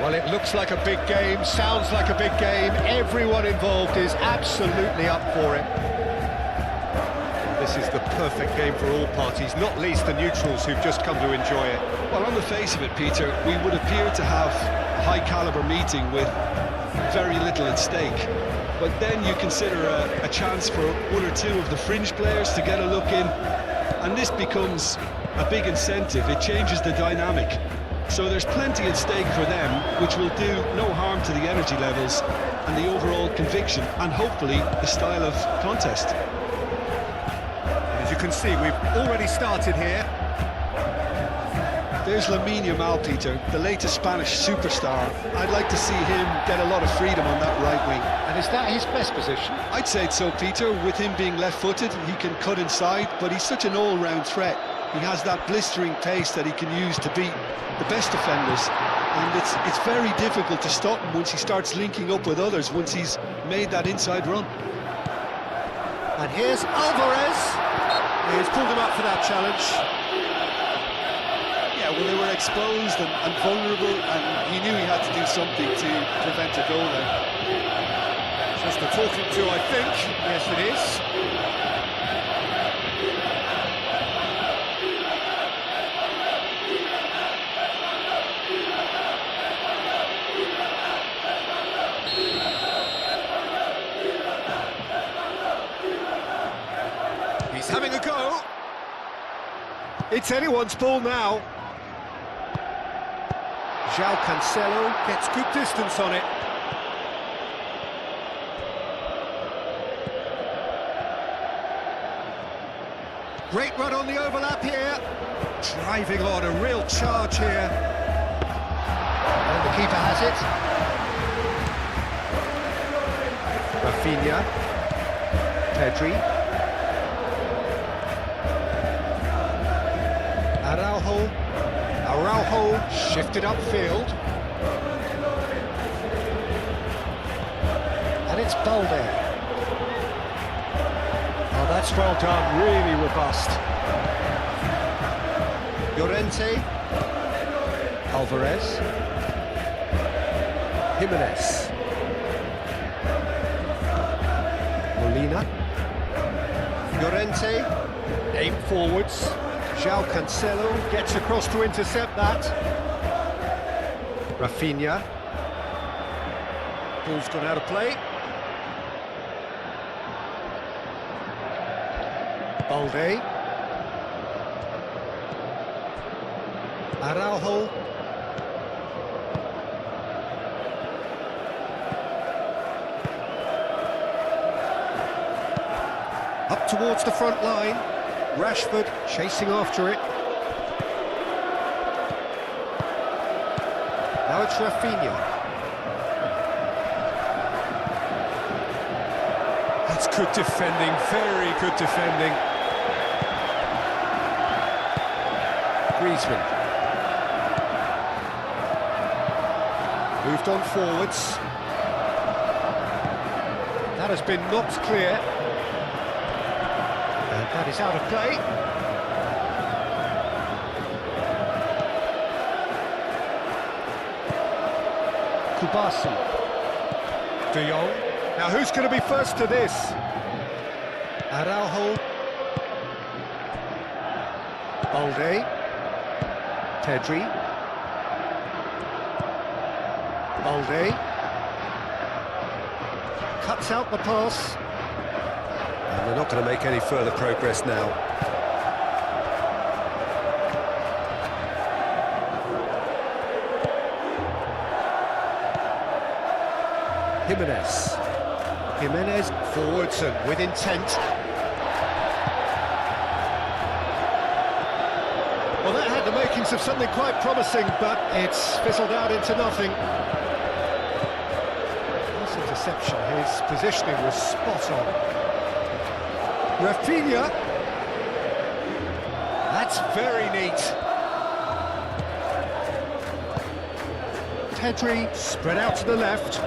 Well, it looks like a big game, sounds like a big game. Everyone involved is absolutely up for it. This is the perfect game for all parties, not least the neutrals who've just come to enjoy it. Well, on the face of it, Peter, we would appear to have a high-caliber meeting with very little at stake. But then you consider a chance for one or two of the fringe players to get a look in, and this becomes a big incentive. It changes the dynamic. So there's plenty at stake for them, which will do no harm to the energy levels and the overall conviction, and hopefully the style of contest. As you can see, we've already started here. There's Lamine Yamal, Peter, the latest Spanish superstar. I'd like to see him get a lot of freedom on that right wing. And is that his best position? I'd say so, Peter. With him being left-footed, he can cut inside, but he's such an all-round threat. He has that blistering pace that he can use to beat the best defenders, and it's very difficult to stop him once he starts linking up with others, once he's made that inside run. And here's Alvarez. He's pulled him up for that challenge. Yeah, well, they were exposed and vulnerable, and he knew he had to do something to prevent a goal there. Just a talking to, I think. Yes, it is. He's having a go. It's anyone's ball now. João Cancelo gets good distance on it. Great run on the overlap here. Driving on, a real charge here. And the keeper has it. Rafinha. Pedri. Araujo shifted upfield. And it's Balde. Oh, that's well done, really robust. Llorente. Alvarez. Jimenez. Molina. Llorente. Aim forwards. João Cancelo gets across to intercept that. Rafinha. Ball's gone out of play. Balde. Araujo. Up towards the front line. Rashford chasing after it. Now it's Rafinha. That's good defending, very good defending. Griezmann. Moved on forwards. That has been knocked clear. And that is out of play. Kubasi. De Jong. Now who's going to be first to this? Araujo. Balde. Pedri. Balde. Cuts out the pass. And they're not going to make any further progress now. Jimenez forwards and with intent. Well, that had the makings of something quite promising, but it's fizzled out into nothing. Nice interception, his positioning was spot on. Rafinha. That's very neat. Pedri spread out to the left.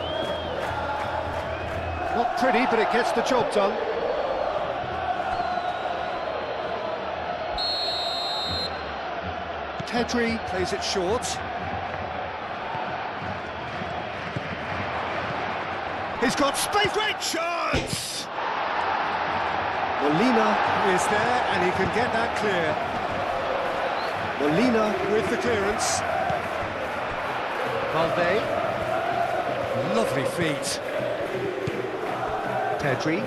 Not pretty, but it gets the job done. Pedri plays it short. He's got space, great chance! Molina is there, and he can get that clear. Molina with the clearance. Valde. Lovely feet. Pedri.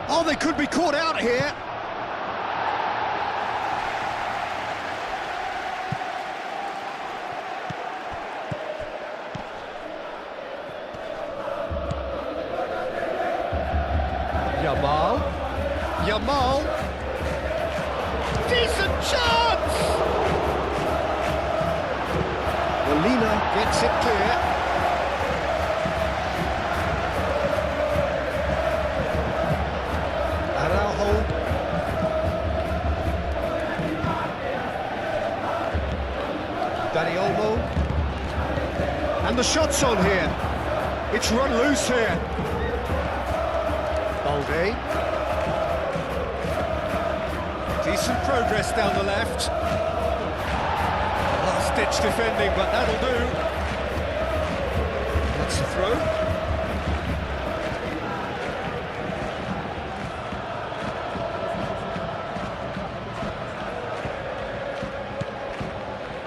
Oh, they could be caught out here. Yamal. Decent chance! Molina gets it clear. Danny Olmo, and the shot's on here. It's run loose here. Balde. Decent progress down the left. Last-ditch defending, but that'll do. That's the throw.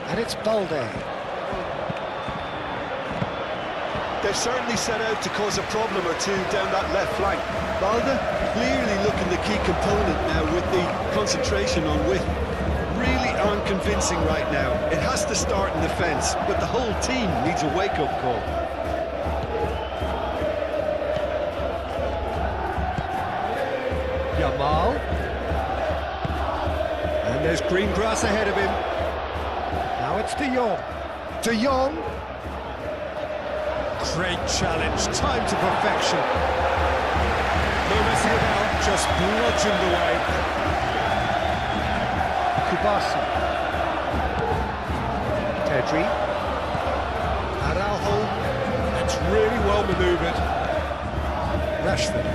And it's Balde. They've certainly set out to cause a problem or two down that left flank. Balde clearly looking the key component now with the concentration on width. Really unconvincing right now. It has to start in defence, but the whole team needs a wake-up call. Yamal. And there's green grass ahead of him. Now it's De Jong. De Jong. Great challenge, time to perfection. No messing about, just bludgeoned away. Kubasi. Pedri. Araujo. That's really well manoeuvred. Rashford.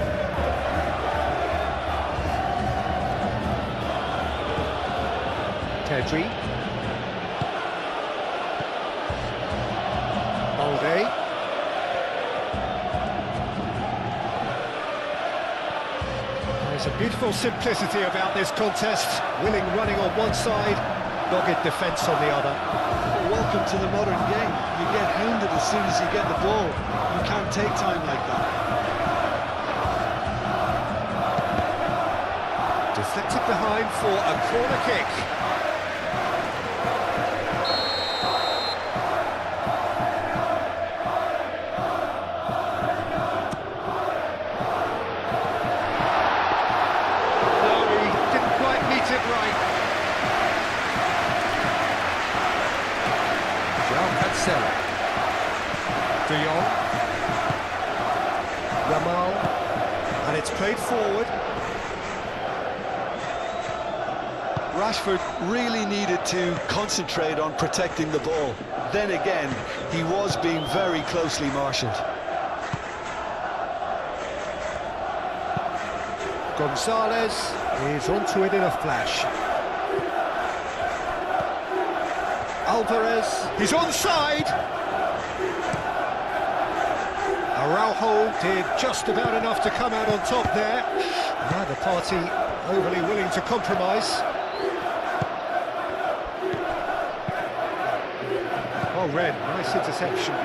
Pedri. Balde. There's a beautiful simplicity about this contest. Willing running on one side, dogged defence on the other. Welcome to the modern game. You get hounded as soon as you get the ball. You can't take time like that. Deflected behind for a corner kick. De Jong, Yamal, and it's played forward. Rashford really needed to concentrate on protecting the ball. Then again, he was being very closely marshalled. Gonzalez is onto it in a flash. Alvarez, he's onside! Araujo did just about enough to come out on top there. Neither party overly willing to compromise. Oh, Red, nice interception.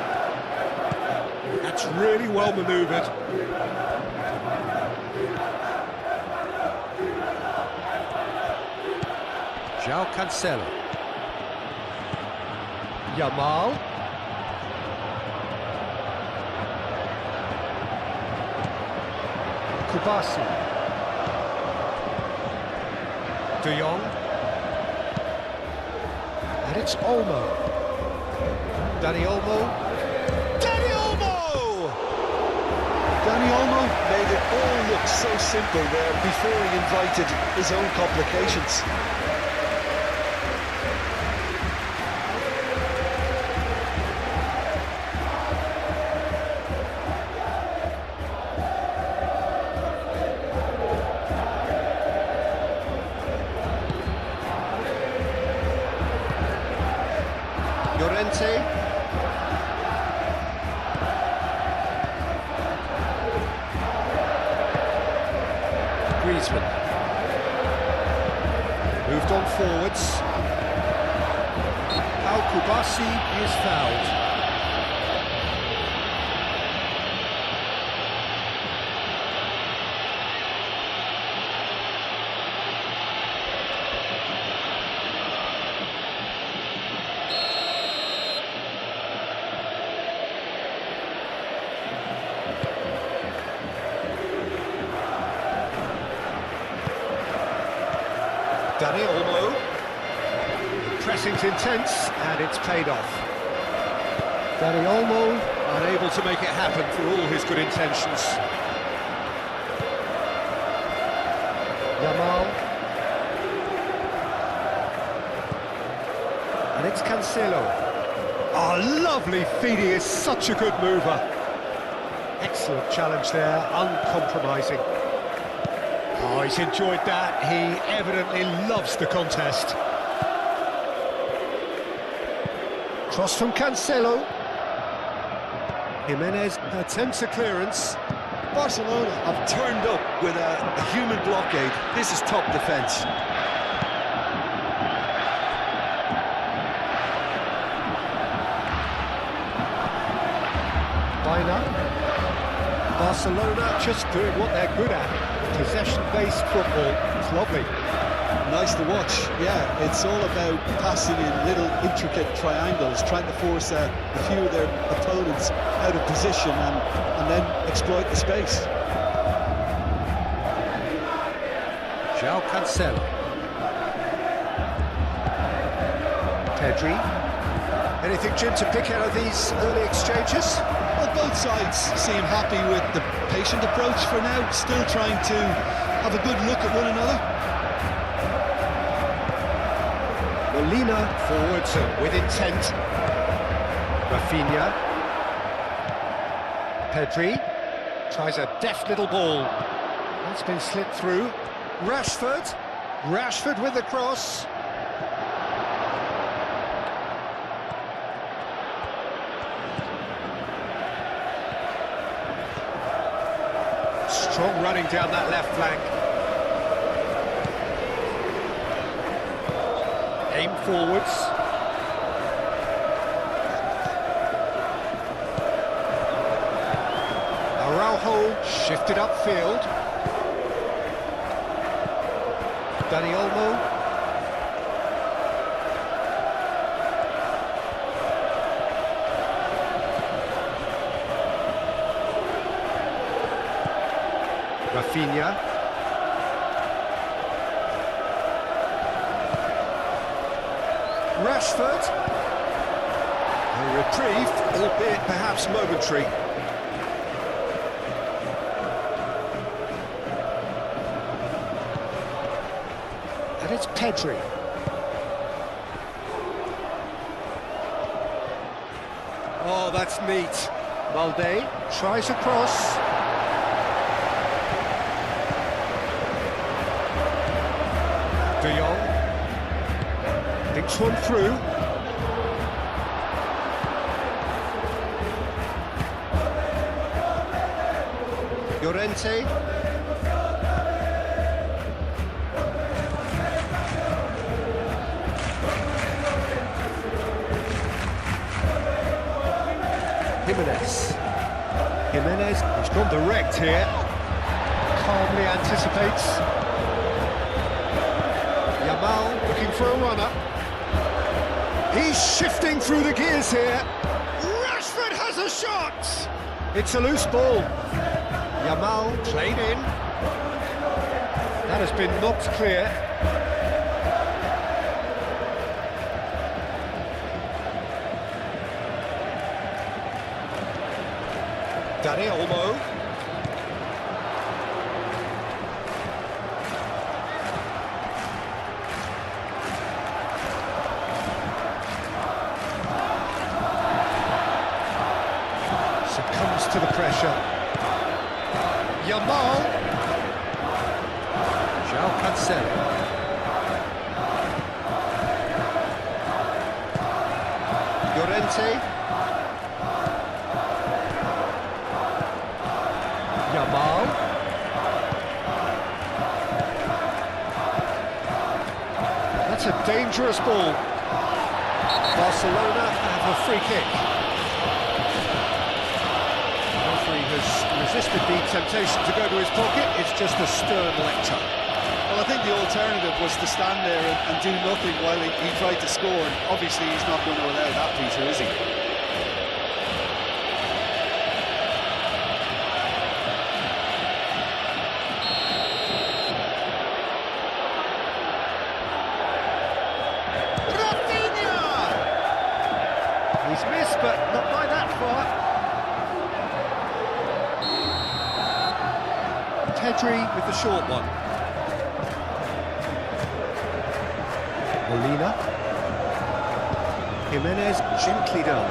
That's really well manoeuvred. João Cancelo. Yamal. Kubasi. De Jong. And it's Olmo. Dani Olmo. Dani Olmo! Dani Olmo made it all look so simple there before he invited his own complications. Llorente. Griezmann. Moved on forwards. Al-Kubasi is fouled. Dani Olmo. The pressing's intense, and it's paid off. Dani Olmo unable to make it happen for all his good intentions. Yamal. And it's Cancelo. Oh, lovely feed, he is such a good mover. Excellent challenge there, uncompromising. Oh, he's enjoyed that. He evidently loves the contest. Cross from Cancelo. Jimenez attempts a clearance. Barcelona have turned up with a human blockade. This is top defence. Barcelona just doing what they're good at. Possession-based football. It's lovely. Nice to watch, yeah. It's all about passing in little intricate triangles, trying to force a few of their opponents out of position and then exploit the space. João Cancelo. Pedri. Anything, Jim, to pick out of these early exchanges? Well, both sides seem happy with the patient approach for now, still trying to have a good look at one another. Molina forwards with intent. Rafinha. Pedri tries a deft little ball. That's been slipped through. Rashford. Rashford with the cross. Strong running down that left flank. Aim forwards. Araujo shifted upfield. Dani Olmo. Rafinha. Rashford. A reprieve, albeit perhaps momentary. And it's Pedri. Oh, that's neat. Balde tries a cross. De Jong thinks one through. Llorente. Jimenez, he's gone direct here. Calmly anticipates. Yamal looking for a runner. He's shifting through the gears here. Rashford has a shot! It's a loose ball. Yamal played in. That has been knocked clear. Dani Olmo. Succumbs to the pressure. Yamal. João Cancelo. Llorente. Yamal. That's a dangerous ball. Barcelona have a free kick. The referee has resisted the temptation to go to his pocket. It's just a stern lecture. Well, I think the alternative was to stand there and do nothing while he tried to score. And obviously, he's not going to allow that, Peter, is he? He's missed, but not by that far. Pedri with the short one. Molina. Jimenez gently done.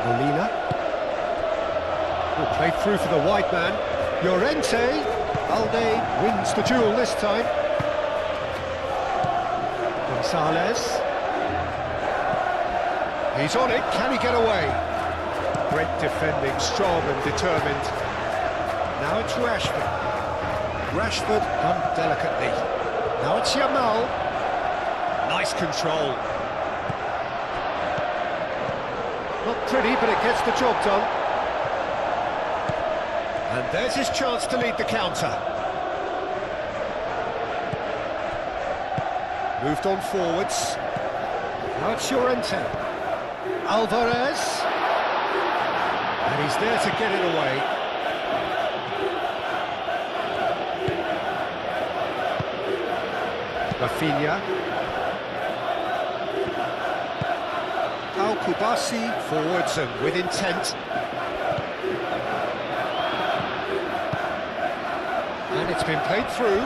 Molina. Will play through for the wide man. Llorente. Alde wins the duel this time. Gonzalez. He's on it, can he get away? Great defending, strong and determined. Now it's Rashford. Rashford done delicately. Now it's Yamal. Nice control. Not pretty, but it gets the job done. And there's his chance to lead the counter. Moved on forwards. Now it's Llorente. Alvarez, and he's there to get it away. Rafinha. Al-Kubasi forwards and with intent. And it's been played through.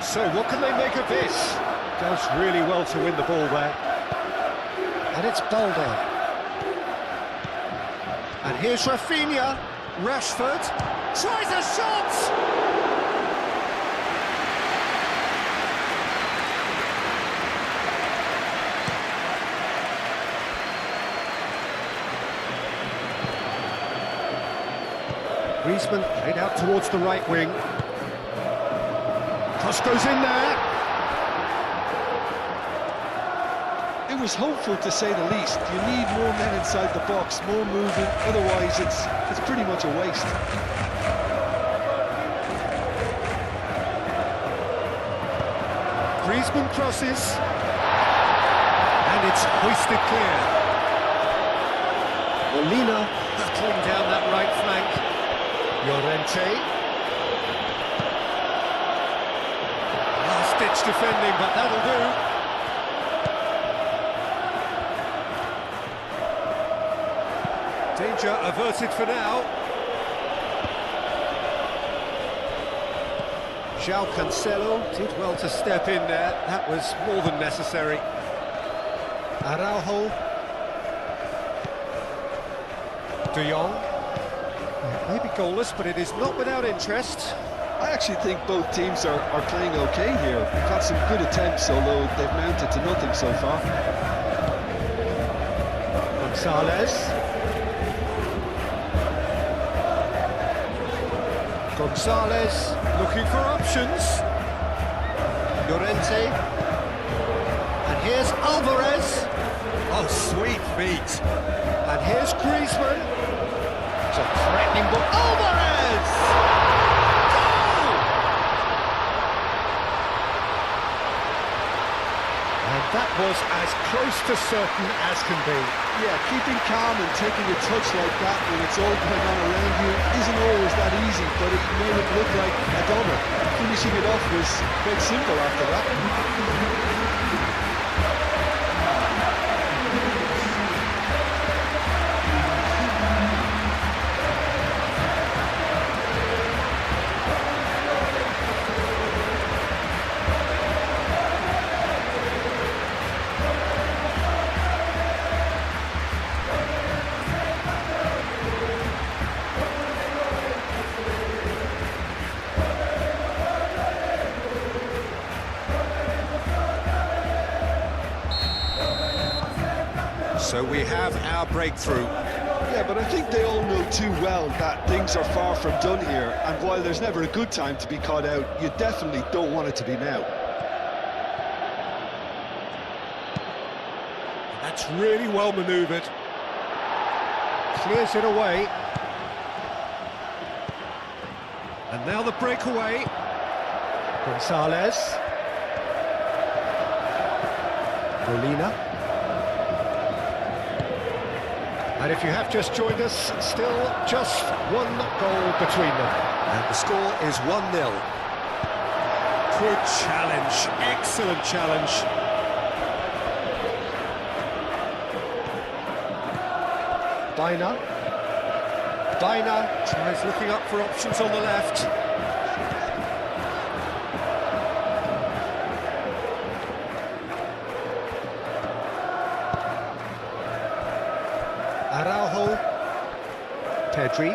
So what can they make of this? Does really well to win the ball there. And it's Balde. And here's Rafinha. Rashford tries a shot! Griezmann played out towards the right wing. Cross goes in there. It was hopeful, to say the least. You need more men inside the box, more movement, otherwise it's pretty much a waste. Griezmann crosses, and it's hoisted clear. Molina battling down that right flank. Llorente. Last-ditch defending, but that'll do. Danger averted for now. João Cancelo did well to step in there. That was more than necessary. Araujo. De Jong. Maybe goalless, but it is not without interest. I actually think both teams are playing okay here. We've got some good attempts, although they've mounted to nothing so far. Gonzalez. Gonzalez looking for options. Llorente. And here's Alvarez. Oh, sweet feet. And here's Griezmann. It's a threatening ball. Alvarez! Goal! And that was as close to certain as can be. Yeah, keeping calm and taking a touch like that when it's all going on around you isn't always that easy, but it made it look like a goal. Finishing it off was quite simple after that. So we have our breakthrough. Yeah, but I think they all know too well that things are far from done here, and while there's never a good time to be caught out, you definitely don't want it to be now. That's really well manoeuvred. Clears it away. And now the breakaway. Gonzalez. Molina. And if you have just joined us, still just one goal between them. And the score is 1-0. Good challenge, excellent challenge. Dina tries looking up for options on the left. Araujo, Pedri,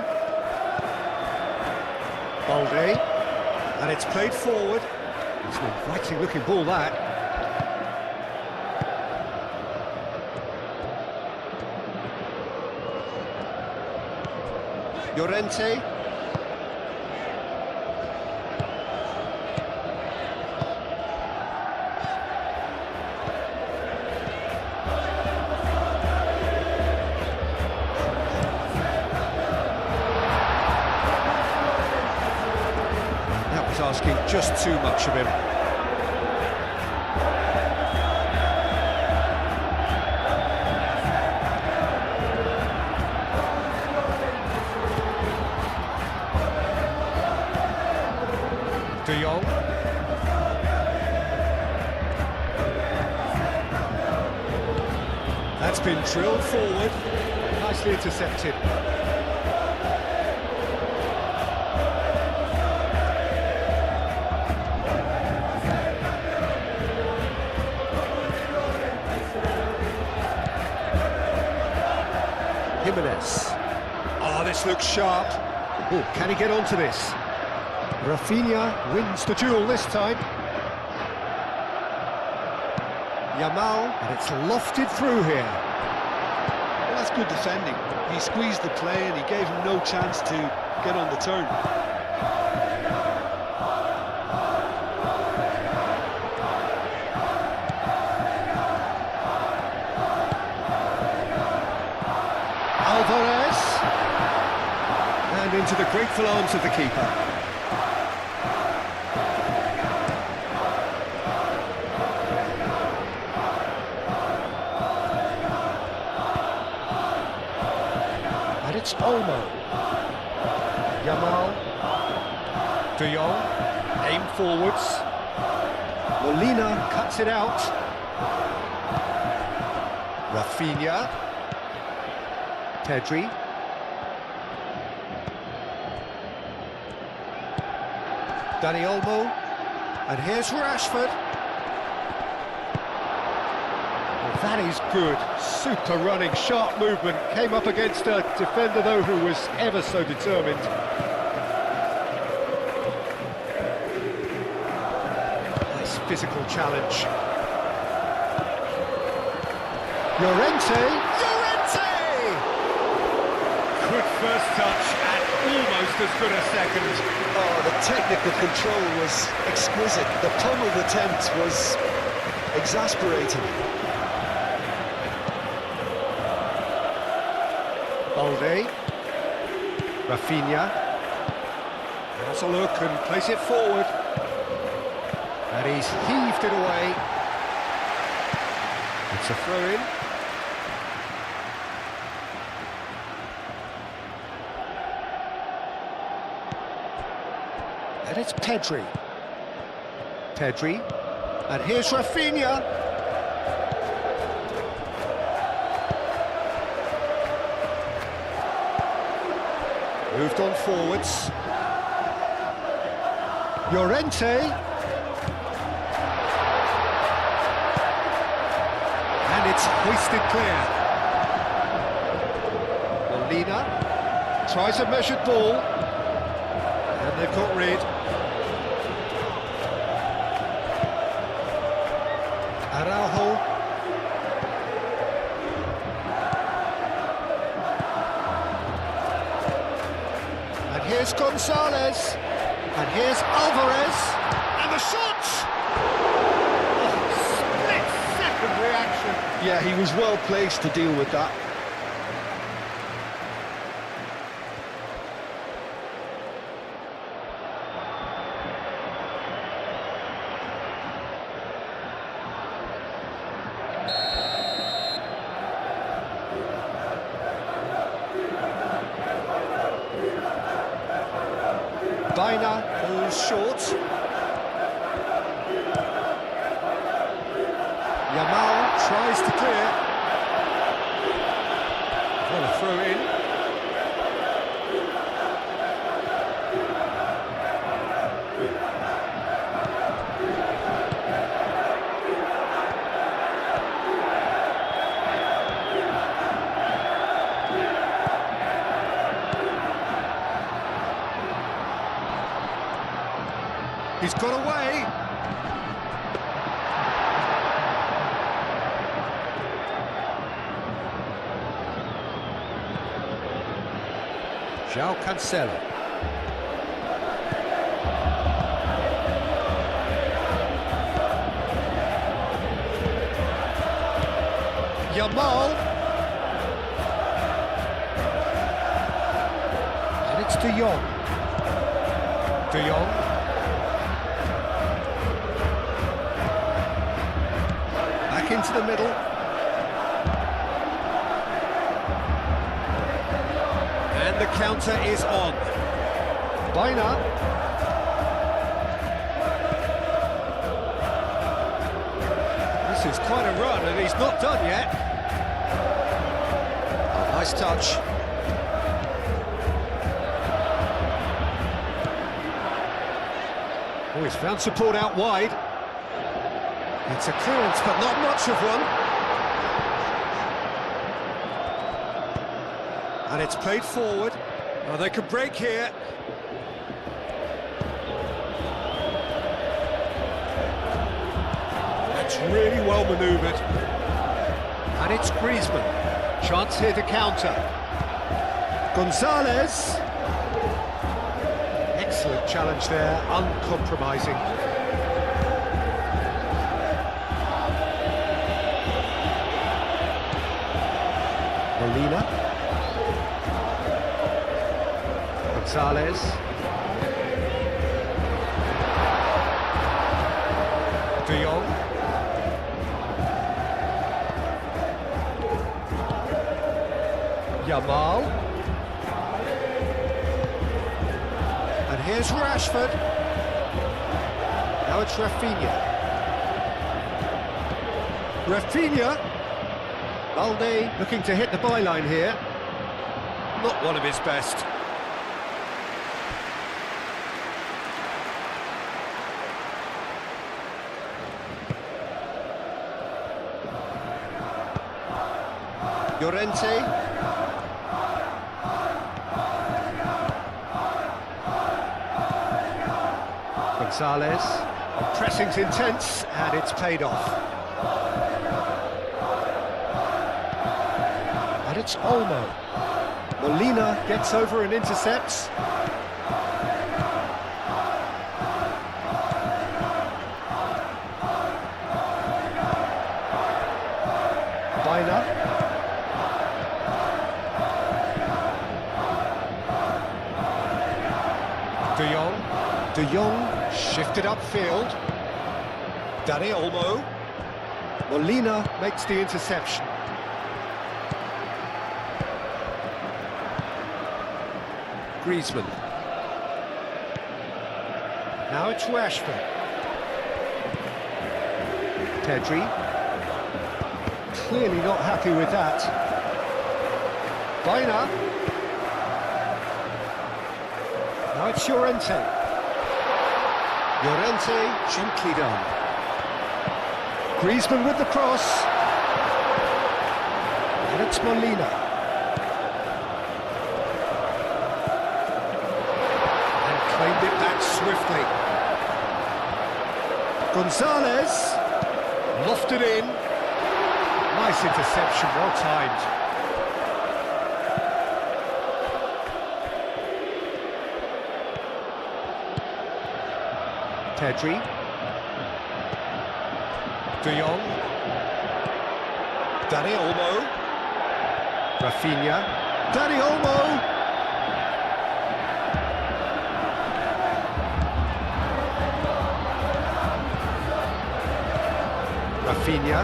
Balde, and it's played forward. It's an inviting looking ball, that. Llorente. That was asking just too much of him. De Jong. That's been drilled forward, nicely intercepted. Jimenez. Oh, this looks sharp. Oh, can he get onto this? Rafinha wins the duel this time. Yamal, and it's lofted through here. Well, that's good defending. He squeezed the play and he gave him no chance to get on the turn. Alvarez. And into the grateful arms of the keeper. And it's Olmo. Yamal. De Jong. Aim forwards. Molina cuts it out. Rafinha. Pedri. Dani Olmo. And here's Rashford. That is good, super running, sharp movement. Came up against a defender, though, who was ever so determined. Nice physical challenge. Llorente! Good first touch and almost as good a second. Oh, the technical control was exquisite. The pummeled attempt was exasperating. Balde, Rafinha, has a look and plays it forward, and he's heaved it away. It's a throw-in. And it's Pedri. And here's Rafinha. Moved on forwards. Llorente. And it's hoisted clear. Molina tries a measured ball. And they've got rid. Araujo. Gonzalez. And here's Alvarez. And the shot! Oh, split-second reaction. Yeah, he was well placed to deal with that. Baina pulls short. Yamal tries to clear. What a throw in. He's got away. João Cancelo. Yamal. And it's De Jong. De Jong. Back into the middle. And the counter is on. Baina. This is quite a run and he's not done yet. Oh, nice touch. Oh, he's found support out wide. It's a clearance, but not much of one. And it's played forward. Oh, they could break here. That's really well manoeuvred. And it's Griezmann. Chance here to counter. Gonzalez. Excellent challenge there, uncompromising. Molina. Gonzalez. De Jong. Yamal. And here's Rashford. Now it's Rafinha. Rafinha. Balde looking to hit the byline here. Not one of his best. Llorente. Gonzalez. Pressing's intense and it's paid off. And it's Olmo. Molina gets over and intercepts. Baina. De Jong. De Jong shifted upfield. Dani Olmo. Molina makes the interception. Griezmann. Now it's Rashford. Pedri. Clearly not happy with that. Baina. Now it's Llorente. Llorente, gently done. Griezmann with the cross. And it's Molina. Claimed it back swiftly. Gonzalez. Lofted in. Nice interception, well timed. Pedri. De Jong. Dani Olmo. Rafinha. Dani Olmo. Rafinha.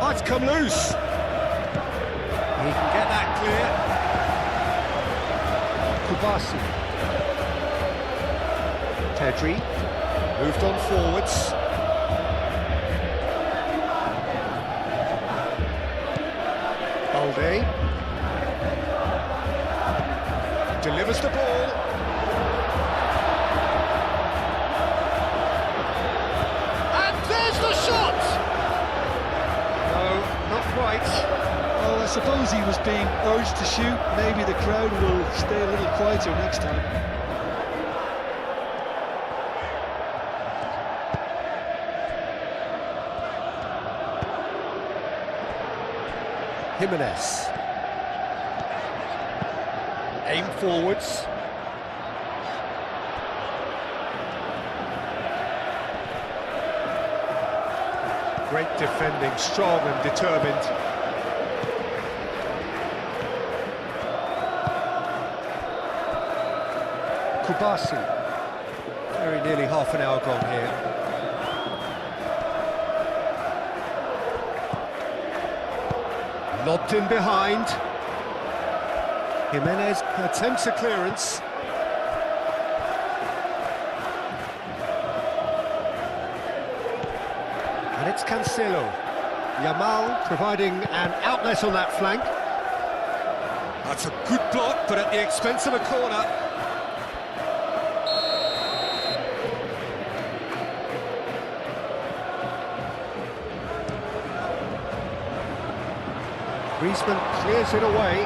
Oh, it's come loose. He can get that clear. Kubasi. Pedri. Moved on forwards. Balde. Delivers the ball. And there's the shot! No, not quite. Well, I suppose he was being urged to shoot. Maybe the crowd will stay a little quieter next time. Jimenez. Aim forwards. Great defending, strong and determined. Kubasi. Very nearly half an hour gone here. Lobbed in behind. Jimenez attempts a clearance. And it's Cancelo. Yamal providing an outlet on that flank. That's a good block, but at the expense of a corner. Griezmann clears it away.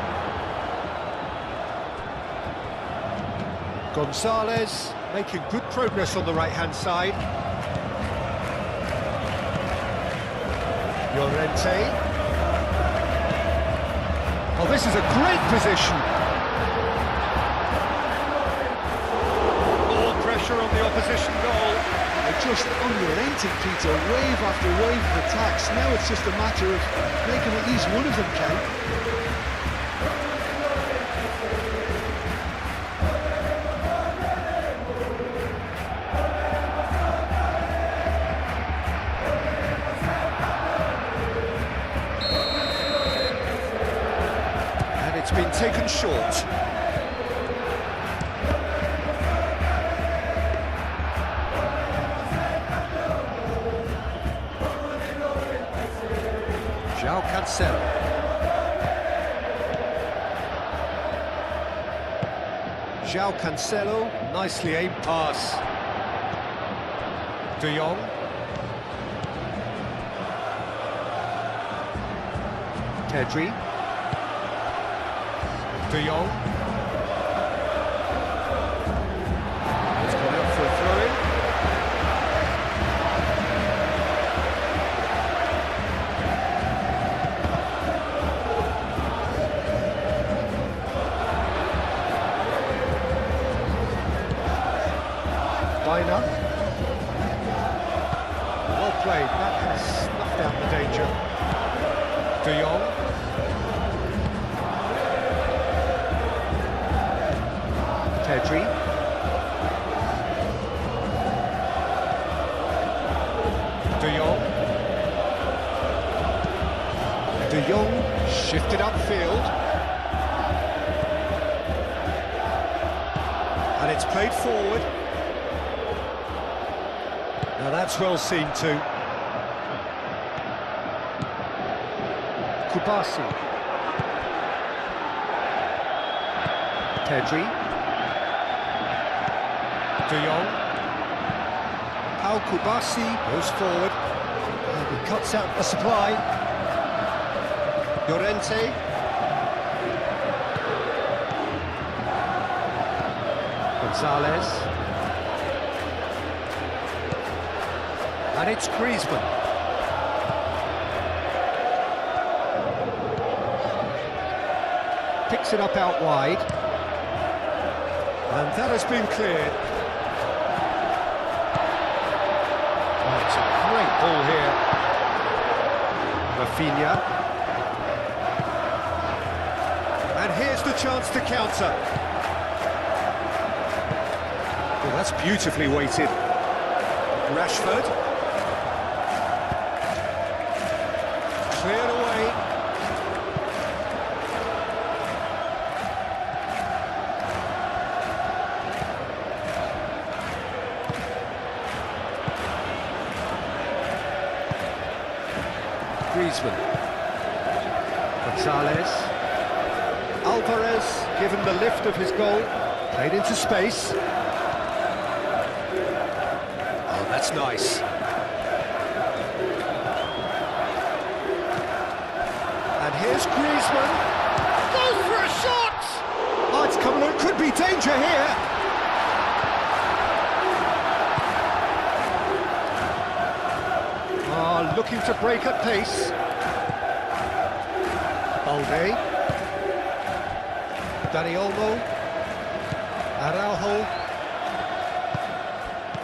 Gonzalez making good progress on the right-hand side. Llorente. Oh, this is a great position. More pressure on the opposition goal. They're just unrelenting, Peter, wave after wave of attacks. Now it's just a matter of making at least one of them count. And it's been taken short. Cancelo. João Cancelo, nicely aimed pass. De Jong. Pedri. De Jong. It's gone out for a throw-in. Well played, that has snuffed out the danger. De Jong. Pedri. De Jong. De Jong shifted upfield. And it's played forward. Now that's well seen too. Kubasi. Pedri. De Jong. Paul Kubasi goes forward. And he cuts out the supply. Llorente. Gonzalez. And it's Griezmann. Picks it up out wide. And that has been cleared. Rafinha. And here's the chance to counter. Well, that's beautifully weighted. Rashford. Cleared away. Griezmann. Gonzalez. Alvarez, given the lift of his goal, played into space. Oh, that's nice. And here's Griezmann. Goes for a shot! Oh, it's coming on, could be danger here. Oh, looking to break at pace. Balde. Dani Olmo. Araujo.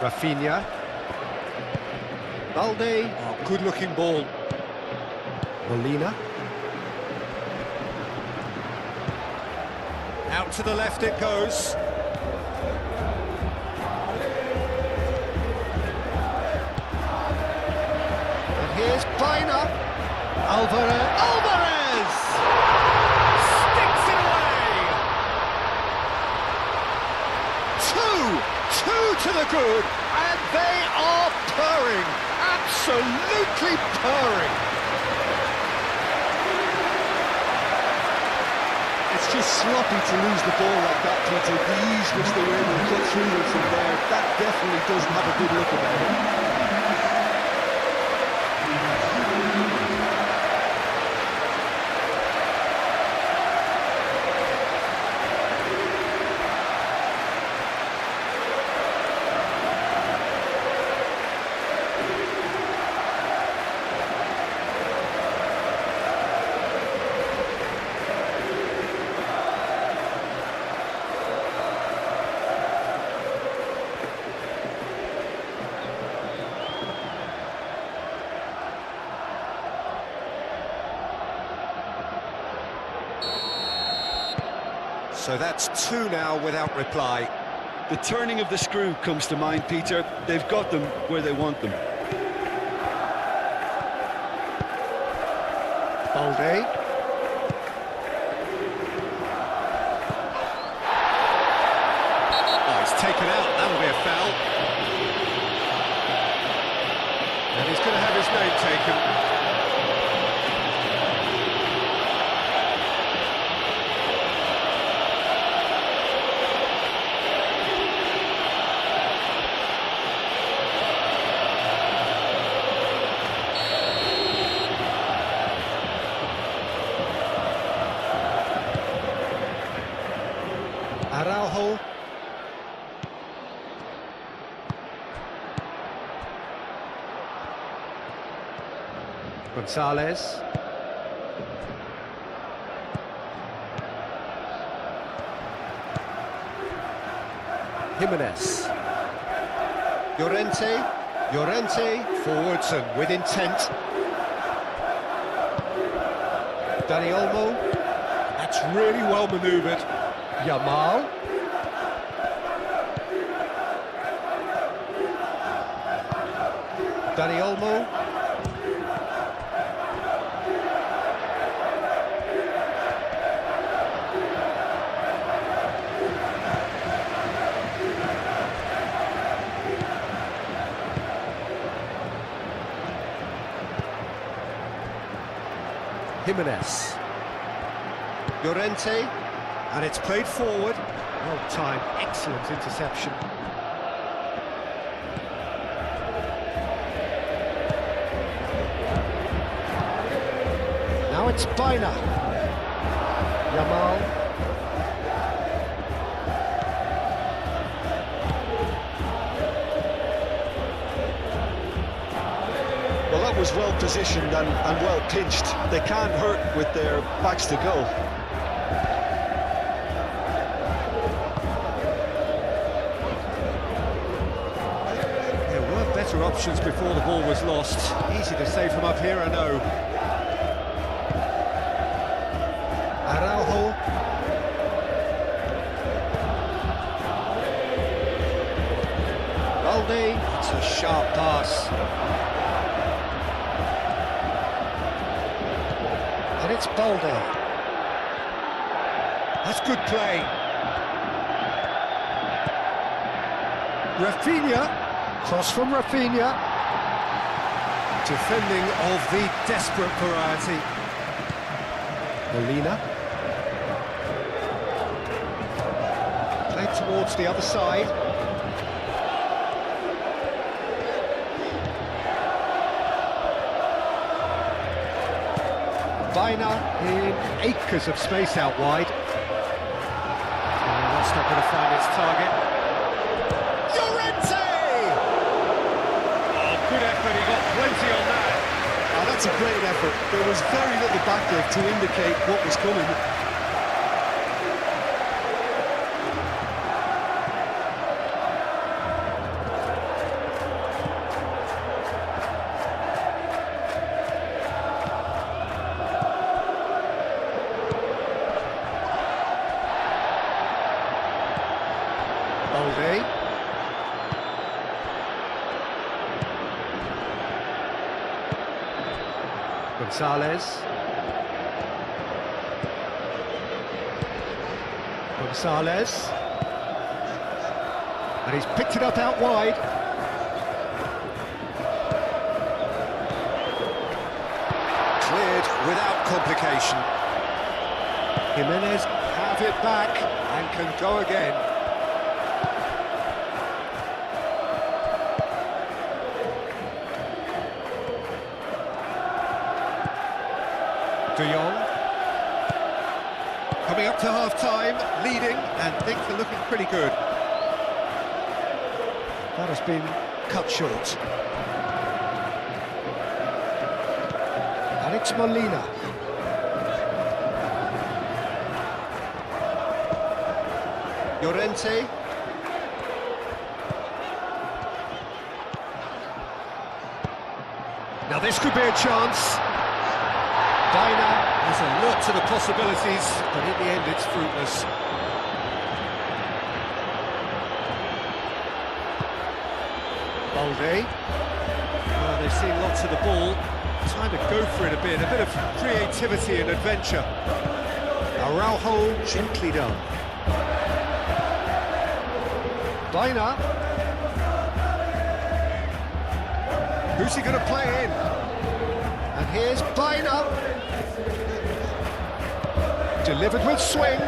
Rafinha. Balde. Oh, good-looking ball. Molina. Out to the left it goes. And here's Baina. Alvarez! Sticks it away! Two to the good, and they are purring. Absolutely purring. It's just sloppy to lose the ball like that, Peter. The ease which they were able to cut through them from there, that definitely doesn't have a good look about it. So that's two now without reply. The turning of the screw comes to mind, Peter. They've got them where they want them. Balde. Oh, he's taken out. That'll be a foul. And he's going to have his name taken. Araujo. Gonzalez. Jimenez. Llorente. Forwards and with intent. Dani Olmo. That's really well manoeuvred. Yamal. Dani Olmo. Jimenez. Llorente. And it's played forward. Well timed, excellent interception. Now it's Baina. Yamal. Well, that was well positioned and well pinched. They can't hurt with their backs to goal. There were better options before the ball was lost. Easy to say from up here, I know. sharp pass. And it's Balde. That's good play. Rafinha, cross from Rafinha. Defending of the desperate variety. Molina. Played towards the other side. Baina in acres of space out wide. That's not going to find its target. Llorente! Oh, good effort, he got plenty on that. Oh, that's a great effort. There was very little backlift to indicate what was coming. Balde. Gonzalez. Gonzalez. And he's picked it up out wide. Cleared without complication. Jimenez have it back and can go again. De Jong. Coming up to half-time, leading, and things are looking pretty good. That has been cut short. And it's Molina. Llorente. Now this could be a chance. Baina has a lot to the possibilities, but in the end it's fruitless. Balde. Well, they've seen lots of the ball. Time to go for it a bit of creativity and adventure. Araujo gently done. Baina. Who's he going to play in? And here's Baina. Delivered with swing.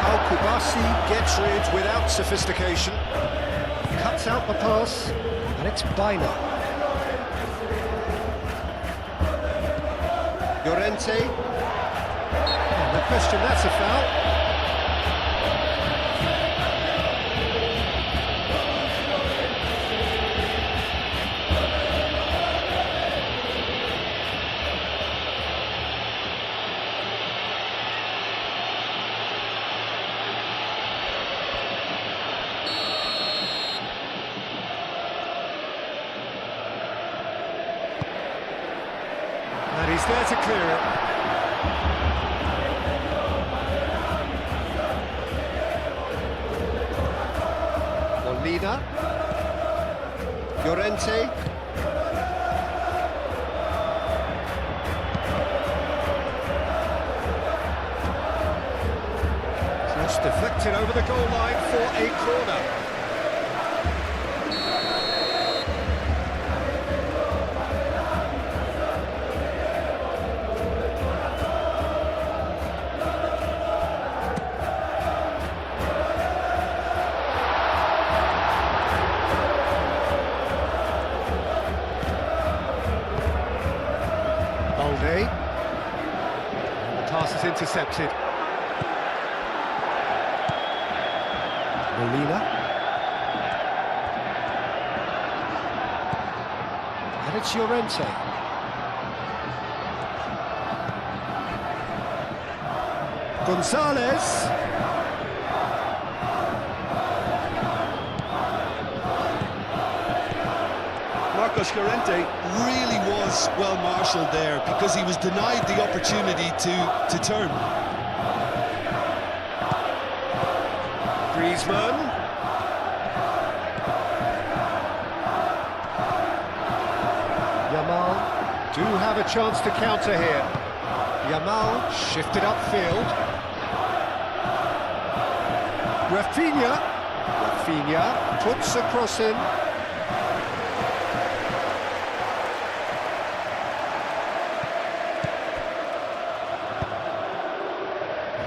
Al-Kubasi gets rid without sophistication. Cuts out the pass, and it's Baina. Llorente. Oh, no question, that's a foul. And he's there to clear it. Molina. Llorente. Just deflected over the goal line for a corner. Balde. The pass is intercepted. Molina. And it's Llorente. Gonzalez. Marcos Llorente really was well marshalled there because he was denied the opportunity to turn. Griezmann. Yamal do have a chance to counter here. Yamal shifted upfield. Rafinha puts a cross in.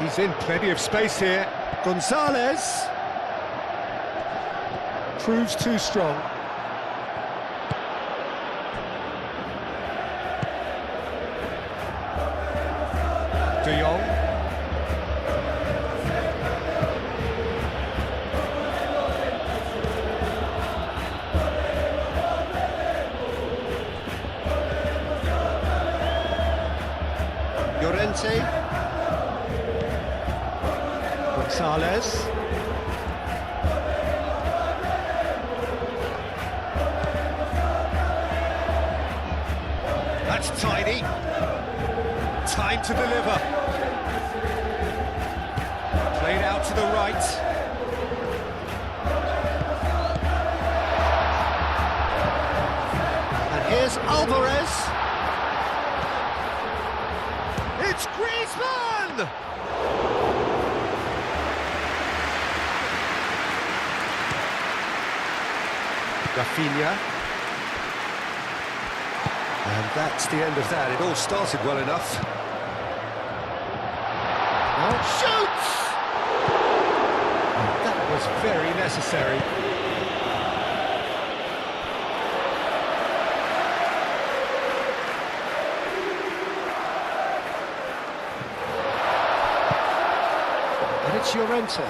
He's in plenty of space here. Gonzalez proves too strong. De Jong. Llorente. Gonzalez. That's tidy. Time to deliver. Played out to the right. And here's Alvarez. It's Griezmann! Rafinha. And that's the end of that. It all started well enough. Now it shoots! That was very necessary. And it's Llorente.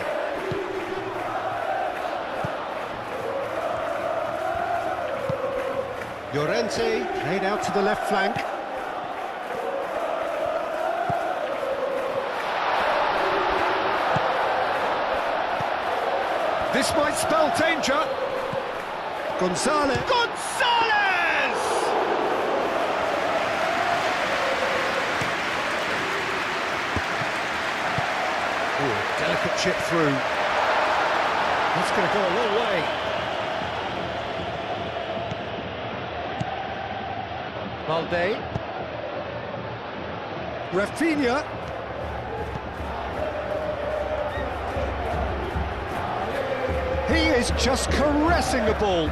Llorente played out to the left flank. This might spell danger. Gonzalez. Gonzalez! Ooh, delicate chip through. That's going to go a long way. Balde. Rafinha. He is just caressing the ball.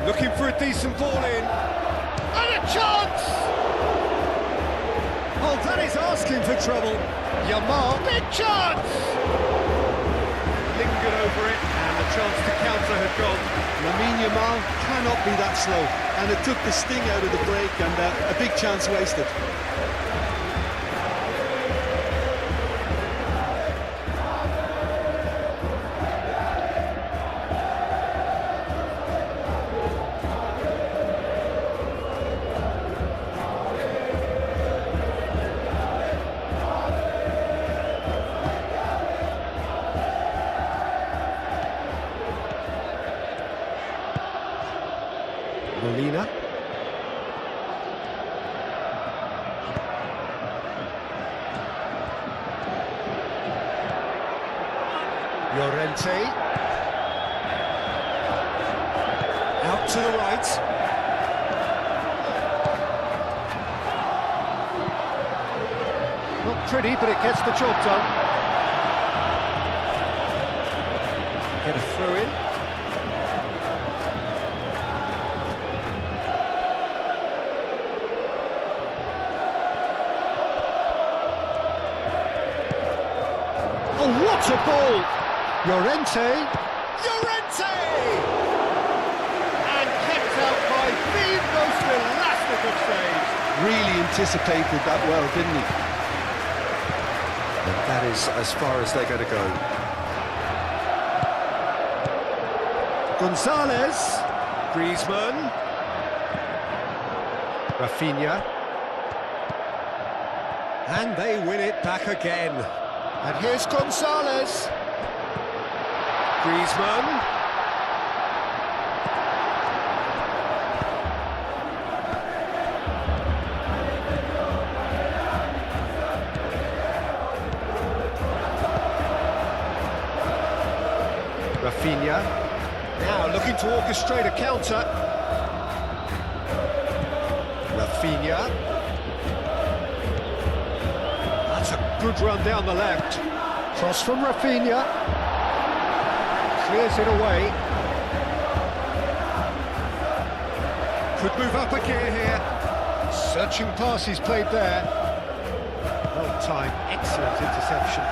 Looking for a decent ball in. And a chance! Oh, that is asking for trouble. Yamal, big chance! Lingered over it, and the chance to counter had gone. Yamal cannot be that slow, and it took the sting out of the break, and a big chance wasted. Molina. Llorente. Out to the right. Not pretty, but it gets the job done. Get a throw in. Oh, what a ball! Llorente! Llorente! And kept out by the most elastic of saves. Really anticipated that well, didn't he? And that is as far as they're going to go. Gonzalez. Griezmann. Rafinha. And they win it back again. And here's Gonzalez. Griezmann. Rafinha. Now looking to orchestrate a counter. Rafinha. That's a good run down the left. Cross from Rafinha. Clears it away. Could move up a gear here. Searching pass he's played there. Well timed, excellent interception.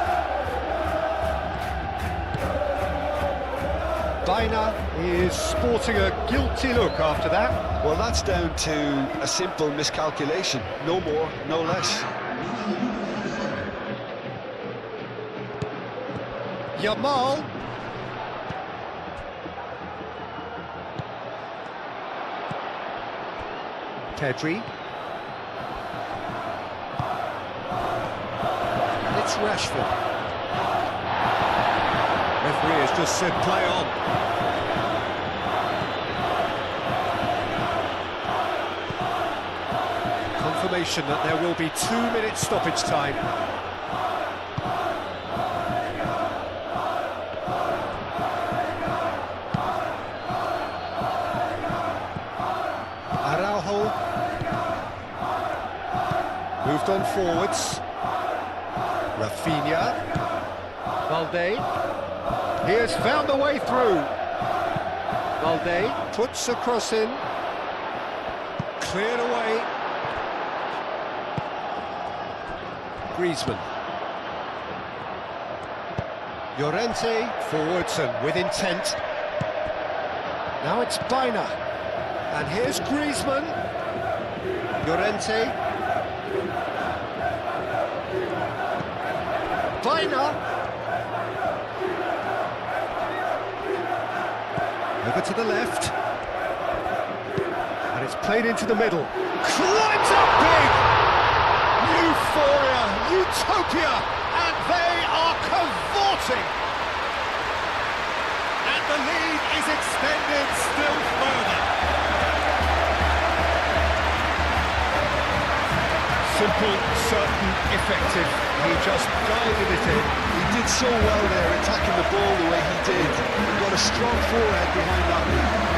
Baina is sporting a guilty look after that. Well, that's down to a simple miscalculation. No more, no less. Yamal. Pedri. It's Rashford. Referee has just said play on. Confirmation that there will be 2-minute stoppage time. Moved on forwards. Rafinha. Valde. He has found the way through. Valde puts a cross in. Cleared away. Griezmann. Llorente forwards and with intent. Now it's Baina. And here's Griezmann. Llorente. Baina. Over to the left. And it's played into the middle. Climbs up big! Euphoria, utopia, and they are cavorting! And the lead is extended still further. Simple, certain, effective. He just guided it in. He did so well there, attacking the ball the way he did. He got a strong forehead behind that one.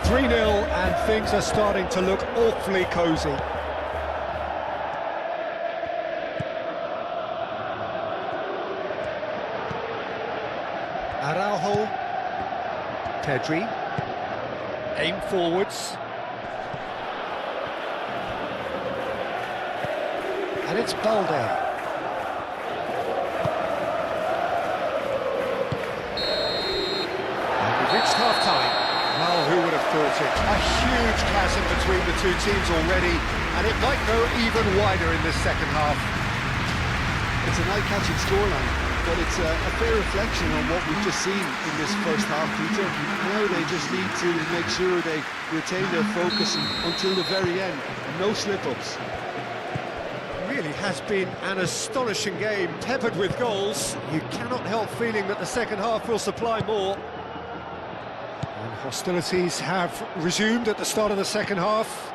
3-0 and things are starting to look awfully cosy. Araujo. Pedri. Aim forwards. And it's Balde. Reached half-time. Well, who would have thought it? A huge chasm between the two teams already, and it might go even wider in this second half. It's an eye-catching scoreline, but it's a fair reflection on what we've just seen in this first half, Peter. Now they just need to make sure they retain their focus until the very end. No slip-ups. Really has been an astonishing game, peppered with goals. You cannot help feeling that the second half will supply more. And hostilities have resumed at the start of the second half.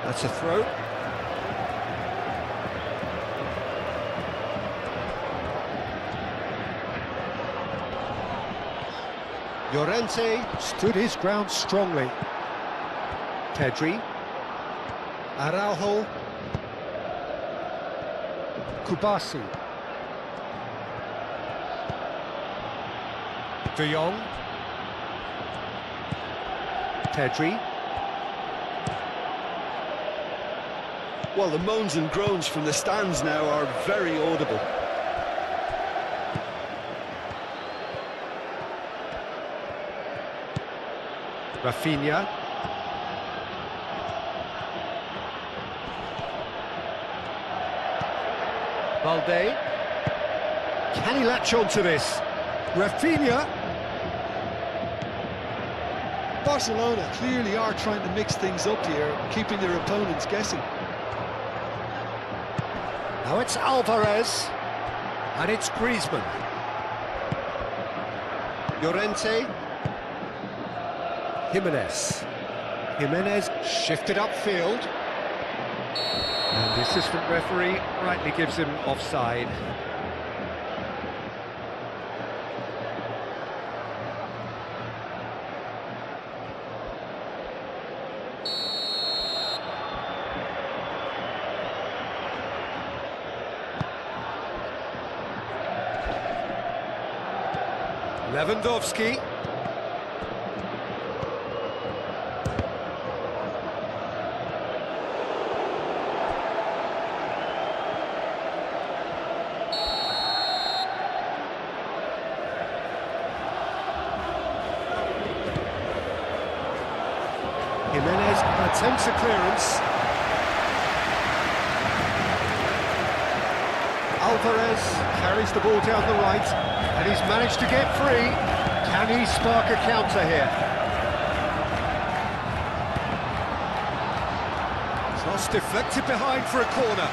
That's a throw. Llorente stood his ground strongly. Pedri. Araujo. Kubasi. De Jong. Pedri. Well, the moans and groans from the stands now are very audible. Rafinha. Balde. Can he latch on to this? Rafinha. Barcelona clearly are trying to mix things up here, keeping their opponents guessing. Now it's Alvarez, and it's Griezmann. Llorente. Jimenez shifted upfield. And the assistant referee rightly gives him offside. Lewandowski. Jimenez attempts a clearance. Alvarez carries the ball down the right, and he's managed to get free. Can he spark a counter here? Cross deflected behind for a corner.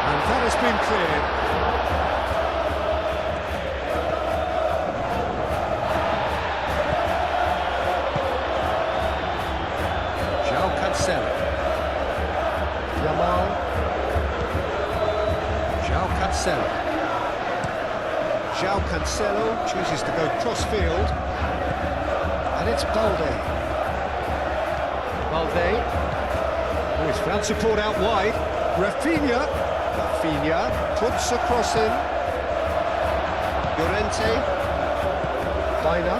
And that has been cleared. João Cancelo chooses to go cross-field, and it's Balde. Oh, he's found support out wide. Rafinha puts a cross in. Llorente. Baina.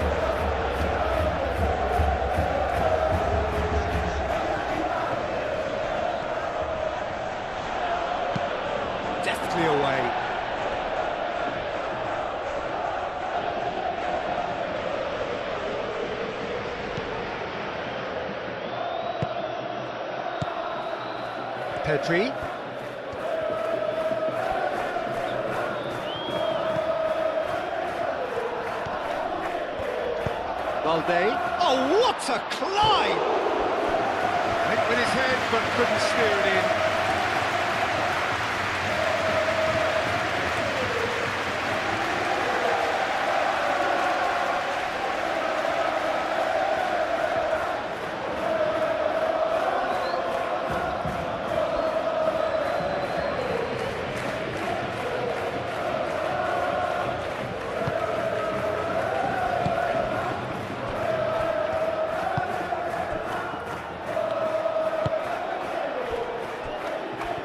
Deftly away. Pedri. Balde. Oh, what a climb! Hit with his head, but couldn't steer it in.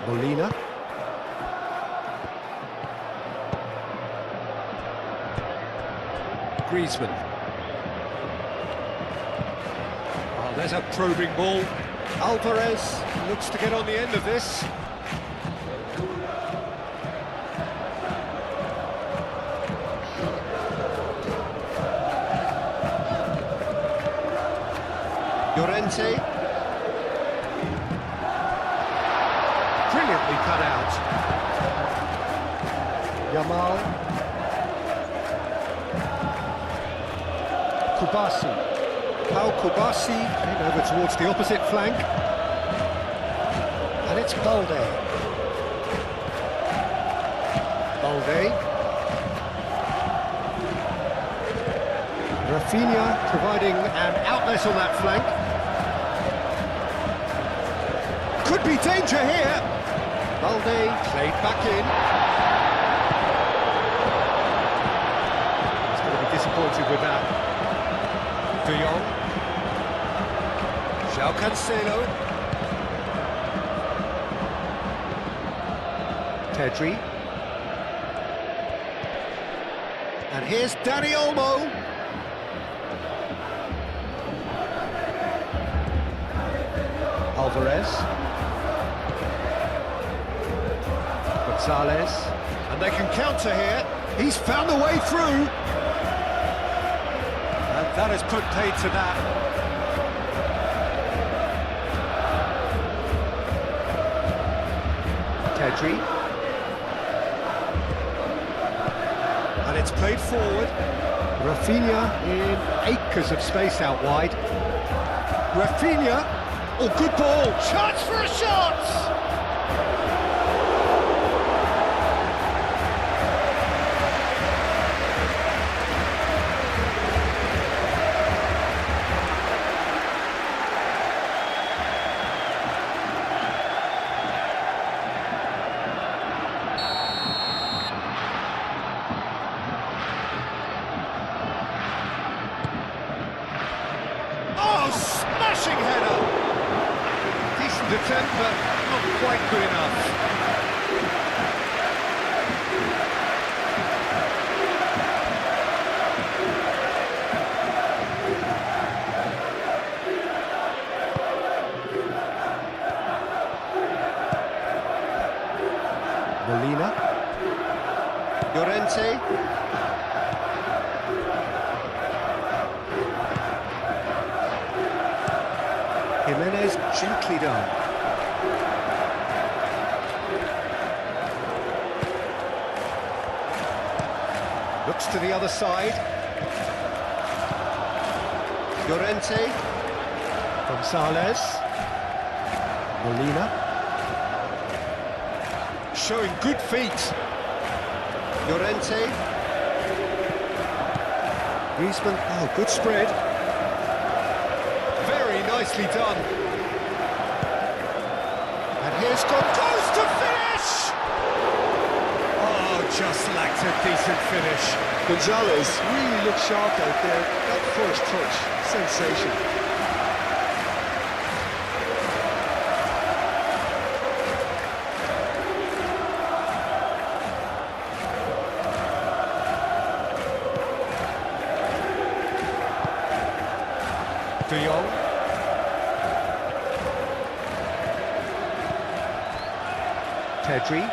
Molina. Griezmann. Oh, there's a probing ball. Alvarez looks to get on the end of this. Llorente. Brilliantly cut out. Yamal. Kubasi. Pau Kubasi came over towards the opposite flank. And it's Balde. Rafinha providing an outlet on that flank. Could be danger here. Balde played back in. He's going to be disappointed with that. De Jong. João Cancelo. Pedri. And here's Dani Olmo. Alvarez. Gonzalez. And they can counter here. He's found a way through. And that has put paid to that. Pedri. And it's played forward. Rafinha in acres of space out wide. Rafinha. Oh, good ball. Chance for a shot! Oh, smashing header! Decent attempt, but not quite good enough. Molina. Llorente. Jimenez gently done. Looks to the other side. Llorente. Gonzalez. Molina. Showing good feet. Llorente. Griezmann. Oh, good spread. Very nicely done. And here's goes to finish! Oh, just lacked a decent finish. Gonzalez really looked sharp out there. That first touch, sensation. De Jong. Pedri.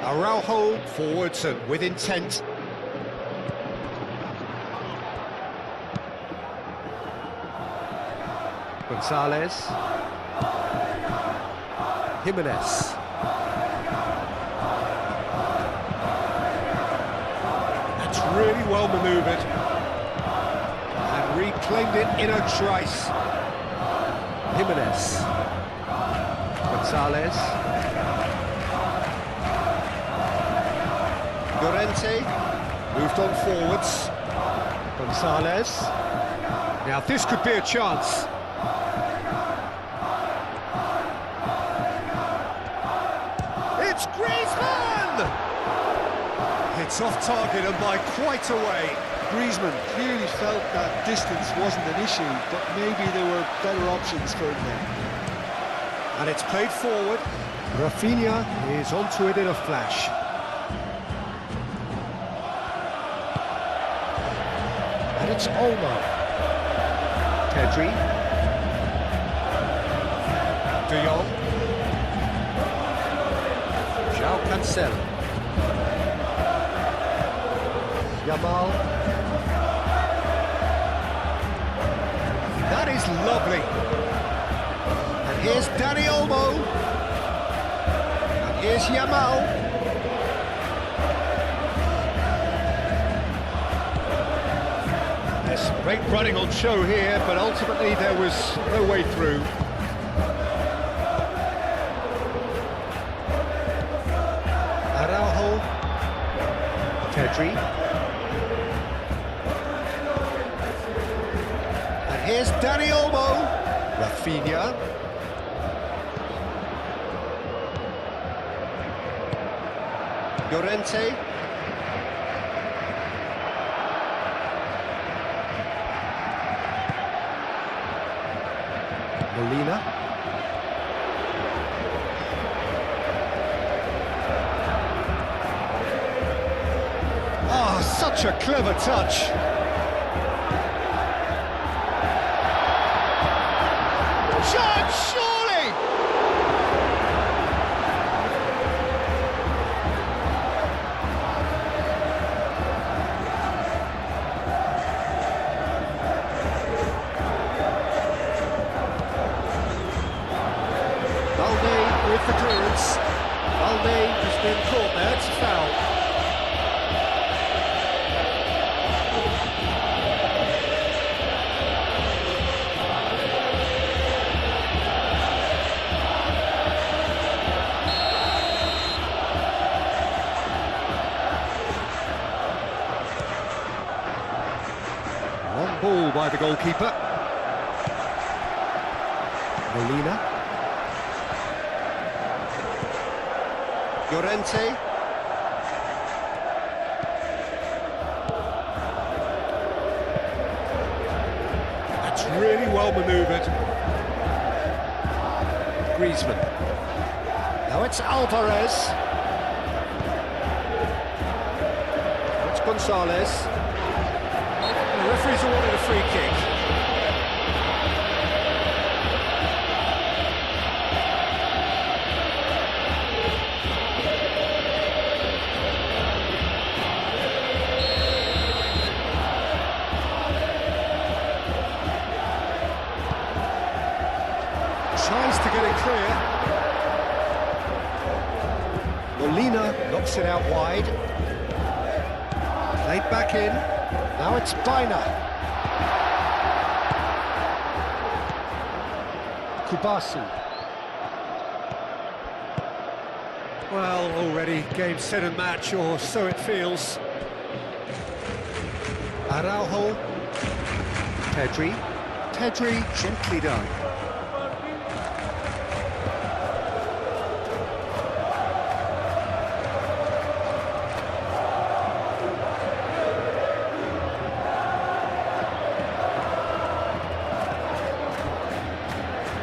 Araujo forwards and with intent. Gonzalez. Jimenez. That's really well manoeuvred. And reclaimed it in a trice. Jimenez. Gonzalez. Llorente. Moved on forwards. Gonzalez. Now this could be a chance. It's Griezmann! It's off target and by quite a way. Griezmann clearly felt that distance wasn't an issue, but maybe there were better options for him there. And it's played forward. Rafinha is onto it in a flash. And it's Olmo. Pedri. De Jong. João Cancelo. Yamal. That is lovely. And here's Dani Olmo. And here's Yamal. There's some great running on show here, but ultimately there was no way through. Araujo. Pedri. Here's Dani Olmo. Rafinha. Llorente. Molina. Oh, such a clever touch. Surely! Balde has been caught there, it's a foul. Long ball by the goalkeeper. Molina. Llorente. That's really well manoeuvred. Griezmann. Now it's Alvarez. It's Gonzalez. The referee's awarded a free kick. Tries to get it clear. Molina knocks it out wide. Played back in. Now it's Baina. Kubasi. Well, already game, set and match, or so it feels. Araujo. Pedri. Pedri gently done.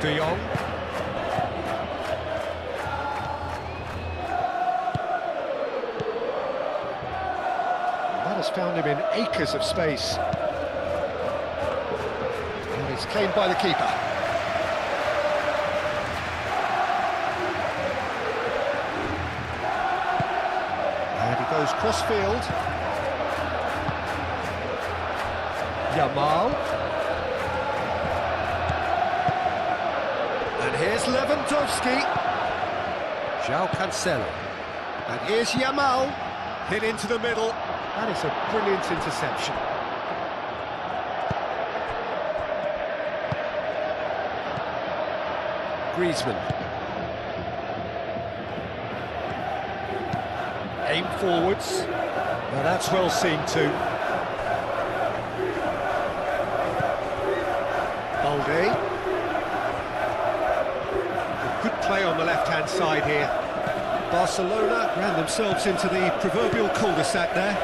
De Jong. That has found him in acres of space. And it's claimed by the keeper. And he goes cross-field. Yamal. And here's Lewandowski. João Cancelo. And here's Yamal. Hit into the middle. That is a brilliant interception. Griezmann. Aim forwards. Now that's well seen too. Balde. Good play on the left-hand side here. Barcelona ran themselves into the proverbial cul-de-sac there.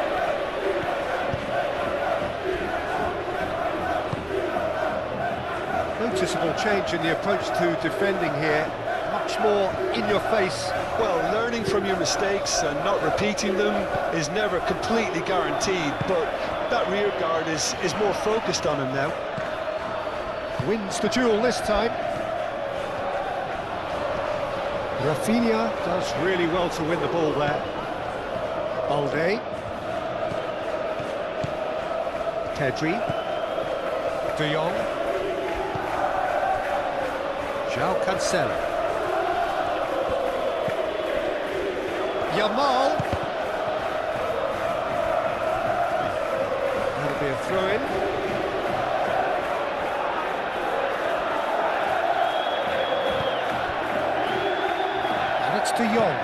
Noticeable change in the approach to defending here. Much more in your face. Well, learning from your mistakes and not repeating them is never completely guaranteed, but that rear guard is more focused on him now. Wins the duel this time. Rafinha does really well to win the ball there. Balde. Pedri. De Jong. João Cancelo. Yamal. That'll be a throw-in. It's De Jong.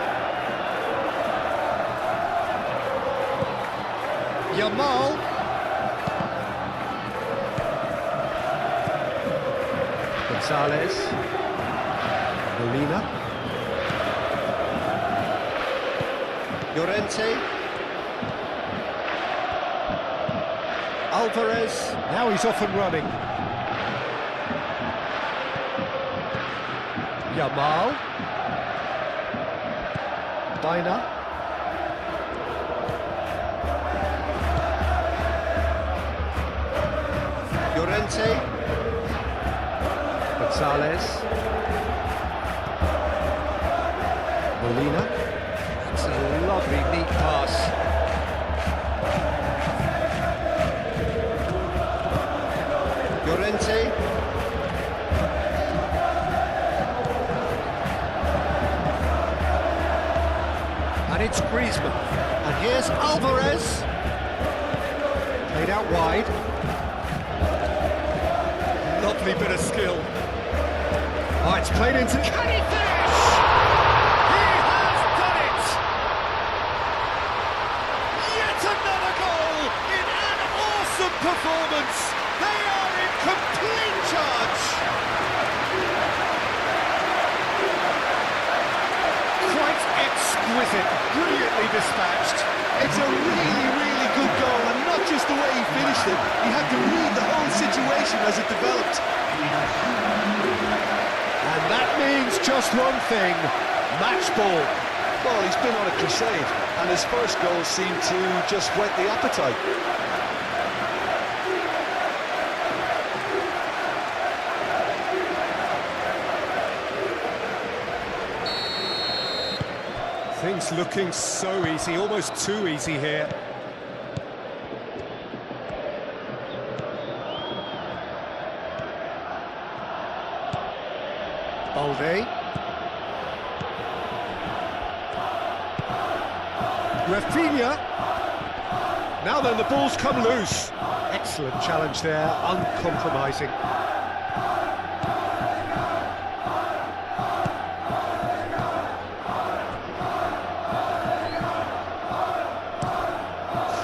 Yamal. Gonzalez. Molina. Llorente. Alvarez. Now he's off and running. Yamal. Baina. Llorente. Gonzalez. Molina. That's a lovely, neat pass. Llorente. Griezmann. And here's Alvarez. Played out wide. Lovely bit of skill. Oh, it's played into... Can he finish? He has done it! Yet another goal in an awesome performance. They are in complete charge. Quite exquisite, brilliantly dispatched. It's a really, really good goal, and not just the way he finished it. He had to read the whole situation as it developed. And that means just one thing, match ball. Well, he's been on a crusade, and his first goal seemed to just whet the appetite. Things looking so easy, almost too easy here. Balde. Rafinha. Now then, the ball's come loose. Excellent challenge there, uncompromising.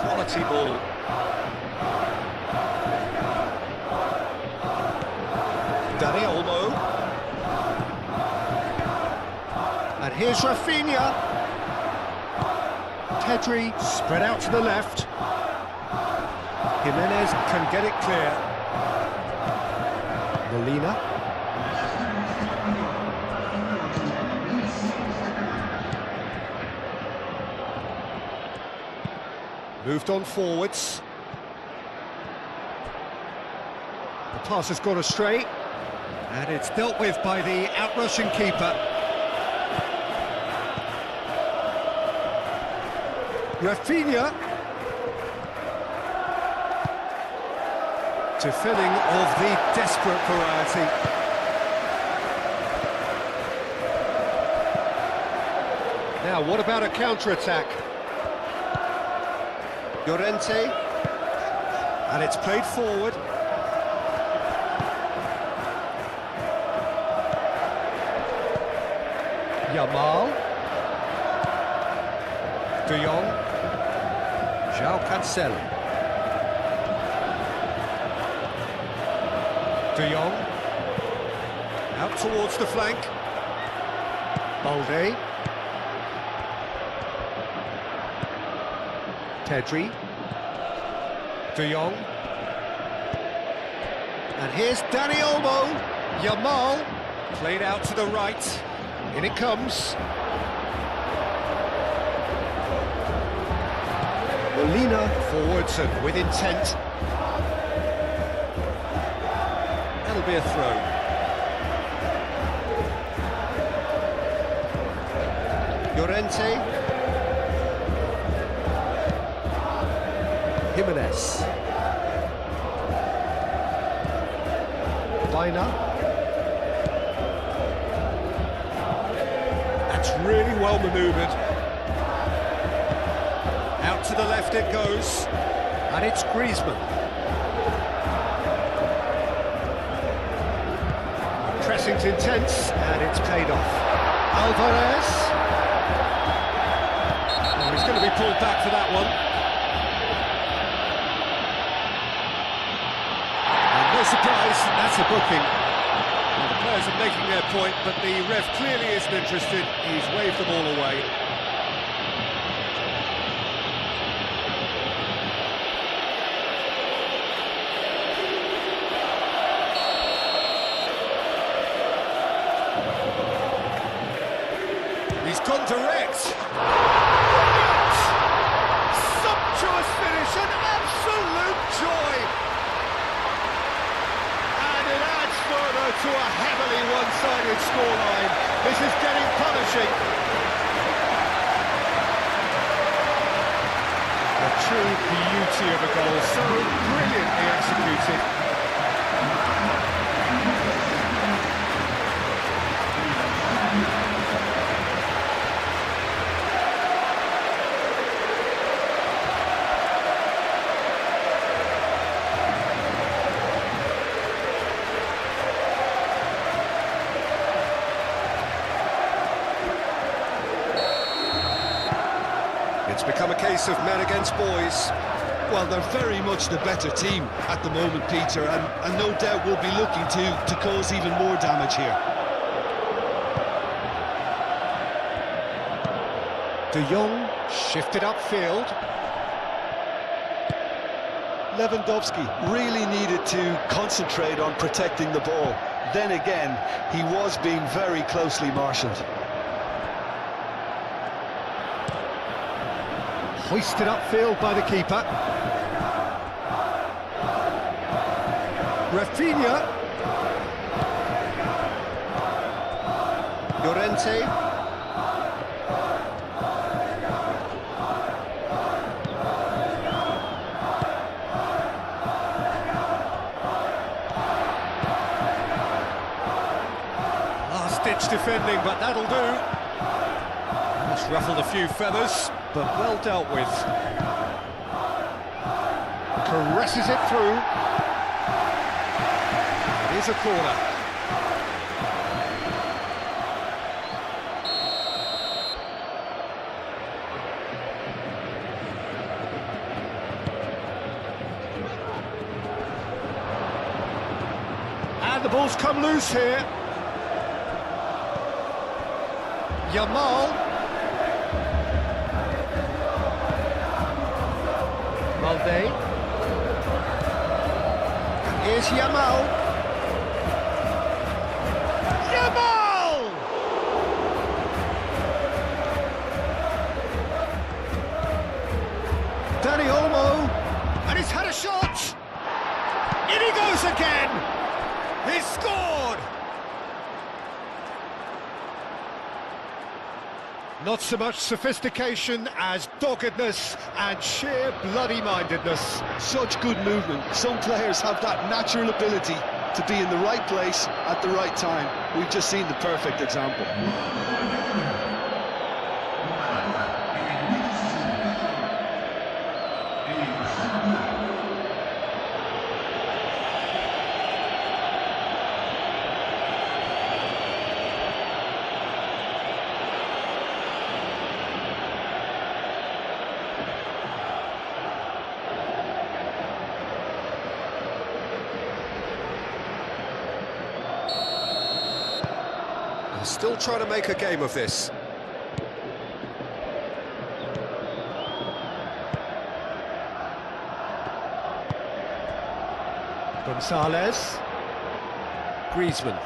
Quality ball. Dani Olmo. And here's Rafinha. Pedri spread out to the left. Jimenez can get it clear. Molina. Moved on forwards. The pass has gone astray. And it's dealt with by the out-rushing keeper. Rafinha. Defending of the desperate variety. Now, what about a counter-attack? Llorente. And it's played forward. Yamal. De Jong. João Cancelo. De Jong. Out towards the flank. Balde. Pedri. De Jong. And here's Dani Olmo. Yamal. Played out to the right. In it comes. Molina forwards and with intent. That'll be a throw. Llorente. Jimenez. Baina. That's really well manoeuvred. Out to the left it goes. And it's Griezmann. Pressing's intense, and it's paid off. Alvarez. Oh, he's going to be pulled back for that one. And no surprise, that's a booking. Well, the players are making their point, but the ref clearly isn't interested. He's waved them all away. He's gone direct. Brilliant! Sumptuous finish, an absolute joy. And it adds further to a heavily one-sided scoreline. This is getting punishing. A true beauty of a goal, so brilliantly executed. It's become a case of men against boys. Well, they're very much the better team at the moment, Peter, and no doubt will be looking to cause even more damage here. De Jong shifted upfield. Lewandowski really needed to concentrate on protecting the ball. Then again, he was being very closely marshalled. Hoisted upfield by the keeper. Rafinha. Llorente. Last-ditch defending, but that'll do. It's ruffled a few feathers, but well dealt with. Caresses it through. It is a corner. And the ball's come loose here. Yamal. Balde. Here's Yamal. Yamal! Dani Olmo. And he's had a shot. In he goes again. He's scored. Not so much sophistication as doggedness and sheer bloody-mindedness. Such good movement. Some players have that natural ability to be in the right place at the right time. We've just seen the perfect example. Still trying to make a game of this. Gonzalez. Griezmann.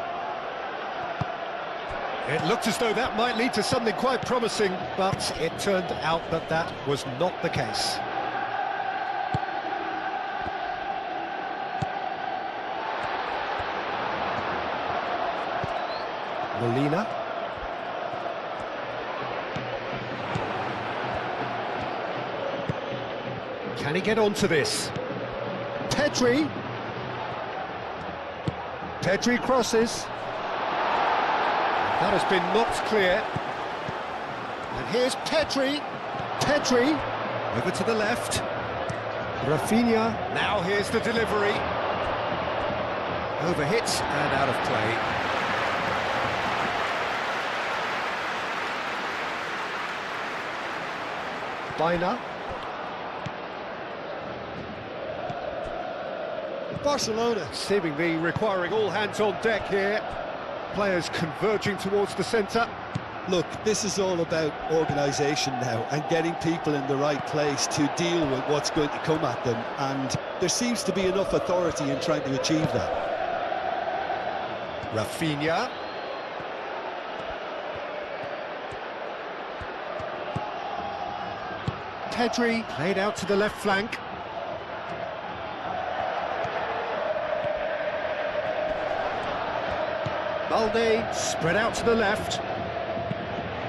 It looked as though that might lead to something quite promising, but it turned out that that was not the case. Molina. Can he get onto this? Pedri. Pedri crosses. That has been knocked clear. And here's Pedri. Pedri. Over to the left. Rafinha. Now here's the delivery. Overhit and out of play. Bina. Barcelona seemingly requiring all hands on deck here. Players converging towards the centre. Look, this is all about organisation now and getting people in the right place to deal with what's going to come at them, and there seems to be enough authority in trying to achieve that. Rafinha. Pedri played out to the left flank. Balde spread out to the left.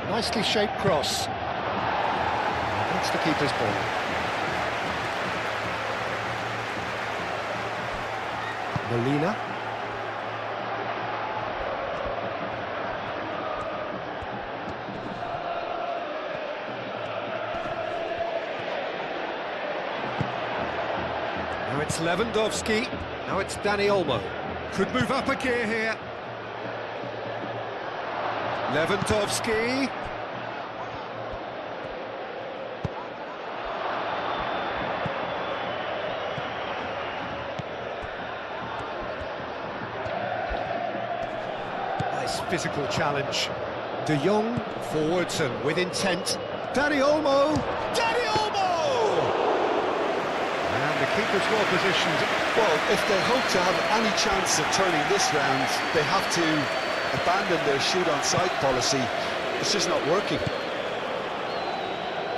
Nicely shaped cross. That's the keeper's ball. Molina. Now it's Lewandowski. Now it's Dani Olmo. Could move up a gear here. Lewandowski. nice physical challenge. De Jong, forwards and with intent. Dani Olmo! Dani Olmo! And the keeper's well positioned. Well, if they hope to have any chance of turning this round, they have to abandon their shoot-on-sight policy. It's just not working.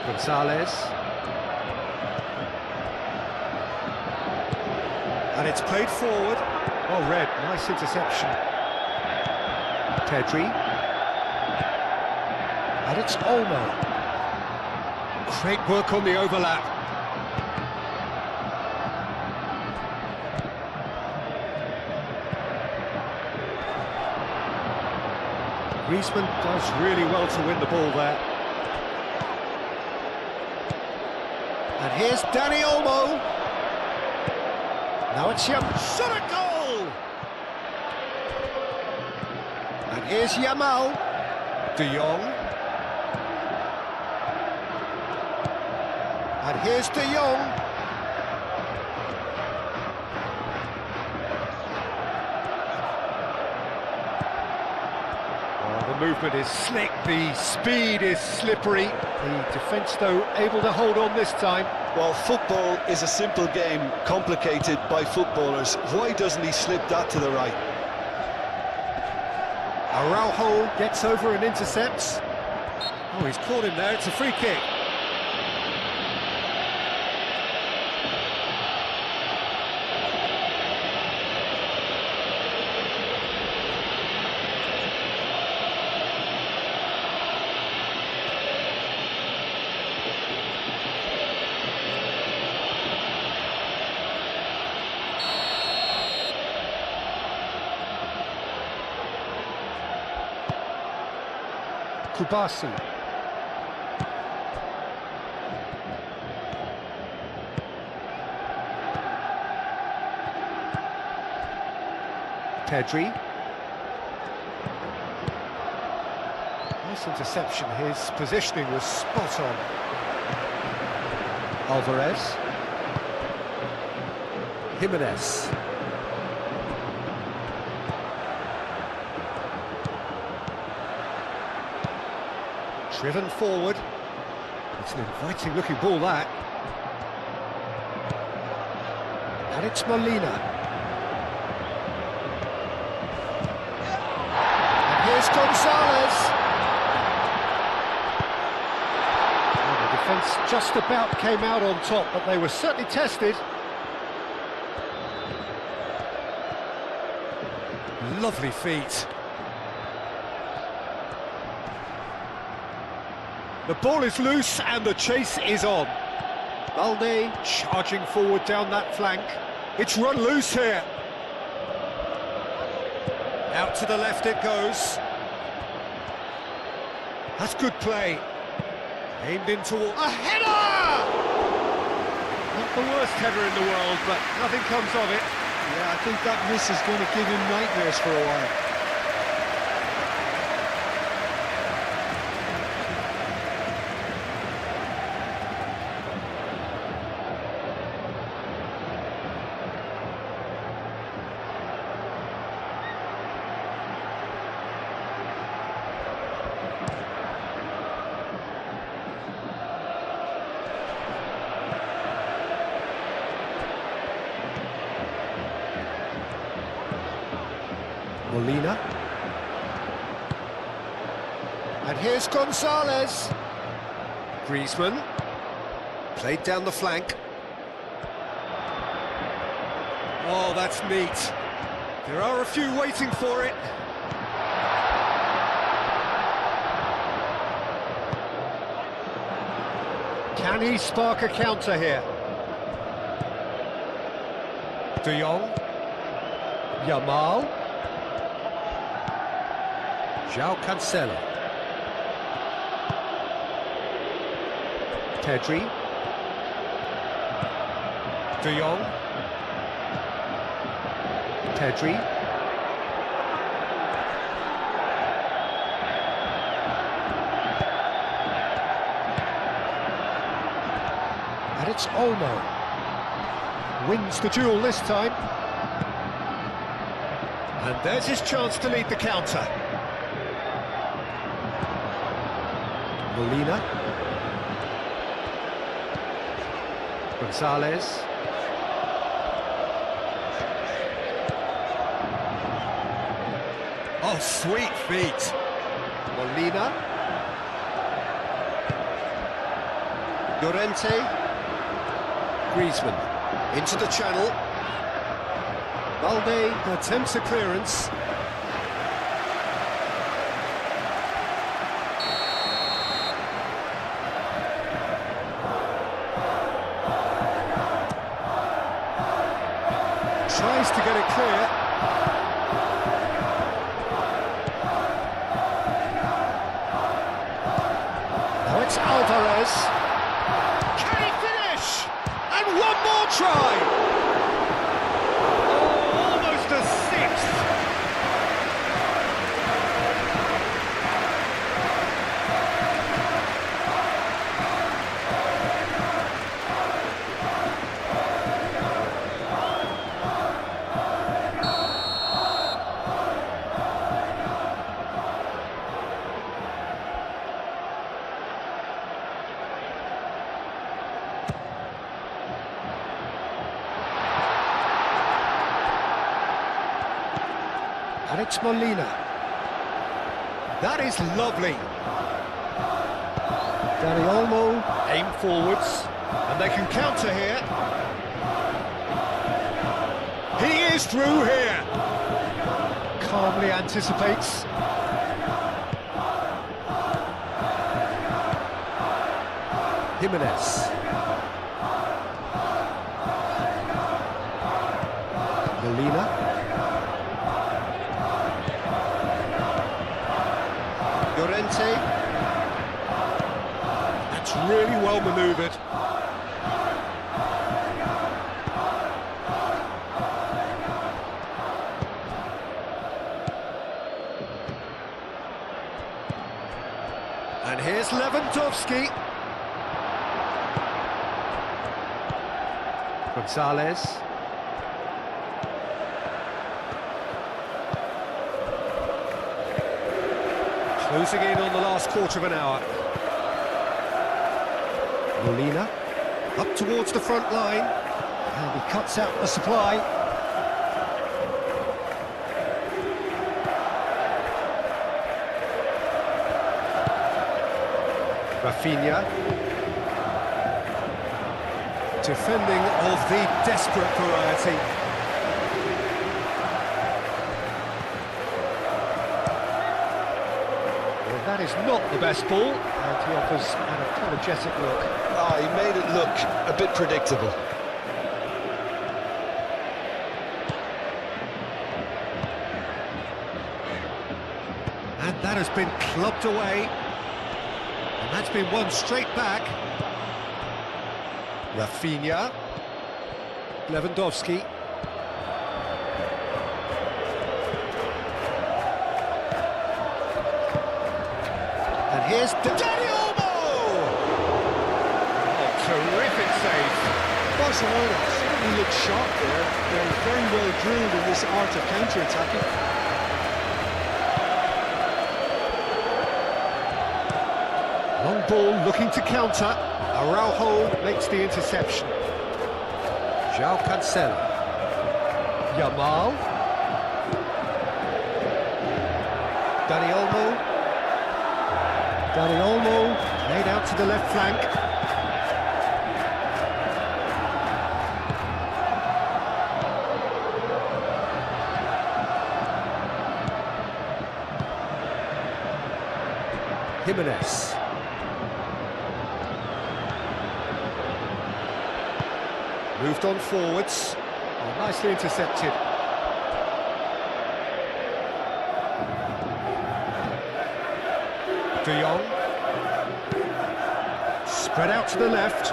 Gonzalez. And it's played forward. Oh, Red, nice interception. Pedri. And it's Olmo. Great work on the overlap. Griezmann does really well to win the ball there. And here's Dani Olmo. Now it's shot at goal! And here's Yamal. De Jong. And here's De Jong. The movement is slick, the speed is slippery. The defence, though, able to hold on this time. Well, football is a simple game, complicated by footballers. Why doesn't he slip that to the right? Araujo gets over and intercepts. Oh, he's caught him there, it's a free kick. Kubasi. Pedri. Nice interception, his positioning was spot on. Alvarez. Jimenez. Driven forward. It's an inviting looking ball, that. And it's Molina. And here's Gonzalez. Well, the defence just about came out on top, but they were certainly tested. Lovely feet. The ball is loose and the chase is on. Balde charging forward down that flank. It's run loose here. Out to the left it goes. That's good play. Aimed in toward a header! Not the worst header in the world, but nothing comes of it. Yeah, I think that miss is going to give him nightmares for a while. Molina. And here's Gonzalez. Griezmann. Played down the flank. Oh, that's neat. There are a few waiting for it. Can he spark a counter here? De Jong. Yamal. João Cancelo. Pedri. De Jong. Pedri. And it's Olmo. Wins the duel this time. And there's his chance to lead the counter. Molina. Gonzalez. Oh, sweet feet. Molina. Llorente. Griezmann into the channel. Balde attempts a clearance. Tries to get it clear. Now it's Alvarez. Can he finish? And one more try! Oh, almost a sixth! And it's Molina. That is lovely. Dani Olmo aim forwards, and they can counter here. He is through here. Calmly anticipates. Jimenez. Molina. Llorente. That's really well manoeuvred. And here's Lewandowski. Gonzalez. Closing in on the last quarter of an hour. Molina, up towards the front line, and he cuts out the supply. Rafinha. Defending of the desperate variety. That is not the best ball, and he offers an apologetic look. Oh, he made it look a bit predictable. And that has been clubbed away. And that's been won straight back. Rafinha. Lewandowski. And here's Dani Olmo! Oh, terrific save. Barcelona certainly look sharp there. They're very well drilled in this art of counter-attacking. Long ball looking to counter. Araujo makes the interception. João Cancelo. Yamal. Dani Olmo. Dani Olmo laid out to the left flank. Jimenez. Moved on forwards. Oh, nicely intercepted. De Jong. Spread out to the left.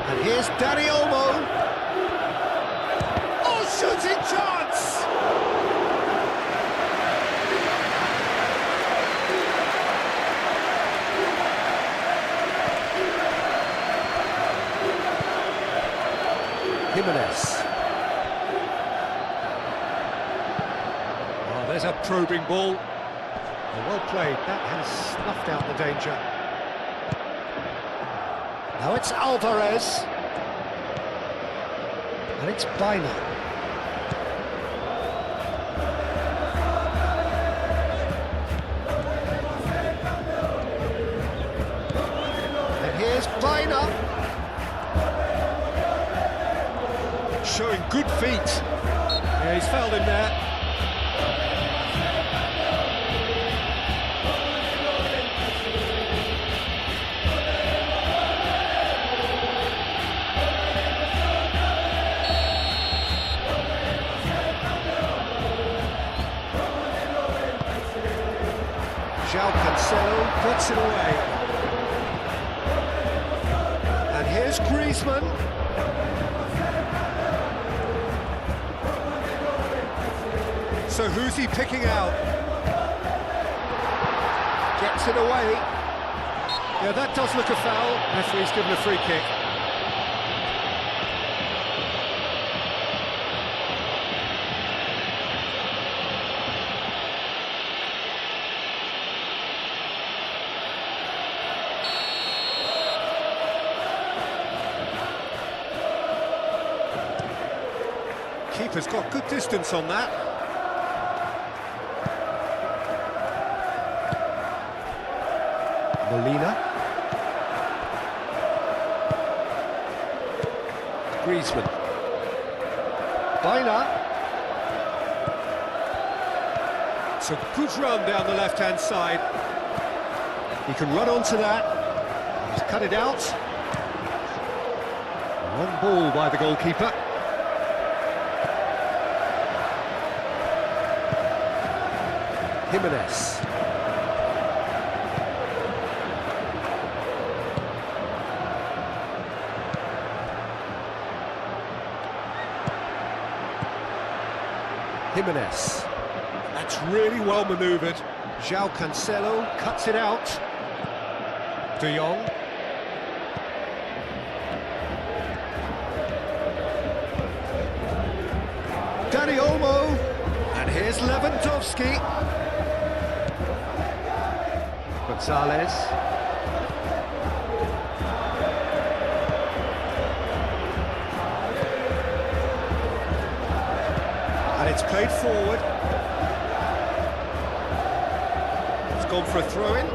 And here's Dani Olmo. Oh, shooting chance! Jimenez. there's a probing ball. Well played, that has snuffed out the danger. Now it's Alvarez. And it's Bina. And here's Bina. Showing good feet. Yeah, he's fouled him there. Cancelo puts it away. And here's Griezmann. So who's he picking out? Gets it away. Yeah, that does look a foul. Referee's given a free kick. Keeper's got good distance on that. Molina. Griezmann. Bina. It's a good run down the left-hand side. He can run onto that. He's cut it out. Long ball by the goalkeeper. Jimenez. Jimenez. That's really well manoeuvred. João Cancelo cuts it out. De Jong. Dani Olmo. And here's Lewandowski. Gonzalez. And it's played forward. It's gone for a throw-in.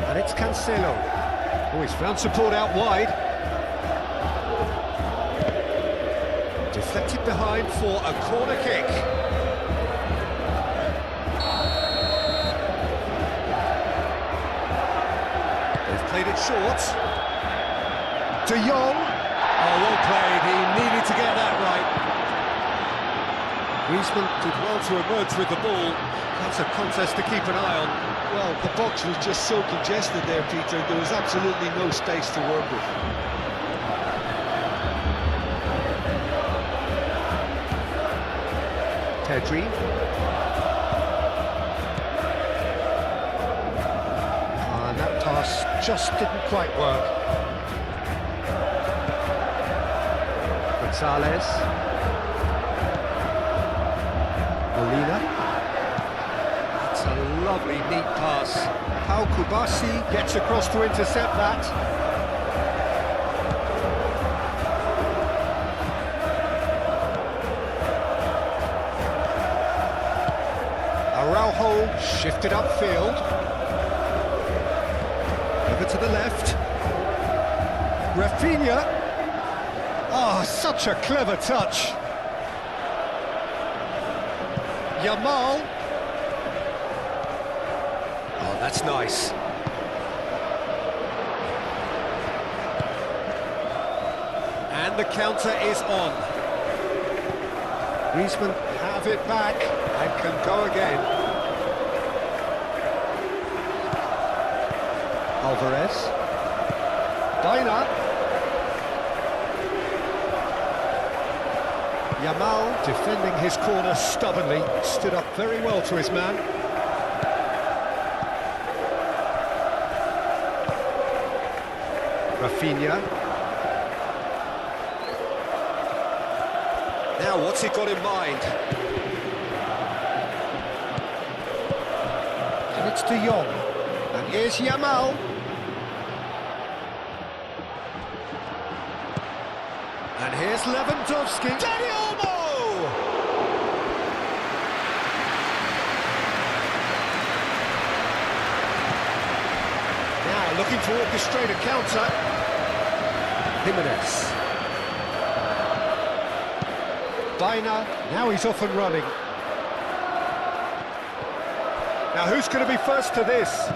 And it's Cancelo. Oh, he's found support out wide. Deflected behind for a corner kick. They've played it short. De Jong. Oh, well played. He needed to get that right. Griezmann did well to emerge with the ball. That's a contest to keep an eye on. Well, the box was just so congested there, Peter. There was absolutely no space to work with. Pedri. And that pass just didn't quite work. Gonzalez. Molina. That's a lovely, neat pass. Pau Kubasi gets across to intercept that. Araujo shifted upfield. Over to the left. Rafinha. Oh, such a clever touch. Yamal. Oh, that's nice. And the counter is on. Griezmann have it back and can go again. Alvarez. Bina. Yamal defending his corner stubbornly, stood up very well to his man. Rafinha. Now, what's he got in mind? And it's De Jong. And here's Yamal. And here's Lewandowski. Dani Olmo! Now, looking to orchestrate a counter. Jimenez. Baina, now he's off and running. Now who's going to be first to this?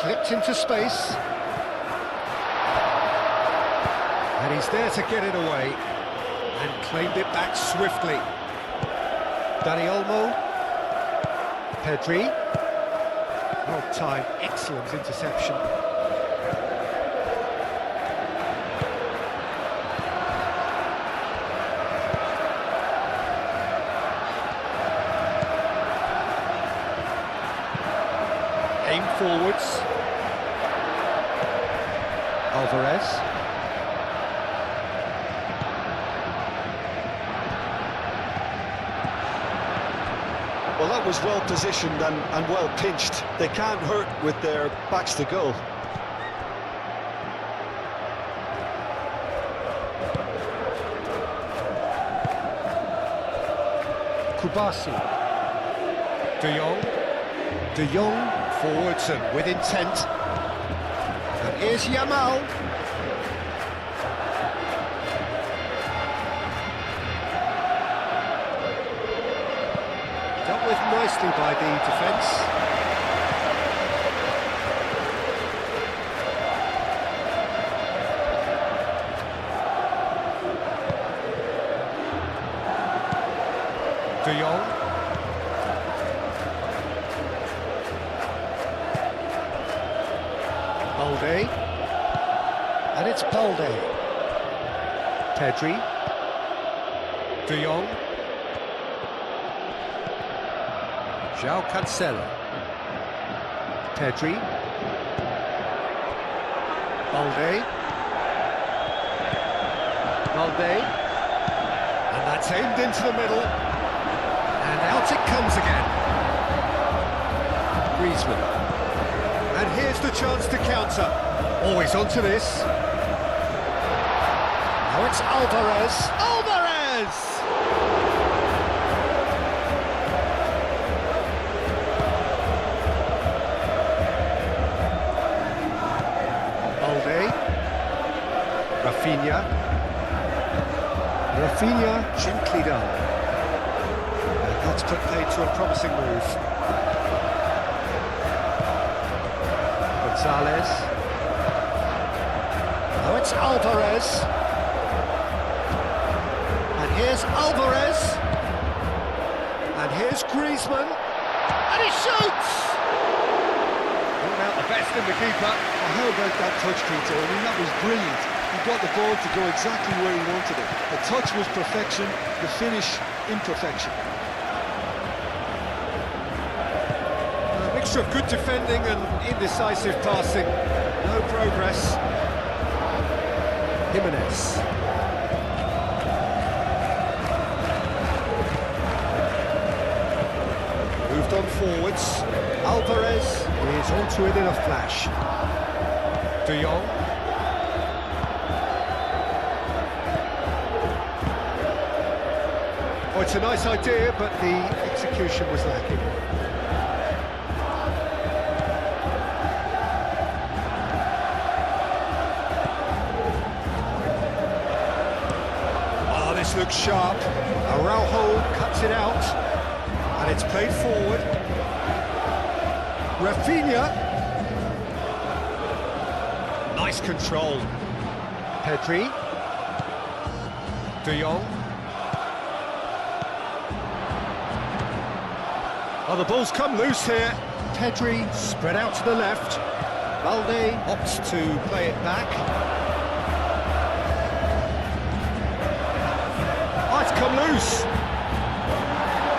Clipped into space. And he's there to get it away. And claimed it back swiftly. Dani Olmo. Pedri. Well timed, excellent interception. Aim forwards. Alvarez. Well, that was well positioned and well pinched. They can't hurt with their backs to goal. Kubasi. De Jong. De Jong forwards and with intent. And here's Yamal. Dealt with nicely by the defence. De Jong. Balde. And it's Balde. Pedri. De Jong. João Cancelo. Pedri. Balde. Balde. And that's aimed into the middle. And out it comes again. Griezmann. And here's the chance to counter. Always onto this. Now it's Alvarez. Alvarez! Balde. Rafinha. Rafinha, gently done. And that's put paid to a promising move. Gonzalez. Now it's Alvarez. And here's Alvarez. And here's Griezmann. And he shoots! Brought out the best in the keeper. Well, how about that touch, Peter? I mean, that was brilliant. He got the ball to go exactly where he wanted it. The touch was perfection, the finish imperfection. A mixture of good defending and indecisive passing. No progress. Jimenez. Moved on forwards. Alvarez is onto it in a flash. De Jong. Oh, it's a nice idea, but the execution was lacking. Oh, this looks sharp. Araujo cuts it out, and it's played forward. Rafinha. Nice control. Pedri. De Jong. Oh, the ball's come loose here. Pedri spread out to the left. Balde opts to play it back. Oh, it's come loose.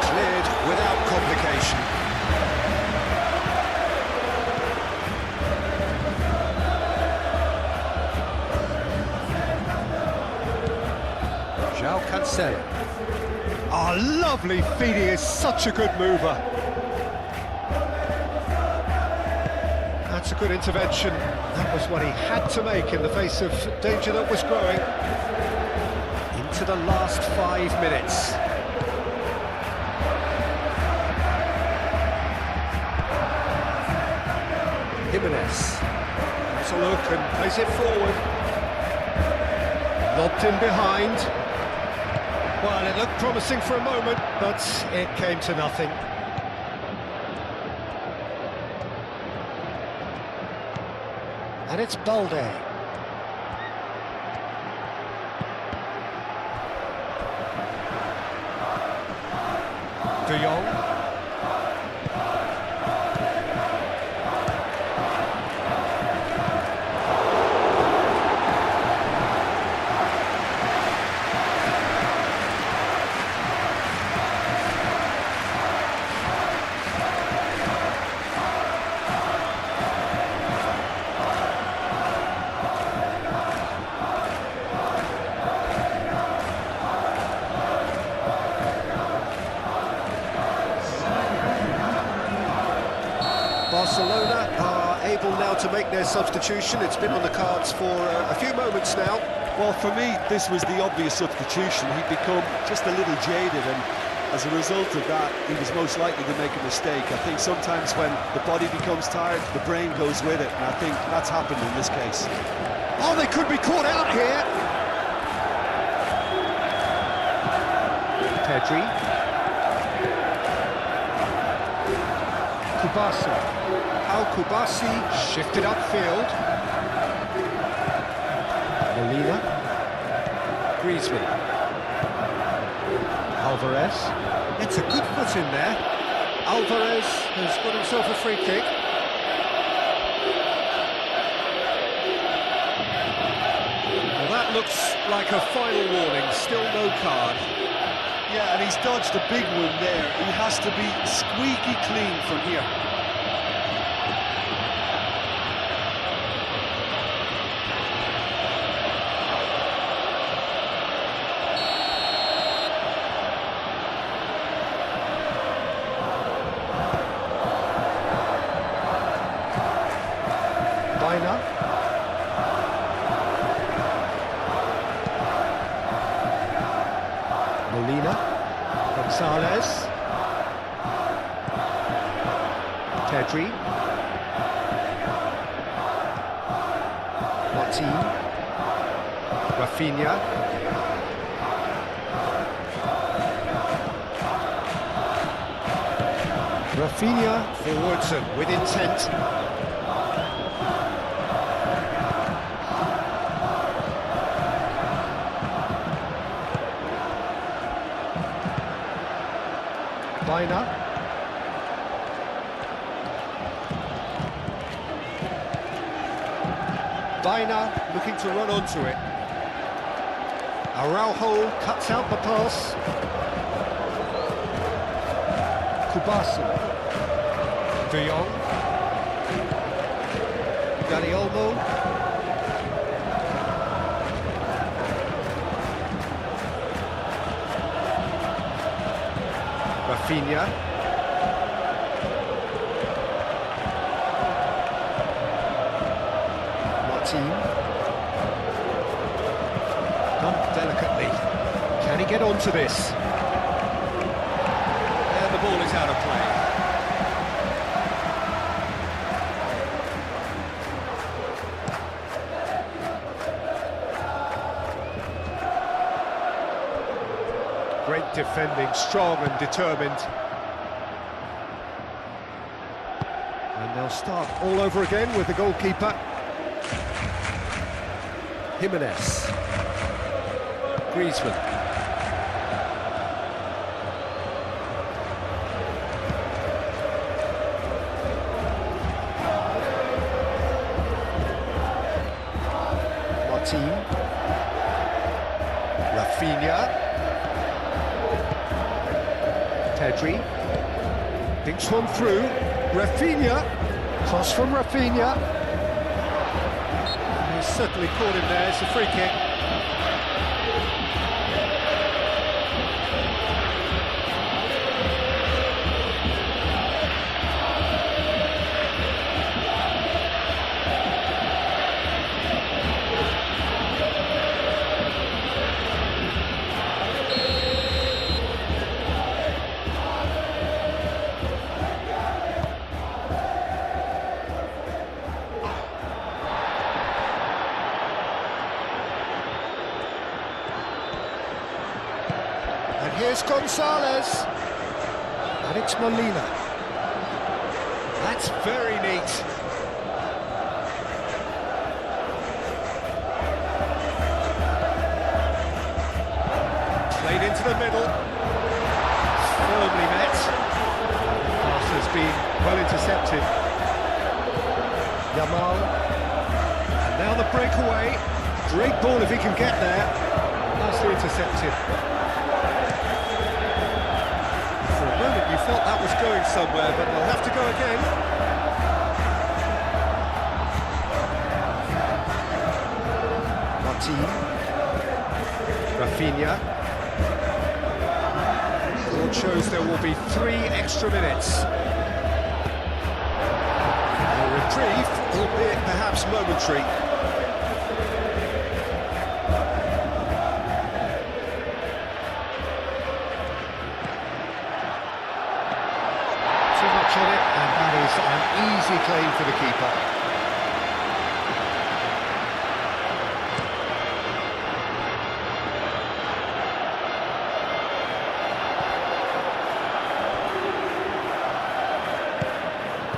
Cleared without complication. João Cancelo. Marcelo. Oh, lovely feeding, is such a good mover. That's a good intervention. That was what he had to make in the face of danger that was growing. Into the last 5 minutes. Jimenez has a look and plays it forward. Lobbed in behind. Well, it looked promising for a moment, but it came to nothing. And it's Balde. De Jong. Barcelona are able now to make their substitution. It's been on the cards for a few moments now. Well, for me, this was the obvious substitution. He'd become just a little jaded, and as a result of that, he was most likely to make a mistake. I think sometimes when the body becomes tired, the brain goes with it, and I think that's happened in this case. Oh, they could be caught out here. Pedri. Kubasi. Kubasi shifted upfield. Molina. Griezmann. Alvarez. It's a good foot in there. Alvarez has got himself a free kick. Well, that looks like a final warning, still no card. Yeah, and he's dodged a big one there. He has to be squeaky clean from here. Molina, Gonzalez, Pedri, Martin, Rafinha, forwards and with intent. Baina looking to run onto it. Araujo cuts out the pass. Kubasi. De Jong. Dani Olmo. Rafinha. Martin. Done delicately. Can he get onto this? And the ball is out of play. Great defending, strong and determined. And they'll start all over again with the goalkeeper. Jimenez. Griezmann. Martin. Rafinha. Pedri, thinks one through, Rafinha, cross from Rafinha. He's certainly caught him there, it's a free kick. Here's Gonzalez. And it's Molina. That's very neat. Played into the middle. Firmly met. Pass has been well intercepted. Yamal. And now the breakaway. Great ball if he can get there. Nicely intercepted. For a moment you felt that was going somewhere, but they'll have to go again. Martin. Rafinha. Board shows there will be 3 extra minutes. A reprieve, albeit perhaps momentary. Too much on it, and that is an easy claim for the keeper.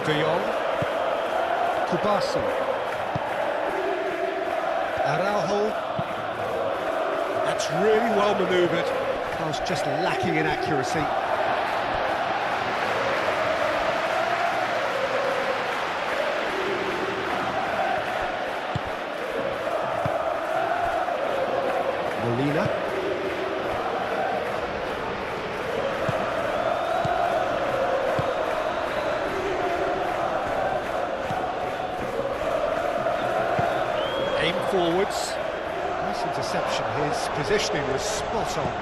De Jong, Kubasi, Araujo. That's really well manoeuvred. I was just lacking in accuracy. Molina. Aim forwards. Nice interception. His positioning was spot on.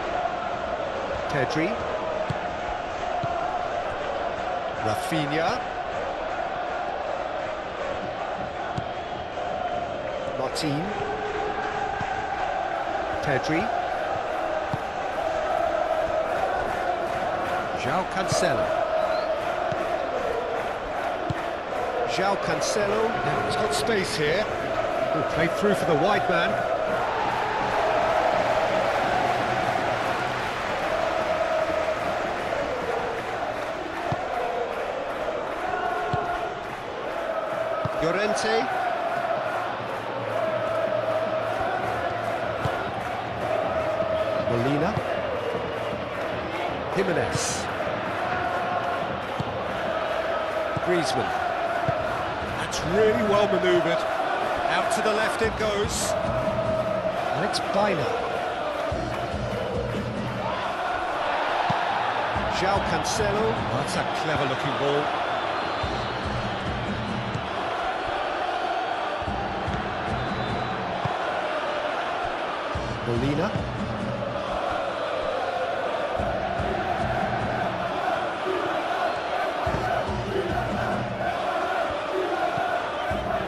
Pedri. Rafinha. Martin. Pedri. João Cancelo. João Cancelo. Now he's got space here. Played through for the wide man. Llorente. Molina. Jimenez. Griezmann. That's really well manoeuvred. Out to the left it goes. And it's Baina. João Cancelo. That's a clever looking ball. Molina.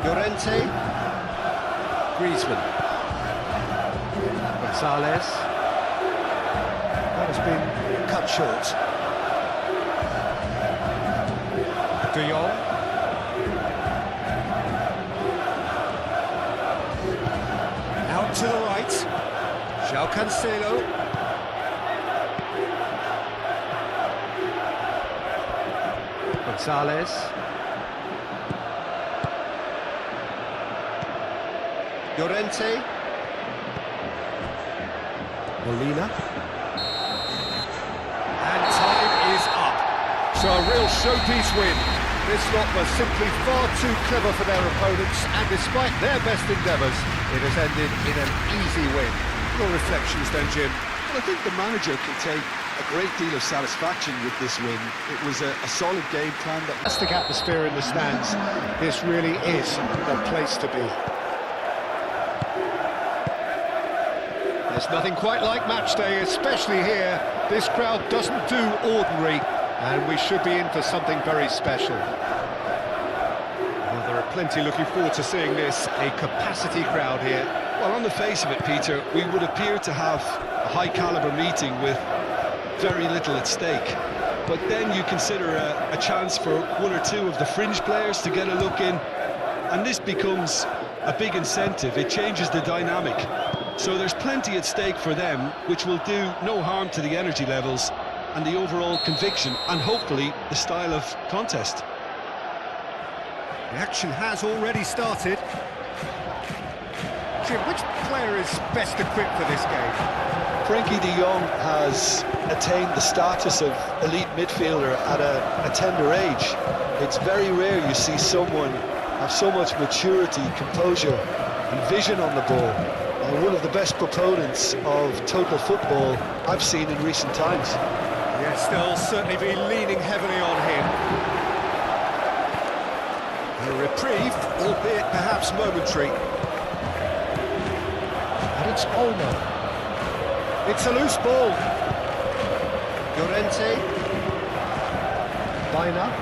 Llorente. Griezmann. Gonzalez. That has been cut short. De Jong. Out to the right. João Cancelo. Gonzalez. Llorente. Molina. And time is up. So a real showpiece win. This lot was simply far too clever for their opponents, and despite their best endeavours, it has ended in an easy win. Your reflections then, Jim? Well, I think the manager can take a great deal of satisfaction with this win. It was a solid game plan. Fantastic atmosphere in the stands. This really is the place to be. There's nothing quite like match day, especially here. This crowd doesn't do ordinary, and we should be in for something very special. Well, there are plenty looking forward to seeing this, a capacity crowd here. Well, on the face of it, Peter, we would appear to have a high-caliber meeting with very little at stake. But then you consider a chance for 1 or 2 of the fringe players to get a look in, and this becomes a big incentive. It changes the dynamic. So there's plenty at stake for them, which will do no harm to the energy levels and the overall conviction, and hopefully the style of contest. The action has already started. Jim, which player is best equipped for this game? Frenkie de Jong has attained the status of elite midfielder at a tender age. It's very rare you see someone have so much maturity, composure and vision on the ball. One of the best proponents of total football I've seen in recent times. Yes, they'll certainly be leaning heavily on him. A reprieve, albeit perhaps momentary. And it's Olmo. It's a loose ball. Llorente. Baena.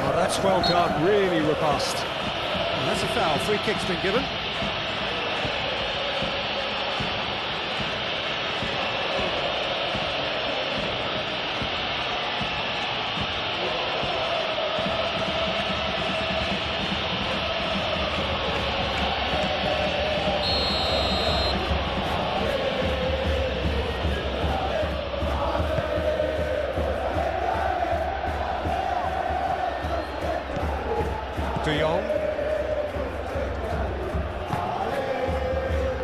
Oh, that's well done, really robust. And that's a foul, free kick's been given. De Jong.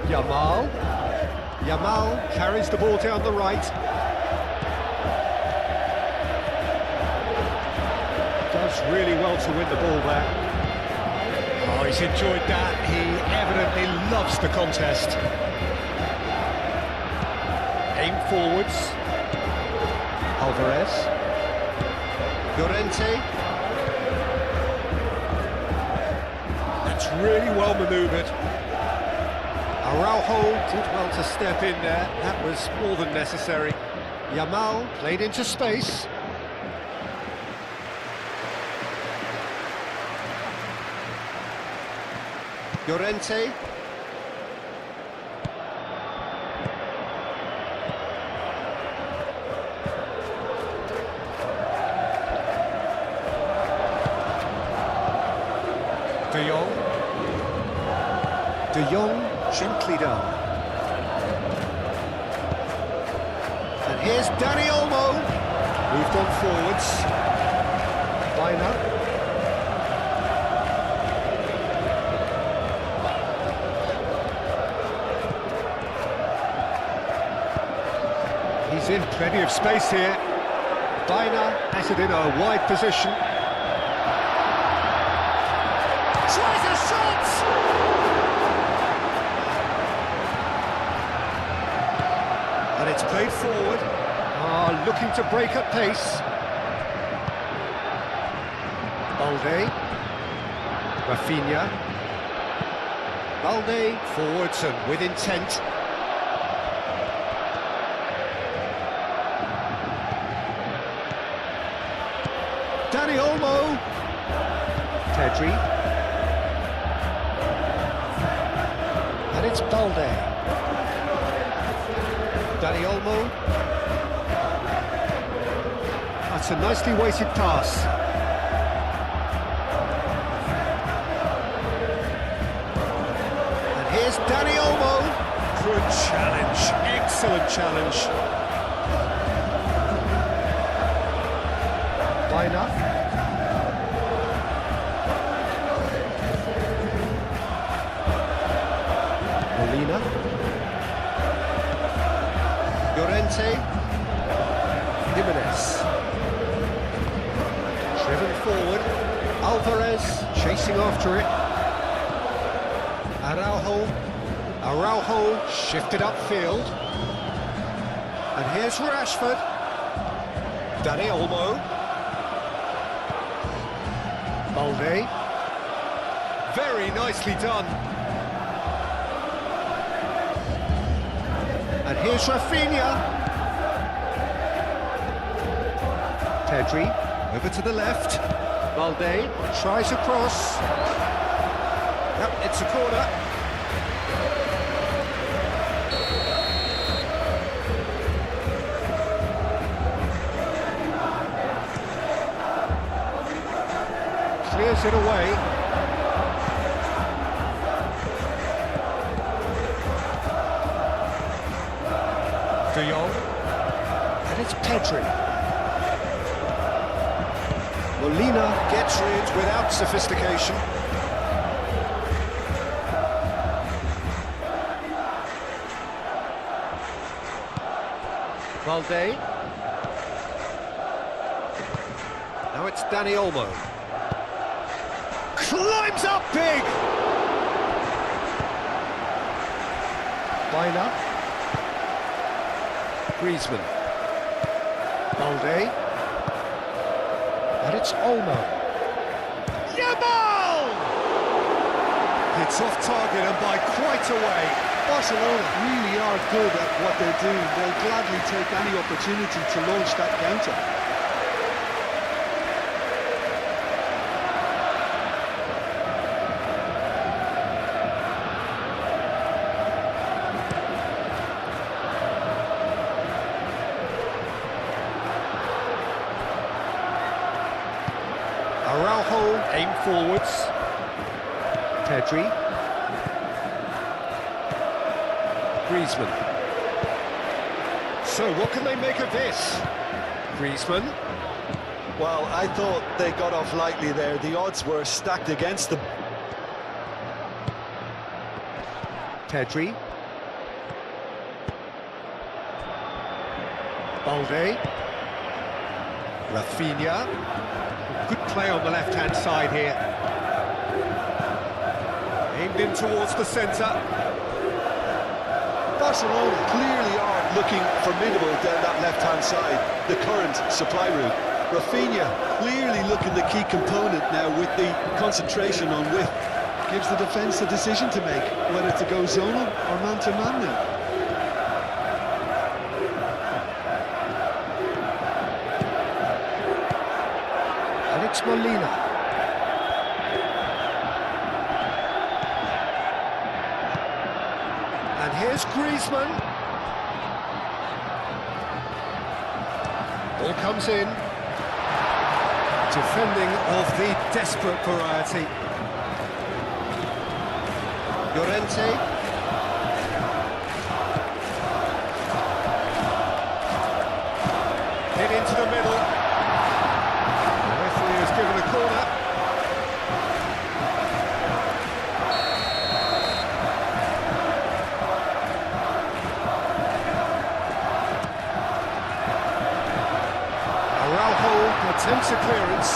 Yamal carries the ball down the right. Does really well to win the ball there. Oh, he's enjoyed that. He evidently loves the contest. Aim forwards. Alvarez. Llorente. Really well manoeuvred. Araujo did well to step in there. That was more than necessary. Yamal played into space. Llorente. De Jong. De Jong gently down. And here's Dani Olmo. Moved on forwards. Baena. He's in plenty of space here. Baena has it in a wide position. Tries a shot! And it's played forward. Looking to break at pace. Balde. Rafinha. Balde forwards and with intent. Dani Olmo. Pedri. And it's Balde. Dani Olmo. That's a nicely weighted pass. And here's Dani Olmo. Good challenge. Excellent challenge. Baena. Molina. Llorente. Jimenez. Driven forward. Alvarez chasing after it. Araujo shifted upfield. And here's Rashford. Dani Olmo. Balde. Very nicely done. And here's Rafinha. Pedri, over to the left. Balde tries a cross. Yep, it's a corner. Clears it away. De Jong. And it's Pedri. Molina gets rid without sophistication. Valde. Now it's Dani Olmo. Climbs up big! Weiner. Griezmann. Valde. And it's Olmo. Yamal! It's off target and by quite a way. Barcelona really are good at what they do. They'll gladly take any opportunity to launch that counter. Araujo aim forwards. Pedri. Griezmann. So what can they make of this? Griezmann. Well, I thought they got off lightly there. The odds were stacked against them. Pedri. Balde. Rafinha. Good play on the left-hand side here. Aimed in towards the centre. Barcelona clearly are looking formidable down that left-hand side, the current supply route. Rafinha clearly looking the key component now with the concentration on width. Gives the defence a decision to make, whether to go zonal or man-to-man now. And it's Molina. And here's Griezmann. Ball comes in. Defending of the desperate variety. Llorente. Hit into the middle. The referee has given a corner. Araujo attempts a clearance.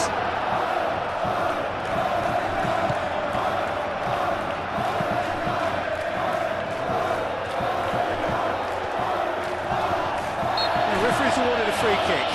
The referee's awarded a free kick.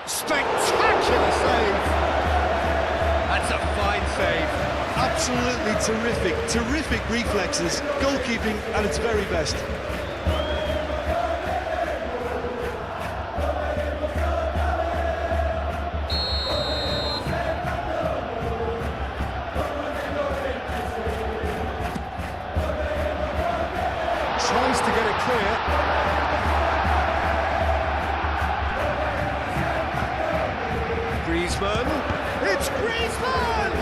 Spectacular save! That's a fine save. Absolutely terrific reflexes, goalkeeping at its very best. Tries to get it clear. Griezmann, it's Griezmann!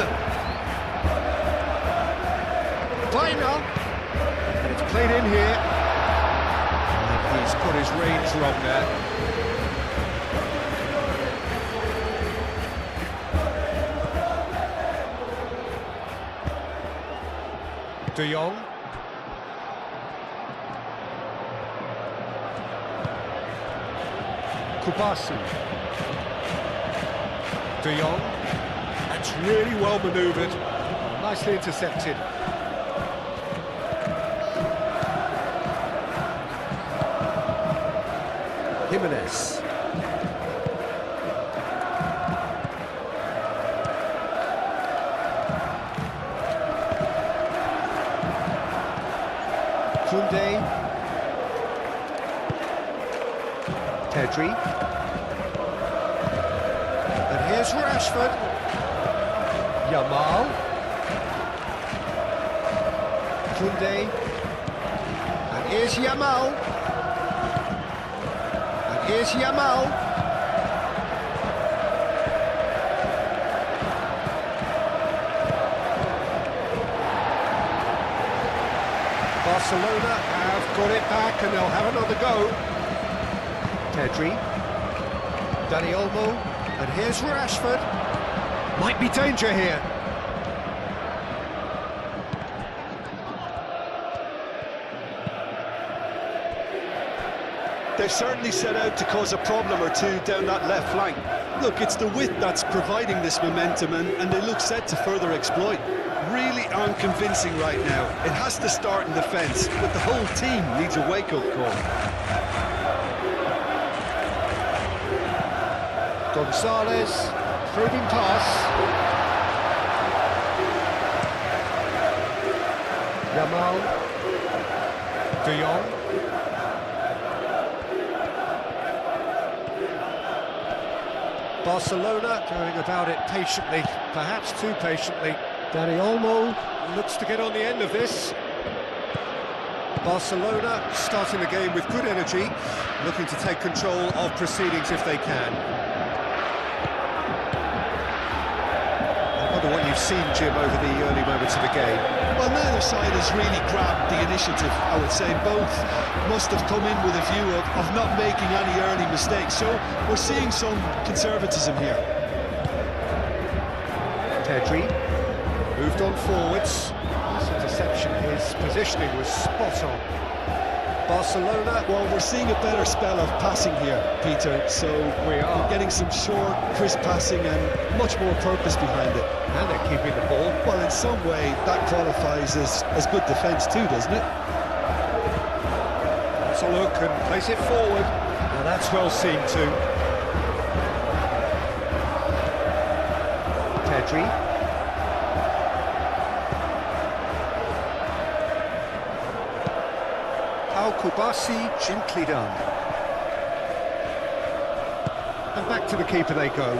Weiner, and it's played in here. And he's got his range wrong there. De Jong. Kubasi. De Jong. That's really well manoeuvred. Nicely intercepted. Jimenez. Koundé. Pedri. And here's Rashford. Yamal. Koundé. And here's Yamal. And here's Yamal. Barcelona have got it back and they'll have another go. Pedri. Dani Olmo. And here's Rashford. Might be danger here. They've certainly set out to cause a problem or two down that left flank. Look, it's the width that's providing this momentum, and they look set to further exploit. Really aren't convincing right now. It has to start in defence, but the whole team needs a wake-up call. Gonzalez, probing pass. Yamal. De Jong. Barcelona going about it patiently, perhaps too patiently. Dani Olmo looks to get on the end of this. Barcelona starting the game with good energy, looking to take control of proceedings if they can. I wonder what you've seen, Jim, over the early moments of the game. Well, neither side has really grabbed the initiative, I would say. Both must have come in with a view of not making any early mistakes, so we're seeing some conservatism here. Pedri moved on forwards. His interception, his positioning was spot on. Barcelona. Well, we're seeing a better spell of passing here, Peter, so we're getting some short, crisp passing and much more purpose behind it. And they're keeping the ball. Well, in some way, that qualifies as good defence too, doesn't it? Let's a look and place it forward. Now that's well seen too. Pedri. Kubasi, gently done. And back to the keeper they go.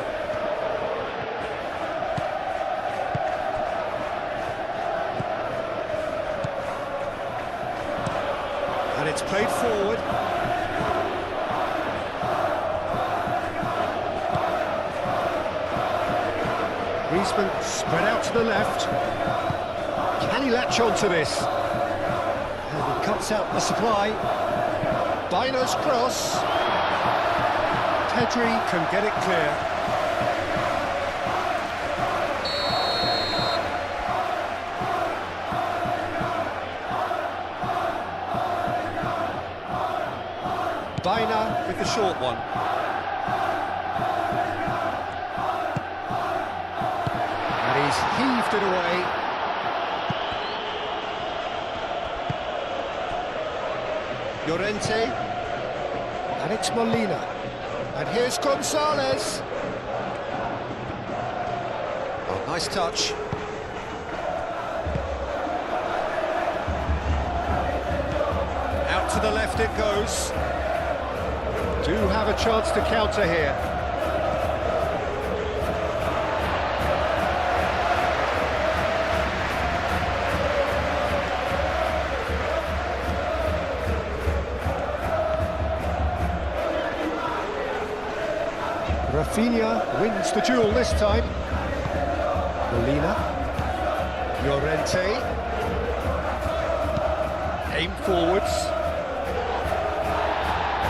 And it's played forward. Griezmann spread out to the left. Can he latch on to this? Cuts out the supply. Bino's cross. Pedri can get it clear. Bina with the short one. And he's heaved it away. Llorente, and it's Molina, and here's Gonzalez. Oh, nice touch. Out to the left it goes. Do have a chance to counter here. Rafinha wins the duel this time. Molina. Llorente. Aim forwards.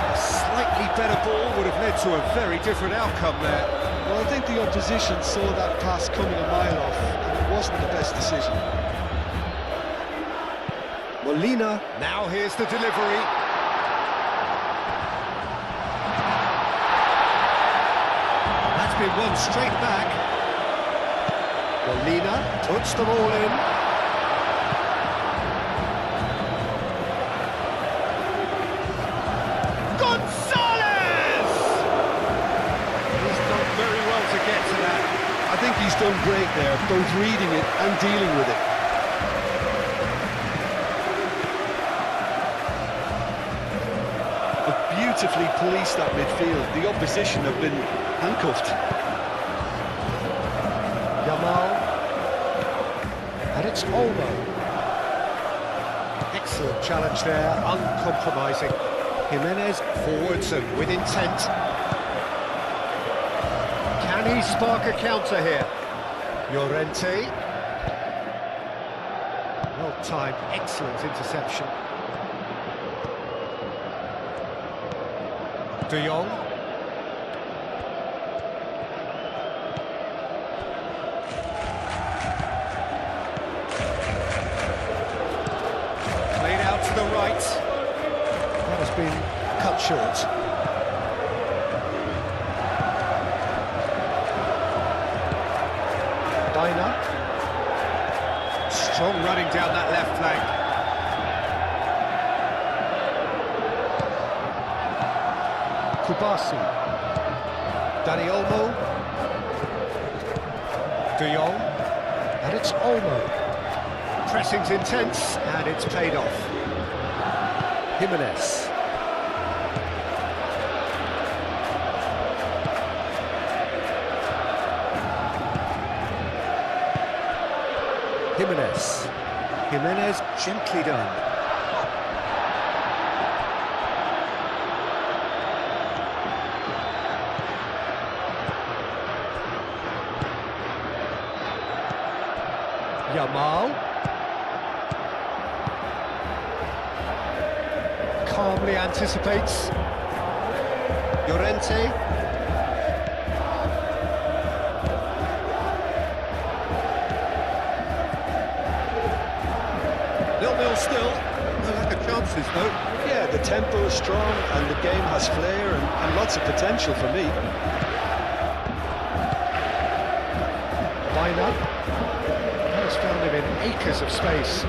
A slightly better ball would have led to a very different outcome there. Well, I think the opposition saw that pass coming a mile off, and it wasn't the best decision. Molina. Now here's the delivery. Been one straight back. Molina puts them all in. Gonzalez! He's done very well to get to that. I think he's done great there, both reading it and dealing with it. Beautifully policed that midfield. The opposition have been handcuffed. Yamal. And it's Olmo. Excellent challenge there, uncompromising. Jimenez forwards and with intent. Can he spark a counter here? Llorente. Well timed, excellent interception. De Jong. Played out to the right. That has been cut short. Dina. Strong running down that left flank. Kubasi. Dani Olmo. De Jong. And it's Olmo. Pressing's intense, and it's paid off. Jimenez. Jimenez gently done. Yamal. Calmly anticipates. Llorente. 0-0 still. No lack of chances though. Yeah, the tempo is strong and the game has flair and lots of potential for me. Line up. Has found him in acres of space.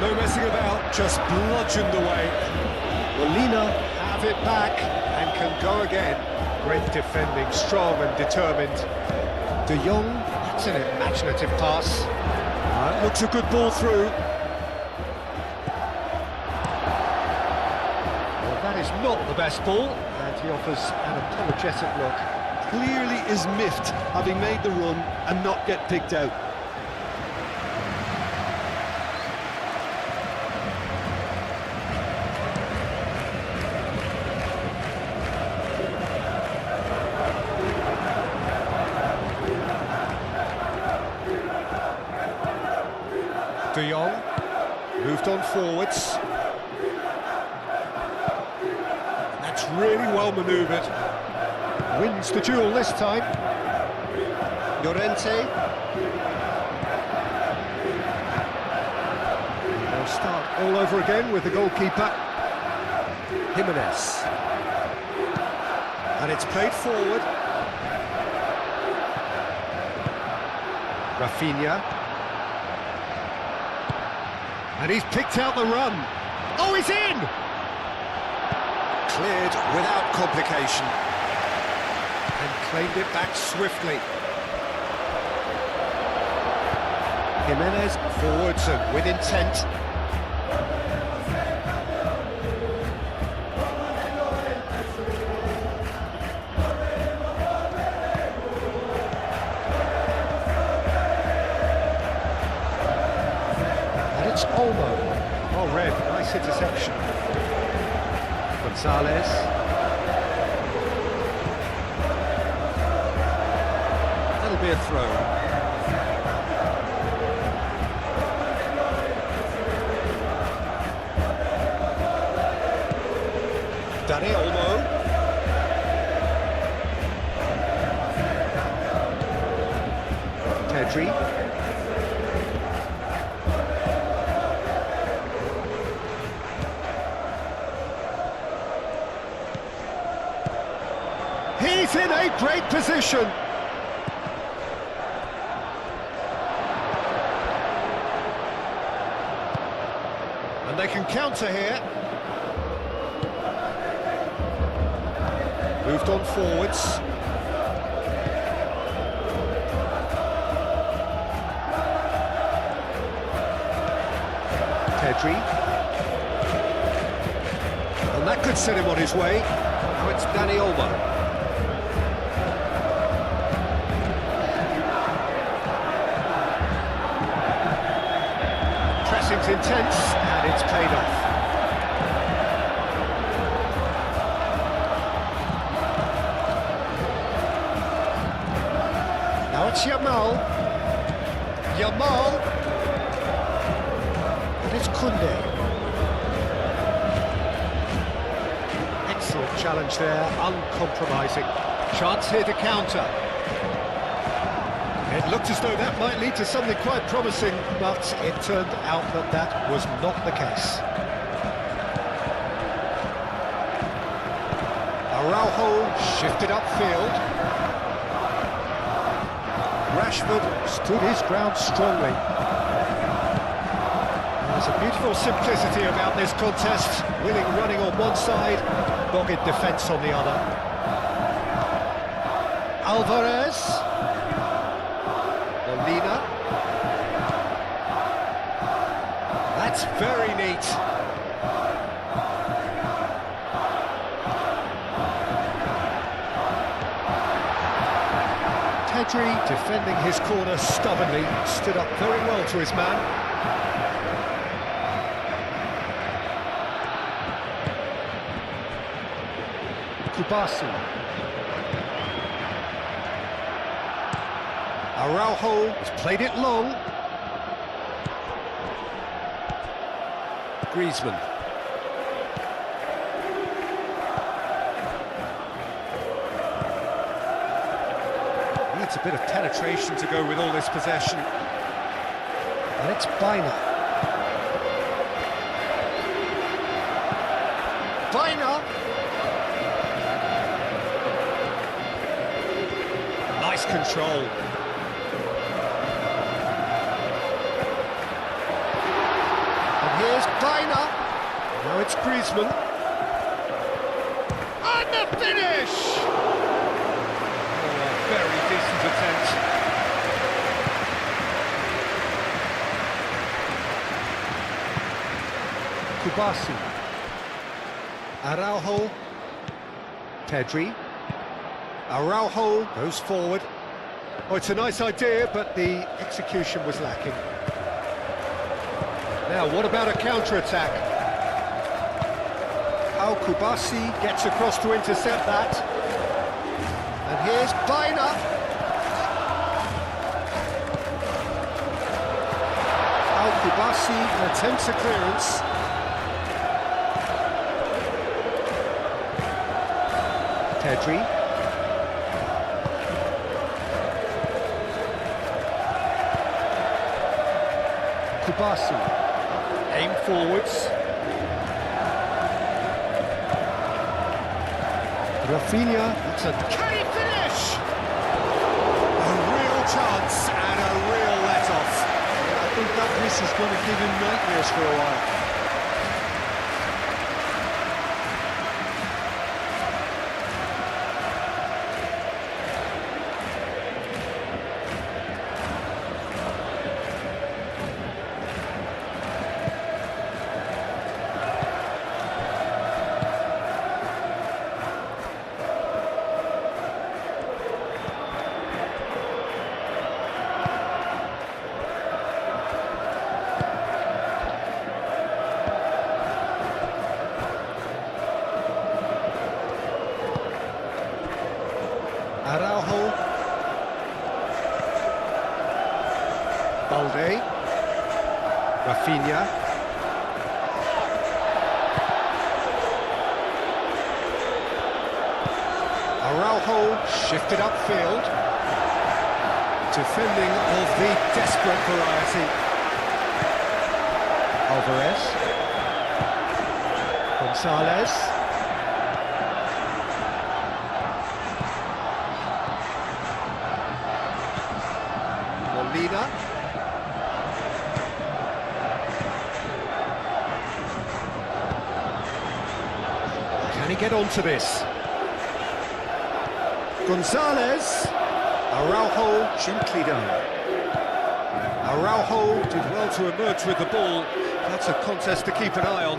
No messing about, just bludgeoned away. Molina have it back and can go again. Great defending, strong and determined. De Jong, that's an imaginative pass. Looks a good ball through. Well, that is not the best ball, and he offers an apologetic look. Clearly is miffed, having made the run and not get picked out. De Jong moved on forwards. That's really well manoeuvred. Wins the duel this time. Llorente. They'll start all over again with the goalkeeper. Jimenez. And it's played forward. Rafinha. And he's picked out the run. Oh, he's in! Cleared without complication. And claimed it back swiftly. Jimenez forwards and with intent. And it's Olmo. Oh, red, nice interception. Gonzalez. That'll be a throw. Dani Olmo. Pedri. He's in a great position. And they can counter here. Moved on forwards. Pedri. And that could set him on his way. Now it's Dani Olmo. intense, and it's paid off. Now it's Yamal. And it's Koundé. Excellent challenge there, uncompromising. Chance here to counter. It looked as though that might lead to something quite promising, but it turned out that that was not the case. Araujo shifted upfield. Rashford stood his ground strongly. There's a beautiful simplicity about this contest. Willing running on one side, dogged defence on the other. Alvarez. Molina. That's very neat. Pedri defending his corner stubbornly, stood up very well to his man. Kubasi. Araujo has played it long. Griezmann. Needs a bit of penetration to go with all this possession. And it's Baina. Nice control. Here's Baina. Now it's Griezmann. And the finish! Oh, a very decent attempt. Kubasi. Araujo. Pedri. Araujo goes forward. Oh, it's a nice idea, but the execution was lacking. Now, what about a counter-attack? How Kubasi gets across to intercept that. And here's Baina. How Kubasi attempts a clearance. Pedri. Kubasi. Aim forwards. Rafinha, that's a... Can he finish? A real chance and a real let-off. I think that miss is going to give him nightmares for a while. Araujo. Balde. Rafinha. Araujo shifted upfield. Defending of the desperate variety. Alvarez. Gonzalez. Molina. Can he get onto this? Gonzalez. Araujo gently done. Araujo did well to emerge with the ball. That's a contest to keep an eye on.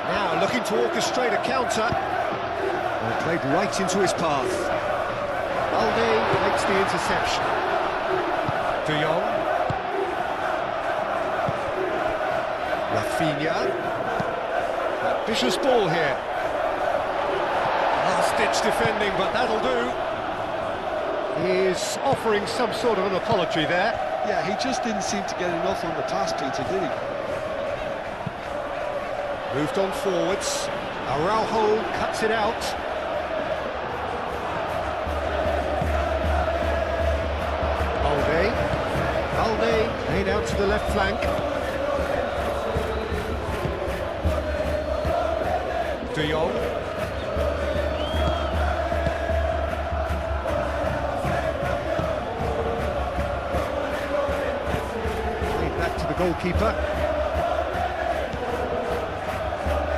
Now looking to orchestrate a counter. Well, played right into his path. Balde makes the interception. De Jong. Rafinha. Ambitious ball here. Last-ditch defending, but that'll do. He's offering some sort of an apology there. Yeah, he just didn't seem to get enough on the pass, Peter, did he? Moved on forwards. Araujo cuts it out. Balde laid out to the left flank. De Jong. Played back to the goalkeeper.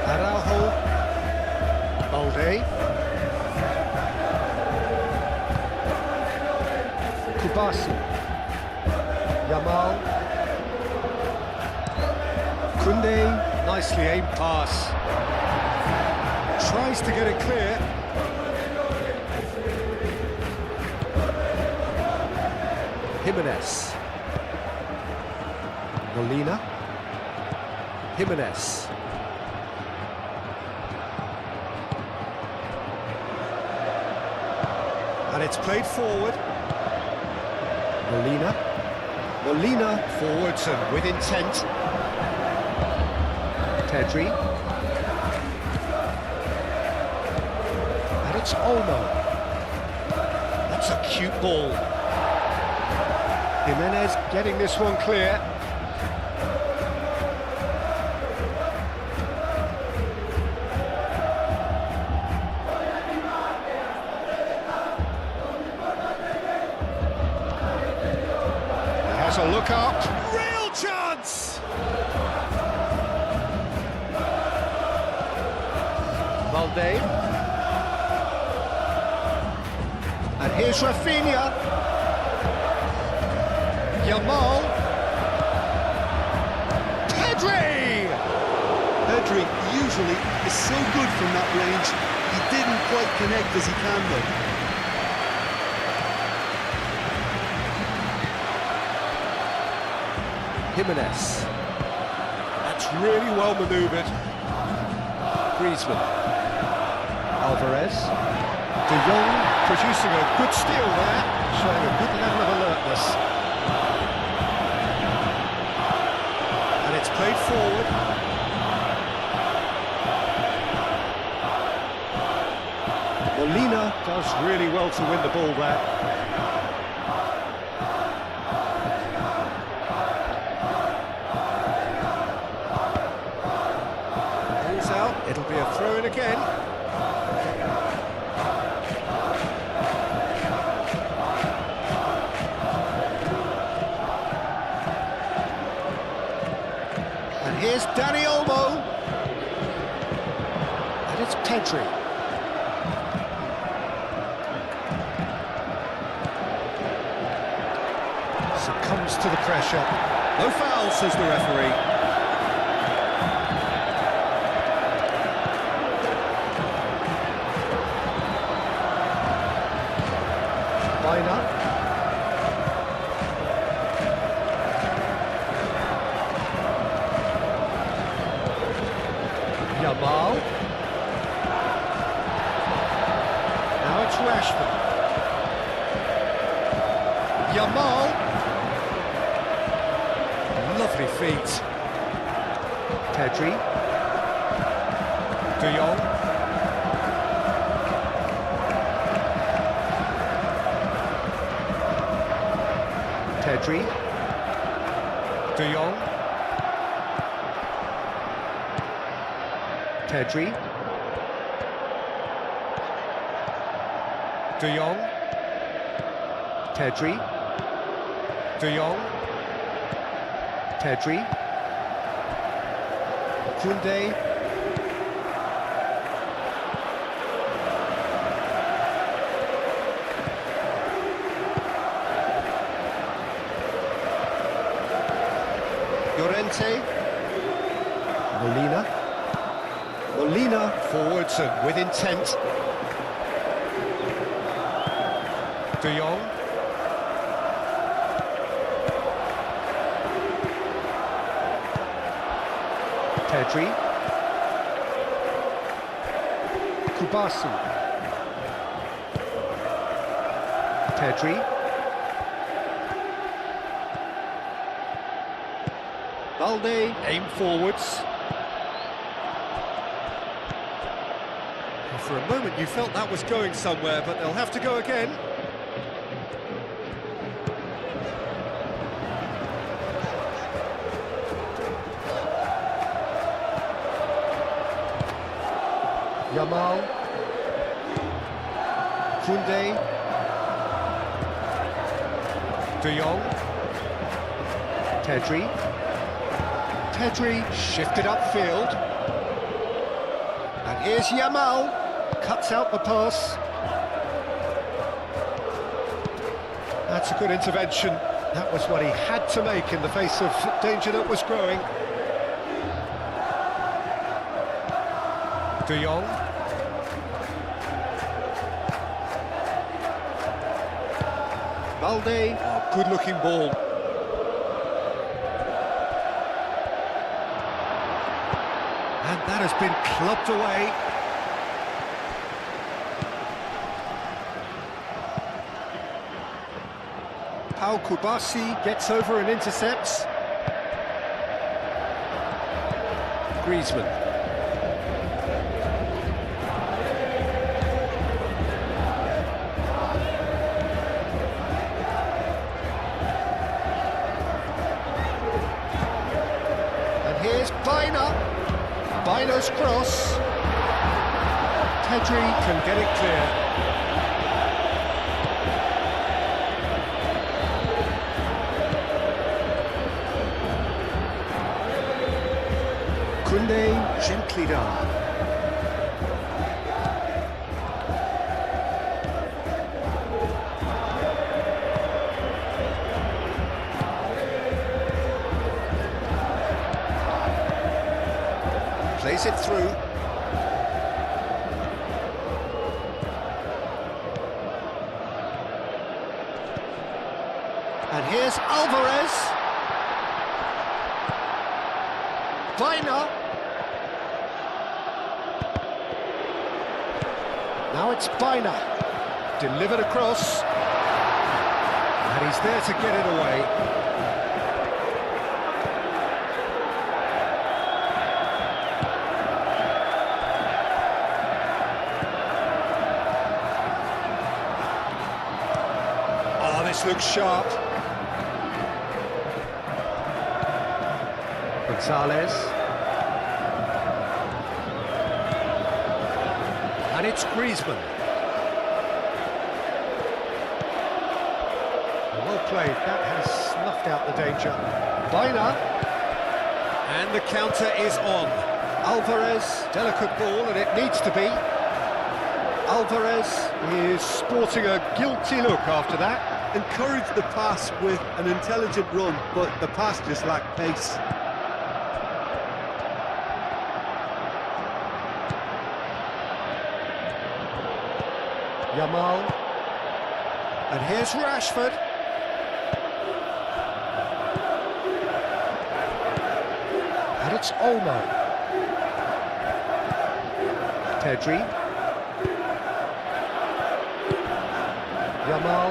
Araujo. Balde. Kubasi. Yamal. Koundé, nicely aimed pass. Tries to get it clear. Jimenez. Molina. Jimenez. And it's played forward. Molina. Molina forwards and with intent. Pedri. And it's Olmo. That's a cute ball. Jimenez getting this one clear. Has a look up. Real chance! Balde. And here's Rafinha. Yamal. Pedri! Pedri usually is so good from that range. He didn't quite connect as he can though. Jimenez. That's really well manoeuvred. Griezmann. Alvarez. De Jong producing a good steal there, showing a good level of alertness. And it's played forward. Molina does really well to win the ball there. Out. It'll be a throw-in again. And here's Dani Olmo. And it's Pedri. Succumbs to the pressure. No foul, says the referee. Yamal. Now it's Rashford. Yamal. Lovely feet. Pedri. De Jong. Pedri. De Jong. Pedri. De Jong. Pedri. De Jong. Pedri. Koundé. Llorente. Molina. Molina forwards and with intent. De Jong. Pedri. Kubasi. Pedri. Balde, aim forwards. For a moment you felt that was going somewhere, but they'll have to go again. Yamal. Koundé. De Jong. Pedri. Pedri shifted upfield. And here's Yamal. Cuts out the pass. That's a good intervention. That was what he had to make in the face of danger that was growing. De Jong. Balde. Oh, good-looking ball. And that has been clubbed away. Pau Kubasi gets over and intercepts. Griezmann. And here's Baina. Baina's cross. Pedri can get it clear. Koundé, gently done. Plays it through. And here's Alvarez. Baina. Now it's Baina, delivered across, and he's there to get it away. Oh, this looks sharp. Gonzalez. And it's Griezmann. Well played, that has snuffed out the danger. Baina. And the counter is on. Alvarez, delicate ball, and it needs to be. Alvarez is sporting a guilty look after that. Encouraged the pass with an intelligent run, but the pass just lacked pace. Yamal. And here's Rashford. And it's Olmo. Pedri. Yamal.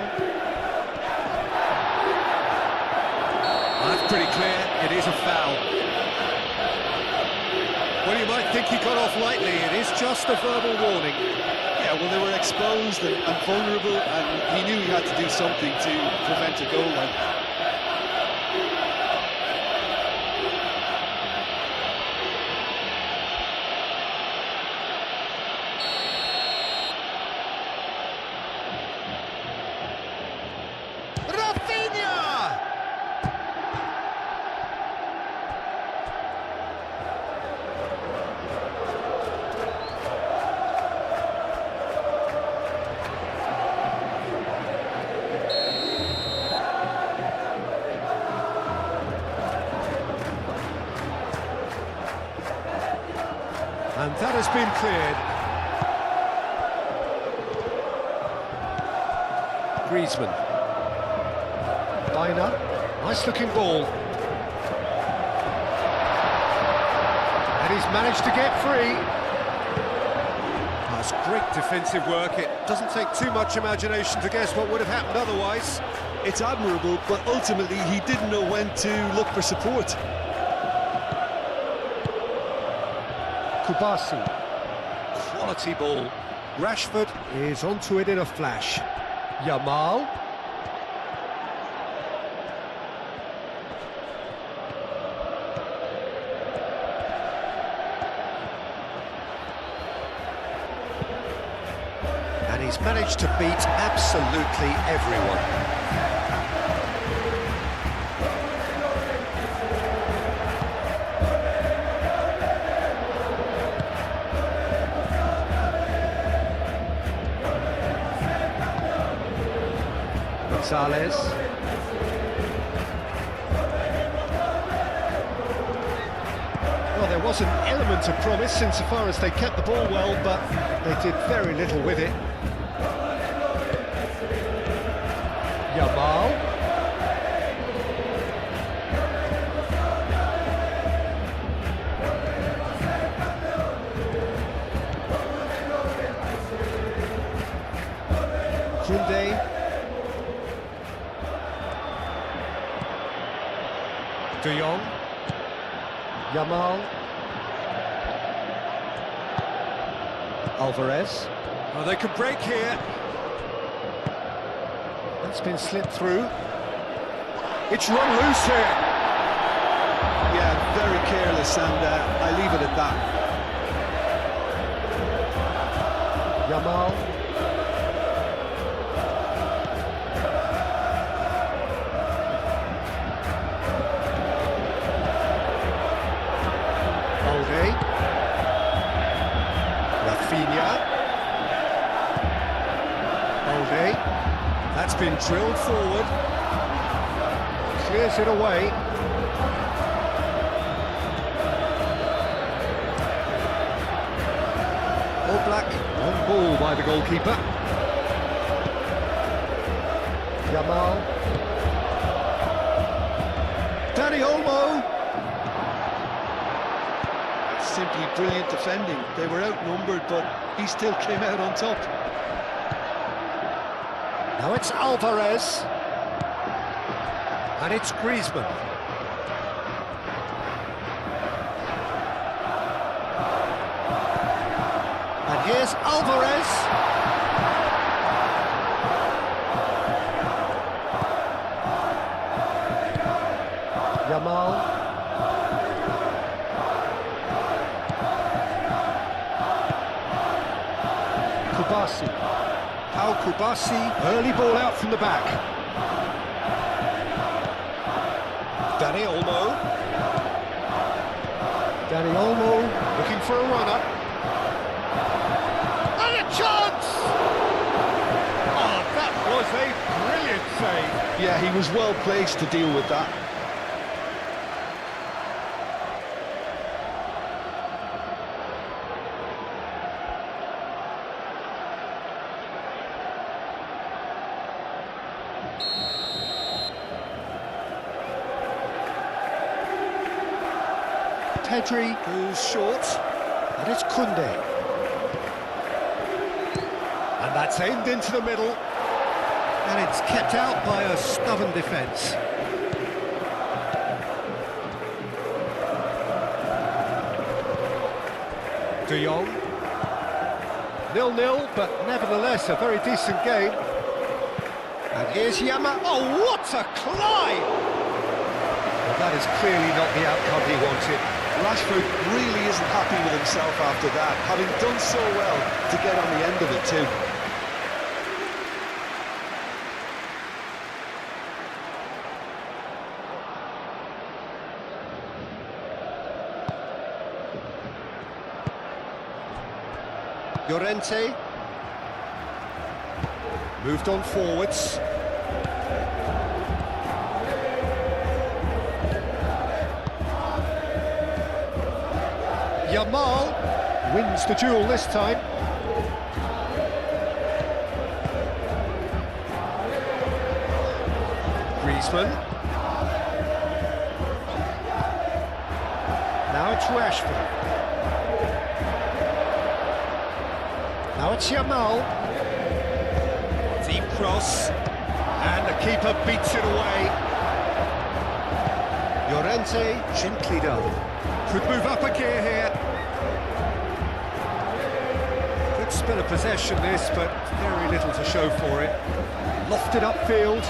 That's pretty clear, it is a foul. Well, you might think he got off lightly, it is just a verbal warning. Yeah, well, they were exposed and vulnerable, and he knew he had to do something to prevent a goal line. And that has been cleared. Griezmann. Baina. Nice looking ball. he's managed to get free. That's great defensive work. It doesn't take too much imagination to guess what would have happened otherwise. It's admirable, but ultimately he didn't know when to look for support. Kubasi. Quality ball. Rashford is onto it in a flash. Yamal. And he's managed to beat absolutely everyone. Gonzalez. Well, there was an element of promise insofar as they kept the ball well, but they did very little with it. Yamal. Koundé. De Jong. Yamal. Alvarez. Oh, they could break here. That's been slipped through. It's run loose here. Yeah, very careless, and I leave it at that. Yamal. Balde. Rafinha. Balde. That's been drilled forward. Clears it away. All Black on ball by the goalkeeper. Yamal. Dani Olmo. Simply brilliant defending. They were outnumbered, but he still came out on top. Now it's Alvarez. And it's Griezmann. And here's Alvarez. Yamal. Kubasi. Pau Kubasi, early ball out from the back. Dani Olmo. Dani Olmo looking for a runner. And a chance! Oh, that was a brilliant save. Yeah, he was well placed to deal with that. Pedri goes short, and it's Koundé. And that's aimed into the middle, and it's kept out by a stubborn defence. De Jong. 0-0, but nevertheless a very decent game. And here's Yama. Oh, what a climb! Well, that is clearly not the outcome he wanted. Rashford really isn't happy with himself after that, having done so well to get on the end of it too. Llorente. Moved on forwards. Yamal wins the duel this time. Griezmann. Now it's Rashford. Now it's Yamal. Deep cross. And the keeper beats it away. Llorente, gently done. Could move up a gear here. Good spell of possession this, but very little to show for it. Lofted upfield.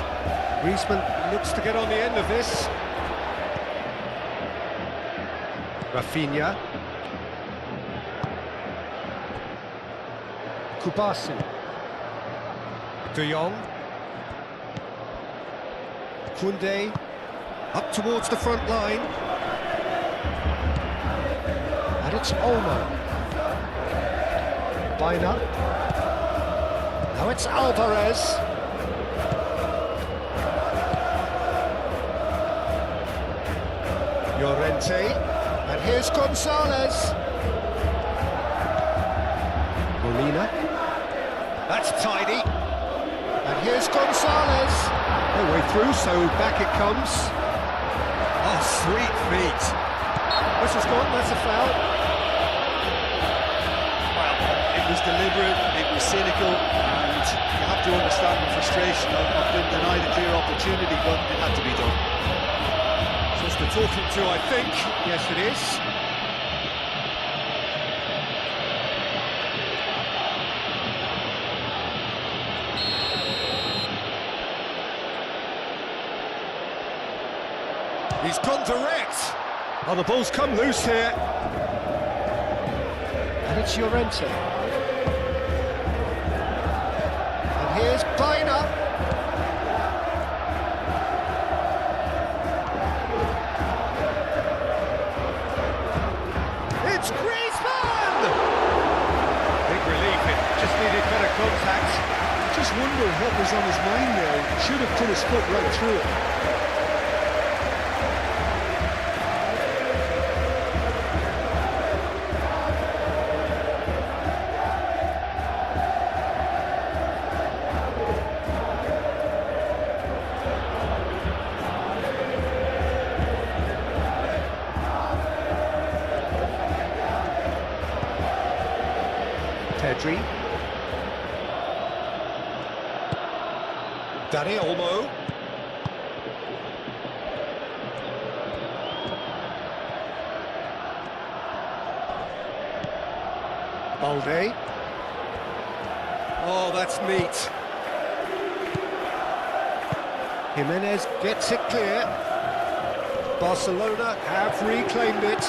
Griezmann looks to get on the end of this. Rafinha. Kubasi. De Jong. Koundé. Up towards the front line. And it's Olmo. Baina. Now it's Alvarez. Llorente. And here's Gonzalez. Molina. That's tidy. And here's Gonzalez. No way through, so back it comes. Oh, sweet feet. Whistle's gone, that's a foul. Well, it was deliberate, it was cynical, and you have to understand the frustration of being denied a clear opportunity, but it had to be done. Just the talking to, I think. Yes, it is. He's gone direct. Oh, the ball's come loose here. And it's Llorente. And here's Baina. It's Griezmann! Big relief, it just needed better contact. Just wondering what was on his mind there. He should have put his foot right through it. Pedri. Dani Olmo. Balde. Oh, that's neat. Jimenez gets it clear. Barcelona have reclaimed it.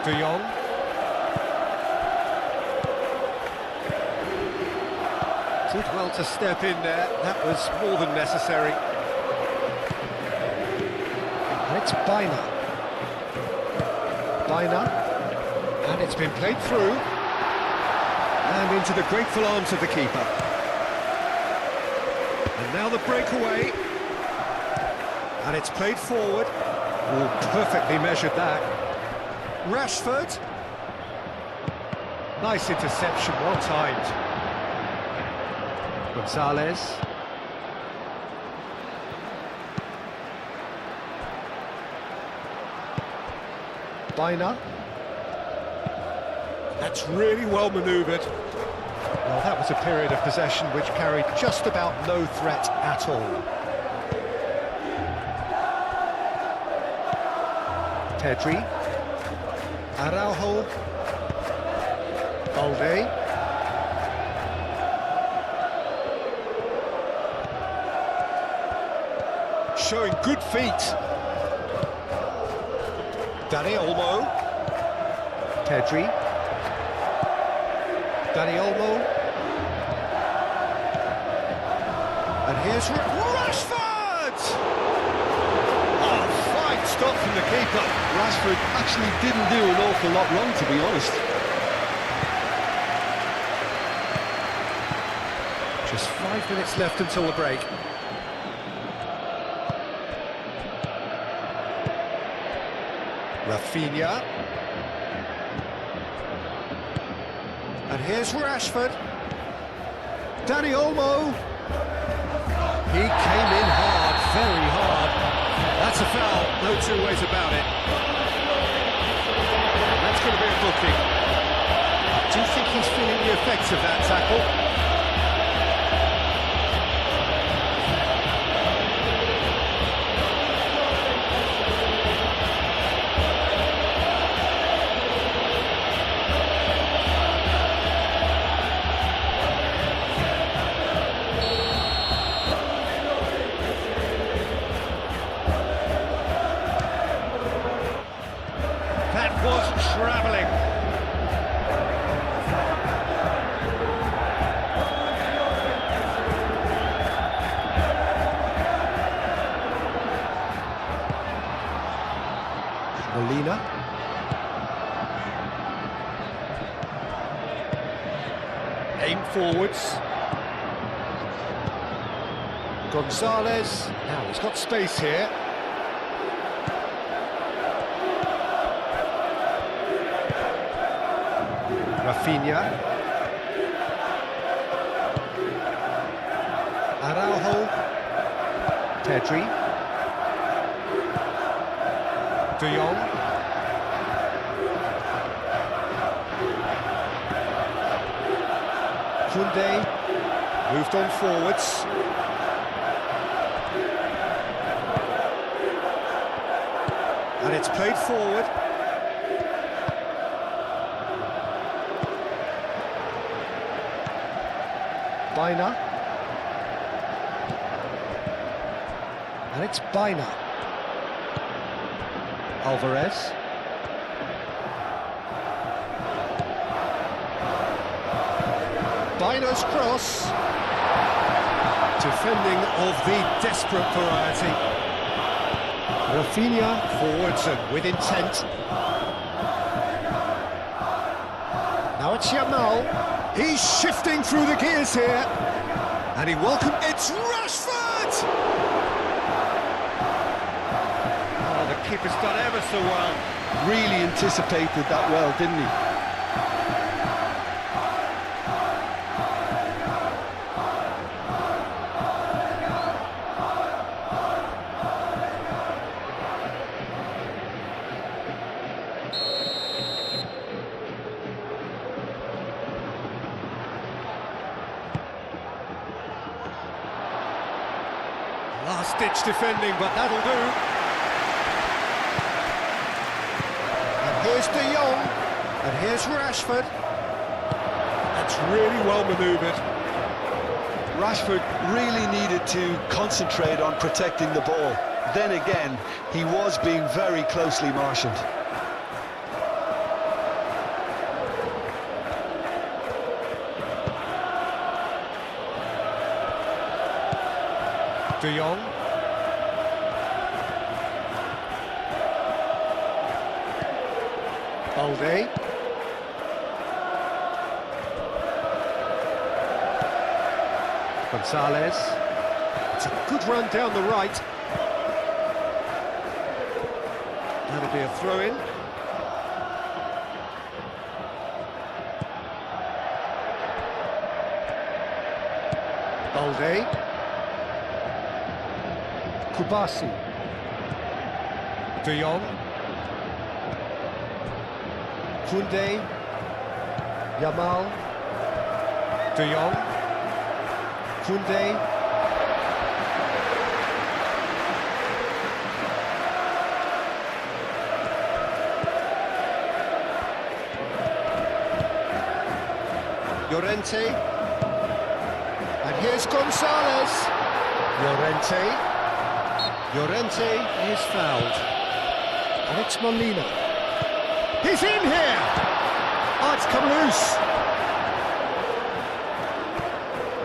De Jong. Did well to step in there, that was more than necessary. And it's Baina. Baina. And it's been played through. And into the grateful arms of the keeper. And now the breakaway. And it's played forward. Oh, perfectly measured that. Rashford. Nice interception, well timed. Gonzalez. Baina. That's really well manoeuvred. Well, that was a period of possession which carried just about no threat at all. Pedri. Araujo. Balde. Showing good feet. Dani Olmo. Pedri. Dani Olmo. And here's Rashford! Oh, fine stop from the keeper. Rashford actually didn't do an awful lot wrong, to be honest. Just 5 minutes left until the break. Rafinha. And here's Rashford. Dani Olmo. He came in hard, very hard. That's a foul, no two ways about it. That's going to be a booking. Do you think he's feeling the effects of that tackle. That was travelling. Molina. Aim forwards. Gonzalez. Now he's got space here. Rafinha. Araujo. Pedri. De Jong. Koundé. Moved on forwards. And it's played forward. Baina. And it's Baina. Alvarez. Baina's cross. Defending of the desperate variety. Rafinha forwards and with intent. Now it's Yamal. He's shifting through the gears here. And he welcomed... It's Rashford! Oh, the keeper's done ever so well. Really anticipated that well, didn't he? Last-ditch defending, but that'll do. And here's De Jong, and here's Rashford. That's really well manoeuvred. Rashford really needed to concentrate on protecting the ball. Then again, he was being very closely marshalled. De Jong. Balde. Gonzalez. It's a good run down the right. That'll be a throw-in. Balde. Kubasi. De Jong. Koundé. Yamal. De Jong. Koundé. Llorente. And here's Gonzalez. Llorente. Llorente is fouled. And it's Molina. He's in here! Oh, it's come loose.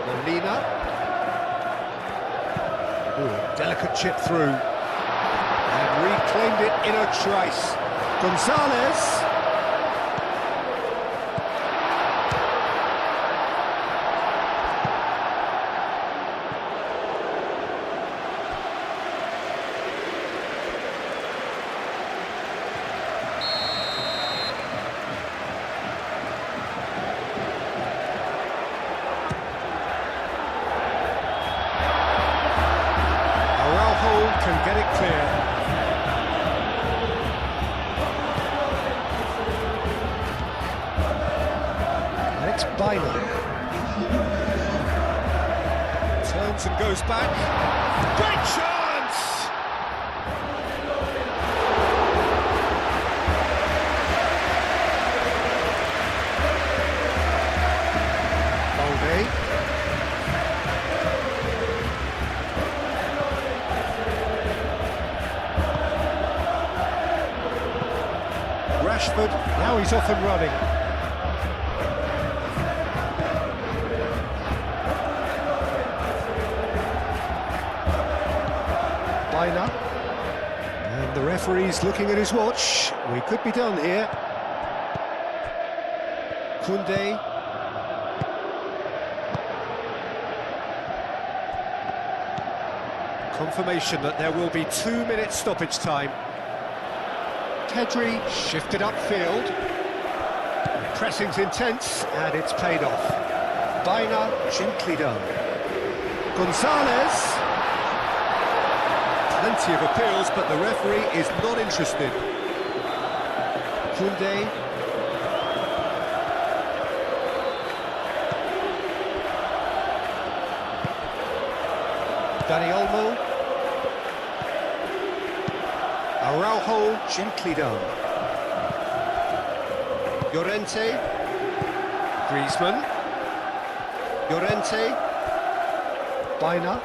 Molina. Ooh, delicate chip through. And reclaimed it in a trice. Gonzalez. Can get it clear. It's Bina. Turns and goes back. Great chance! Balde. Rashford, now he's off and running. Bina. And the referee's looking at his watch. We could be done here. Koundé. Confirmation that there will be 2 minutes stoppage time. Pedri shifted upfield. Pressing's intense, and it's paid off. Bina, gently done. Gonzalez. Plenty of appeals, but the referee is not interested. Koundé. Dani Olmo. Araujo, gently done. Llorente. Griezmann. Llorente. Bina.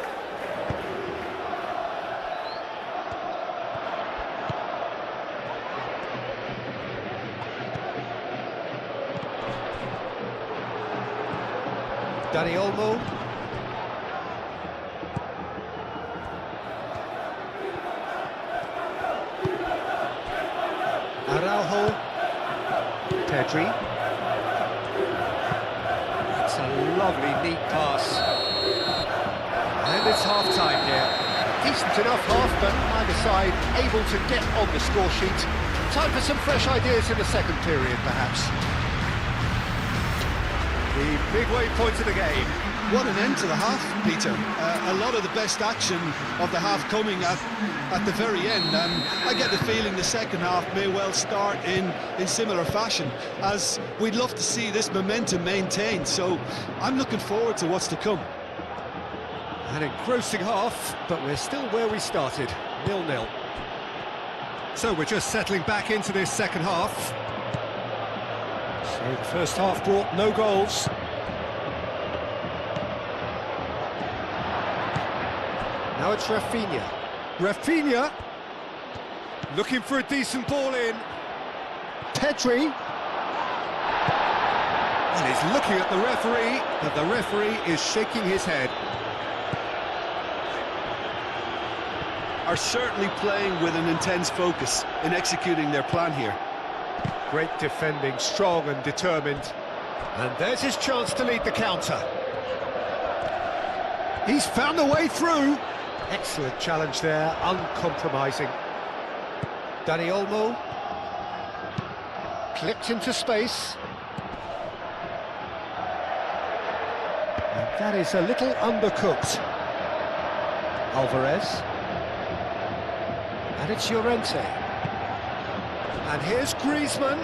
Dani Olmo. Araujo. Pedri. It's a lovely, neat pass. And it's half-time here. Decent enough half, but either side able to get on the score sheet. Time for some fresh ideas in the second period, perhaps. The midway point of the game. What an end to the half, Peter. A lot of the best action of the half coming at the very end, and I get the feeling the second half may well start in similar fashion, as we'd love to see this momentum maintained, so I'm looking forward to what's to come. An engrossing half, but we're still where we started, 0-0. So we're just settling back into this second half. So the first half brought no goals. Now it's Rafinha. Rafinha! Looking for a decent ball in. Pedri. And he's looking at the referee, but the referee is shaking his head. Are certainly playing with an intense focus in executing their plan here. Great defending, strong and determined. And there's his chance to lead the counter. He's found the way through. Excellent challenge there, uncompromising. Dani Olmo. Clipped into space. And that is a little undercooked. Alvarez. And it's Llorente. And here's Griezmann.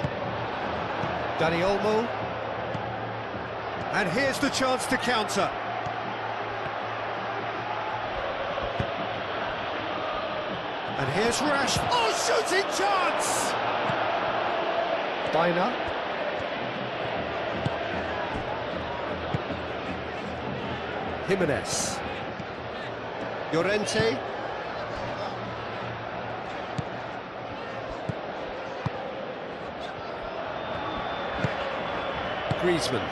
Dani Olmo. And here's the chance to counter. And here's Rash. Oh, shooting chance! Bina. Jimenez. Llorente. Griezmann.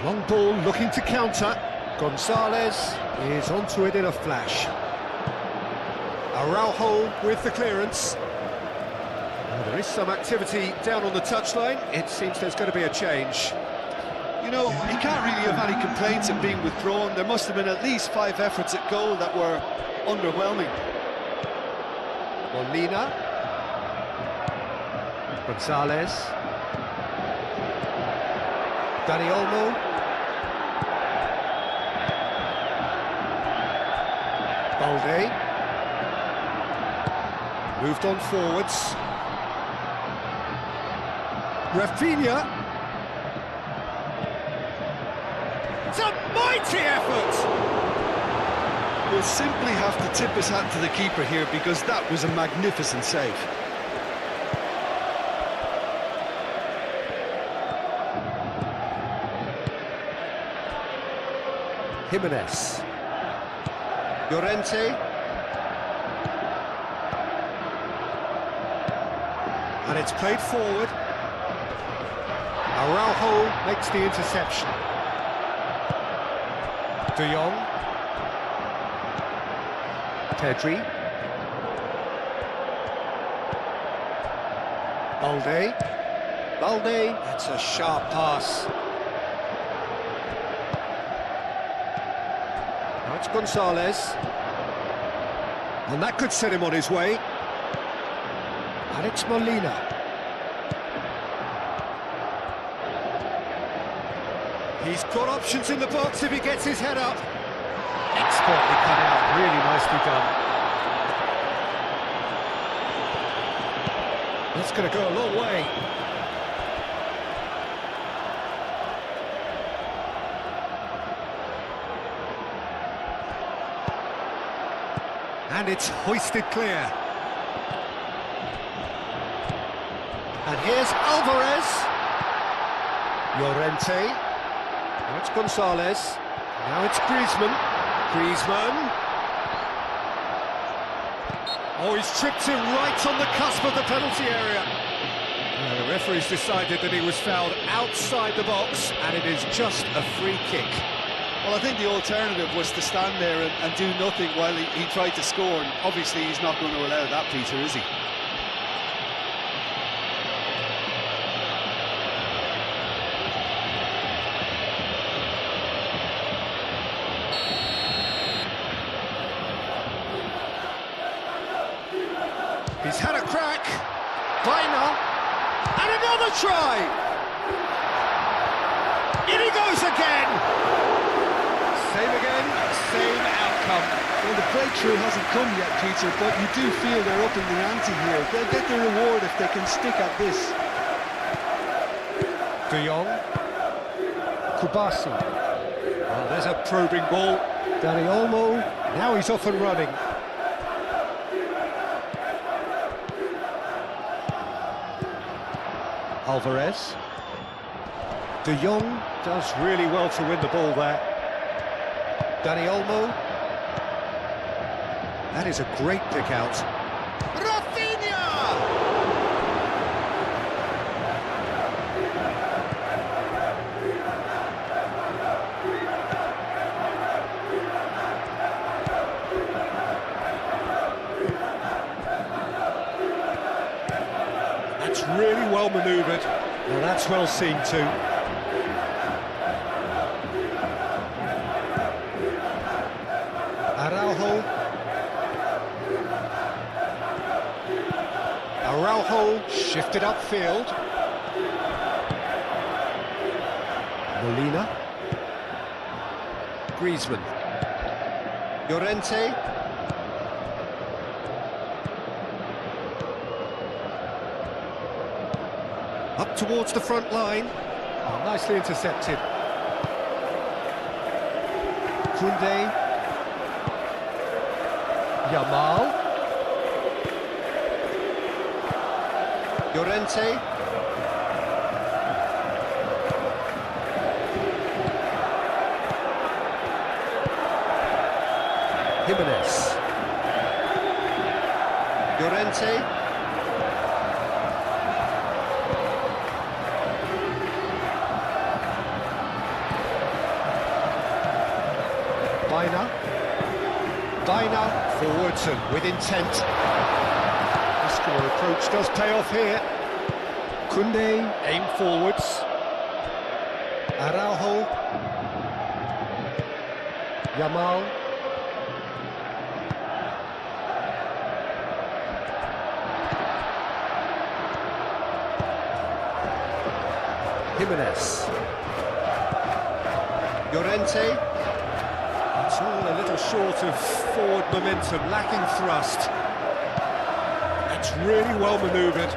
Long ball looking to counter. Gonzalez is onto it in a flash. Araujo with the clearance. Well, there is some activity down on the touchline. It seems there's going to be a change. You know, he can't really have any complaints at being withdrawn. There must have been at least 5 efforts at goal that were underwhelming. Molina. Gonzalez. Dani Olmo. Balde. Moved on forwards. Rafinha. It's a mighty effort! We'll simply have to tip his hat to the keeper here because that was a magnificent save. Jimenez. Llorente. And it's played forward. Araujo makes the interception. De Jong. Pedri. Balde. Balde. That's a sharp pass. Now it's Gonzalez. And that could set him on his way. And it's Molina. He's got options in the box if he gets his head up. Expertly cut out, really nicely done. That's going to go a long way. And it's hoisted clear. And here's Alvarez. Llorente. Now it's Gonzalez. Now it's Griezmann. Griezmann. Oh, he's tripped him right on the cusp of the penalty area. The referee's decided that he was fouled outside the box, and it is just a free kick. Well, I think the alternative was to stand there and do nothing while he tried to score. And obviously, he's not going to allow that, Peter, is he? He's had a crack. Baina. And another try. In he goes again. Same again, same outcome. Well, the breakthrough hasn't come yet, Peter, but you do feel they're upping the ante here. They'll get the reward if they can stick at this. De Jong. Kubasi. Oh, there's a probing ball. Dani Olmo. Now he's off and running. Alvarez. De Jong does really well to win the ball there. Dani Olmo. That is a great pick out. Rafinha! That's really well manoeuvred. Now that's well seen too. Araujo. Araujo shifted upfield. Molina. Griezmann. Llorente. Up towards the front line. Oh, nicely intercepted. Koundé. Yamal. Llorente. Jimenez. Llorente. Baina forwards and with intent. Muscular approach does pay off here. Koundé aim forwards. Araujo. Yamal. Jimenez. Llorente. It's all a little short of forward momentum, lacking thrust. That's really well manoeuvred.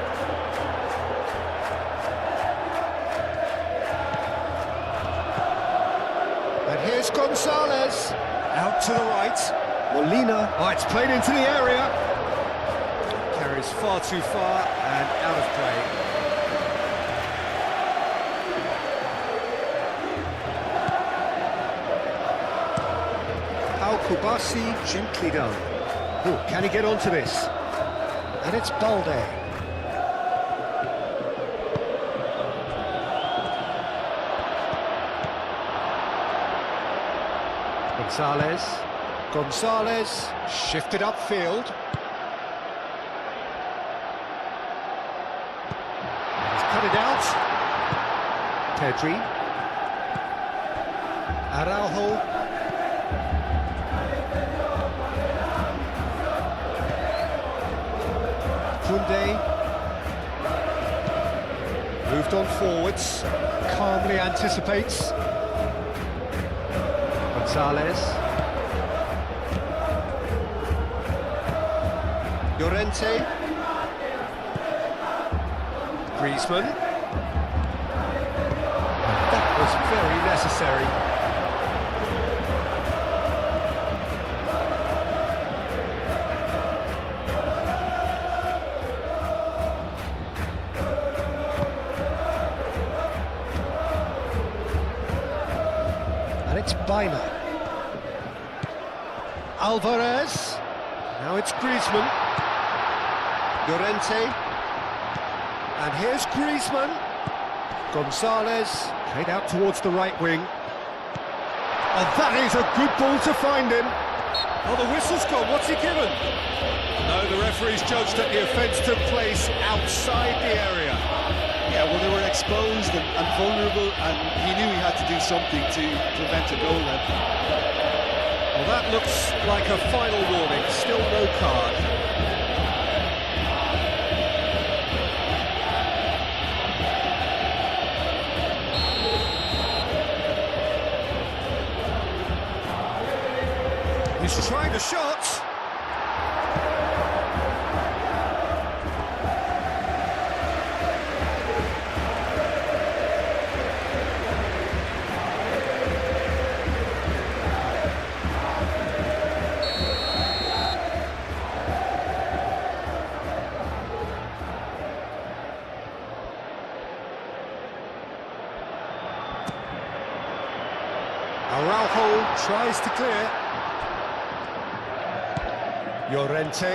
Gonzalez. Out to the right. Molina. Oh, it's played into the area. Carries far too far and out of play. Kubasi gently done. Oh, can he get onto this? And it's Balde. Gonzalez shifted upfield. He's cut it out. Pedri. Araujo. Kunde moved on forwards, calmly anticipates. Gonzalez. Llorente. Griezmann. That was very necessary. It's Baina. Alvarez. Now it's Griezmann. Llorente. And here's Griezmann. Gonzalez. Played out towards the right wing. Oh, that is a good ball to find him. Oh, the whistle's gone. What's he given? No, the referee's judged that the offence took place outside the area. Yeah, well, they were exposed and vulnerable, and he knew he had to do something to prevent a goal then. Well, that looks like a final warning, still no card. He's trying the shot. Araujo tries to clear. Llorente.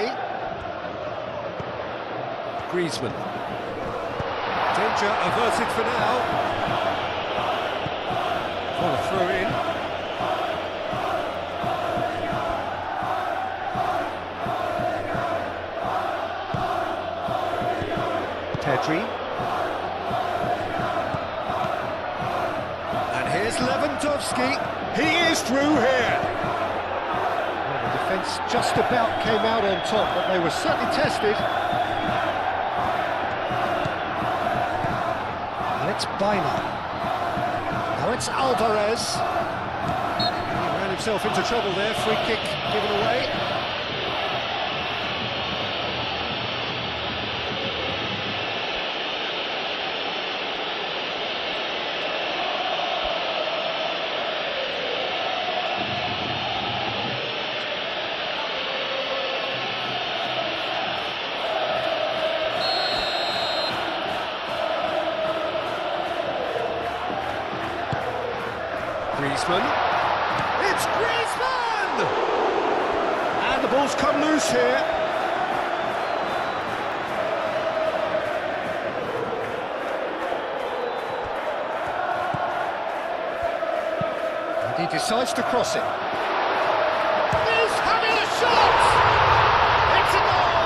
Griezmann. Danger averted for now. For a throw in. Pedri. And here's Lewandowski. He is through here. Well, the defence just about came out on top, but they were certainly tested. And it's Baina. Now it's Alvarez. He ran himself into trouble there. Free kick given away. Griezmann. It's Griezmann! And the ball's come loose here. And he decides to cross it. He's having a shot! It's a goal!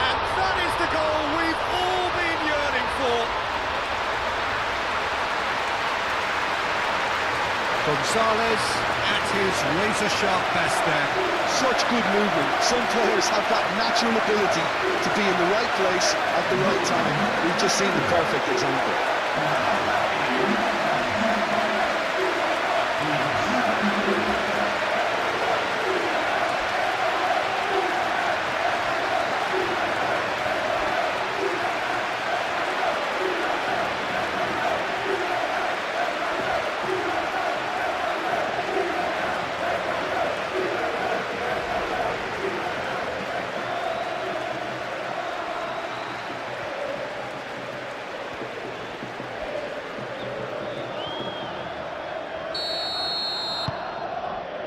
And that is the goal we've all been yearning for. Gonzalez at his razor-sharp best there. Such good movement. Some players have that natural ability to be in the right place at the right time. We've just seen the perfect example.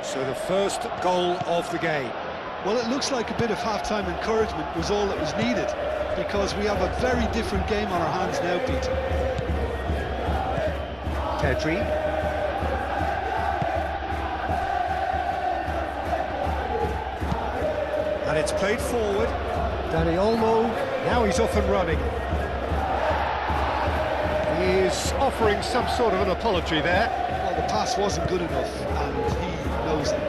So the first goal of the game. Well, it looks like a bit of half-time encouragement was all that was needed, because we have a very different game on our hands now, Peter. Pedri. And it's played forward. Dani Olmo, now he's off and running. He is offering some sort of an apology there. Well, the pass wasn't good enough, and he knows it.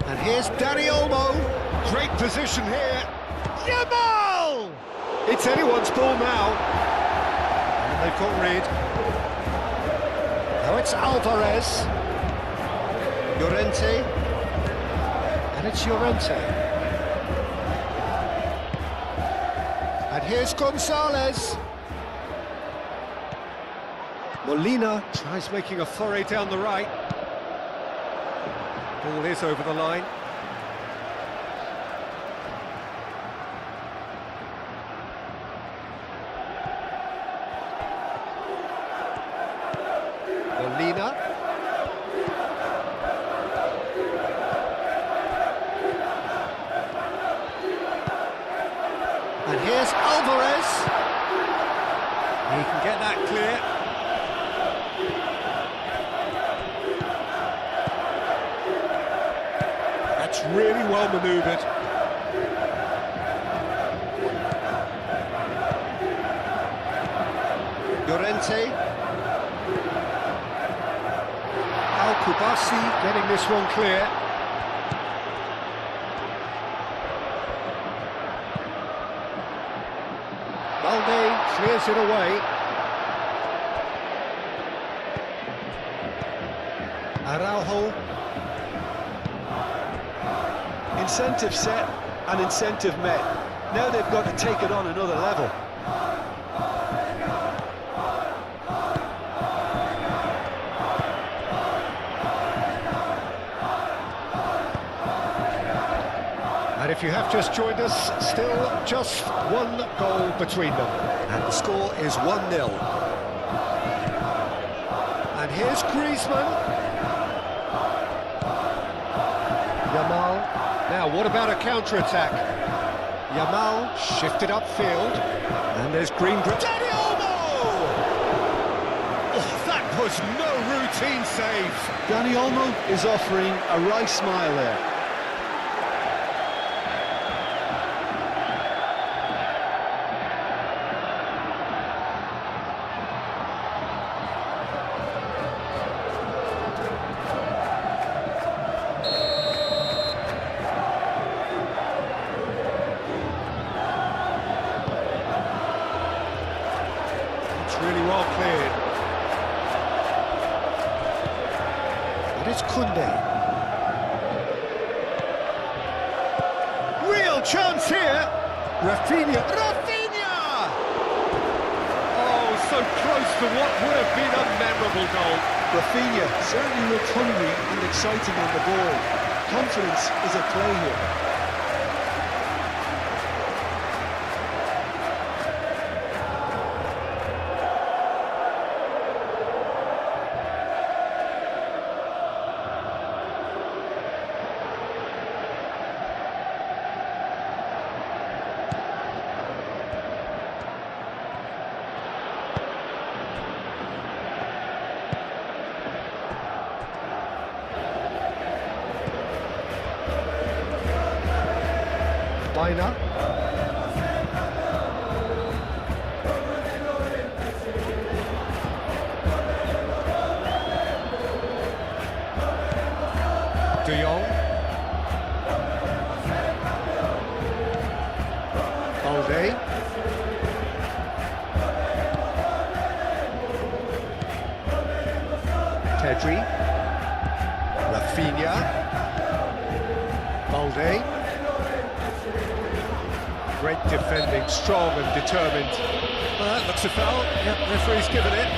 And here's Dani Olmo. Great position here. Yamal! It's anyone's ball now. And they've got rid. Now it's Alvarez. Llorente. And it's Llorente. And here's Gonzalez. Molina tries making a flurry down the right. Ball is over the line. Molina. And here's Alvarez. He can get that clear. That's really well manoeuvred. Llorente. Al-Kubasi getting this one clear. Balde clears it away. Araujo. Incentive set and incentive met. Now they've got to take it on another level. And if you have just joined us, still just one goal between them. And the score is 1-0. And here's Griezmann. Yamal. Now, what about a counter-attack? Yamal shifted upfield. And there's Greenwood. Dani Olmo! Oh, that was no routine save. Dani Olmo is offering a wry smile there. Really well cleared. But it's Koundé. Real chance here. Rafinha. Oh, so close to what would have been a memorable goal. Rafinha certainly looked hungry and exciting on the ball. Confidence is at play here. Baina. De Jong. Balde. Pedri. Rafinha. Balde. Great defending, strong and determined. Well, that looks a foul. Yep, referee's given it.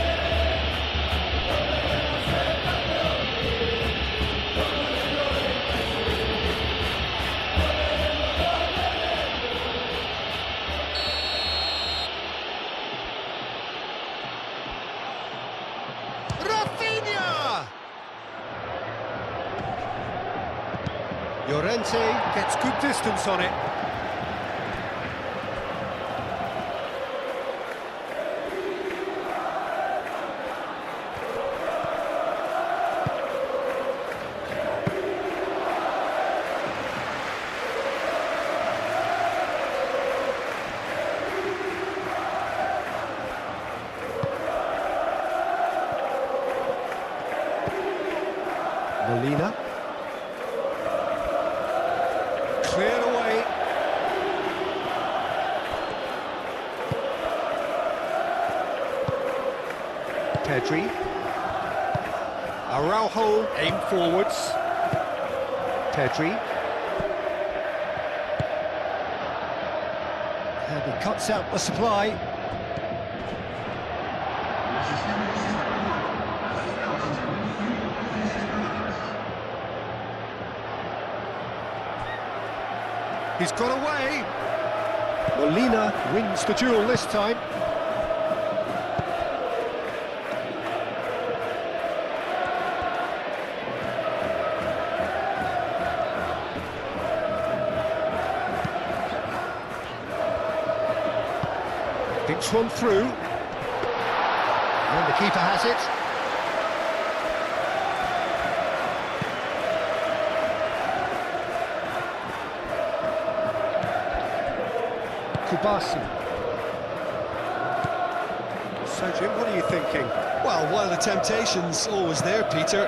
Rafinha! Llorente gets good distance on it. Molina. Cleared away. Pedri. Araujo aimed forwards. Pedri. And he cuts out the supply. He's got away. Molina wins the duel this time. Thinks one through. And the keeper has it. Kubasi. So, Jim, what are you thinking? Well, while the temptation's always there, Peter.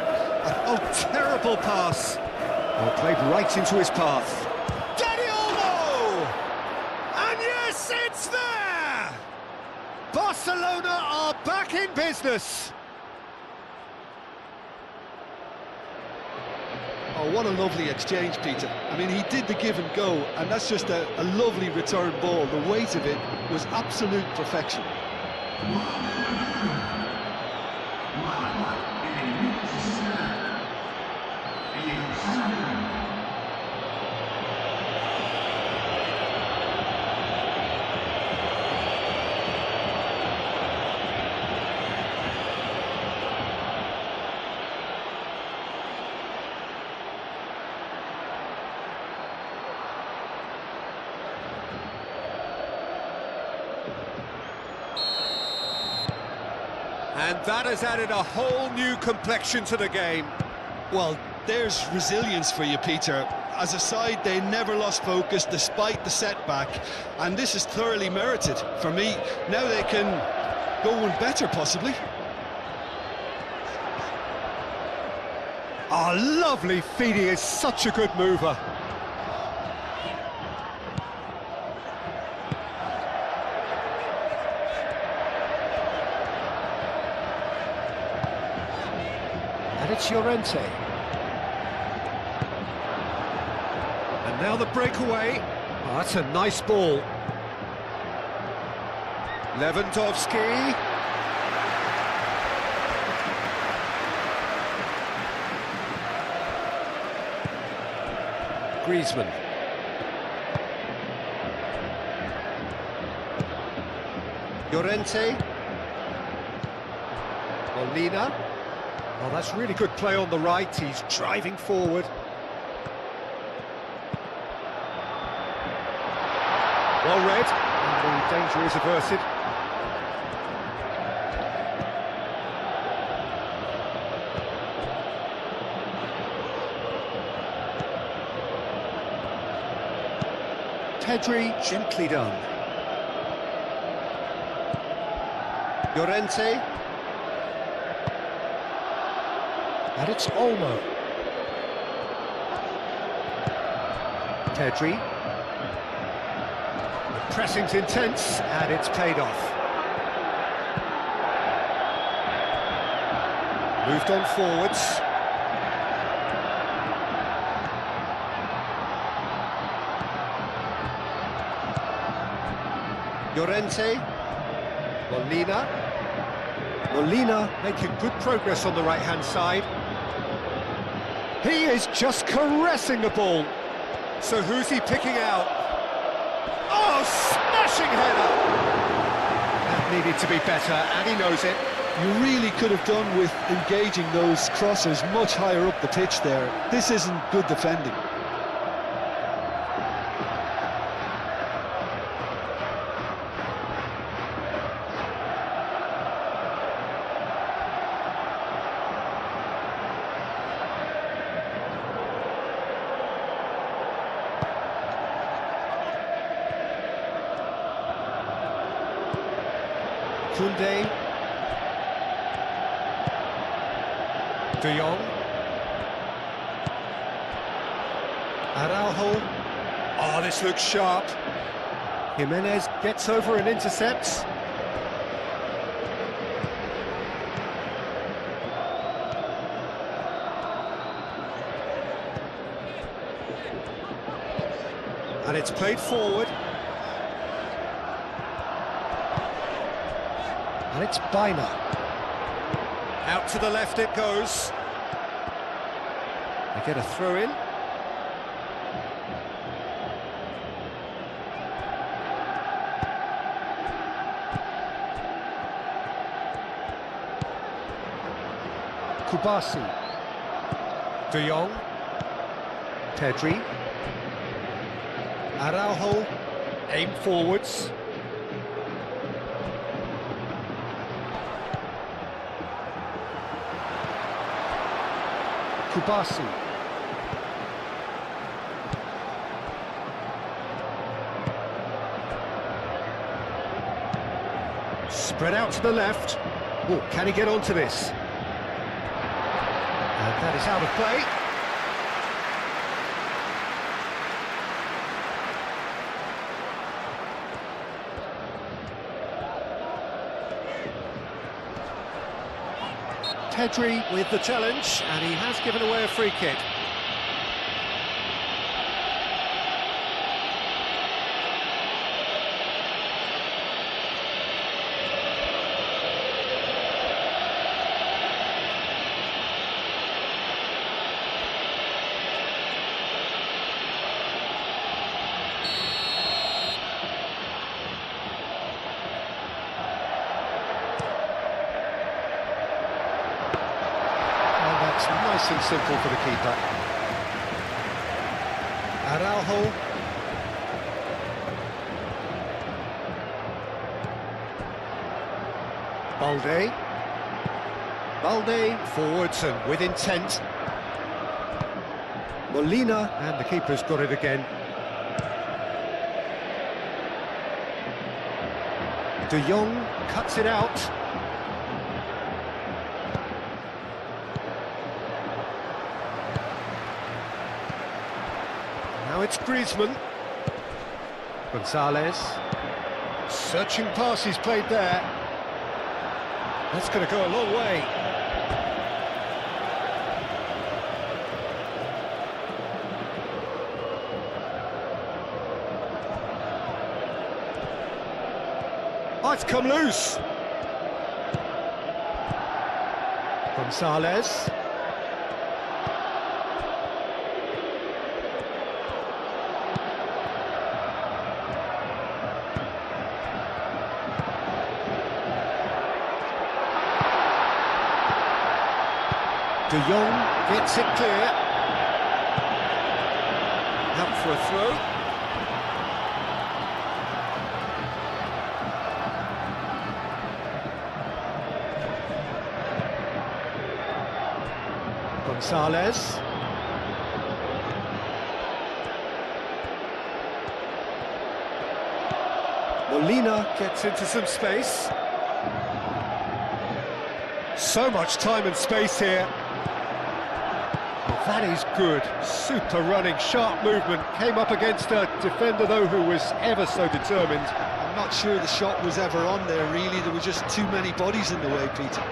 Oh, terrible pass. Oh, played right into his path. Dani Olmo! And yes, it's there! Barcelona are back in business. Oh, what a lovely exchange, Peter. I mean, he did the give and go, and that's just a lovely return ball. The weight of it was absolute perfection. And that has added a whole new complexion to the game. Well, there's resilience for you, Peter. As a side, they never lost focus despite the setback, and this is thoroughly merited for me. Now they can go one better, possibly. Oh, lovely feed. He is such a good mover. And it's Llorente. And now the breakaway. Oh, that's a nice ball. Lewandowski. Griezmann. Llorente. Molina. Oh, that's really good play on the right. He's driving forward. Well read. And the danger is averted. Pedri, gently done. Llorente. And it's Olmo. Pedri. The pressing's intense, and it's paid off. Moved on forwards. Llorente. Molina. Molina making good progress on the right-hand side. He is just caressing the ball. So who's he picking out? Oh, smashing header! That needed to be better, and he knows it. You really could have done with engaging those crossers much higher up the pitch there. This isn't good defending. Koundé. De Jong. Araujo. Oh, this looks sharp. Jimenez gets over and intercepts. And it's played forward. And it's Baina. Out to the left it goes. They get a throw in. Kubasi. De Jong. Pedri. Araujo. Aim forwards. Kubasi. Spread out to the left. Oh, can he get onto this? And that is out of play. Pedri with the challenge, and he has given away a free kick. Nice and simple for the keeper. Araujo. Balde forwards and with intent. Molina, and the keeper's got it again. De Jong cuts it out. Now it's Griezmann. Gonzalez. Searching pass he's played there. That's going to go a long way. Oh, it's come loose. Gonzalez. De Jong gets it clear. Out for a throw. Gonzalez. Molina gets into some space. So much time and space here. That is good, super running, sharp movement, came up against a defender though who was ever so determined. I'm not sure the shot was ever on there really, there were just too many bodies in the way, Peter.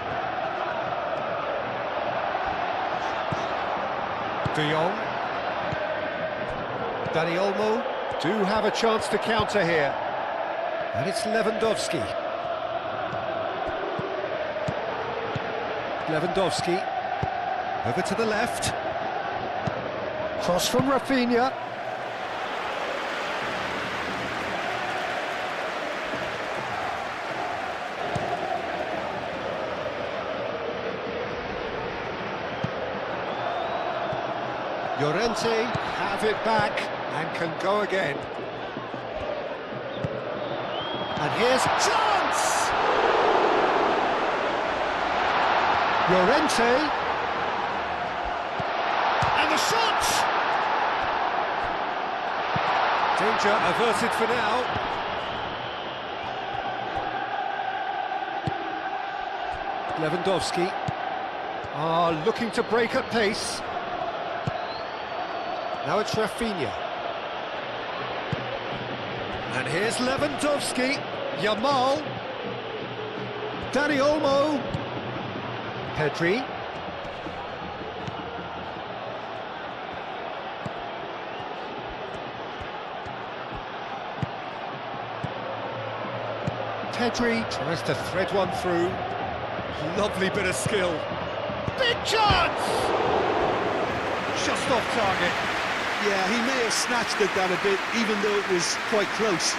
De Jong. Dani Olmo do have a chance to counter here. And it's Lewandowski. Lewandowski. Over to the left. Cross from Rafinha. Llorente have it back and can go again. And here's a chance! Llorente. And the shot! Danger averted for now. Lewandowski. Looking to break at pace. Now it's Rafinha. And here's Lewandowski. Yamal. Dani Olmo. Pedri. Pedri tries to thread one through. Lovely bit of skill. Big chance! Just off target. Yeah, he may have snatched at that a bit, even though it was quite close.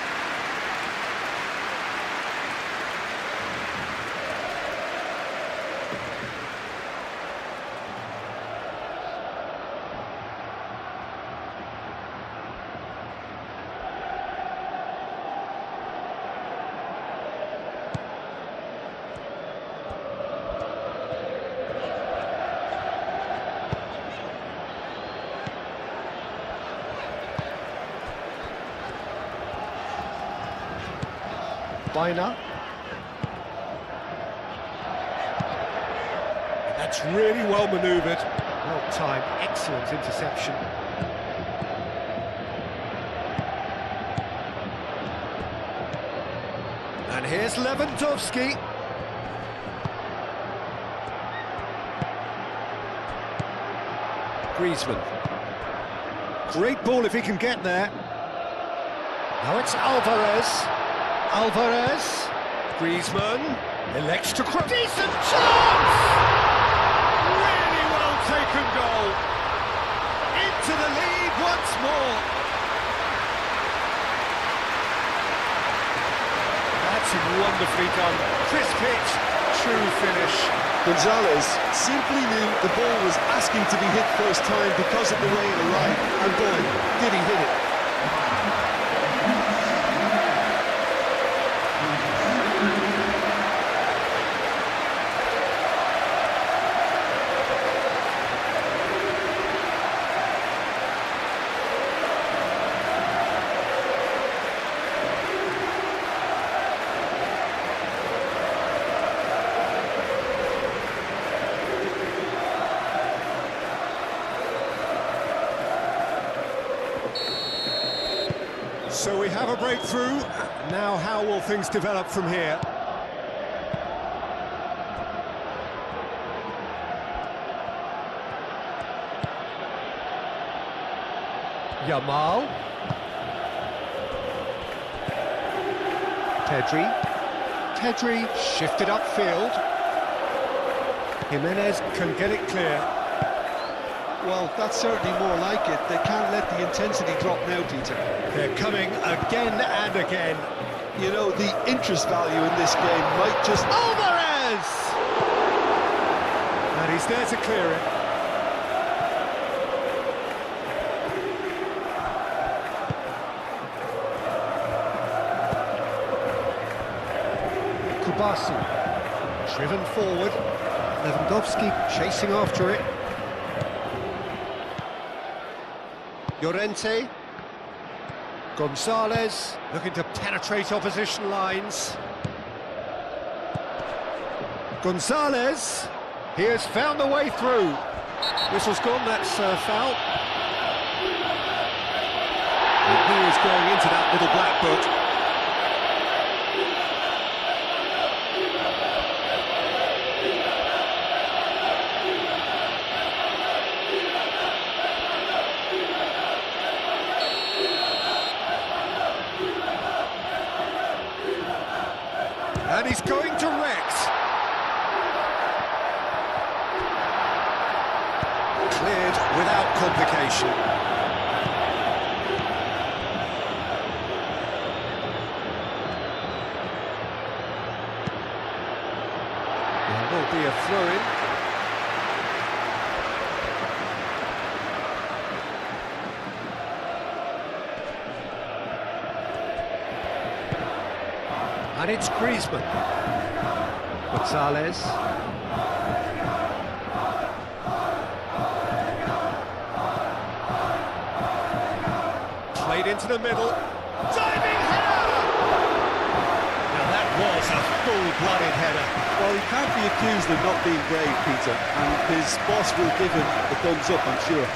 Bina. That's really well manoeuvred. Well timed, excellent interception. And here's Lewandowski. Griezmann. Great ball if he can get there. Now it's Alvarez. Alvarez, Griezmann, elects to cross. Decent chance! Really well taken goal. Into the lead once more. That's wonderfully done. Crisp hit, true finish. Gonzalez simply knew the ball was asking to be hit first time because of the way it arrived, and boy, did he hit it. So we have a breakthrough. Now how will things develop from here? Yamal. Pedri shifted upfield. Jimenez can get it clear. Well, that's certainly more like it. They can't let the intensity drop now, Peter. They're coming again and again. You know, the interest value in this game might just... Alvarez! And he's there to clear it. Kubasi, driven forward. Lewandowski chasing after it. Llorente. Gonzalez looking to penetrate opposition lines. Gonzalez, he has found the way through. Whistle's gone, that's foul. And he is going into that little black book. And he's going direct. Cleared without complication. There will be a throw-in. And it's Griezmann. Gonzalez. Played into the middle. Diving header! Now that was a full-blooded header. Well, he can't be accused of not being brave, Peter, and his boss will give him the thumbs up, I'm sure.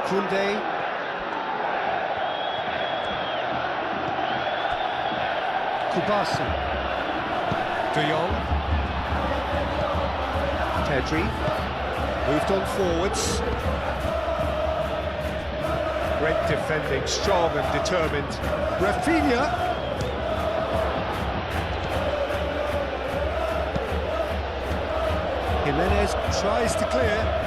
Koundé. Kubasi. De Jong. Pedri. Moved on forwards. Great defending, strong and determined. Rafinha. Jimenez tries to clear.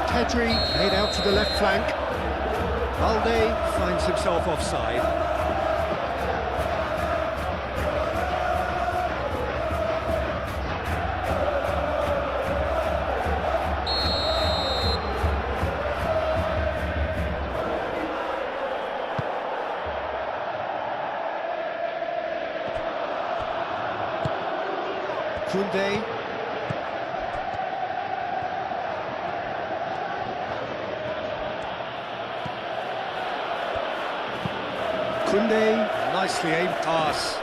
Pedri made out to the left flank. Balde finds himself offside. Koundé. Koundé, nicely aimed pass.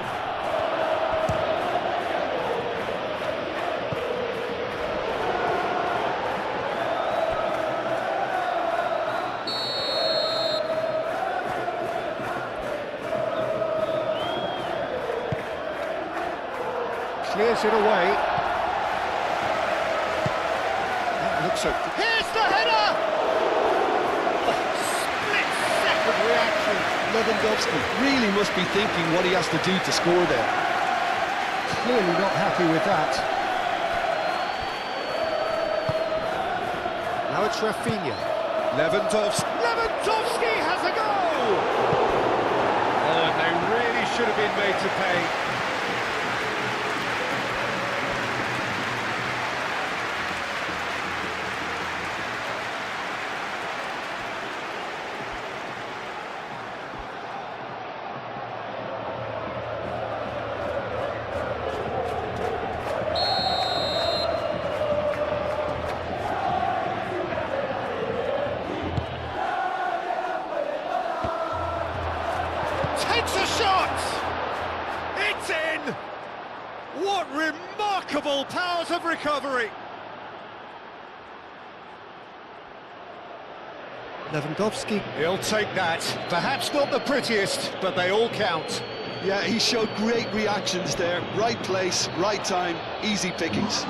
Clears it away. That looks so... Here's the header! Split-second reaction. Lewandowski really must be thinking what he has to do to score there. Clearly not happy with that. Now it's Rafinha. Lewandowski has a goal! Oh, and they really should have been made to pay. Takes a shot! It's in! What remarkable powers of recovery! Lewandowski. He'll take that. Perhaps not the prettiest, but they all count. Yeah, he showed great reactions there. Right place, right time, easy pickings.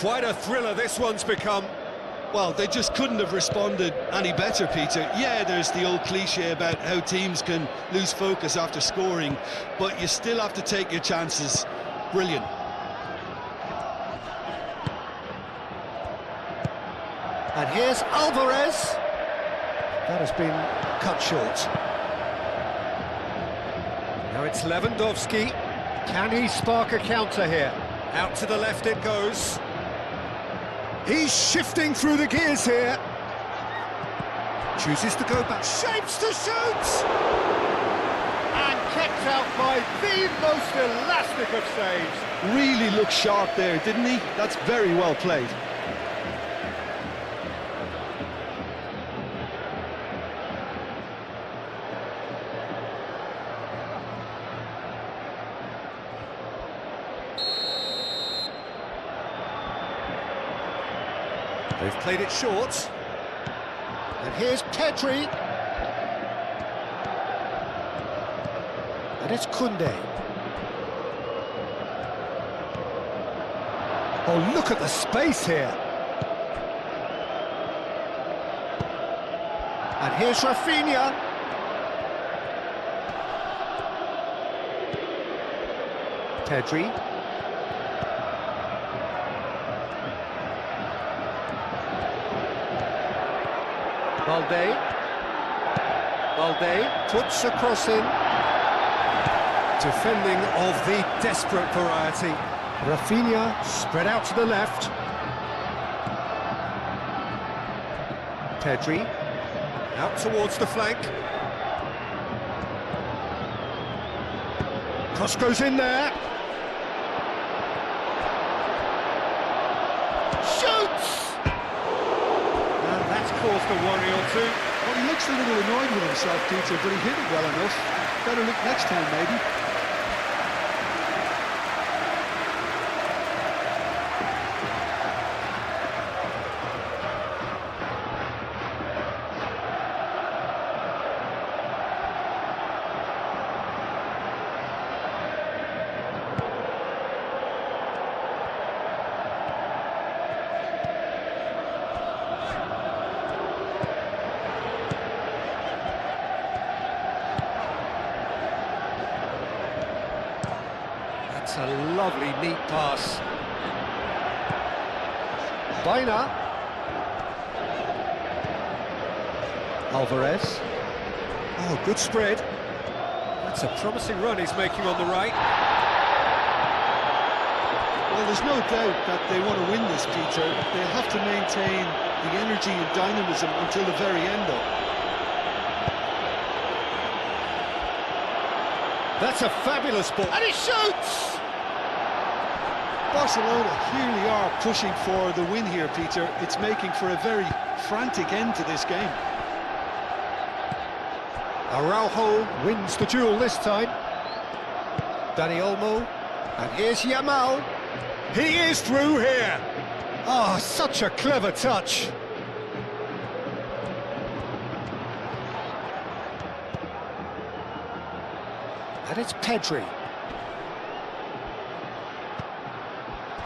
Quite a thriller this one's become. Well, they just couldn't have responded any better, Peter. Yeah, there's the old cliche about how teams can lose focus after scoring, but you still have to take your chances. Brilliant. And here's Alvarez. That has been cut short. Now it's Lewandowski. Can he spark a counter here? Out to the left it goes. He's shifting through the gears here. Chooses to go back. Shapes to shoot! And kept out by the most elastic of saves. Really looked sharp there, didn't he? That's very well played. They've played it short. here's Pedri. And it's Koundé. Oh, look at the space here. And here's Rafinha. Pedri. Balde puts a cross in. Defending of the desperate variety. Rafinha spread out to the left. Pedri out towards the flank. Cross goes in there. Shoots! And that's caused a worry or two. Well, he looks a little annoyed with himself, Peter, but he hit it well enough. Better look next time, maybe. That's a lovely, neat pass. Baina. Alvarez. Oh, good spread. That's a promising run he's making on the right. Well, there's no doubt that they want to win this, Peter. They'll have to maintain the energy and dynamism until the very end, though. That's a fabulous ball. And he shoots! Barcelona clearly are pushing for the win here, Peter. It's making for a very frantic end to this game. Araujo wins the duel this time. Dani Olmo. And here's Yamal. He is through here. Oh, such a clever touch. And it's Pedri.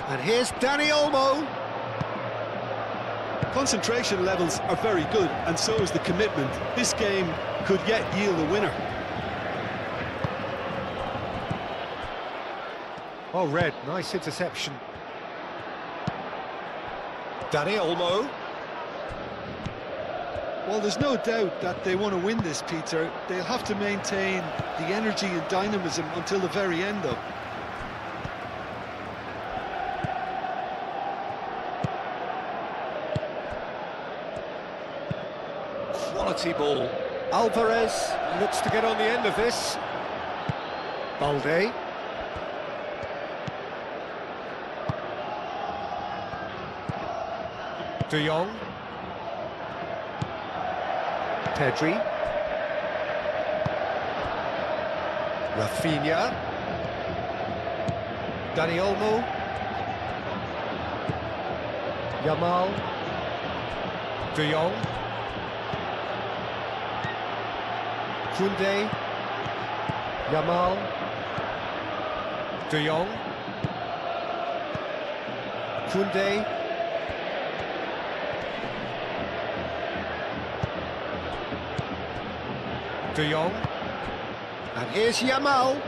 And here's Dani Olmo. Concentration levels are very good, and so is the commitment. This game could yet yield a winner. Oh, Red, nice interception. Dani Olmo. Well, there's no doubt that they want to win this, Peter. They'll have to maintain the energy and dynamism until the very end, though. Quality ball. Alvarez looks to get on the end of this. Balde. De Jong. Pedri. Rafinha. Dani Olmo. Yamal. De Jong. Koundé. Yamal. De Jong. Koundé. De Jong. And here's Yamal.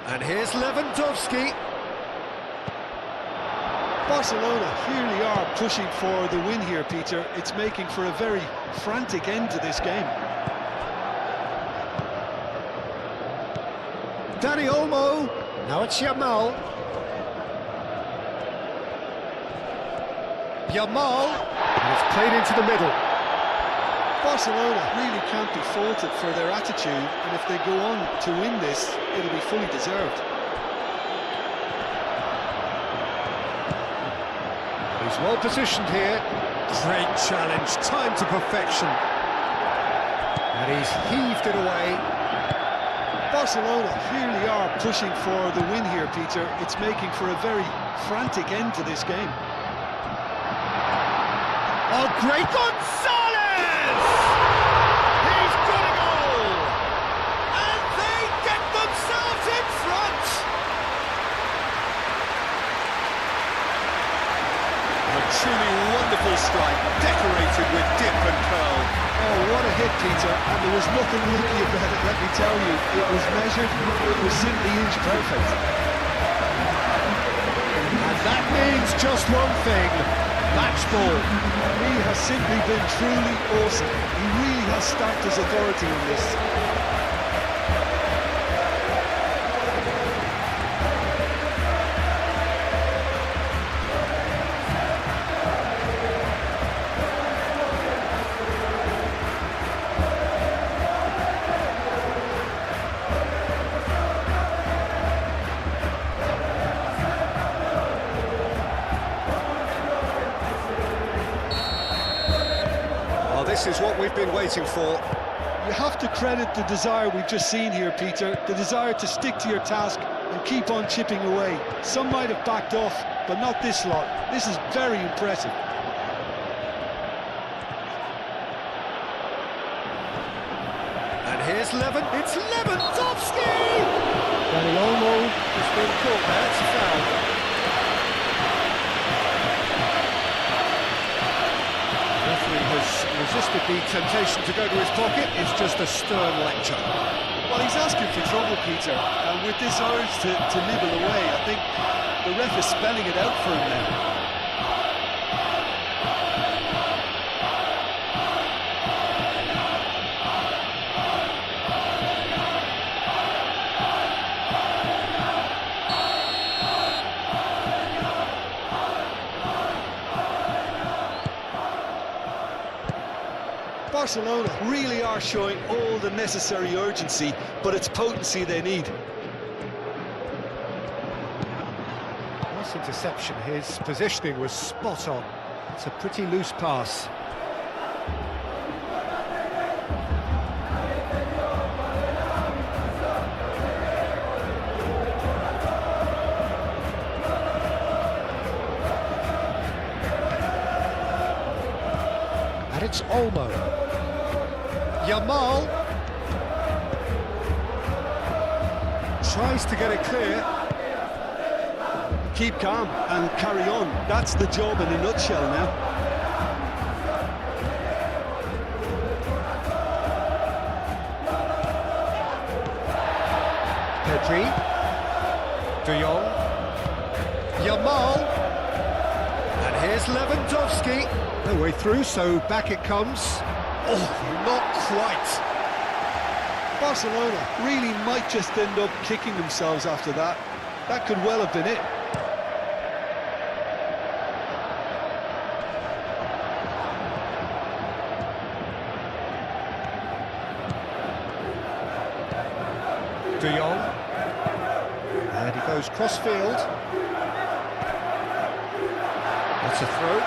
And here's Lewandowski. Barcelona clearly are pushing for the win here, Peter. It's making for a very frantic end to this game. Dani Olmo. Now it's Yamal. Yamal. And it's played into the middle. Barcelona really can't be faulted for their attitude, and if they go on to win this, it'll be fully deserved. He's well positioned here. Great challenge, time to perfection. And he's heaved it away. Barcelona clearly are pushing for the win here, Peter. It's making for a very frantic end to this game. Oh, great Gonzalez! He's got a goal! And they get themselves in front! A truly wonderful strike, decorated with dip and curl. Oh, what a hit, Peter, and there was nothing lucky about it, let me tell you. It was measured, it was simply inch perfect. And that means just one thing, match ball. He has simply been truly awesome. He really has stamped his authority on this. This is what we've been waiting for. You have to credit the desire we've just seen here, Peter, the desire to stick to your task and keep on chipping away. Some might have backed off, but not this lot. This is very impressive. And here's Levin, it's Lewandowski! Danny Olmo has been caught there, it's a foul. Has resisted the temptation to go to his pocket. It's just a stern lecture. Well, he's asking for trouble, Peter, and with this urge to nibble away, I think the ref is spelling it out for him now. Barcelona really are showing all the necessary urgency, but it's potency they need. Nice interception, his positioning was spot on. It's a pretty loose pass. And it's Olmo. Yamal tries to get it clear. Keep calm and carry on. That's the job in a nutshell now. Pedri, De Jong, Yamal, and here's Lewandowski. No way through, so back it comes. Oh, not quite. Barcelona really might just end up kicking themselves after that. That could well have been it. De Jong. And he goes cross-field. That's a throw.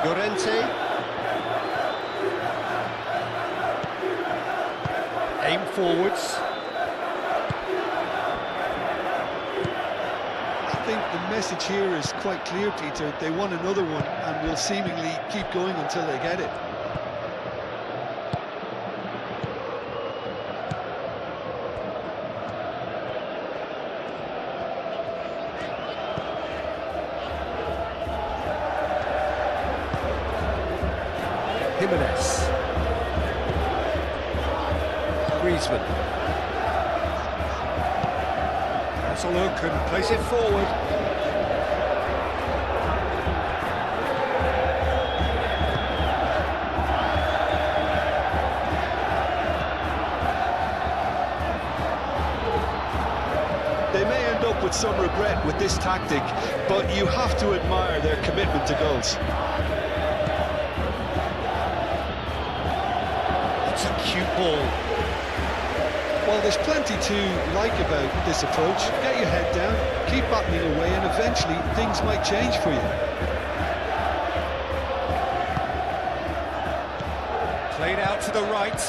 Llorente. Aim forwards. I think the message here is quite clear, Peter. They want another one and will seemingly keep going until they get it. Jimenez. Griezmann. That's a look and plays it forward. They may end up with some regret with this tactic, but you have to admire their commitment to goals. It's a cute ball. Well, there's plenty to like about this approach. Get your head down, keep battling away, and eventually things might change for you. Played out to the right.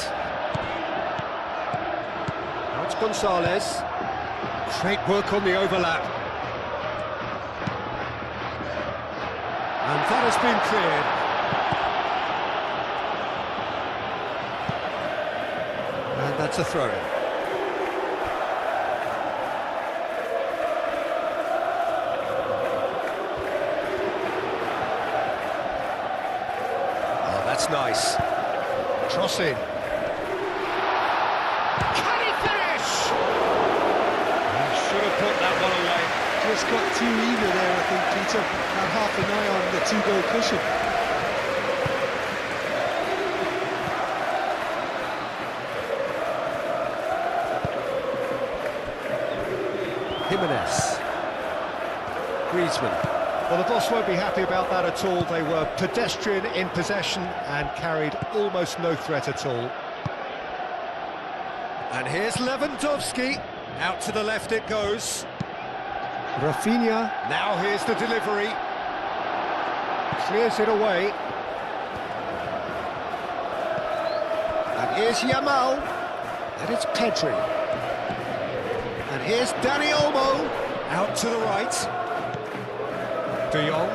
Now it's Gonzalez. Great work on the overlap. And that has been cleared. And that's a throw-in. Oh, that's nice. Crossing. Can he finish? He should have put that one away. Just got too eager there, I think, Peter. Had half an eye on the two-goal cushion. Jimenez. Griezmann. Well, the boss won't be happy about that at all. They were pedestrian in possession and carried almost no threat at all. And here's Lewandowski. Out to the left it goes. Rafinha. Now here's the delivery. Clears it away. And here's Yamal. And it's Pedri. And here's Dani Olmo. Out to the right. De Jong.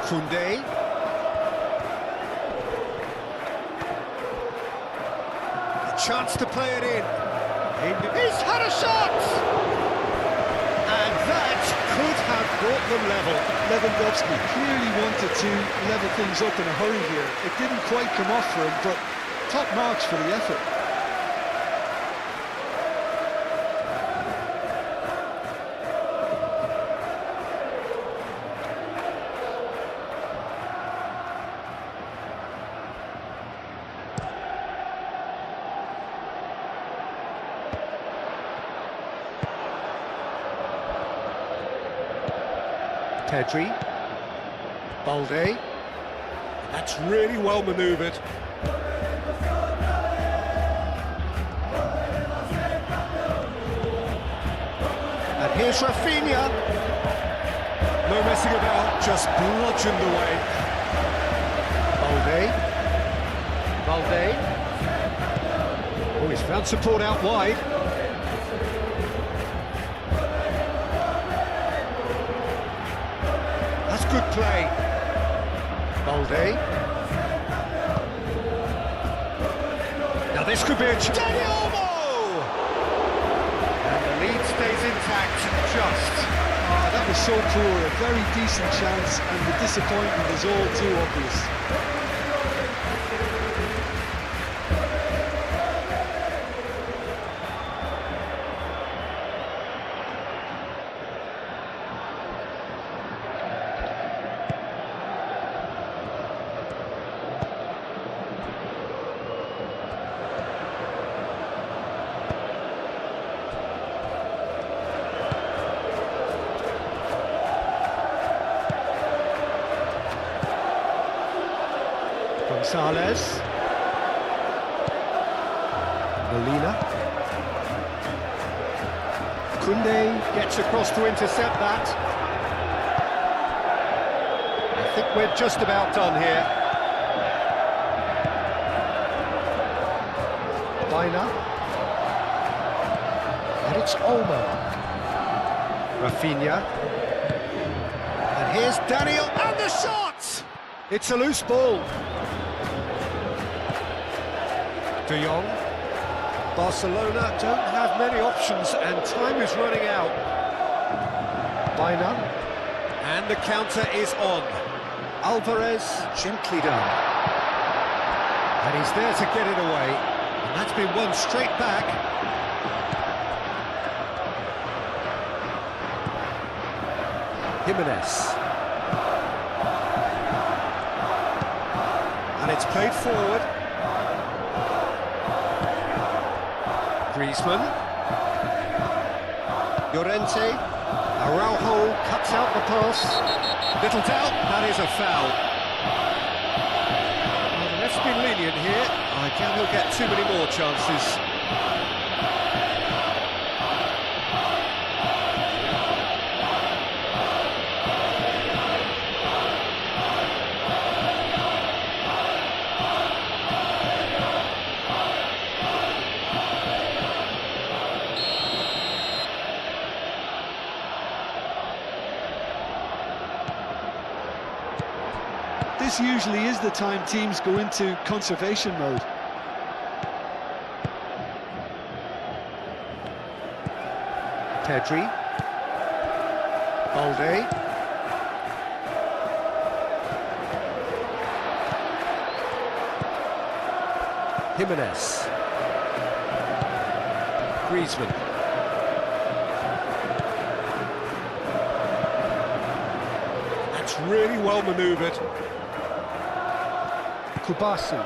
Koundé. A chance to play it in. He's had a shot! And that could have brought them level. Lewandowski clearly wanted to level things up in a hurry here. It didn't quite come off for him, but top marks for the effort. Pedri. Balde. That's really well manoeuvred. And here's Rafinha. No messing about, just bludgeoned away. Balde. Oh, he's found support out wide. That's good play. Balde. Now this could be a chance. Dani Olmo! And the lead stays intact, just. That was so poor, a very decent chance, and the disappointment is all too obvious. Gonzalez. Molina. Koundé gets across to intercept that. I think we're just about done here. Baina. And it's Olmo. Rafinha. And here's Daniel, and the shot! It's a loose ball. De Jong. Barcelona don't have many options and time is running out. Baina. And the counter is on. Alvarez, gently done. And he's there to get it away. And that's been won straight back. Jimenez. And it's played forward. Griezmann. Llorente. Araujo cuts out the pass. Little doubt, that is a foul. Well, the ref's been lenient here. I doubt he'll get too many more chances. This usually is the time teams go into conservation mode. Pedri. Balde. Jimenez. Griezmann. That's really well manoeuvred. Kubasi.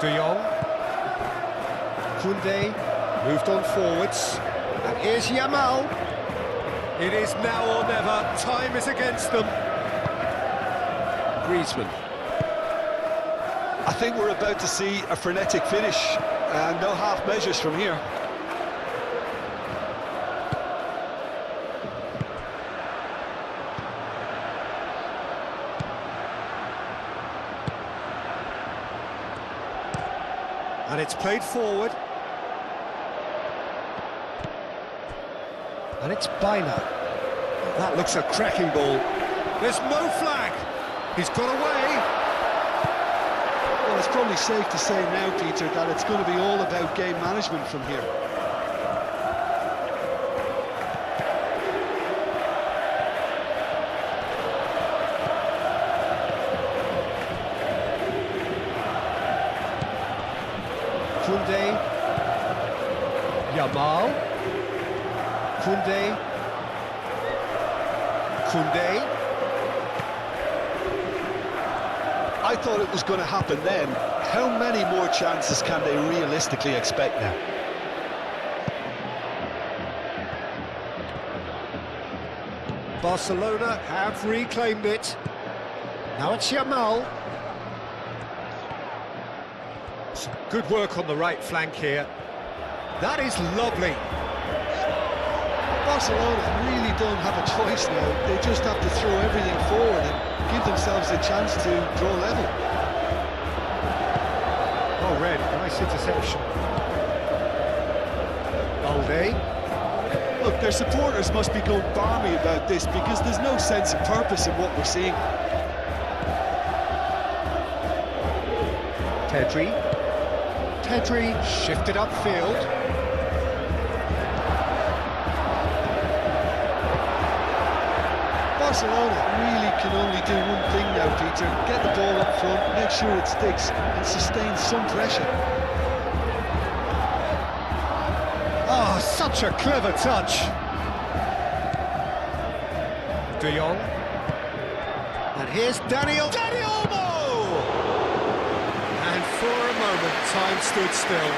De Jong. Koundé moved on forwards. And here's Yamal. It is now or never. Time is against them. Griezmann. I think we're about to see a frenetic finish, and no half measures from here. And it's played forward. And it's Bina. That looks a cracking ball. There's no flag. He's got away. Well, it's probably safe to say now, Peter, that it's going to be all about game management from here. Koundé. Yamal. Koundé. Koundé. I thought it was going to happen then. How many more chances can they realistically expect now? Barcelona have reclaimed it. Now it's Yamal. Some good work on the right flank here. That is lovely. Barcelona really don't have a choice now. They just have to throw everything forward and give themselves a chance to draw level. Oh, Red, nice interception. Balde. Look, their supporters must be going balmy about this because there's no sense of purpose in what we're seeing. Pedri. Pedri shifted upfield. Barcelona really can only do one thing now, Peter. Get the ball up front, make sure it sticks, and sustain some pressure. Oh, such a clever touch. De Jong. And here's Daniel Olmo! And for a moment, time stood still.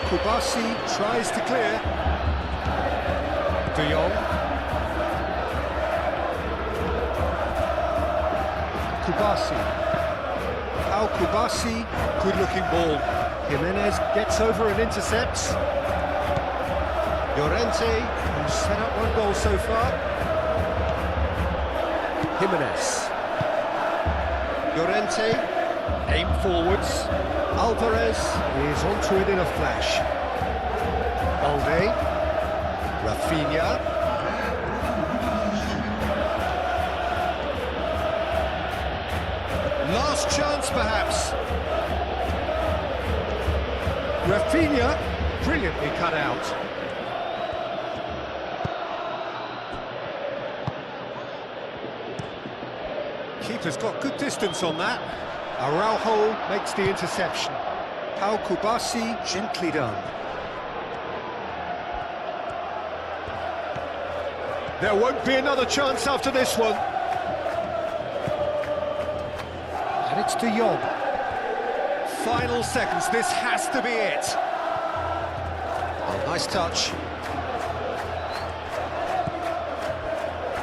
Kubasi tries to clear. De Jong. Kubasi. Kubasi, good-looking ball. Jimenez gets over and intercepts. Llorente, who's set up one goal so far. Jimenez. Llorente, aim forwards. Alvarez is onto it in a flash. Balde. Rafinha. Last chance, perhaps. Rafinha, brilliantly cut out. Keeper's got good distance on that. Araujo makes the interception. Pau Kubasi, gently done. There won't be another chance after this one. And it's De Jong. Final seconds, this has to be it. Oh, nice touch.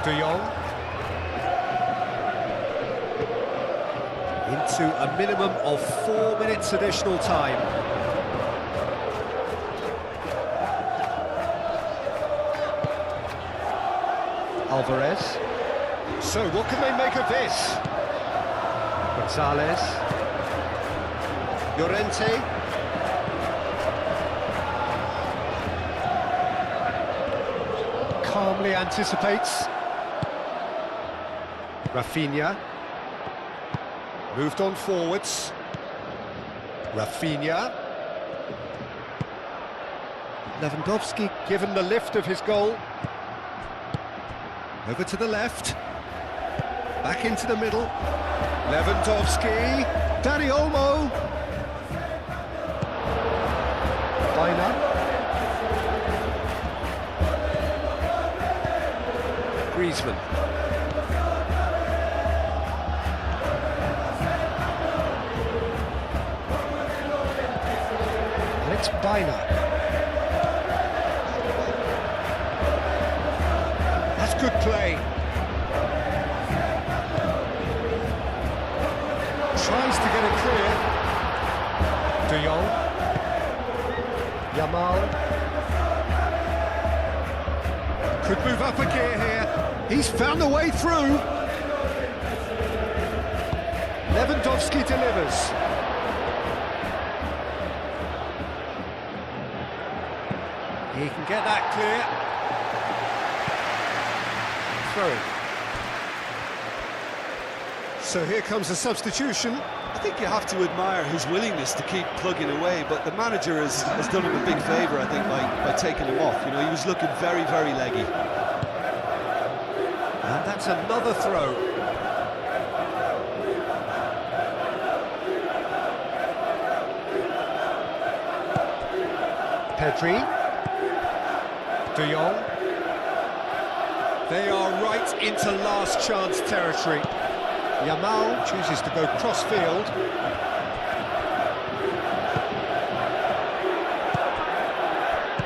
De Jong. Into a minimum of 4 minutes additional time. Alvarez. So what can they make of this? Gonzalez. Llorente. calmly anticipates. Rafinha. Moved on forwards. Rafinha. Lewandowski given the lift of his goal. Over to the left. Back into the middle. Lewandowski. Dani Olmo. Baina. Griezmann. And it's Baina. That's good play. Tries to get it clear. De Jong. Yamal. Could move up a gear here. He's found a way through. Lewandowski delivers. He can get that clear. Throw. So here comes a substitution. I think you have to admire his willingness to keep plugging away, but the manager has done him a big favour, I think, by taking him off. You know, he was looking very, very leggy. And that's another throw. Pedri. De Jong. They are right into last chance territory. Yamal chooses to go cross-field.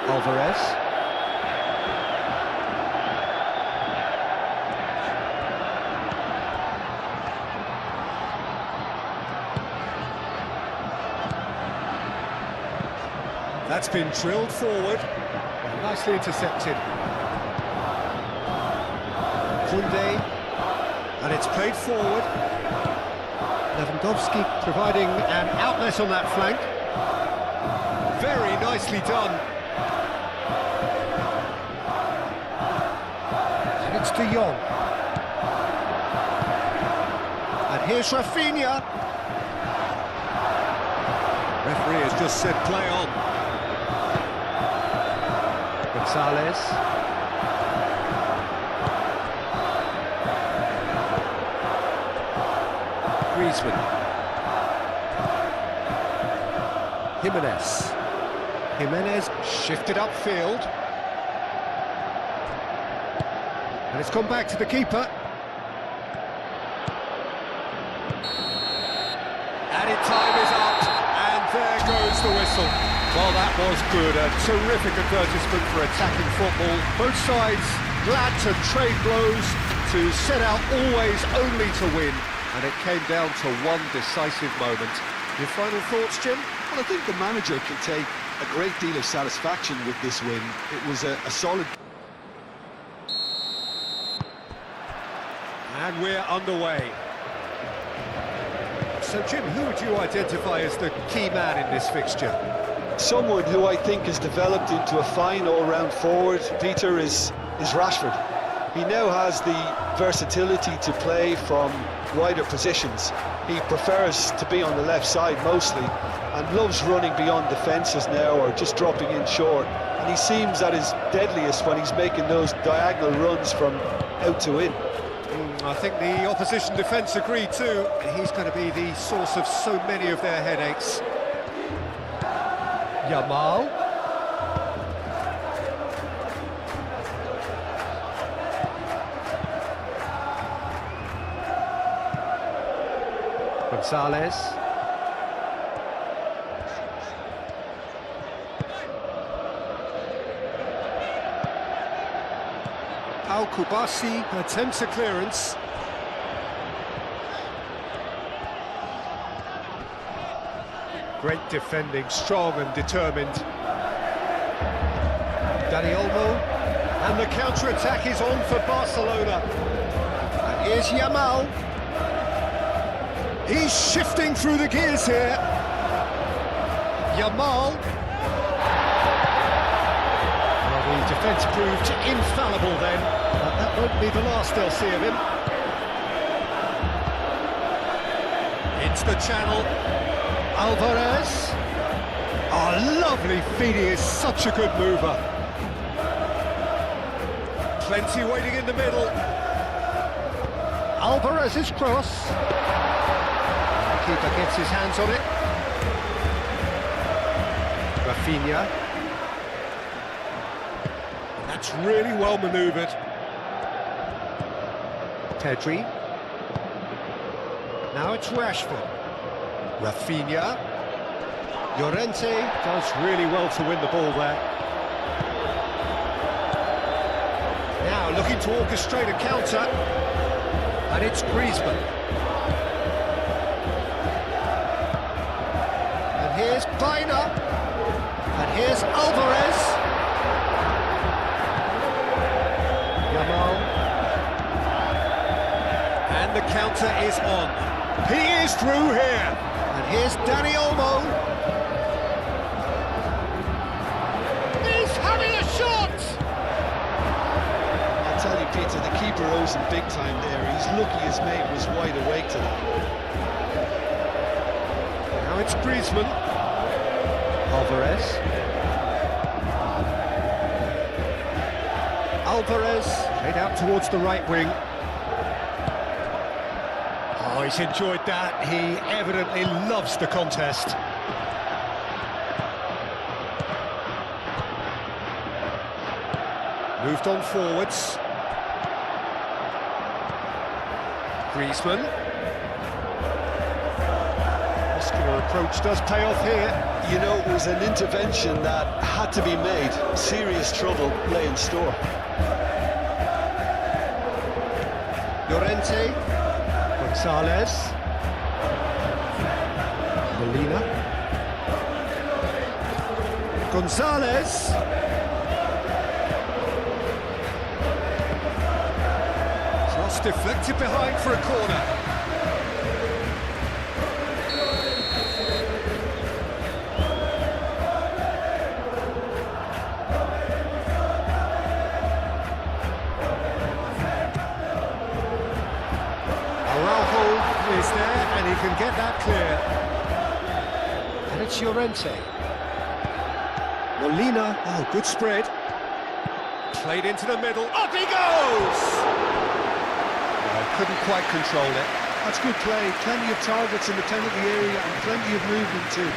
Alvarez. That's been drilled forward. Nicely intercepted. Koundé. And it's played forward. Lewandowski providing an outlet on that flank. Very nicely done. And it's De Jong. And here's Rafinha. Referee has just said play on. Gonzalez. Griezmann. Jimenez shifted upfield. And it's gone back to the keeper. Added time is up, and there goes the whistle. Well, that was good. A terrific advertisement for attacking football. Both sides glad to trade blows, to set out always only to win. And it came down to one decisive moment. Your final thoughts, Jim? Well, I think the manager can take a great deal of satisfaction with this win. It was a solid... And we're underway. So, Jim, who would you identify as the key man in this fixture? Someone who I think has developed into a fine all-round forward, Peter, is Rashford. He now has the versatility to play from wider positions. He prefers to be on the left side mostly and loves running beyond defences now or just dropping in short. And he seems at his deadliest when he's making those diagonal runs from out to in. I think the opposition defence agree too. He's going to be the source of so many of their headaches. Yamal. Gonzalez. Al Kubasi attempts a clearance. Great defending, strong and determined. Dani Olmo, and the counter-attack is on for Barcelona. And here's Yamal. He's shifting through the gears here. Yamal. Well, the The defence proved infallible then, but that won't be the last they'll see of him. Into the channel. Alvarez. Oh, lovely feed, he is such a good mover. Plenty waiting in the middle. Alvarez's cross. The keeper gets his hands on it. Rafinha. That's really well manoeuvred. Pedri. Now it's Rashford. Rafinha. Llorente does really well to win the ball there. Now looking to orchestrate a counter. And it's Griezmann. And here's Baina. And here's Alvarez. Yamal. And the counter is on. He is through here. And here's Dani Olmo. He's having a shot! I'll tell you, Peter, the keeper owes him big time there. He's lucky his mate was wide awake to that. Now it's Griezmann. Alvarez. Alvarez, played out towards the right wing. Oh, he's enjoyed that. He evidently loves the contest. Moved on forwards. Griezmann. Muscular approach does pay off here. You know, it was an intervention that had to be made. Serious trouble lay in store. Llorente. Gonzalez. Molina. Gonzalez. Cross deflected behind for a corner. Is there, and he can get that clear. And it's Llorente. Molina, oh, good spread. Played into the middle, up he goes! Couldn't quite control it. That's good play, plenty of targets in the penalty area and plenty of movement too.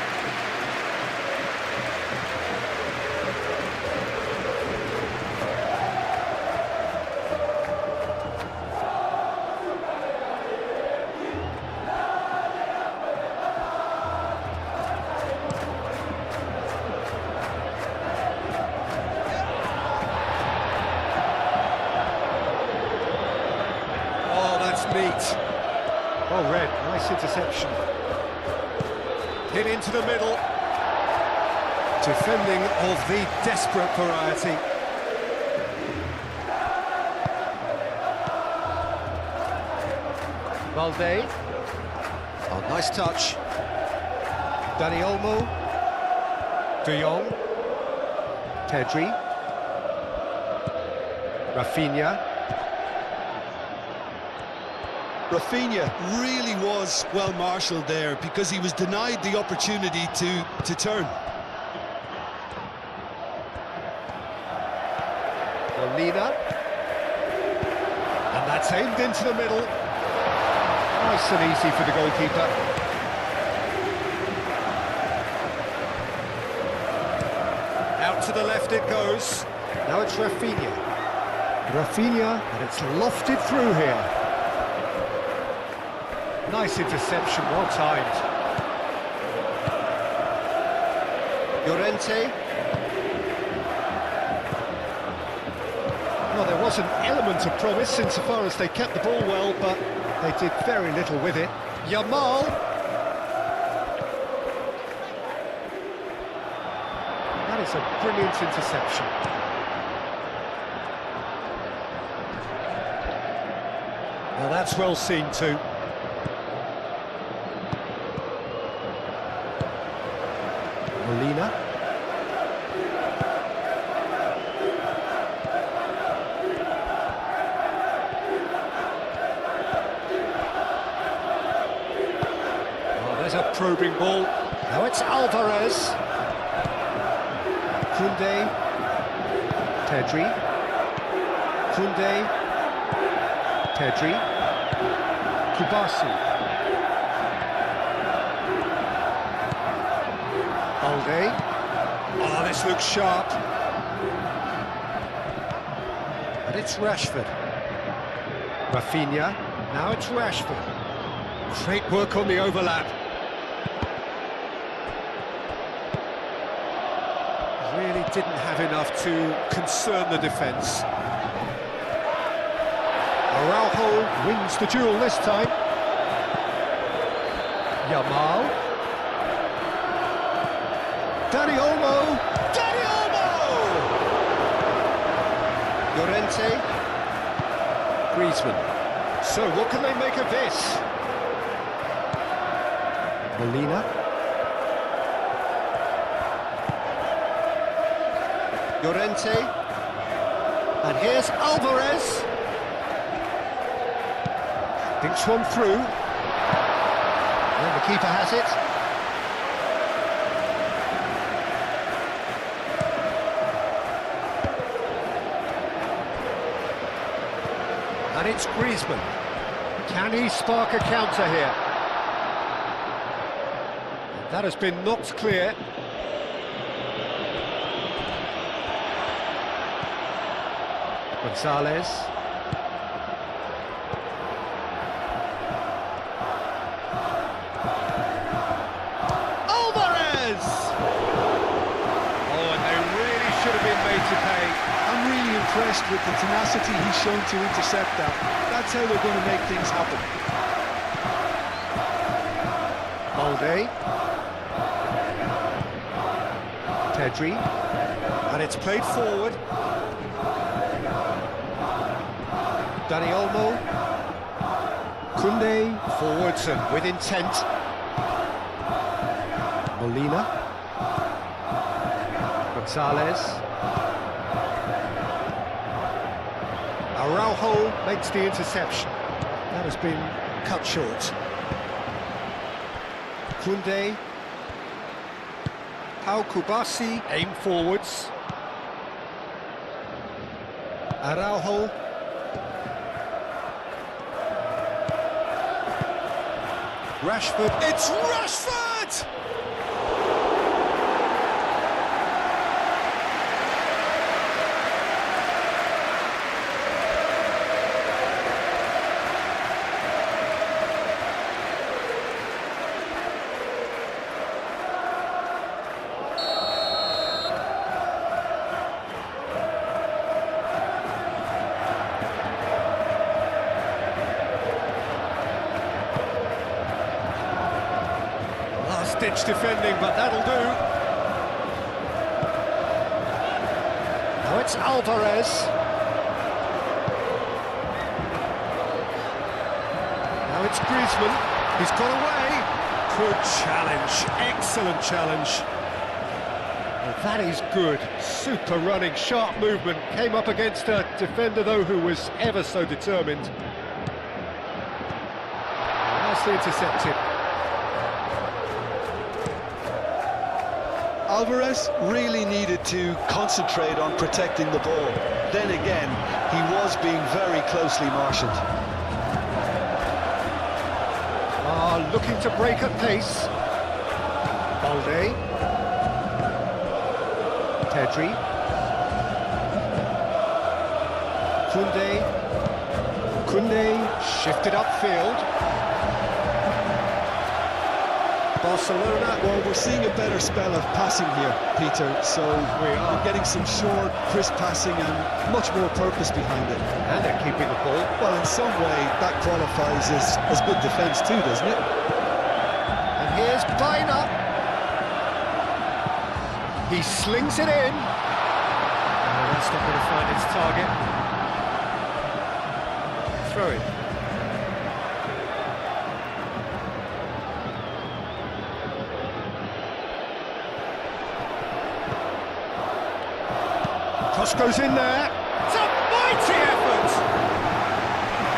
Neat. Well read, nice interception. Hit into the middle. Defending of the desperate variety. Valde. Oh, nice touch. Dani Olmo. De Jong. Pedri. Rafinha. Rafinha really was well marshalled there because he was denied the opportunity to turn. Molina. And that's aimed into the middle. Nice and easy for the goalkeeper. Out to the left it goes. Now it's Rafinha. Rafinha, and it's lofted through here. Nice interception, well timed. Llorente. Well, there was an element of promise insofar as they kept the ball well, but they did very little with it. Yamal. That is a brilliant interception. Now that's well seen too. Molina. probing ball. Now it's Alvarez. Koundé. Pedri. Koundé. Pedri. Kubasi. Alde. Oh, this looks sharp. And it's Rashford. Rafinha. Now it's Rashford. Great work on the overlap. Really didn't have enough to concern the defence. Araujo wins the duel this time. Yamal. Dani Olmo. Dani Olmo! Llorente. Griezmann. So what can they make of this? Molina. Llorente. And here's Alvarez. Thinks one through. And the keeper has it. And it's Griezmann. Can he spark a counter here? That has been knocked clear. Gonzalez. Alvarez! Oh, and they really should have been made to pay. I'm really impressed with the tenacity he's shown to intercept that. That's how they're going to make things happen. Balde. Pedri. And it's played forward. Dani Olmo. Koundé. Forwards and with intent. Molina. Gonzalez. Araujo makes the interception. That has been cut short. Koundé. Pau Kubasi. Aim forwards. Araujo. Rashford. It's Rashford! Ditch defending, but that'll do. Now it's Alvarez. Now it's Griezmann. He's got away. Good challenge. Excellent challenge. Well, that is good. Super running, sharp movement. Came up against a defender, though, who was ever so determined. Nicely intercepted. Alvarez really needed to concentrate on protecting the ball. Then again, he was being very closely marshalled. Looking to break at pace. Balde. Pedri. Koundé. Koundé shifted upfield. Barcelona. Well, we're seeing a better spell of passing here, Peter, so we're getting some short, crisp passing and much more purpose behind it. And they're keeping the ball. Well, in some way, that qualifies as good defence too, doesn't it? And here's Baina. He slings it in. Oh, that's not going to find its target. Throw it. Cross goes in there. It's a mighty effort!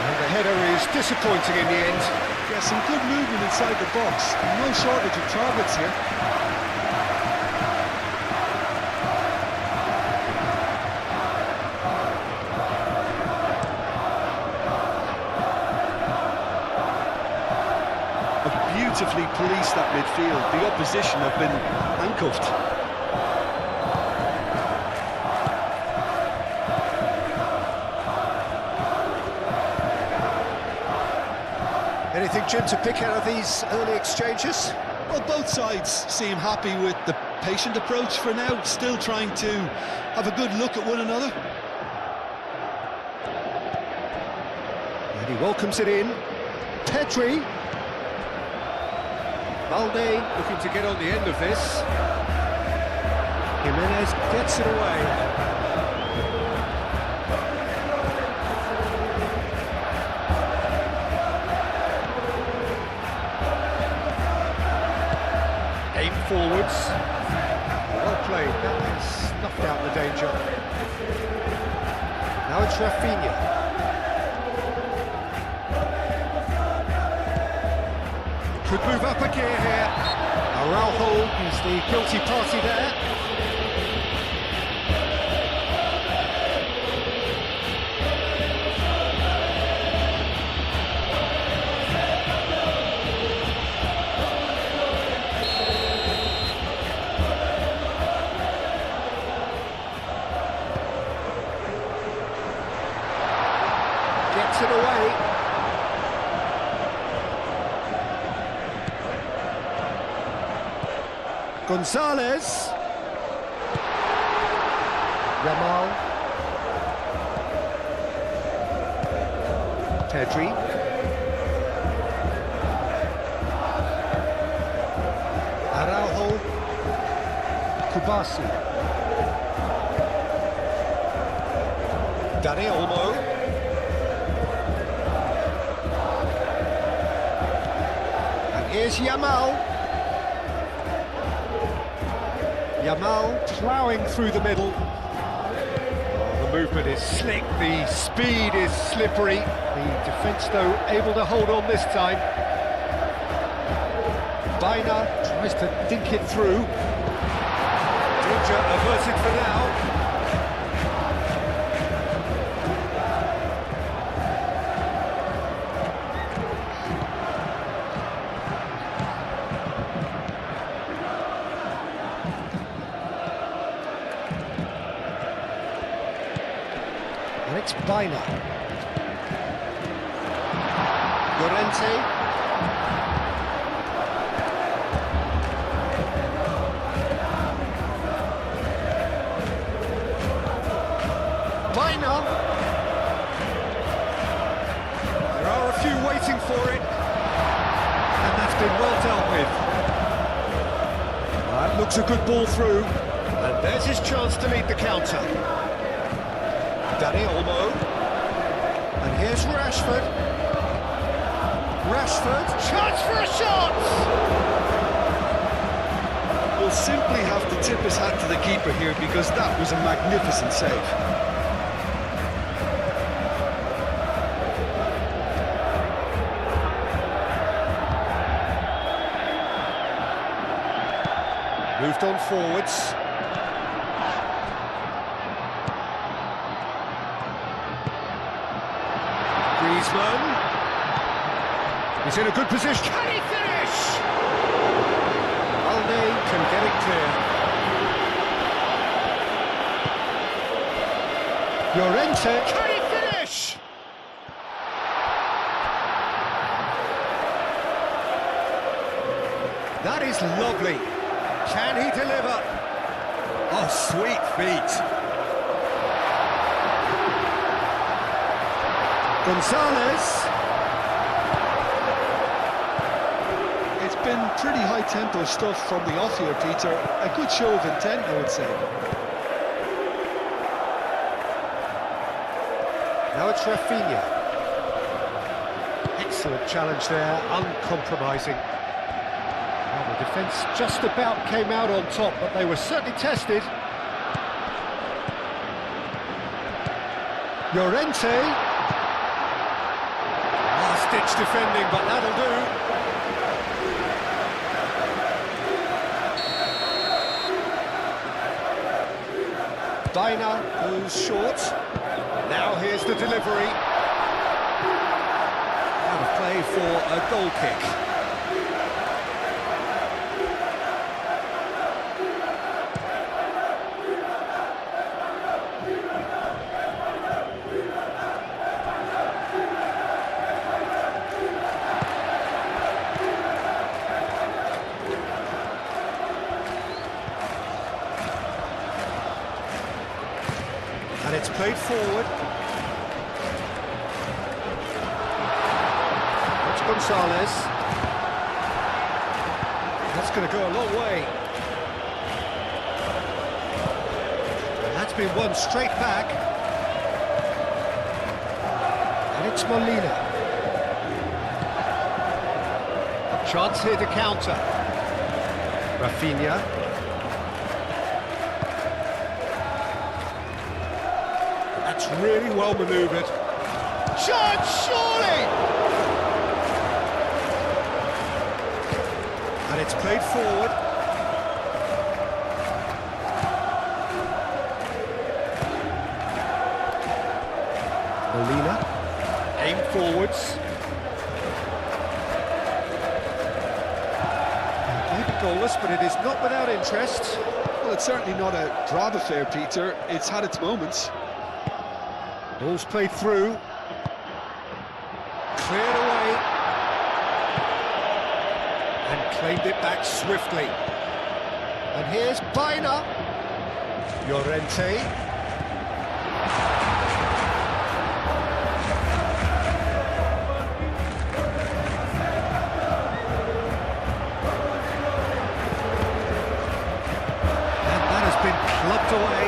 And the header is disappointing in the end. Yeah, some good movement inside the box. No shortage of targets here. Beautifully policed that midfield. The opposition have been handcuffed. Anything, Jim, to pick out of these early exchanges? Well, both sides seem happy with the patient approach for now, still trying to have a good look at one another. And he welcomes it in. Pedri. Balde looking to get on the end of this. Jimenez gets it away. Aim forwards. Well played, that has snuffed out the danger. Now it's Rafinha. Could move up a gear here. Araujo is the guilty party there. Gets it away. Gonzalez. Yamal. Pedri. Araujo. Kubasi. Dani Olmo. And here's Yamal. Yamal ploughing through the middle. Oh, the movement is slick, the speed is slippery. The defence, though, able to hold on this time. Baina tries to dink it through. Danger averted for now. And it's Baina. Llorente. Baina. There are a few waiting for it. And that's been well dealt with. That looks a good ball through. And there's his chance to lead the counter. Dani Olmo. And here's Rashford. Rashford. Chance for a shot! We'll simply have to tip his hat to the keeper here because that was a magnificent save. Moved on forwards. Griezmann. He's in a good position. Can he finish? Balde can get it clear. Llorente. Can he finish? That is lovely. Can he deliver? Oh, sweet feet. Gonzalez. It's been pretty high-tempo stuff from the off here, Peter. A good show of intent, I would say. Now it's Rafinha. Excellent challenge there, uncompromising. Well, the defence just about came out on top, but they were certainly tested. Llorente. Last last-ditch defending, but that'll do. Baina goes short. Now here's the delivery. Out of play for a goal kick. And it's played forward. That's Gonzalez. That's going to go a long way. And that's been won straight back. And it's Molina. Chance here to counter. Rafinha. That's really well manoeuvred. Chance, surely! And it's played forward. Molina, aim forwards. Maybe goalless, but it is not without interest. Well, it's certainly not a drab affair, Peter. It's had its moments. Ball's played through. Cleared away. And claimed it back swiftly. And here's Baina. Llorente. And that has been clubbed away.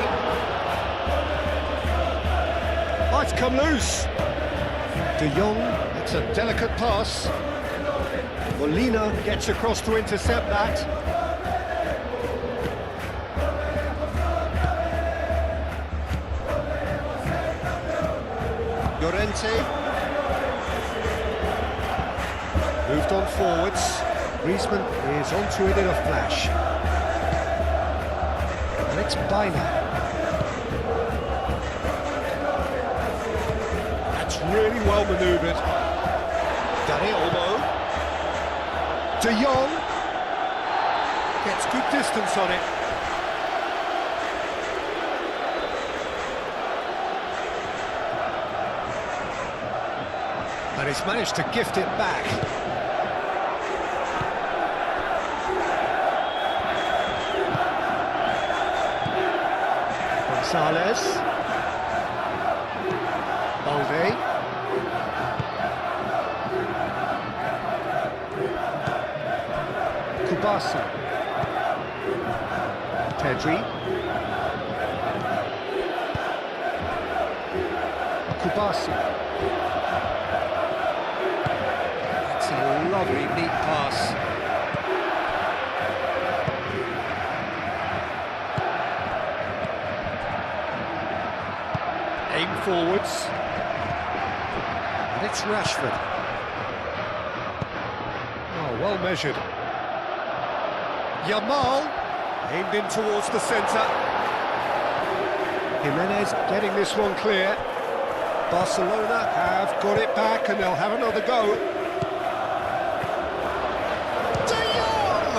It's come loose. De Jong, it's a delicate pass. Molina gets across to intercept that. Llorente. Moved on forwards. Griezmann is onto it in a flash. And it's Baina. Really well manoeuvred. Dani Olmo. De Jong gets good distance on it. And he's managed to gift it back. Gonzalez. Balde. Kubasi. Pedri. Kubasi. That's a lovely, neat pass. Aim forwards. And it's Rashford. Oh, well measured. Yamal, aimed in towards the centre. Jimenez getting this one clear. Barcelona have got it back and they'll have another go. De Jong!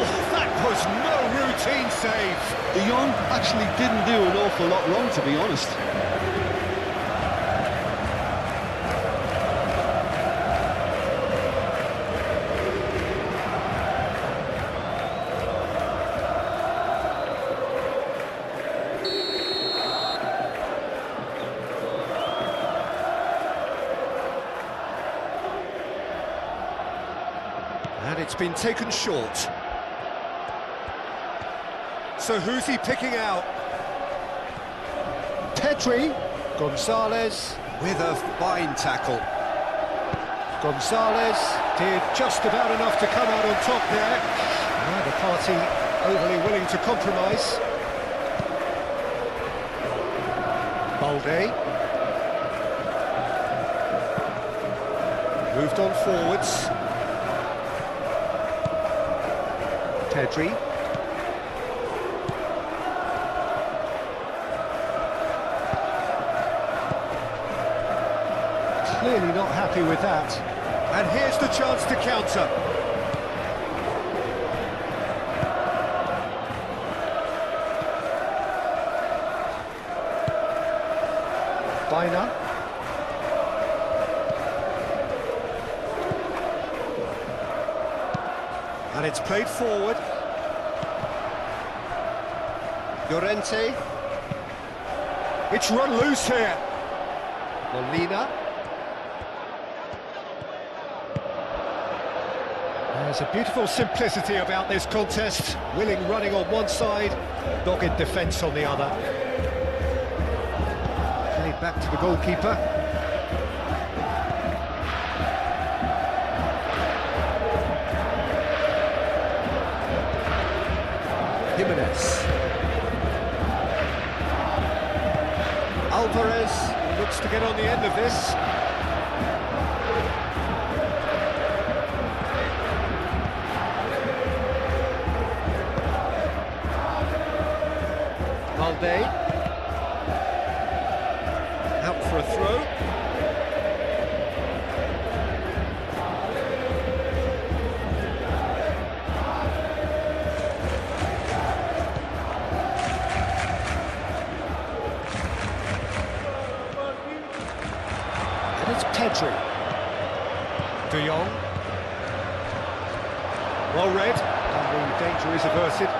Oh, that was no routine save. De Jong actually didn't do an awful lot wrong, to be honest. And it's been taken short. So who's he picking out? Pedri. Gonzalez with a fine tackle. Gonzalez did just about enough to come out on top there. Neither party overly willing to compromise. Balde. Moved on forwards. Pedri. Clearly not happy with that. And here's the chance to counter. Biner. And it's played forward. Llorente. It's run loose here. Molina. There's a beautiful simplicity about this contest. Willing running on one side, dogged defence on the other. Played back to the goalkeeper. Jimenez. Alvarez looks to get on the end of this. Valde. Out for a throw. And it's Pedri. De Jong. Well read, and the danger is averted.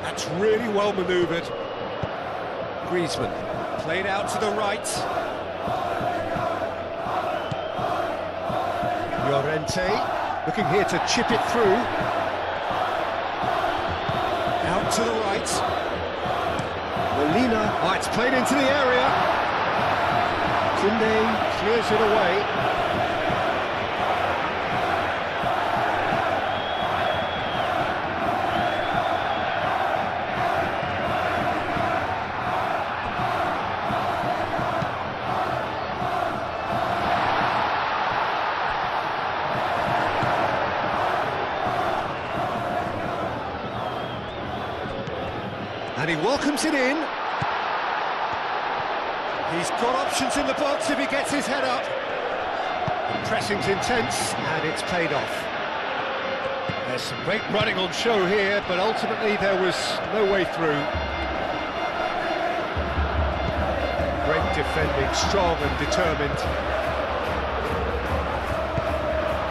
That's really well manoeuvred. Griezmann, played out to the right. Llorente, looking here to chip it through. Out to the right. Molina, oh, it's played into the area. Koundé clears it away. And he welcomes it in. He's got options in the box if he gets his head up. The pressing's intense, and it's paid off. There's some great running on show here, but ultimately there was no way through. Great defending, strong and determined.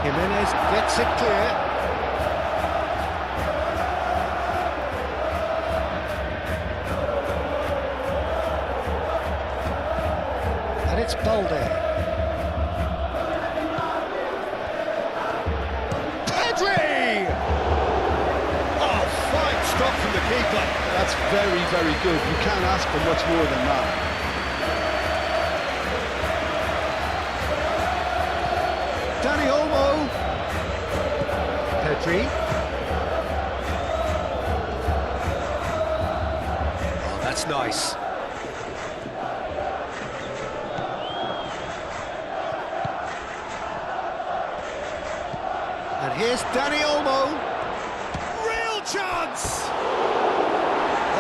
Jimenez gets it clear. It's Balde. Pedri! Oh, fine stop from the keeper. That's very, very good. You can't ask for much more than that. Dani Olmo. Pedri. Oh, that's nice. And here's Dani Olmo. Real chance!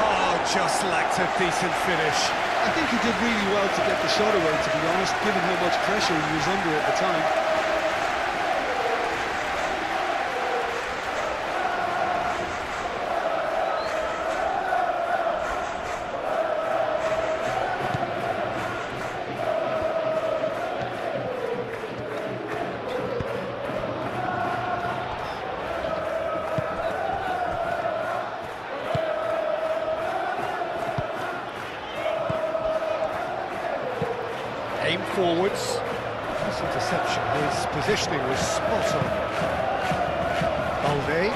Oh, just lacked a decent finish. I think he did really well to get the shot away, to be honest, given how much pressure he was under at the time. Aim forwards. This interception, his positioning was spot on. Balde.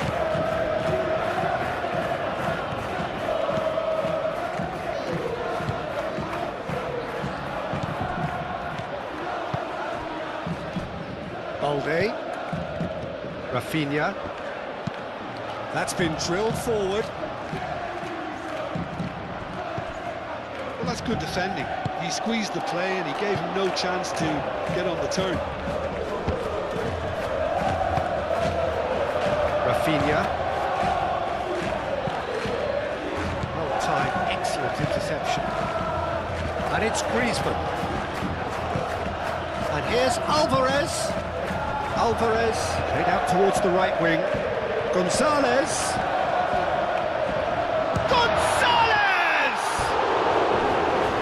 Balde. Rafinha. That's been drilled forward. Well, that's good defending. He squeezed the play and he gave him no chance to get on the turn. Rafinha. Well-timed, excellent interception. And it's Griezmann. And here's Alvarez. Alvarez, played out towards the right wing. Gonzalez. Gonzalez!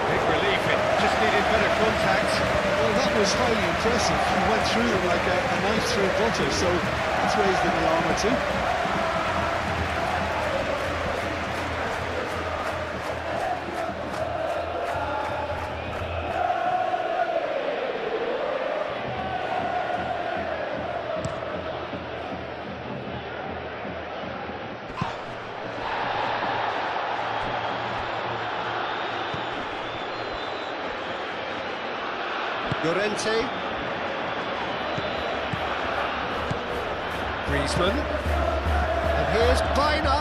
Big relief, it just needed better contact. Well, that was highly impressive. He went through it like a knife through butter, so that's raised an alarm or two. Llorente. Griezmann. And here's Baina.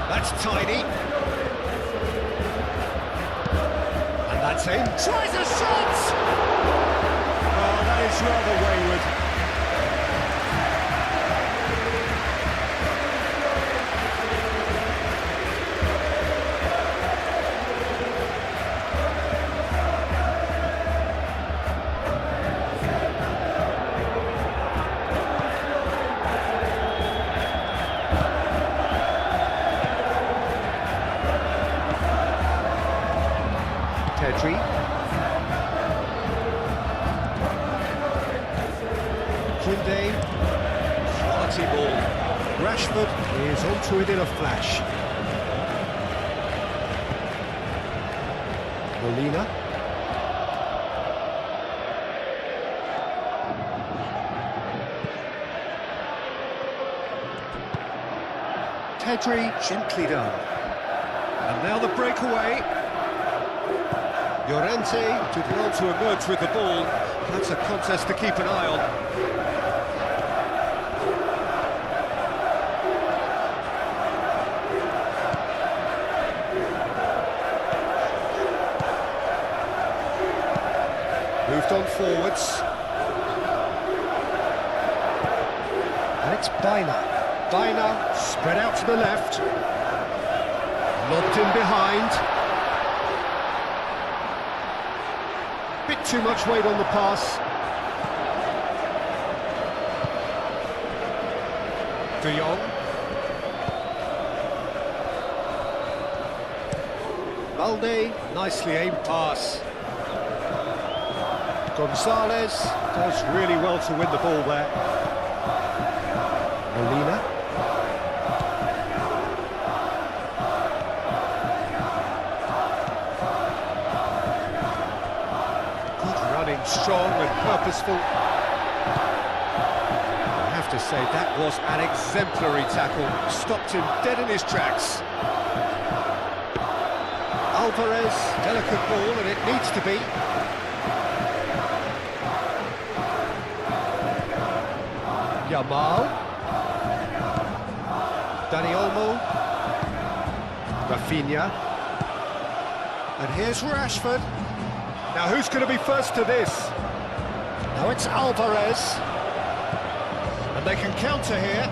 That's tiny. And that's in. Tries a shot! Oh, that is rather wayward. Pedri. Koundé. Quality ball. Rashford is onto it in a flash. Molina. Pedri, gently done. And now the breakaway. Llorente did well to emerge with the ball. That's a contest to keep an eye on. Moved on forwards. And it's Baina. Baina spread out to the left. Lobbed in behind. Bit too much weight on the pass. De Jong. Balde, nicely aimed pass. Gonzalez does really well to win the ball there. Molina. Strong and purposeful. I have to say, that was an exemplary tackle. Stopped him dead in his tracks. Alvarez, delicate ball, and it needs to be. Yamal. Dani Olmo. Rafinha. And here's Rashford. Now, who's going to be first to this? Now it's Alvarez. And they can counter here.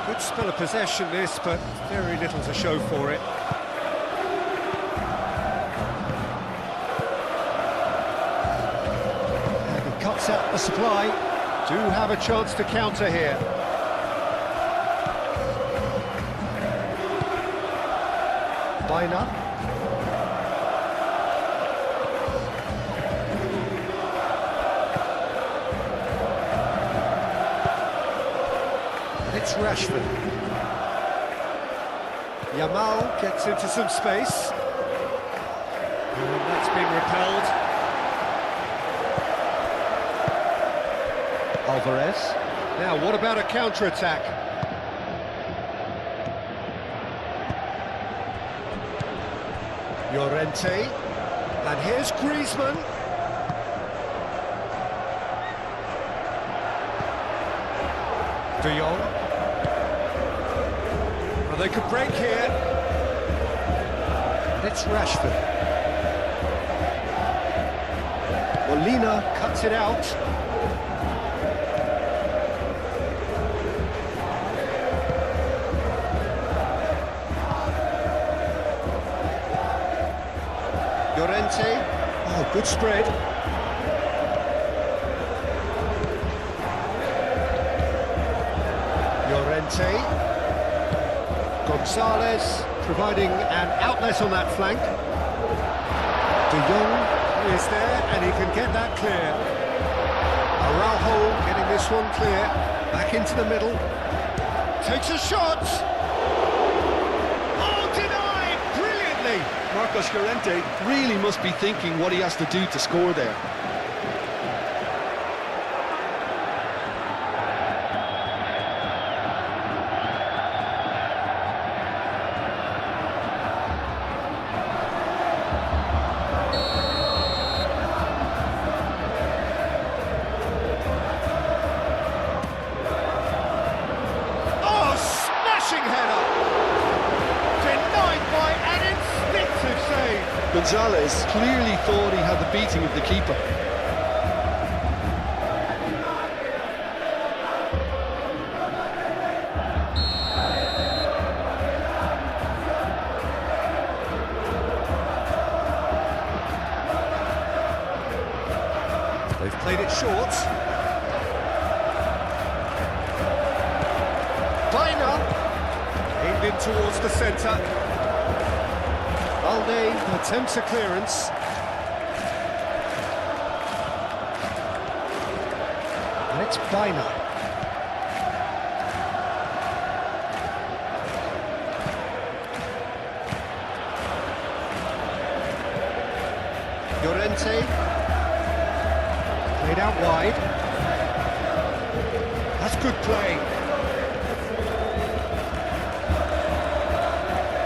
Good spell of possession, this, but very little to show for it. And he cuts out the supply. Do have a chance to counter here. Baina. And it's Rashford. Yamal gets into some space. And that's been repelled. Alvarez. Now, what about a counter-attack? Llorente, and here's Griezmann. De Jong. Well, they could break here. And it's Rashford. Molina cuts it out. Llorente. Oh, good spread. Llorente. Gonzalez providing an outlet on that flank. De Jong is there and he can get that clear. Araujo getting this one clear. Back into the middle. Takes a shot. Oh, denied! Brilliantly! Marcos Llorente really must be thinking what he has to do to score there. Gonzalez clearly thought he had the beating of the keeper. They've played it short. Biner aimed in towards the centre. Balde attempts a clearance. And it's Biner. Llorente. Played out wide. That's good play.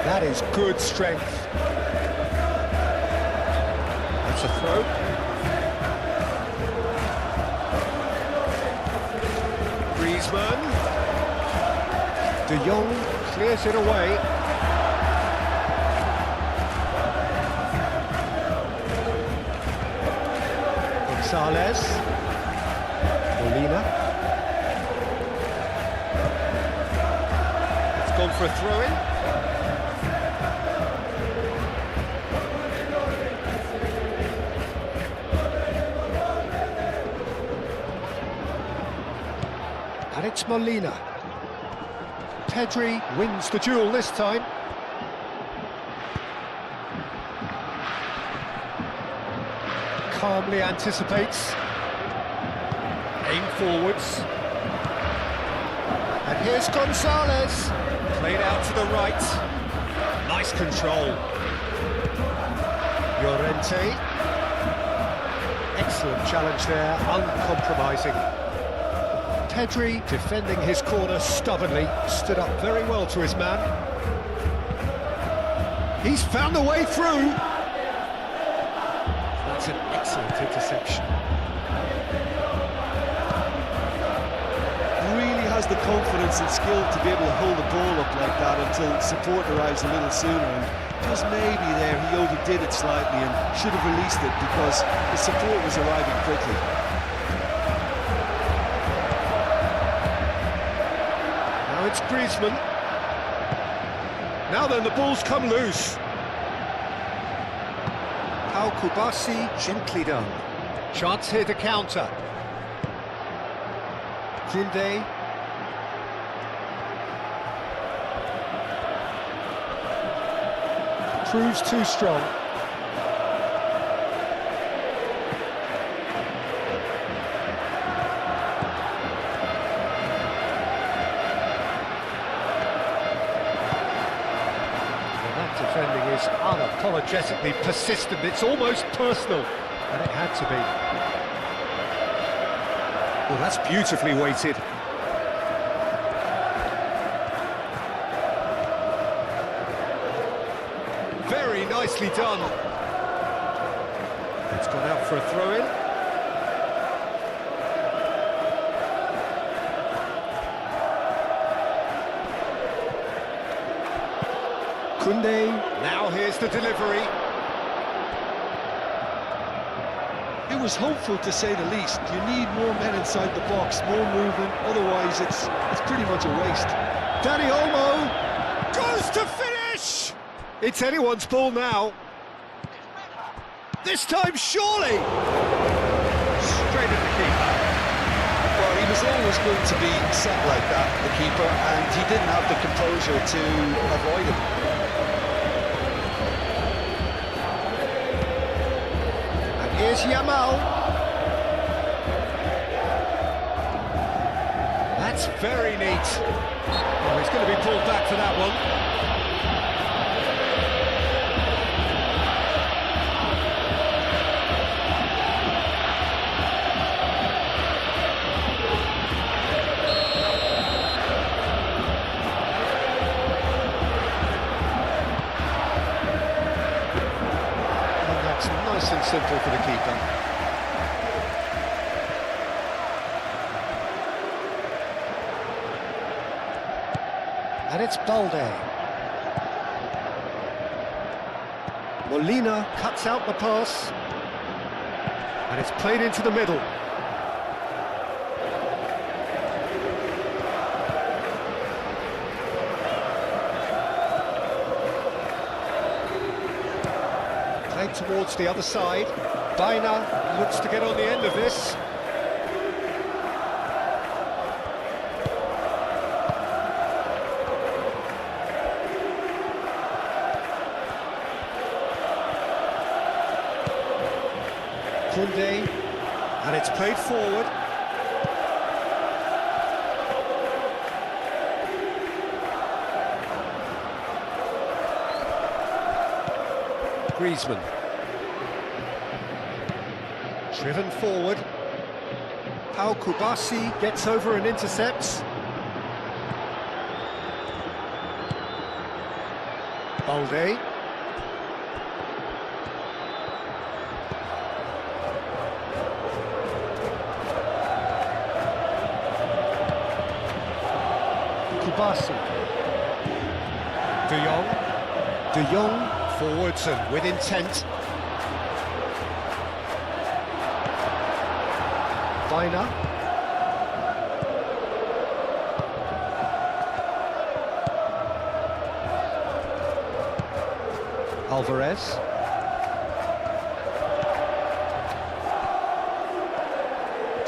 That is good strength. That's a throw. Griezmann. De Jong clears it away. Gonzalez. Molina. It's gone for a throw-in. And it's Molina. Pedri wins the duel this time. Calmly anticipates. Aim forwards. And here's Gonzalez. Played out to the right. Nice control. Llorente. Excellent challenge there, uncompromising. Pedri, defending his corner stubbornly, stood up very well to his man. He's found a way through. That's an excellent interception. Really has the confidence and skill to be able to hold the ball up like that until support arrives a little sooner. And just maybe there he overdid it slightly and should have released it because the support was arriving quickly. It's Griezmann. Now then, the ball's come loose. Pau Kubasi, gently done. Chance here to counter. Kunde. Proves too strong. Defending is unapologetically persistent. It's almost personal, and it had to be. Well, that's beautifully weighted. Very nicely done. It's gone out for a throw-in. Koundé. Now here's the delivery. It was hopeful, to say the least. You need more men inside the box, more movement, otherwise it's pretty much a waste. Dani Olmo goes to finish! It's anyone's ball now. This time, surely! Straight at the keeper. Well, he was always going to be set like that, the keeper, and he didn't have the composure to avoid it. Here's Yamal. That's very neat. Oh, he's going to be pulled back for that one. And that's nice and simple for the keeper. And it's Balde. Molina cuts out the pass. And it's played into the middle. Played towards the other side. Baina looks to get on the end of this. Koundé, and it's played forward. Griezmann. Driven forward. Pau Kubasi gets over and intercepts. Balde. Kubasi. De Jong. De Jong forwards and with intent. Baina. Alvarez.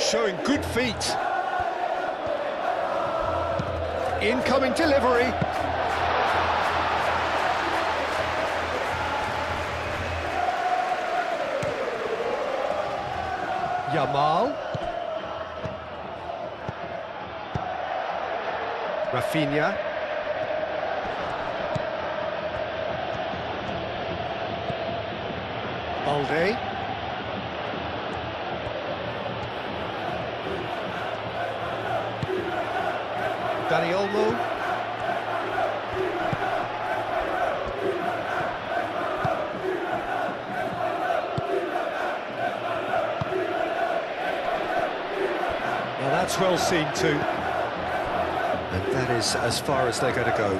Showing good feet. Incoming delivery. Yamal. Rafinha. Balde. Dani Olmo. Well, that's well seen too. And that is as far as they're going to go.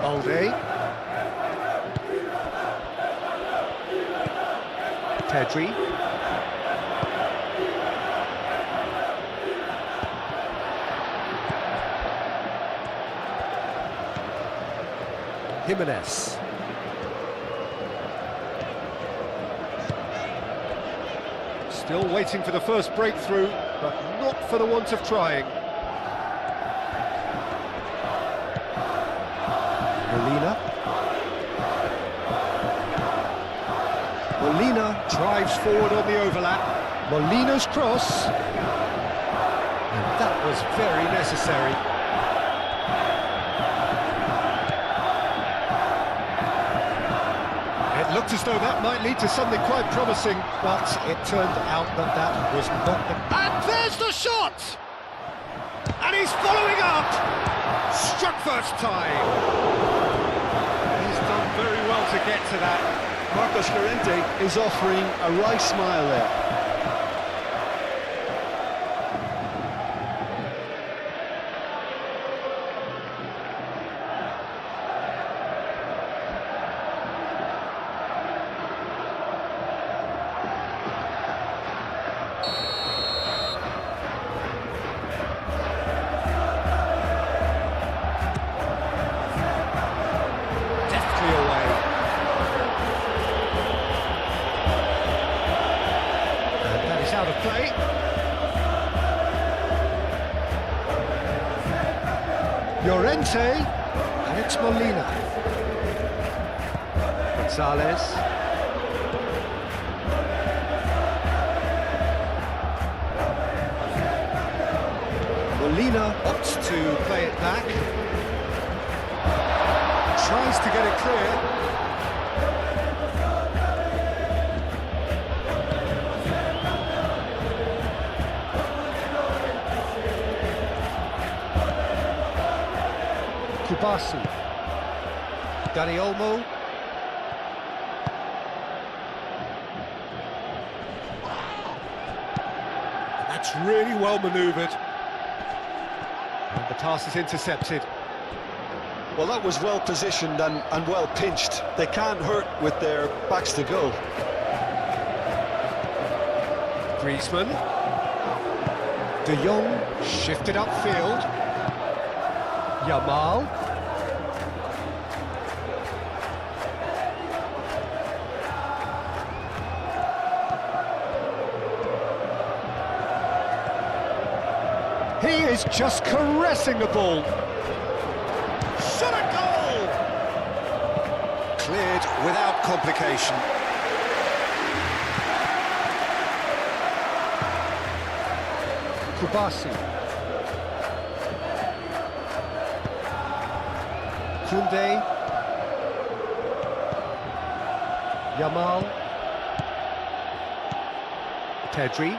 Balde. Pedri. Jimenez. Still waiting for the first breakthrough, but not for the want of trying. Molina. Molina drives forward on the overlap. Molina's cross. And that was very necessary. It looked as though that might lead to something quite promising, but it turned out that that was not the... And there's the shot! And he's following up! Struck first time! He's done very well to get to that. Marcos Llorente is offering a wry smile there. out of play. Llorente, and it's Molina. Gonzalez. Molina opts to play it back. Tries to get it clear. Kubasi. Dani Olmo. That's really well manoeuvred. And the pass is intercepted. Well, that was well positioned and well pinched. They can't hurt with their backs to goal. Griezmann. De Jong shifted upfield. Yamal. He is just caressing the ball. Shot a goal! Cleared without complication. Kubasi. Koundé. Yamal. Pedri.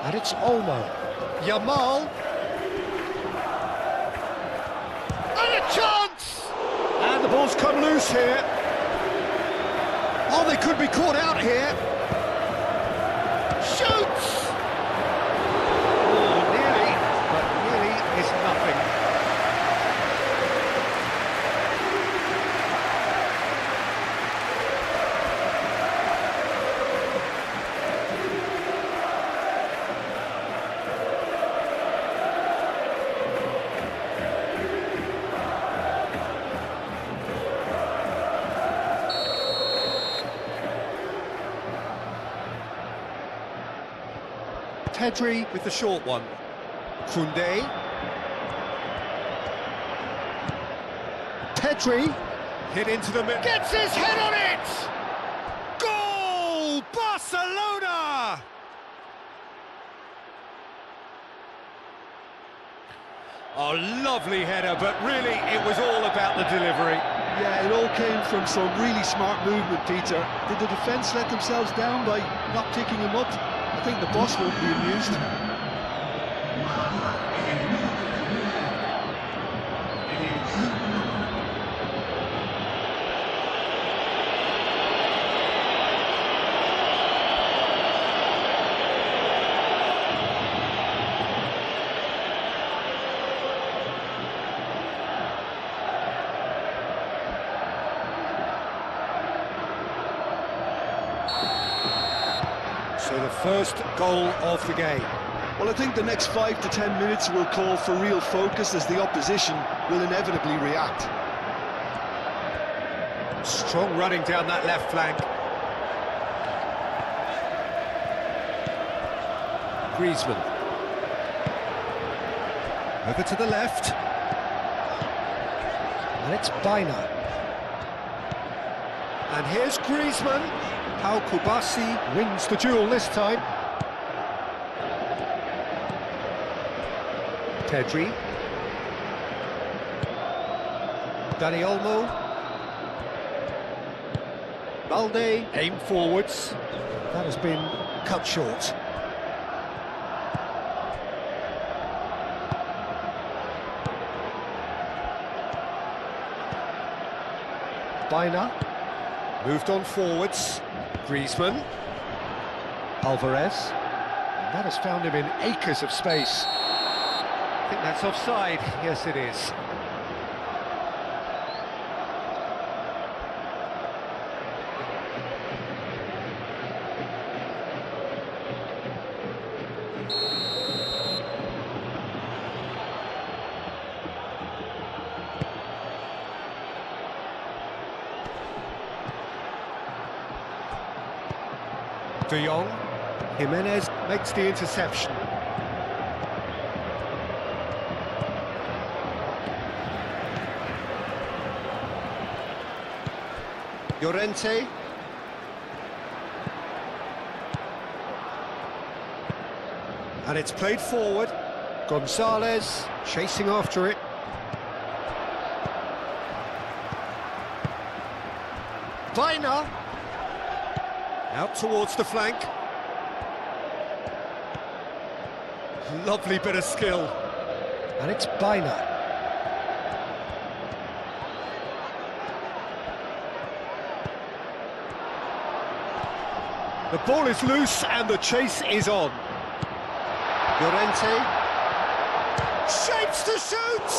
And it's Olmo. Yamal. And a chance! And the ball's come loose here. Oh, they could be caught out here. Shoots! Oh, nearly, but nearly is nothing. Pedri with the short one. Koundé. Pedri hit into the middle. Gets his head on it! Goal! Barcelona! Oh, lovely header, but really it was all about the delivery. Yeah, it all came from some really smart movement, Peter. Did the defence let themselves down by not picking him up? I think the boss won't be amused. So the first goal of the game. Well, I think the next 5 to 10 minutes will call for real focus as the opposition will inevitably react. Strong running down that left flank. Griezmann. Over to the left. And it's Baina. And here's Griezmann. How Kubasi wins the duel this time. Pedri. Dani Olmo. Balde aimed forwards. That has been cut short. Baina moved on forwards. Griezmann. Alvarez. And that has found him in acres of space. I think that's offside. Yes, it is. De Jong. Jimenez makes the interception. Llorente. And it's played forward. Gonzalez chasing after it. Baina. Out towards the flank. Lovely bit of skill. And it's Baina. The ball is loose and the chase is on. Llorente shapes to shoot!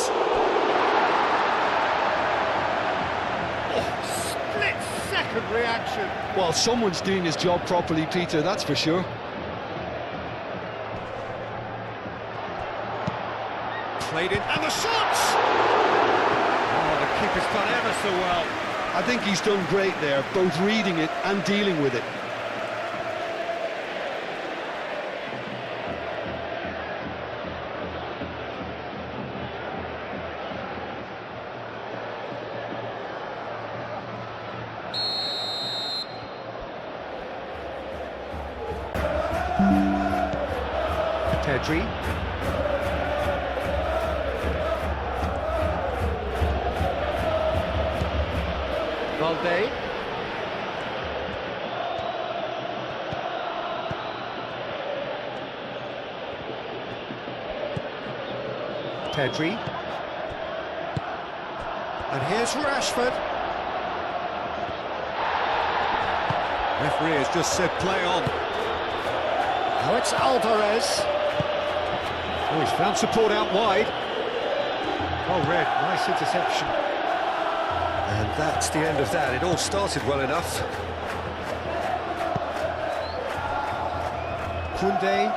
Oh, split-second reaction. Well, someone's doing his job properly, Peter, that's for sure. Played in, and the shot! Oh, the keeper's done ever so well. I think he's done great there, both reading it and dealing with it. Pedri. Valde. Pedri. And here's Rashford. Referee has just said play on. Now it's Alvarez. Oh, he's found support out wide. Oh, Red, nice interception. And that's the end of that. It all started well enough. Koundé.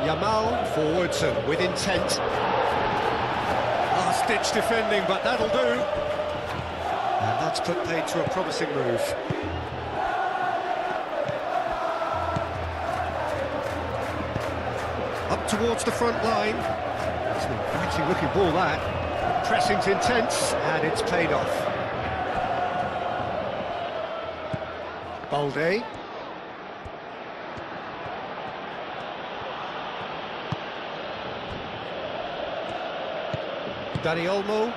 Yamal forwards and with intent. Last-ditch defending, but that'll do. And that's put paid to a promising move. Up towards the front line. It's an inviting looking ball, that. Pressing's intense, and it's paid off. Balde. Dani Olmo.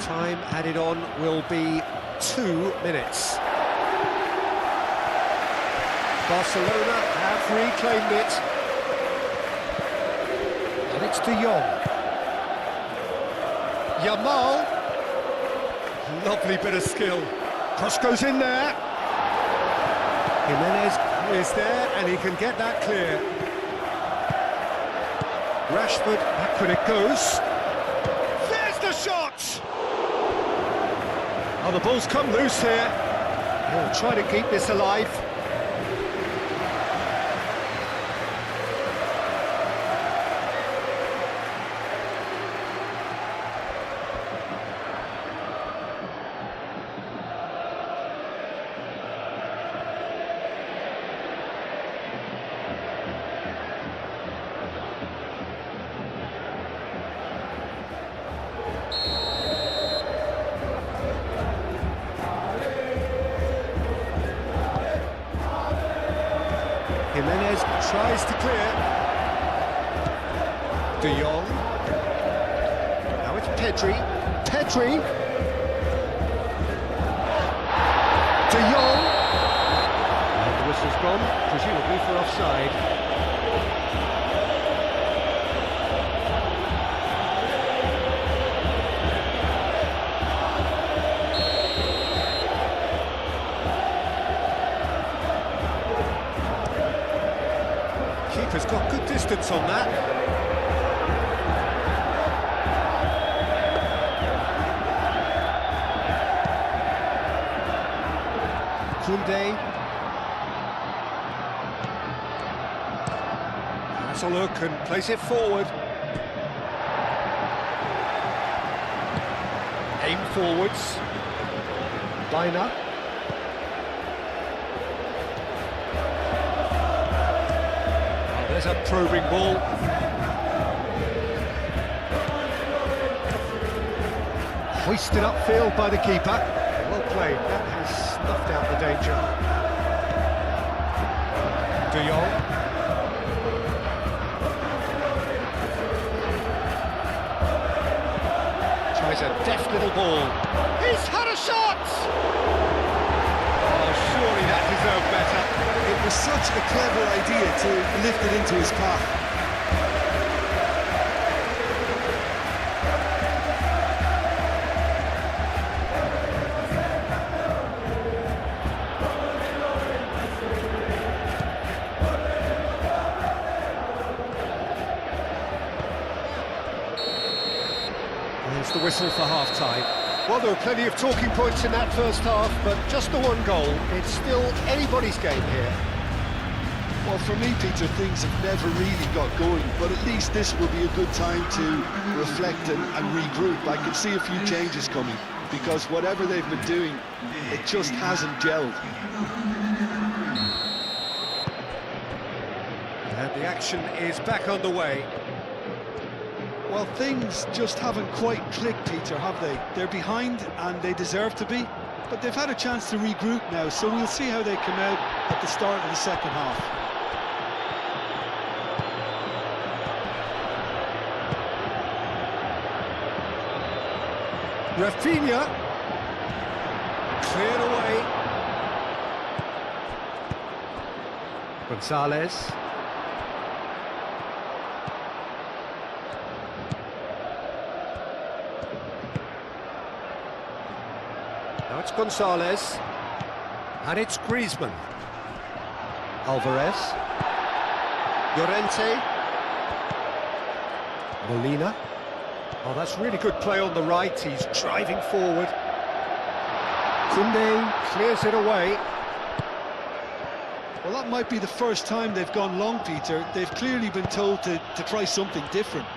Time added on will be 2 minutes. Barcelona have reclaimed it. And it's De Jong. Yamal. Lovely bit of skill. Cross goes in there. Jimenez is there and he can get that clear. Rashford, back when it goes. There's the shot! Oh, the ball's come loose here. He'll try to keep this alive. Jimenez tries to clear. De Jong. Now it's Pedri. Pedri. De Jong. And the whistle's gone, presumably for offside. Keeper's got good distance on that. Koundé. Has a look and plays it forward. Game forwards. Liner. Oh, there's a probing ball. Hoisted upfield by the keeper. Well played, that has snuffed out the danger. De Jong. Tries a deft little ball. He's had a shot! Oh, surely that deserved better. It was such a clever idea to lift it into his path. There's the whistle for half-time. Well, there were plenty of talking points in that first half, but just the one goal. It's still anybody's game here. Well, for me, Peter, things have never really got going, but at least this will be a good time to reflect and regroup. I can see a few changes coming, because whatever they've been doing, it just hasn't gelled. And the action is back underway. Well, things just haven't quite clicked, Peter, have they? They're behind and they deserve to be, but they've had a chance to regroup now, so we'll see how they come out at the start of the second half. Rafinha. Cleared away. Gonzalez. Now it's Gonzalez. And it's Griezmann. Alvarez. Llorente. Molina. Oh, that's really good play on the right. He's driving forward. Koundé clears it away. Well, that might be the first time they've gone long, Peter. They've clearly been told to try something different.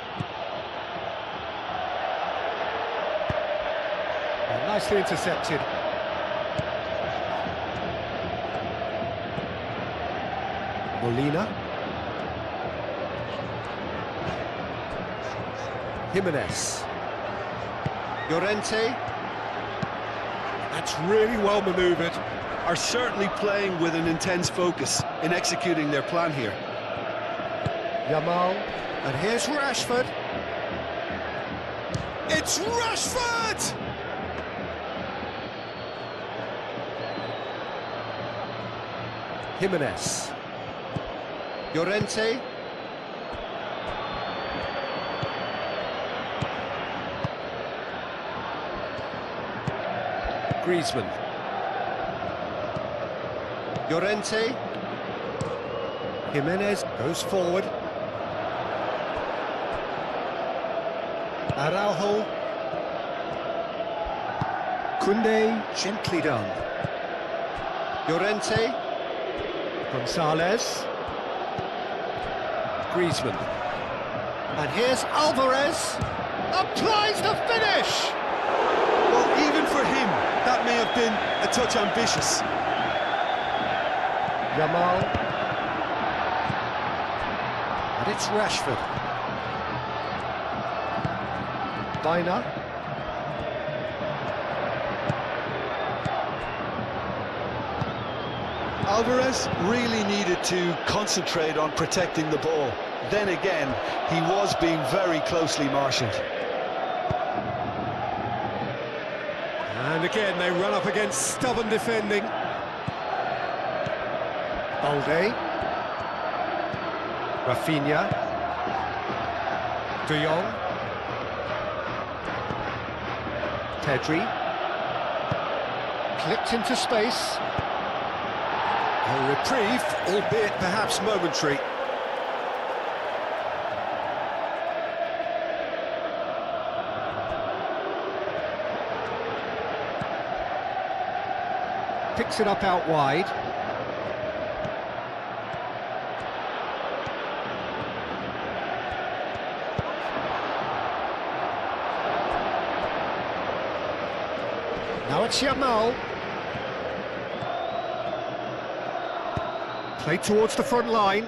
Oh, nicely intercepted. Molina. Jimenez. Llorente. That's really well manoeuvred. Are certainly playing with an intense focus in executing their plan here. Yamal. And here's Rashford. It's Rashford! Jimenez. Llorente. Griezmann. Llorente. Jimenez goes forward. Araujo. Koundé, gently done. Llorente. Gonzalez. Griezmann. And here's Alvarez. Applies the finish! Well, even for him, that may have been a touch ambitious. Yamal. And it's Rashford. Bina. Alvarez really needed to concentrate on protecting the ball. Then again, he was being very closely marshalled. And again, they run up against stubborn defending. Balde. Rafinha. De Jong. Pedri. Clipped into space. A reprieve, albeit perhaps momentary. Picks it up out wide. it's Yamal. Played towards the front line.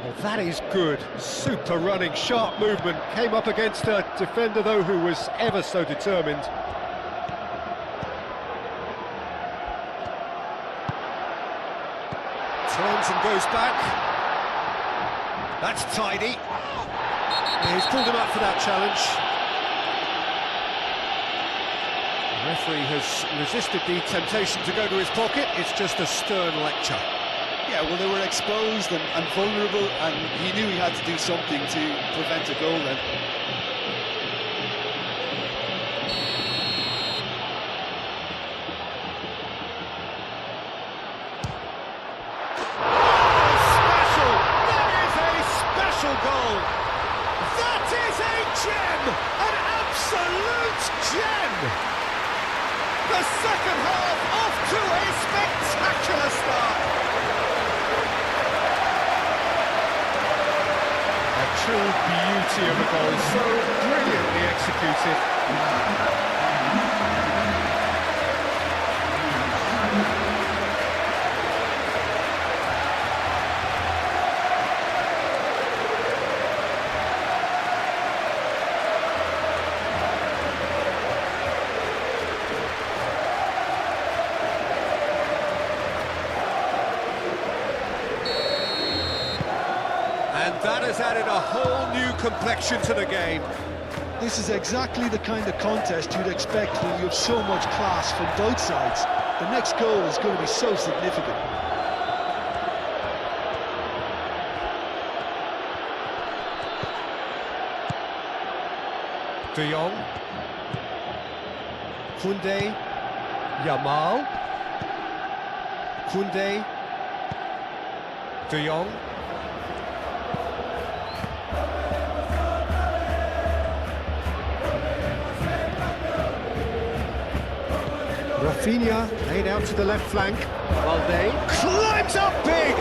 Well, that is good. Super running, sharp movement. Came up against a defender, though, who was ever so determined. Turns and goes back. That's tidy. Yeah, he's pulled him up for that challenge. The referee has resisted the temptation to go to his pocket. It's just a stern lecture. Yeah, well, they were exposed and vulnerable, and he knew he had to do something to prevent a goal then. Special! That is a special goal! That is a gem! An absolute gem! The second half off to a spectacular start! True beauty of a goal, so brilliantly executed. And that has added a whole new complexion to the game. This is exactly the kind of contest you'd expect when you have so much class from both sides. The next goal is going to be so significant. De Jong. Koundé. Yamal. Koundé. De Jong. Rafinha laid out to the left flank. Valde climbs up big!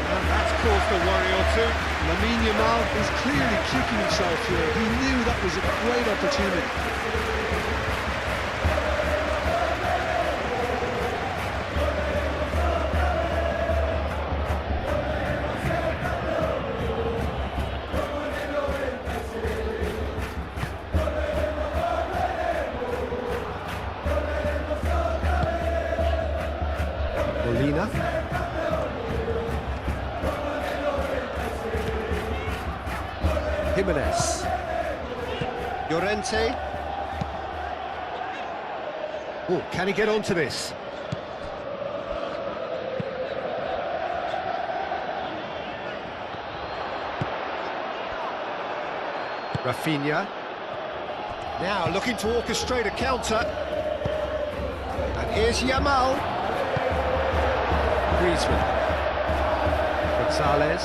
And that's caused a worry or two. Lamine Yamal is clearly kicking himself here. He knew that was a great opportunity. Molina. Jimenez. Llorente. Oh, can he get onto this? Rafinha. Now looking to orchestrate a counter. And here's Yamal. Griezmann. Gonzalez.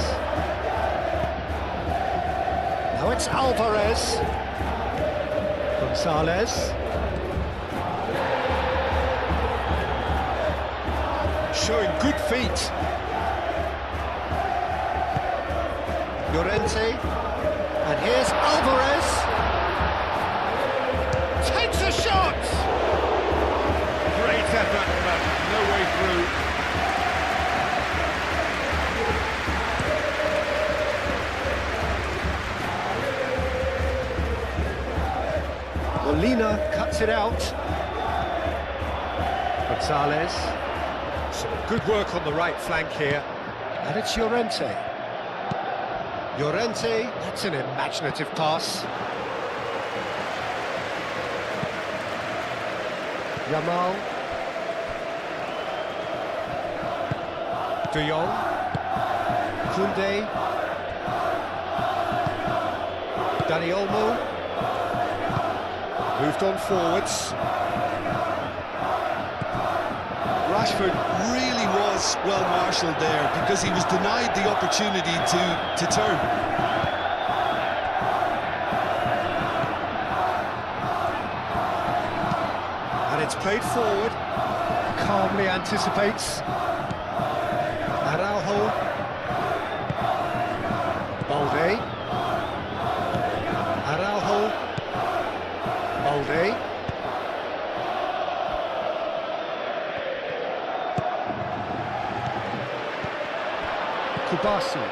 Now it's Alvarez. Gonzalez. Showing good feet. Llorente. And here's Alvarez. Takes a shot! Great effort, but no way through. Molina cuts it out. Gonzalez. Some good work on the right flank here. And it's Llorente. Llorente, that's an imaginative pass. Yamal. De Jong. Koundé. Dani Olmo. Moved on forwards. Rashford really was well marshalled there because he was denied the opportunity to turn. And it's played forward. Calmly anticipates. Araujo. Balde. Araujo. Balde. Kubasi.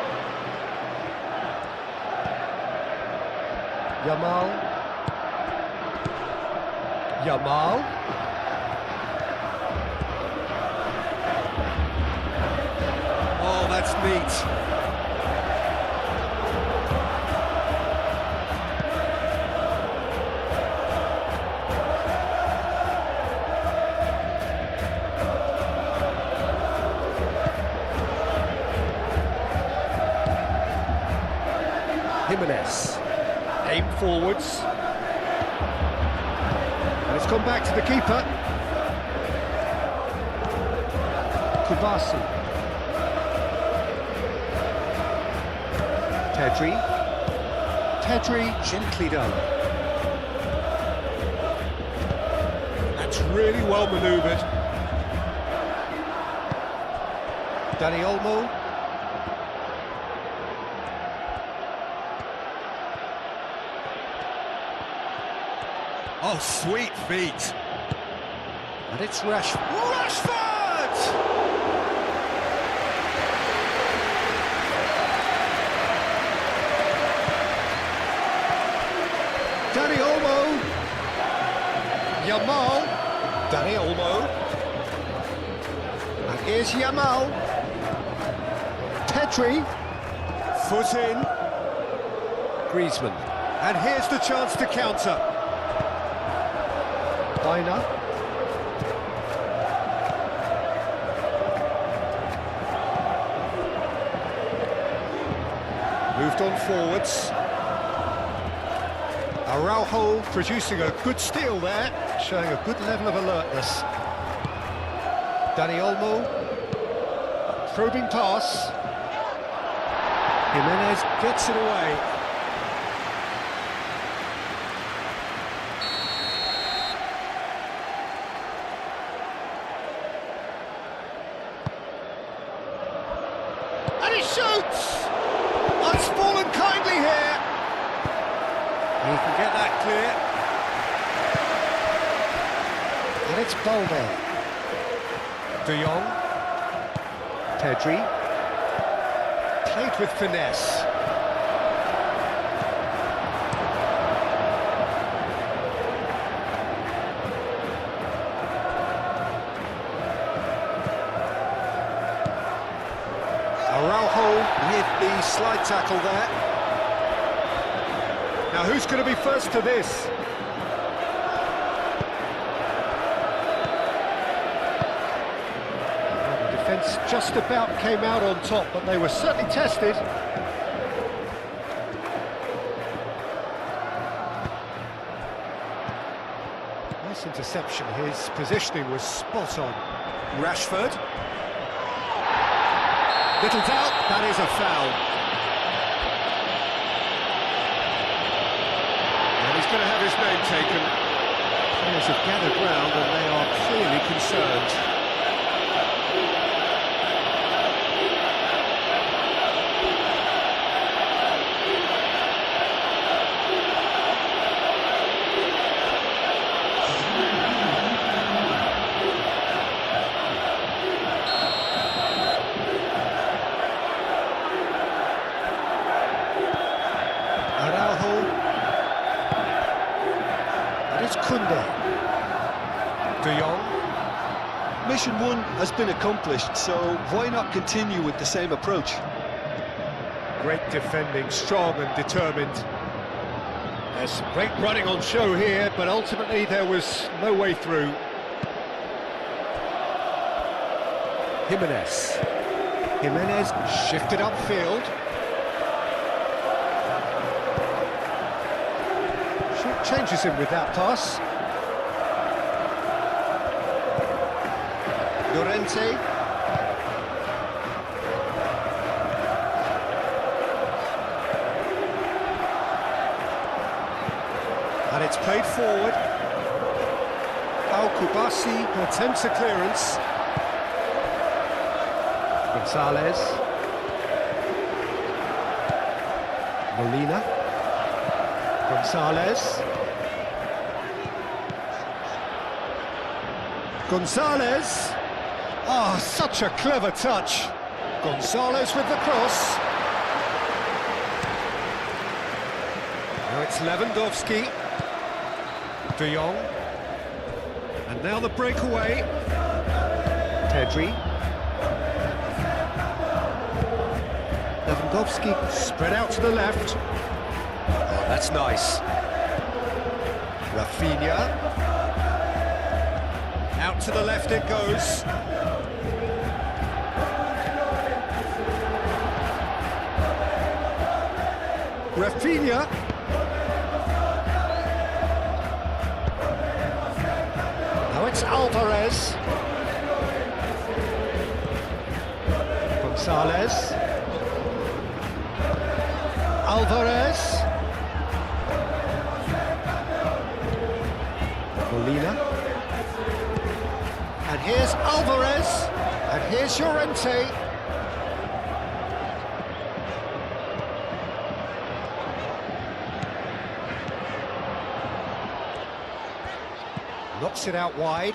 Yamal. Oh, that's neat. Jimenez. Aim forwards. And it's gone back to the keeper. Kubasi. Tedri gently done. That's really well manoeuvred. Dani Olmo. Oh, sweet feet. And it's Rashford! Dani Olmo. Yamal. Dani Olmo. And here's Yamal. Pedri. Foot in. Griezmann. And here's the chance to counter. Baina. Moved on forwards. Araujo producing a good steal there, showing a good level of alertness. Dani Olmo. Probing pass. Jimenez gets it away. And he shoots! Oh, it's fallen kindly here. He can get that clear. And it's Balde. De Jong. Pedri. Played with finesse. Araujo with the slide tackle there. Now who's going to be first to this? Well, the defence just about came out on top, but they were certainly tested. Nice interception, his positioning was spot on. Rashford. Little doubt, that is a foul. And he's going to have his name taken. Players have gathered round and they are clearly concerned. De Jong. Mission one has been accomplished, so why not continue with the same approach? Great defending, strong and determined. There's some great running on show here, but ultimately there was no way through. Jimenez. Jimenez shifted upfield. Changes him with that pass. Llorente. And it's played forward. Kubasi attempts a clearance. Gonzalez. Molina. Gonzalez. Gonzalez. Oh, such a clever touch. Gonzalez with the cross. Now it's Lewandowski. De Jong. And now the breakaway. Pedri. Lewandowski spread out to the left. Oh, that's nice. Rafinha. Out to the left it goes. Rafinha. Now it's Alvarez. Gonzalez. Alvarez. Molina. And here's Alvarez. And here's Llorente. Knocks it out wide.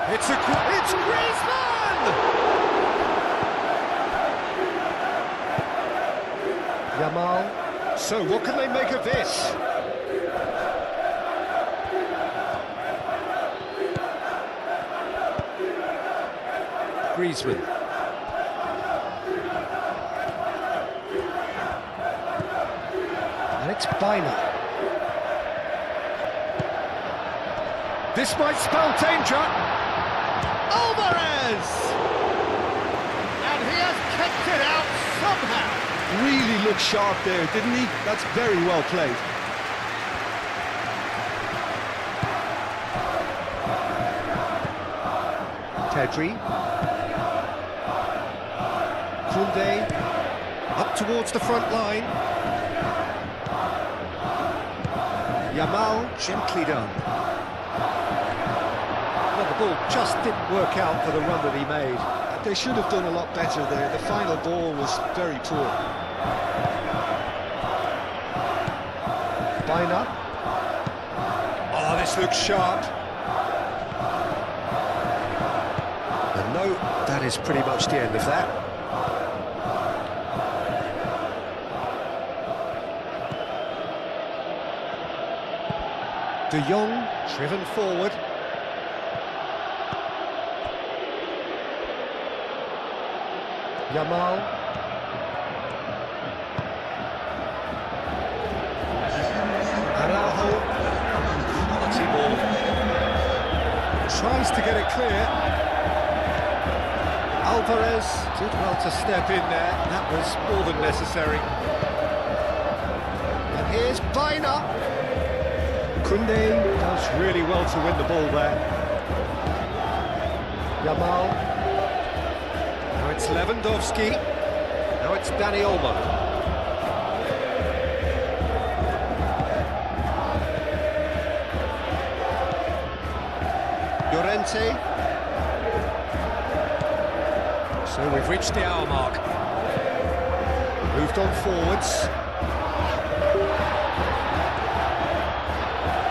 It's Griezmann! Yamal. So what can they make of this? Griezmann. And it's Bina. This might spell danger. Alvarez! And he has kicked it out somehow. Really looked sharp there, didn't he? That's very well played. Pedri. Koundé. Up towards the front line. Yamal, gently done. Well, the ball just didn't work out for the run that he made. They should have done a lot better there. The final ball was very poor. Bina. Oh, this looks sharp. And no, that is pretty much the end of that. De Jong, driven forward. Yamal. Araujo. Quality ball. Tries to get it clear. Alvarez did well to step in there. That was more than necessary. And here's Bina. Koundé does really well to win the ball there. Yamal. Now it's Lewandowski. Now it's Dani Olmo. Llorente. So we've reached the hour mark. Moved on forwards.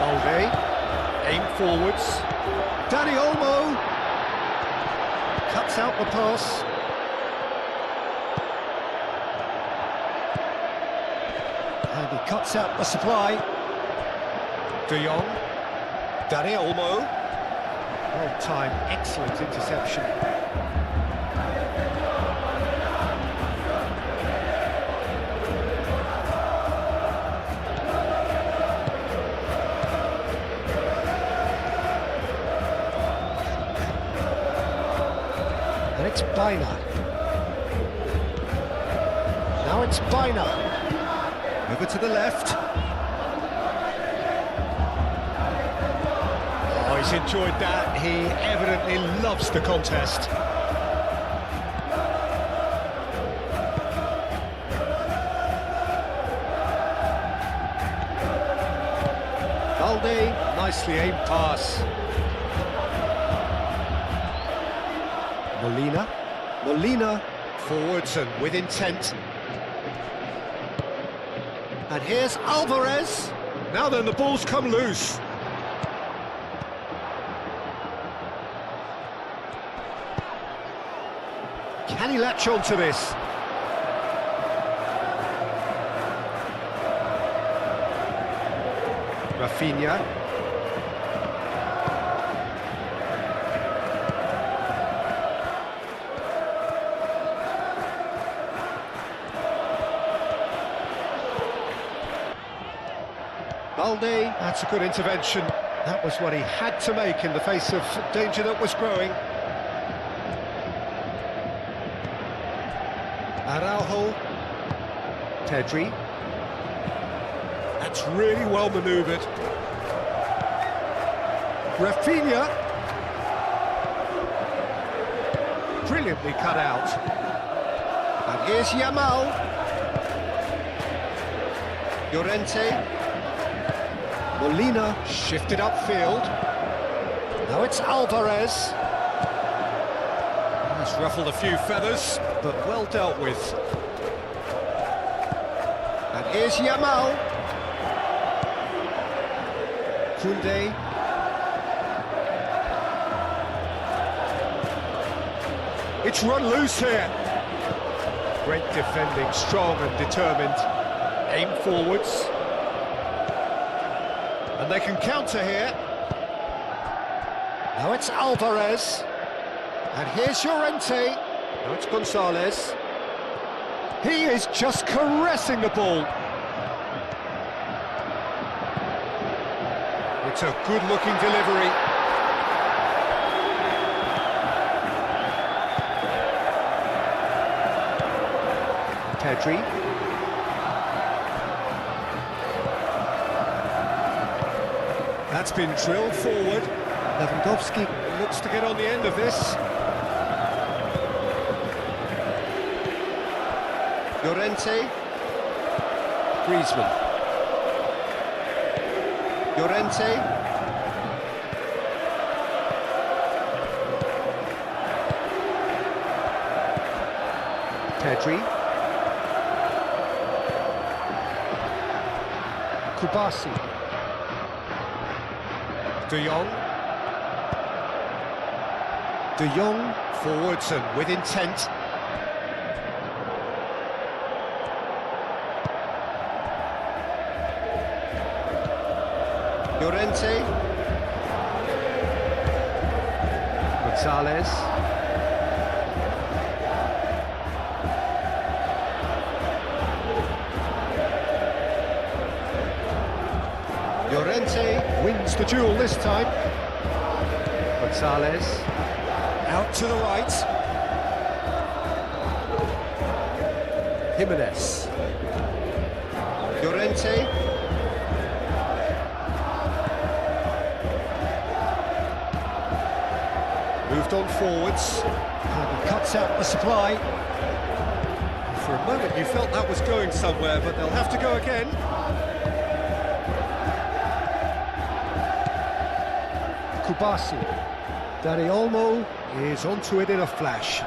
Balde. Aim forwards. Dani Olmo. Cuts out the pass. And he cuts out the supply. De Jong. Dani Olmo. Well timed, excellent interception. And it's Bina. Now it's Bina. Over to the left. Oh, he's enjoyed that. He evidently loves the contest. Balde, nicely aimed pass. Molina. Molina, forwards and with intent. And here's Alvarez. Now then, the ball's come loose. Can he latch on to this? Rafinha. Balde, that's a good intervention. That was what he had to make in the face of danger that was growing. Araujo. Pedri. That's really well manoeuvred. Rafinha. Brilliantly cut out. And here's Yamal. Llorente. Molina shifted upfield. Now it's Alvarez. He's ruffled a few feathers, but well dealt with. And here's Yamal. Koundé. It's run loose here. Great defending, strong and determined. Aim forwards. And they can counter here. Now it's Alvarez. And here's Llorente. Now it's Gonzalez. He is just caressing the ball. It's a good-looking delivery. Pedri. That's been drilled forward. Lewandowski looks to get on the end of this. Llorente. Griezmann. Llorente. Pedri. Kubasi. De Jong. De Jong forwards and with intent. Llorente. Gonzalez. Llorente wins the duel this time. Gonzalez out to the right. Jimenez. Llorente. Moved on forwards. And he cuts out the supply. For a moment you felt that was going somewhere, but they'll have to go again. Kubasi. Dani Olmo is onto it in a flash.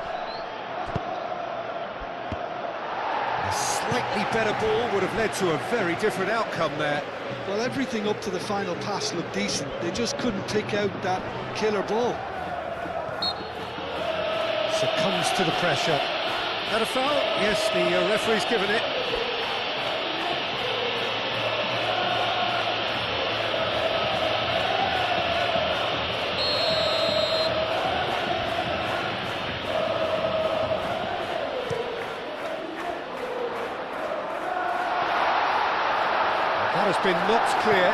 A slightly better ball would have led to a very different outcome there. Well, everything up to the final pass looked decent. They just couldn't pick out that killer ball. Succumbs to the pressure. That a foul? Yes, the referee's given it. That has been knocked clear.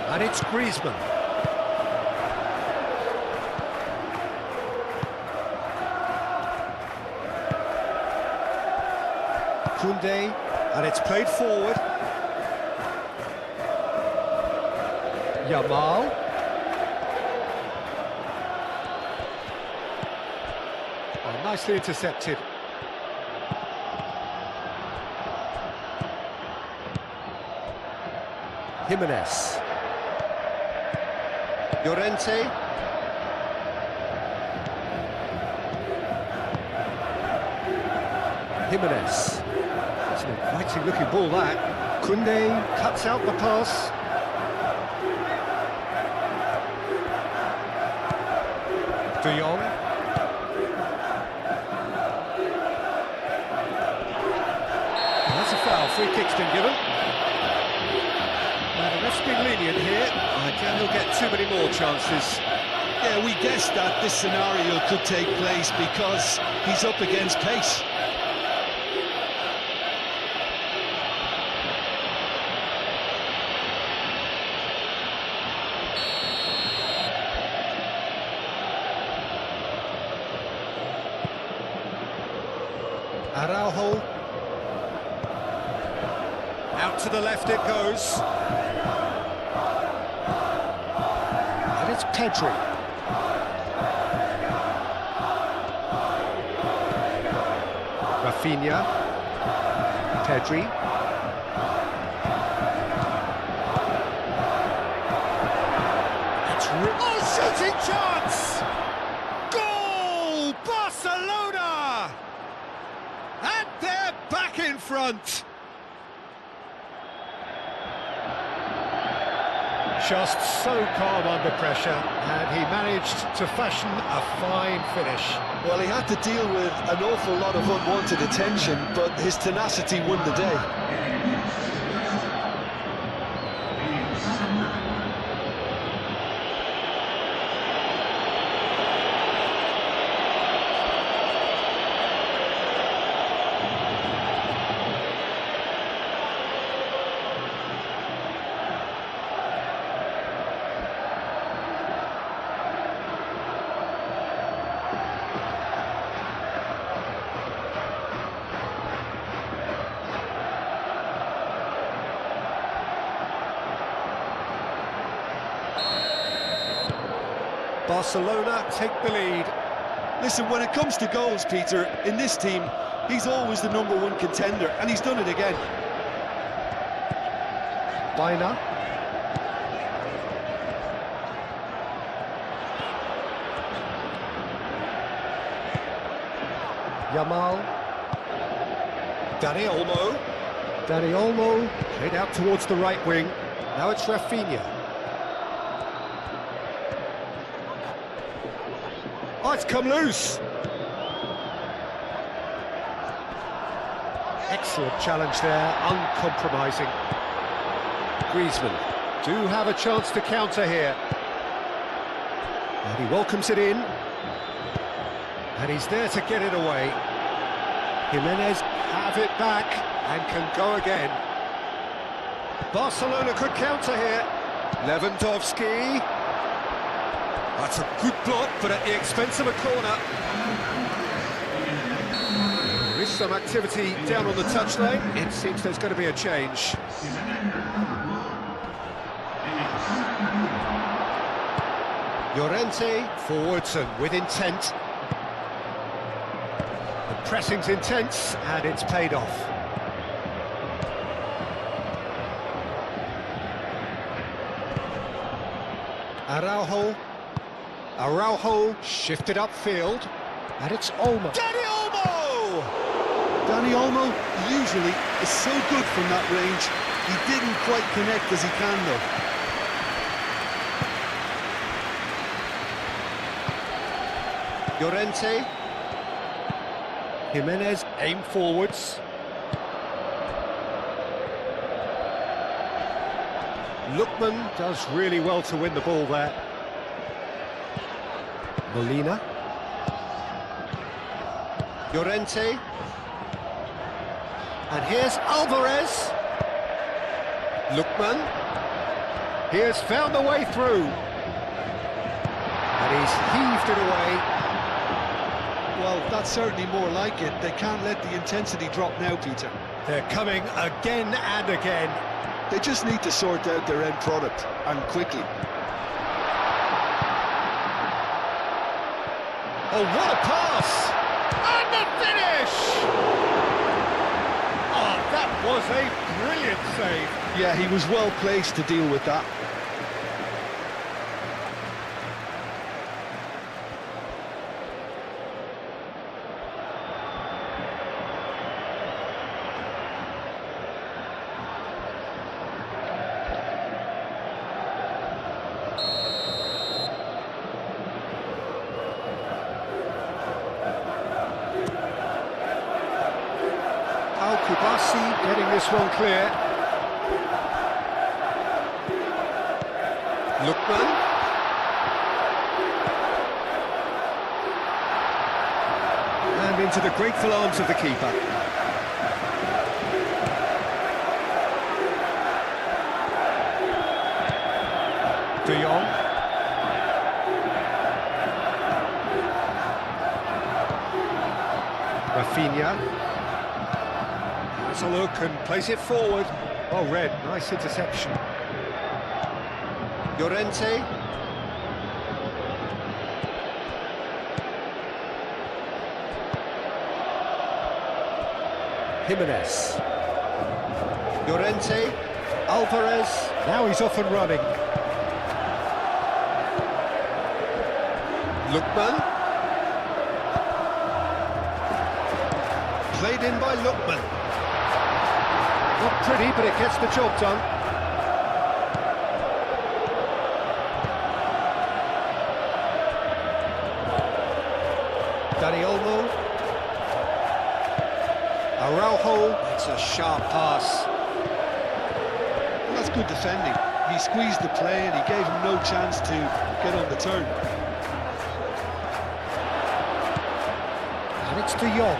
And it's Griezmann. Koundé, and it's played forward. Yamal. Oh, nicely intercepted. Jimenez. Llorente. Jimenez. Promising looking ball that. Koundé cuts out the pass. De Jong. That's a foul, free kick's been given. Well, the ref's been lenient here. I doubt he'll get too many more chances. Yeah, we guessed that this scenario could take place because he's up against pace. Araujo. Out to the left it goes. And it's Pedri. Rafinha. Pedri. Oh, shooting chance! Goal! Barcelona! And they're back in front. Just so calm under pressure, and he managed to fashion a fine finish. Well, he had to deal with an awful lot of unwanted attention, but his tenacity won the day. Barcelona take the lead. Listen, when it comes to goals, Peter, in this team, he's always the #1 contender, and he's done it again. Baina. Yamal. Dani Olmo. Dani Olmo played out towards the right wing. Now it's Rafinha. Oh, it's come loose. Excellent challenge there, uncompromising. Griezmann do have a chance to counter here. And he welcomes it in. And he's there to get it away. Jimenez have it back and can go again. Barcelona could counter here. Lewandowski. That's a good block, but at the expense of a corner. There is some activity down on the touchline. It seems there's going to be a change. Llorente forwards and with intent. The pressing's intense and it's paid off. Araujo shifted upfield, and it's Olmo. Dani Olmo! Dani Olmo usually is so good from that range. He didn't quite connect as he can, though. Llorente. Jimenez aim forwards. Lookman does really well to win the ball there. Molina. Llorente. And here's Alvarez. Lookman. He has found the way through. And he's heaved it away. Well, that's certainly more like it. They can't let the intensity drop now, Peter. They're coming again and again. They just need to sort out their end product, and quickly. Oh, what a pass! And the finish! Oh, that was a brilliant save. Yeah, he was well placed to deal with that. Messi getting this one clear. Lookman. And into the grateful arms of the keeper. De Jong. Rafinha. Has a look and plays it forward. Oh, Red, nice interception. Llorente. Jimenez. Llorente. Alvarez. Now he's off and running. Lookman. Played in by Lookman. Not pretty, but it gets the job done. Dani Olmo. Araujo. It's a sharp pass. Well, that's good defending. He squeezed the play and he gave him no chance to get on the turn. And it's De Jong.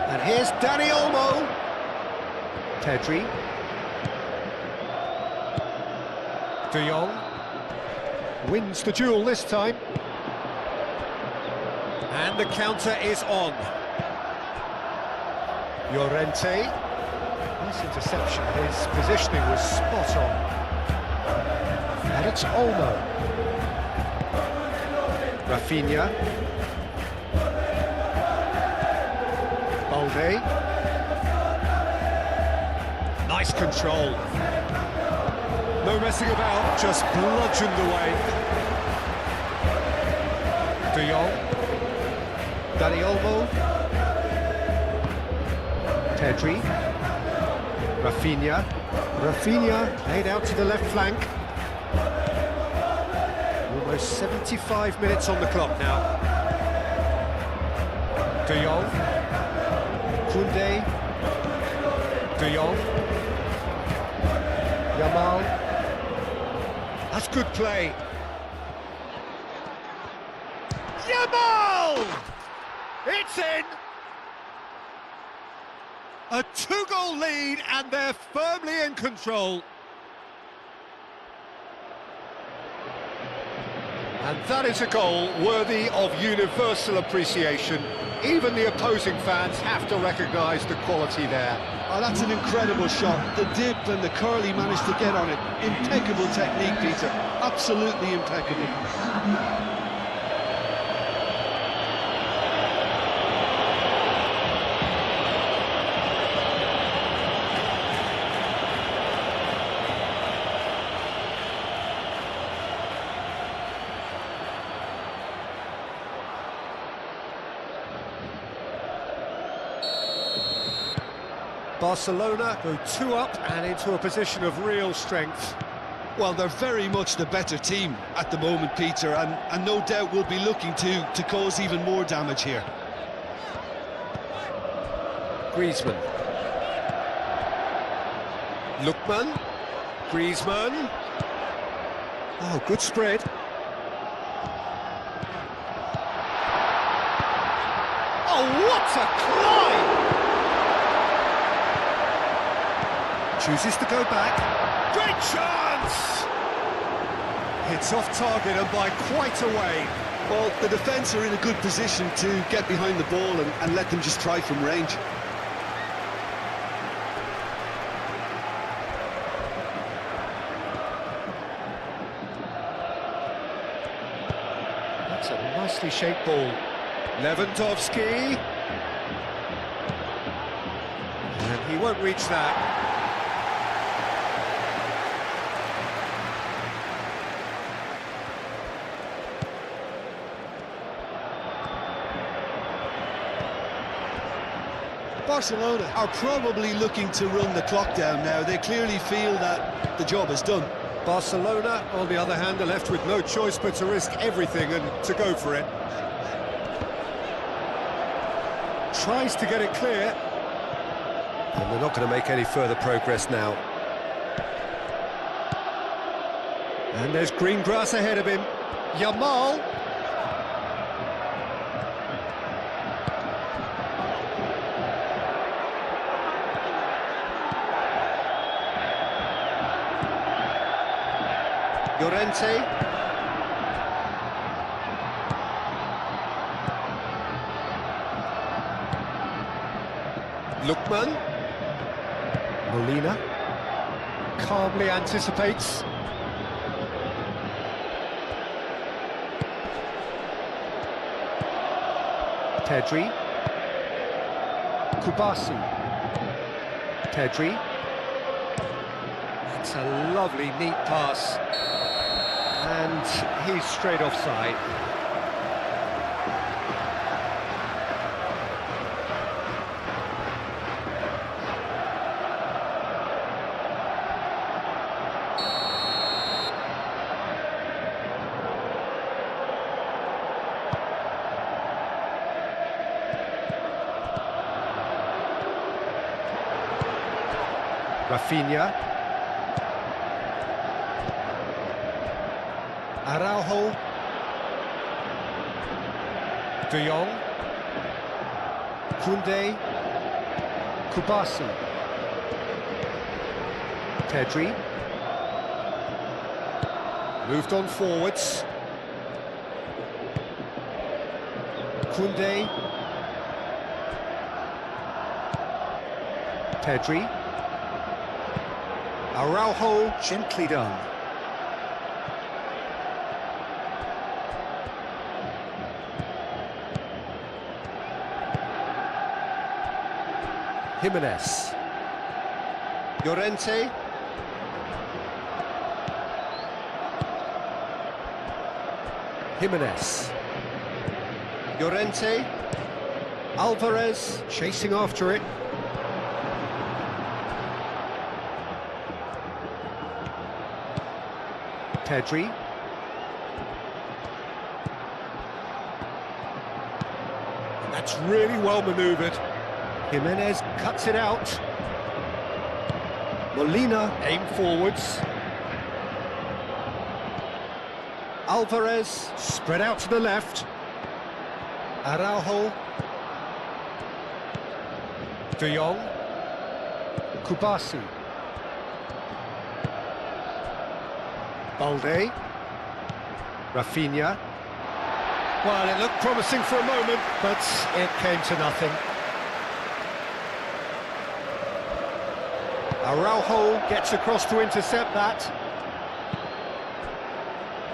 And here's Dani Olmo. Pedri. De Jong. Wins the duel this time. And the counter is on. Llorente. Nice interception. His positioning was spot on. And it's Olmo. Rafinha. Balde. Nice control. No messing about, just bludgeoned away. De Jong. Dani Olmo. Pedri. Rafinha. Rafinha played out to the left flank. Almost 75 minutes on the clock now. De Jong. Koundé. De Jong. Yamal. That's good play. Yamal! It's in! A two-goal lead and they're firmly in control. And that is a goal worthy of universal appreciation. Even the opposing fans have to recognise the quality there. Oh, that's an incredible shot. The dip and the curl he managed to get on it. Impeccable technique, Peter. Absolutely impeccable. Barcelona go 2 up and into a position of real strength. Well, they're very much the better team at the moment, Peter, and no doubt will be looking to cause even more damage here. Griezmann. Lookman. Griezmann. Oh, good spread. Oh, what a climb! Chooses to go back. Great chance! Hits off target and by quite a way. Well, the defence are in a good position to get behind the ball and let them just try from range. That's a nicely shaped ball. Lewandowski. And he won't reach that. Barcelona are probably looking to run the clock down now. They clearly feel that the job is done. Barcelona, on the other hand, are left with no choice but to risk everything and to go for it. tries to get it clear. And they're not going to make any further progress now. And there's green grass ahead of him. Yamal. Llorente. Lookman. Molina. Calmly anticipates. Pedri. Kubasi. Pedri. It's a lovely, neat pass. And he's straight offside. Rafinha. Araujo. De Jong. Koundé. Kubasi. Pedri. Moved on forwards. Koundé. Pedri. Araujo, gently done. Jimenez. Llorente. Jimenez. Llorente. Alvarez chasing after it. Pedri. And that's really well manoeuvred. Jimenez cuts it out. Molina aim forwards. Alvarez spread out to the left. Araujo. De Jong. Kubasi. Balde. Rafinha. Well, it looked promising for a moment, but it came to nothing. Araujo gets across to intercept that.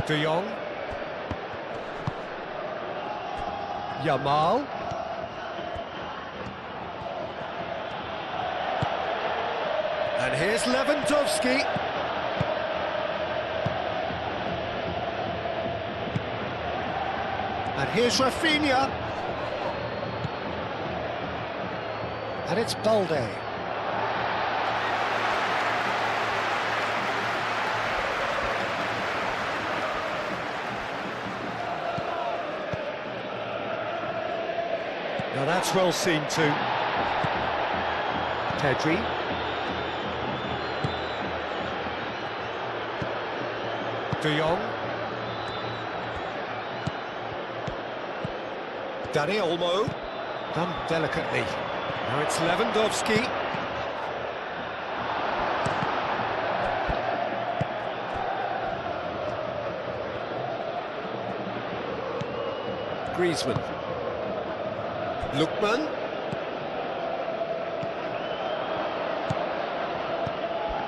De Jong. Yamal. And here's Lewandowski. And here's Rafinha. And it's Balde. Now that's well seen too. Pedri. De Jong. Dani Olmo, done delicately. Now it's Lewandowski. Griezmann. Lookman.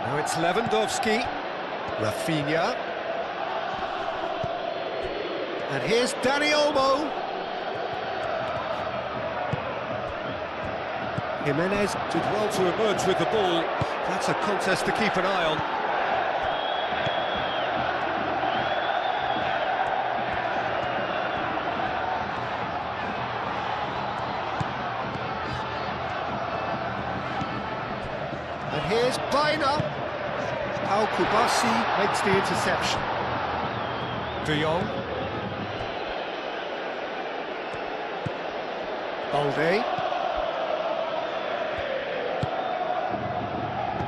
Now it's Lewandowski. Rafinha. And here's Dani Olmo. Jimenez did well to emerge with the ball. That's a contest to keep an eye on. And here's Baina. Al Kubasi makes the interception. De Jong. Balde.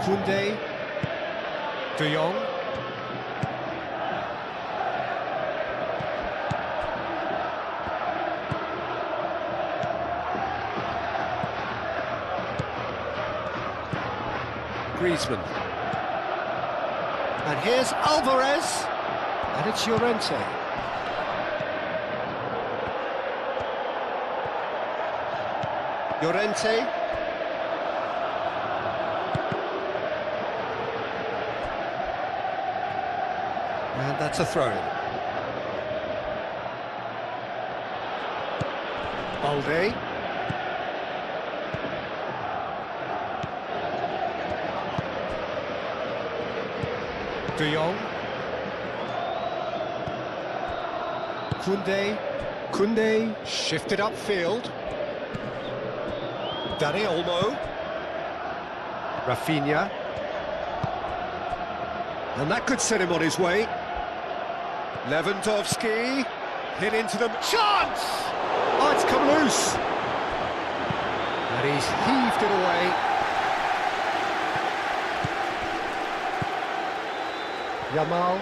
Koundé. De Jong. Griezmann. And here's Alvarez. And it's Llorente. Llorente. And that's a throw-in. Balde. De Jong. Koundé shifted upfield. Dani Olmo. Rafinha. And that could set him on his way. Lewandowski. Hit into them. Chance! Oh, it's come loose. And he's heaved it away. Yamal.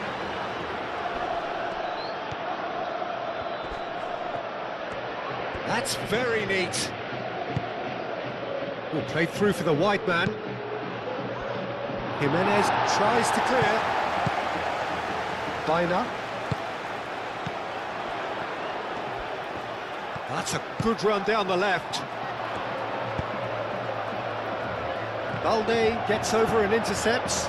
That's very neat. Oh, played through for the wide man. Jimenez tries to clear. Baina. That's a good run down the left. Balde gets over and intercepts.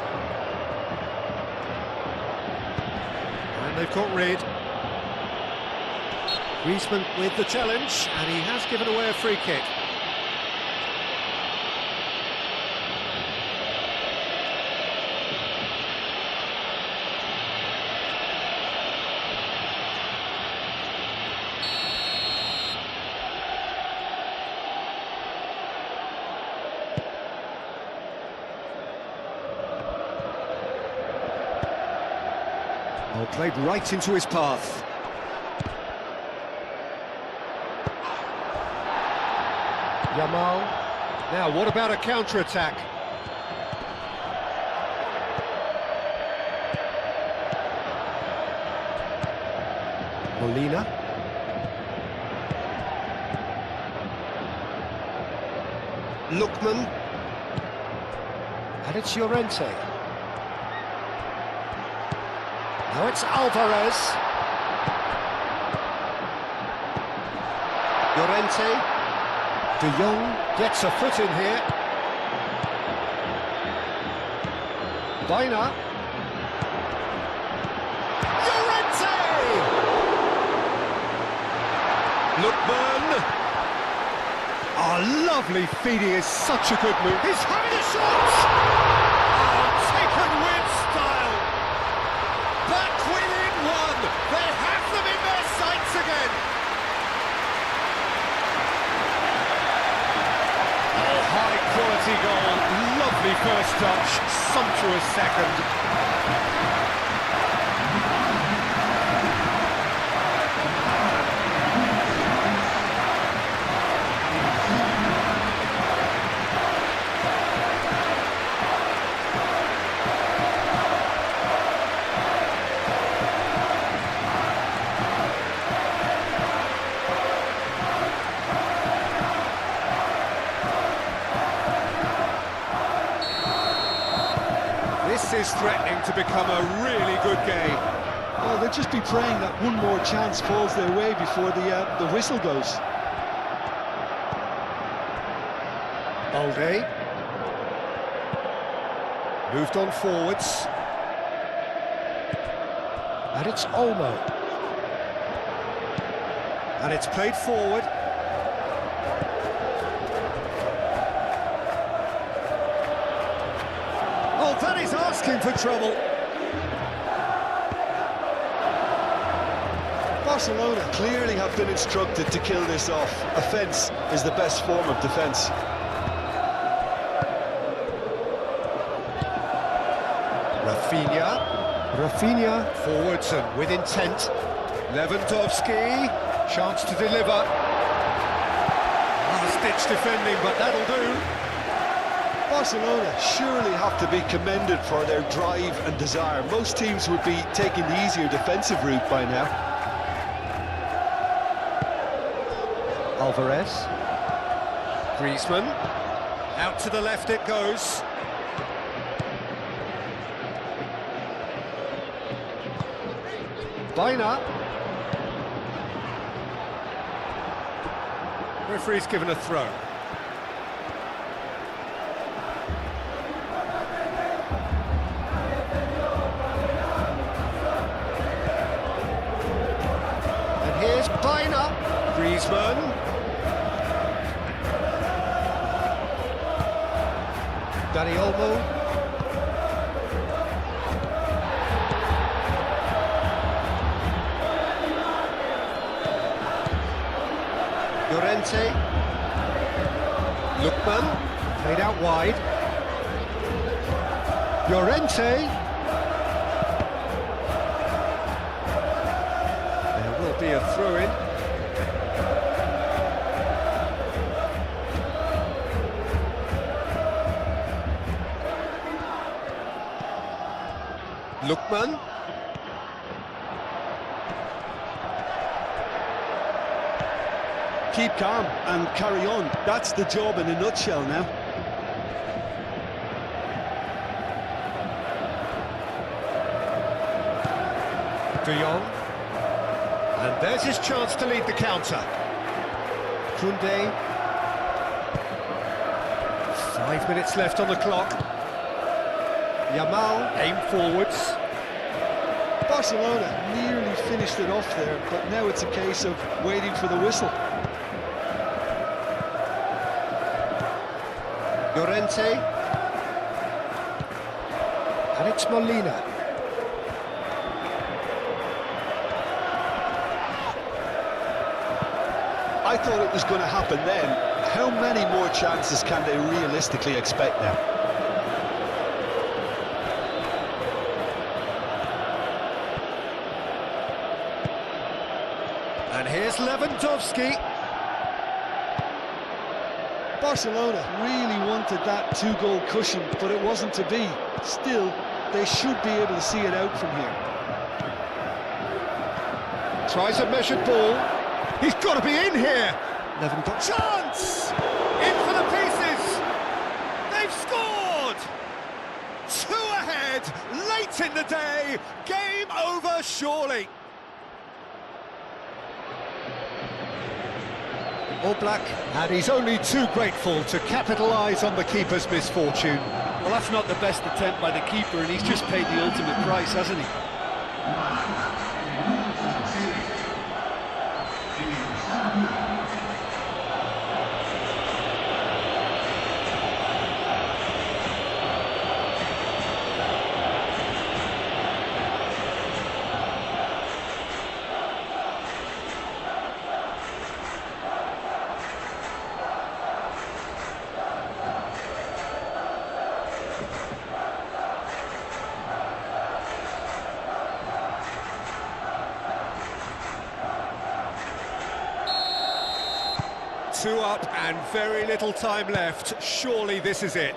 And they've got rid. Griezmann with the challenge, and he has given away a free kick. Oh, played right into his path. Yamal. Now, what about a counter-attack? Molina. Lookman. And it's Llorente. Now it's Alvarez. Llorente. De Jong gets a foot in here. Baina. Llorente! Lookman. Oh, lovely feeding is such a good move. He's having a shot! Oh, taken with style. Back within one. They have them in their sights again. High-quality goal, lovely first touch, sumptuous second. This is threatening to become a really good game. Well, they'll just be praying that one more chance falls their way before the whistle goes. Balde. Moved on forwards. And it's Olmo. And it's played forward. Oh, that is asking for trouble. Barcelona clearly have been instructed to kill this off. Offence is the best form of defence. Rafinha forwards and with intent. Lewandowski, chance to deliver. Last-ditch defending, but that'll do. Barcelona surely have to be commended for their drive and desire. Most teams would be taking the easier defensive route by now. Alvarez. Griezmann. Out to the left it goes. Baina. Referee's given a throw. And here's Baina. Griezmann. Dani Olmo. Llorente. Lookman. Played out wide. Llorente. There will be a throw-in. Lookman. Keep calm and carry on. That's the job in a nutshell now. De Jong. And there's his chance to lead the counter. Koundé. 5 minutes left on the clock. Yamal, aim forwards. Barcelona nearly finished it off there, but now it's a case of waiting for the whistle. Llorente. And it's Molina. I thought it was going to happen then. How many more chances can they realistically expect now? And here's Lewandowski. Barcelona really wanted that two-goal cushion, but it wasn't to be. Still, they should be able to see it out from here. Tries a measured ball. He's got to be in here. Lewandowski. Chance! In for the pieces. They've scored! 2 ahead, late in the day. Game over, surely. All black, and he's only too grateful to capitalise on the keeper's misfortune. Well, that's not the best attempt by the keeper, and he's just paid the ultimate price, hasn't he? Two up and very little time left. Surely this is it.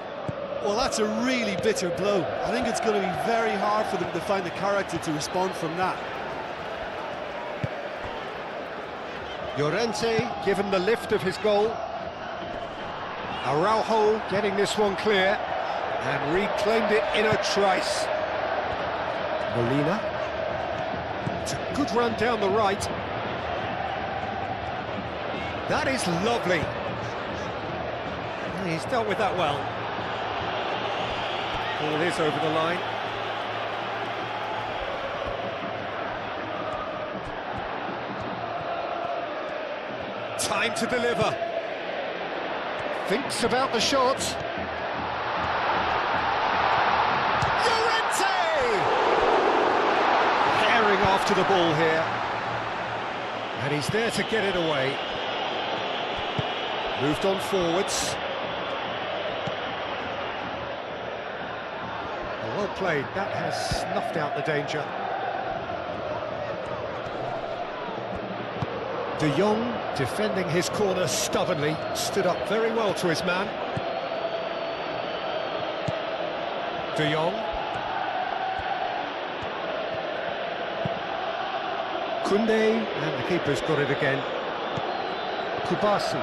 Well, that's a really bitter blow. I think it's going to be very hard for them to find the character to respond from that. Llorente given the lift of his goal. Araujo getting this one clear and reclaimed it in a trice. Molina. It's a good run down the right. That is lovely. He's dealt with that well. Ball is over the line. Time to deliver. Thinks about the shot. Llorente! Herring after the ball here. And he's there to get it away. Moved on forwards. Well played, that has snuffed out the danger. De Jong defending his corner stubbornly, stood up very well to his man. De Jong. Koundé, and the keeper's got it again. Kubasi.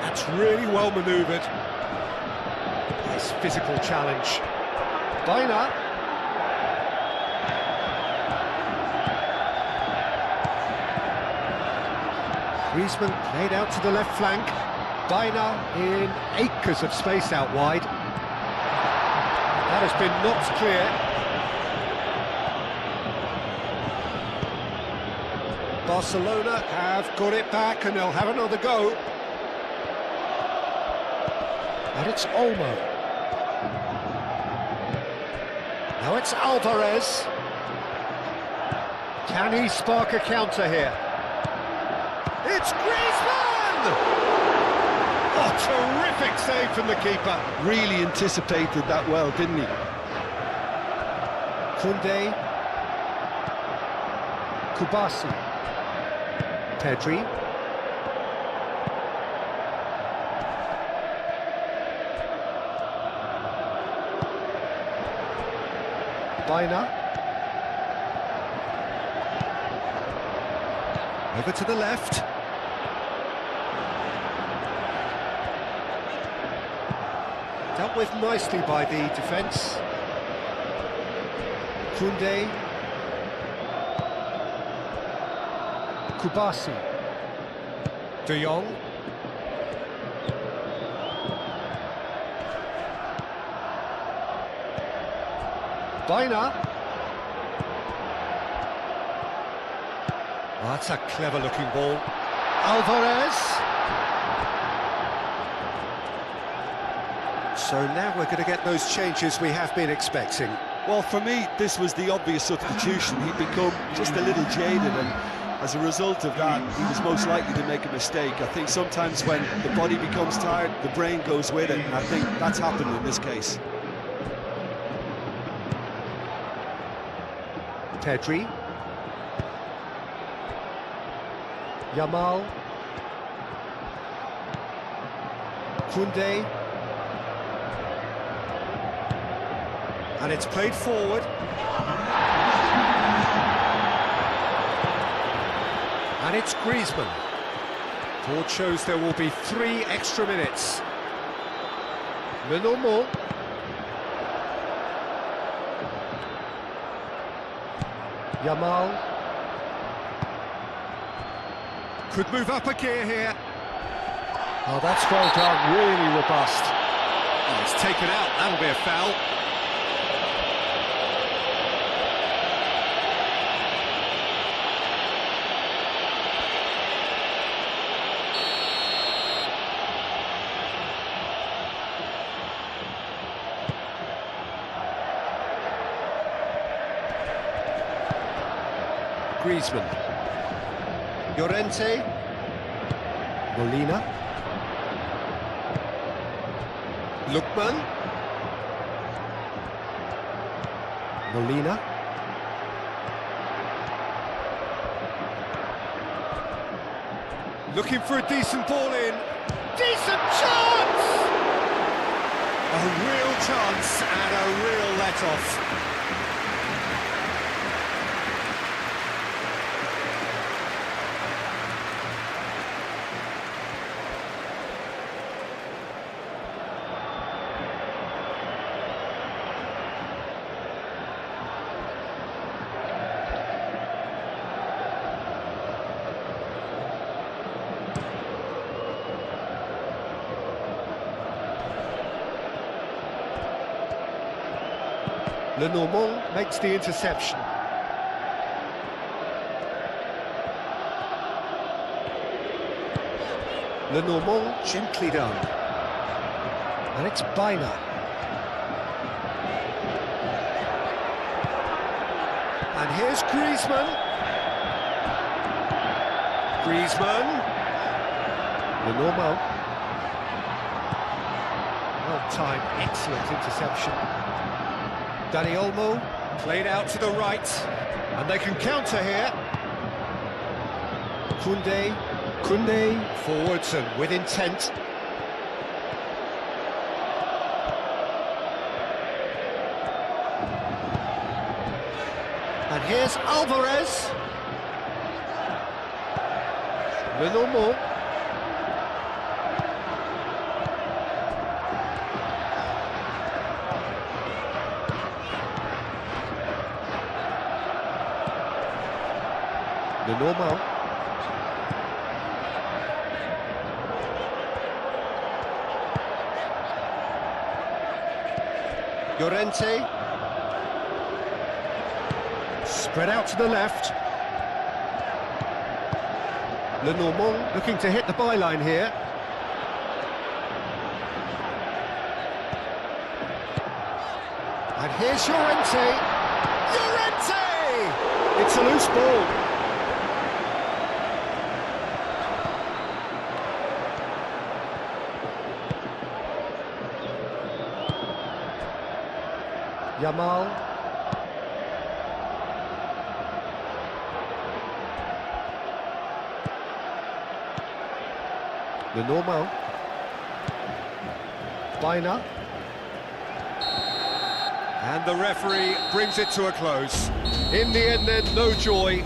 That's really well manoeuvred. Nice physical challenge. Baina. Griezmann played out to the left flank. Baina in acres of space out wide. That has been knocked clear. Barcelona have got it back and they'll have another go. And it's Olmo. Now it's Alvarez. Can he spark a counter here? It's Griezmann! Oh, terrific save from the keeper. Really anticipated that well, didn't he? Koundé. Kubasi. Pedri. Baina. Over to the left. Dealt with nicely by the defence. Koundé. Kubasi. De Jong. Baina. Oh, that's a clever-looking ball. Alvarez. So now we're going to get those changes we have been expecting. Well, for me, this was the obvious substitution. He'd become just a little jaded, and as a result of that, he was most likely to make a mistake. I think sometimes when the body becomes tired, the brain goes with it, and I think that's happened in this case. Pedri. Yamal. Koundé. And it's played forward. And it's Griezmann. Board shows there will be 3 extra minutes. Lenormand. Yamal. Could move up a gear here. Oh, that's well done, really robust. Oh, it's taken out, that'll be a foul. Griezmann. Llorente. Molina. Lookman. Molina. Looking for a decent ball in. Decent chance! A real chance and a real let-off. Lenormand makes the interception. Lenormand gently done. And it's Baina. And here's Griezmann. Griezmann. Lenormand. Well timed, excellent interception. Dani Olmo played out to the right, and they can counter here. Koundé forwards and with intent. here's Alvarez. Lenormand. Lenormand. Llorente. Spread out to the left. Lenormand looking to hit the byline here. And here's Llorente. Llorente! It's a loose ball. Yamal. Lenormand. Biner. And the referee brings it to a close. In the end then, no joy.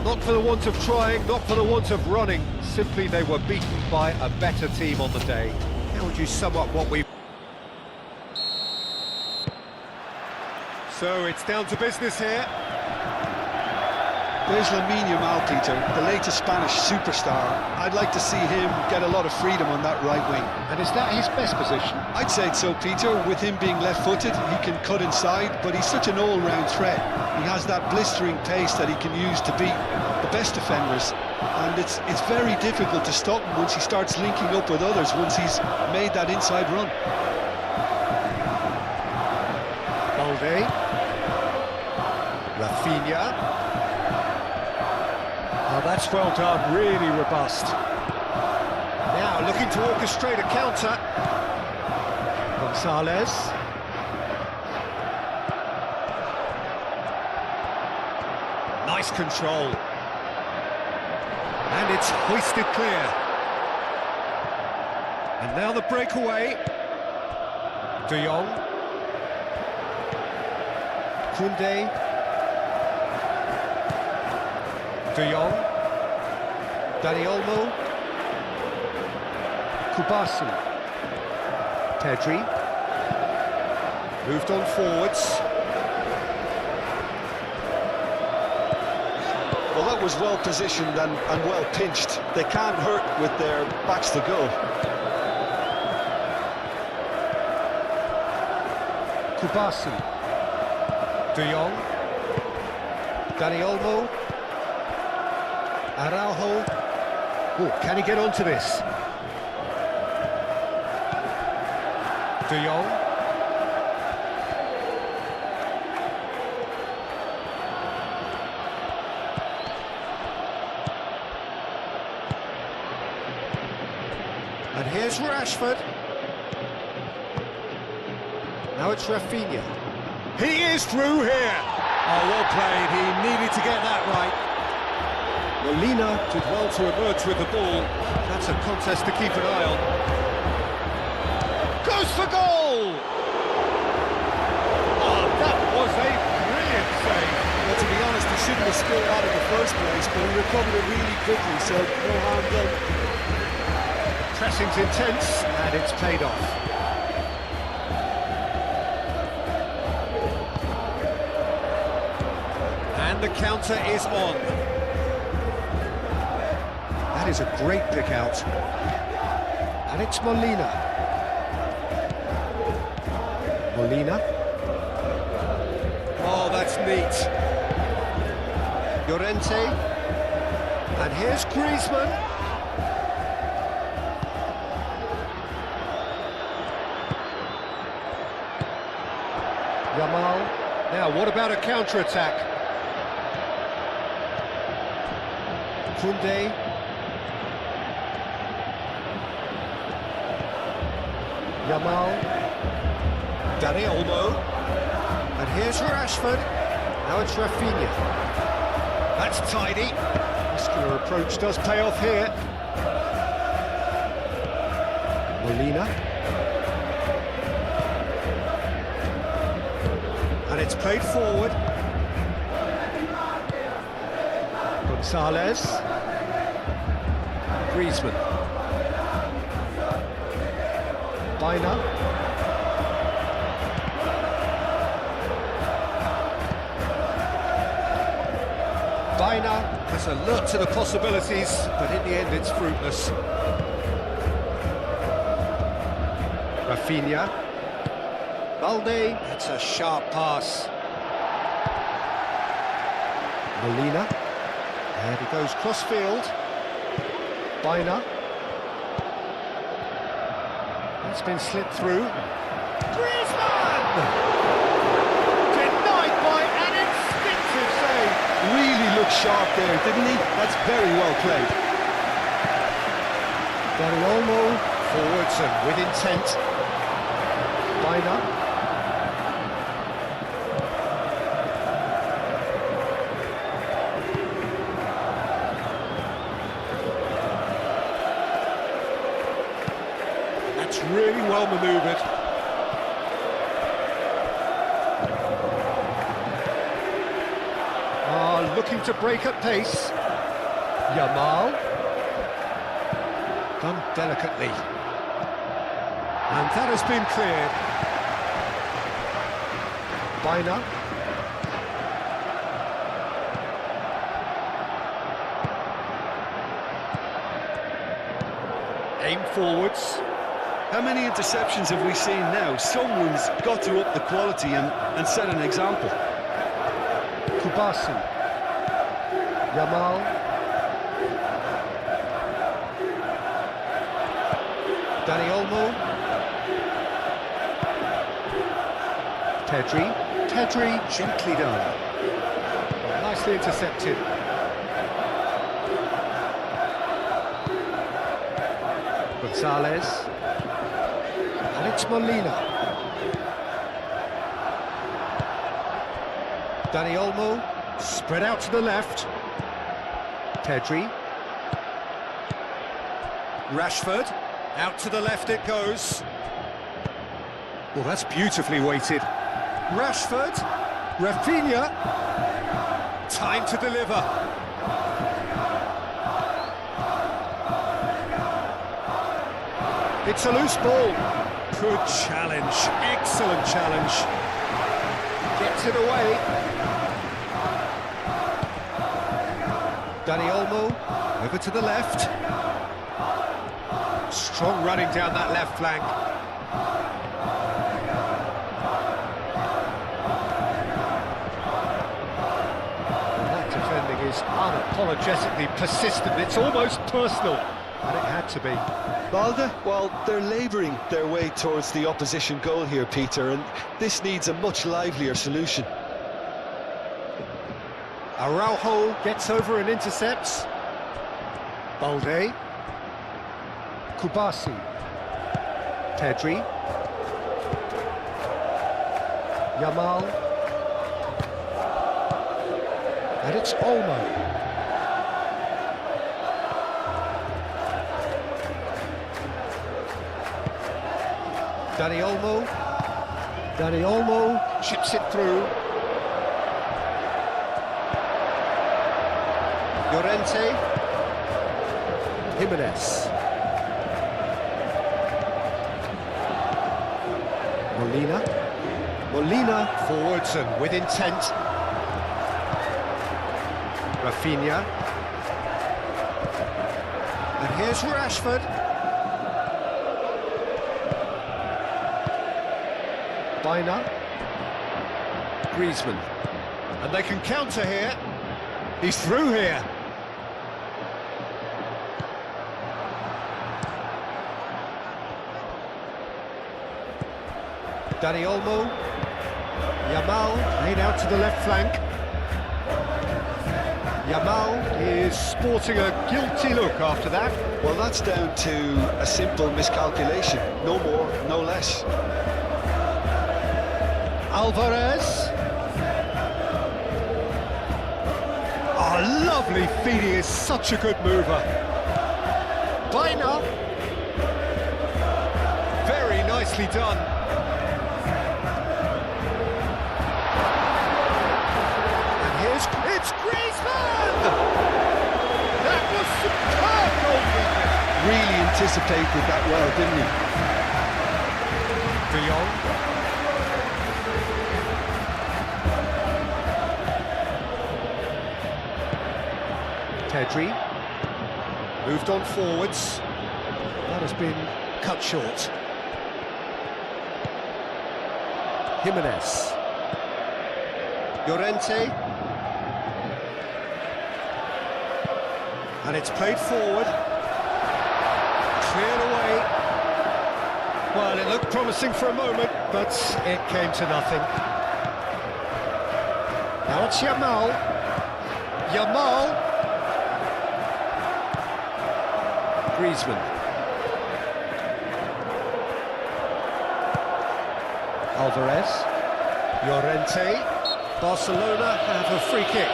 Not for the want of trying, not for the want of running. Simply they were beaten by a better team on the day. How would you sum up what we... So it's down to business here. There's Lamine Yamal, Peter, the latest Spanish superstar. I'd like to see him get a lot of freedom on that right wing. And is that his best position? I'd say so, Peter. With him being left-footed, he can cut inside, but he's such an all-round threat. He has that blistering pace that he can use to beat the best defenders. And it's very difficult to stop him once he starts linking up with others, once he's made that inside run. Balde. Rafinha. Oh, that's well done, really robust. Now looking to orchestrate a counter. Gonzalez. Nice control. And it's hoisted clear. And now the breakaway. De Jong. Koundé. De Jong, Dani Olmo, Kubasu, Pedri, moved on forwards. Well, that was well positioned and well pinched. They can't hurt with their backs to goal. Kubasu, De Jong, Dani Olmo, Araujo. Oh, can he get onto this? De Jong. And here's Rashford. Now it's Rafinha. He is through here. Oh, well played. He needed to get that right. Molina did well to emerge with the ball. That's a contest to keep an eye on. Goes for goal! Oh, that was a brilliant save. Well, to be honest, he shouldn't have scored that in the first place, but he recovered it really quickly, so no harm done. Pressing's intense, and it's paid off. And the counter is on. That is a great pick out. And it's Molina. Molina. Oh, that's neat. Llorente. And here's Griezmann. Yamal. Now, what about a counter-attack? Koundé. Yamal, Dani Olmo, and here's Rashford. Now it's Rafinha. That's tidy. Muscular approach does pay off here. Molina. And it's played forward. Gonzalez. Griezmann. Bina. Bina has alert to the possibilities, but in the end it's fruitless. Rafinha. Balde, it's a sharp pass. Molina. And he goes cross-field. Bina. It's been slipped through. Griezmann! Denied by an instinctive save. Really looked sharp there, didn't he? That's very well played. Dani Olmo forwards and with intent. Bina. That's really well manoeuvred. Looking to break at pace. Yamal. Done delicately. And that has been cleared. Bina. Aim forwards. How many interceptions have we seen now? Someone's got to up the quality and set an example. Kubasi. Yamal. Dani Olmo. Pedri gently done. Well, nicely intercepted. Gonzalez. And it's Molina. Dani Olmo. Spread out to the left. Pedri. Rashford. Out to the left it goes. Well, that's beautifully weighted. Rashford. Rafinha. Time to deliver. It's a loose ball. Good challenge. Excellent challenge. Gets it away. Dani Olmo, over to the left. Strong running down that left flank. That defending is unapologetically persistent. It's almost personal, and it had to be. Balde, well, they're labouring their way towards the opposition goal here, Peter, and this needs a much livelier solution. Araujo gets over and intercepts. Balde. Kubasi. Pedri. Yamal. And it's Olmo. Dani Olmo. Dani Olmo chips it through. Llorente. Jimenez. Molina forwards and with intent. Rafinha. And here's Rashford. Bina. Griezmann. And they can counter here. He's through here. Dani Olmo. Yamal laid out to the left flank. Yamal is sporting a guilty look after that. Well, that's down to a simple miscalculation. No more, no less. Alvarez. Oh, lovely feed. He is such a good mover. Bina. Very nicely done. And here's... It's Griezmann! really anticipated that well, didn't he? De Jong. Pedri. Moved on forwards. That has been cut short. Jimenez. Llorente. And it's played forward. Cleared away. Well, it looked promising for a moment, but it came to nothing. Now it's Yamal. Yamal. Griezmann. Alvarez. Llorente. Barcelona have a free kick.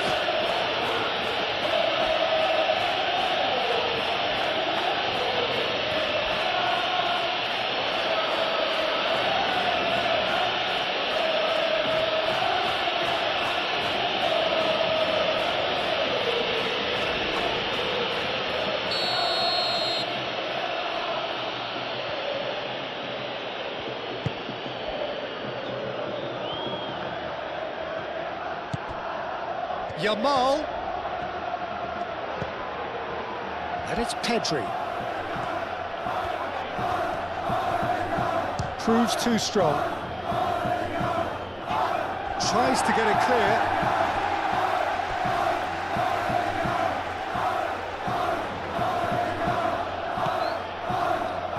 Yamal. And it's Pedri. Proves too strong. Tries to get it clear.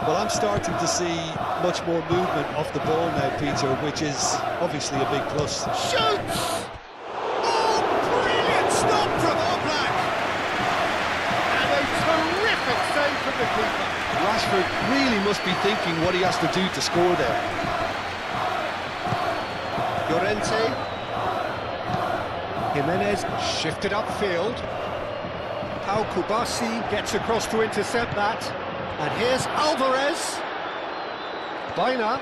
Well, I'm starting to see much more movement off the ball now, Peter, which is obviously a big plus. Shoots! Stop from Oblak! And a terrific save from the keeper. Rashford really must be thinking what he has to do to score there. Llorente. Jimenez shifted upfield. Pau Kubasi gets across to intercept that. And here's Alvarez. Baina.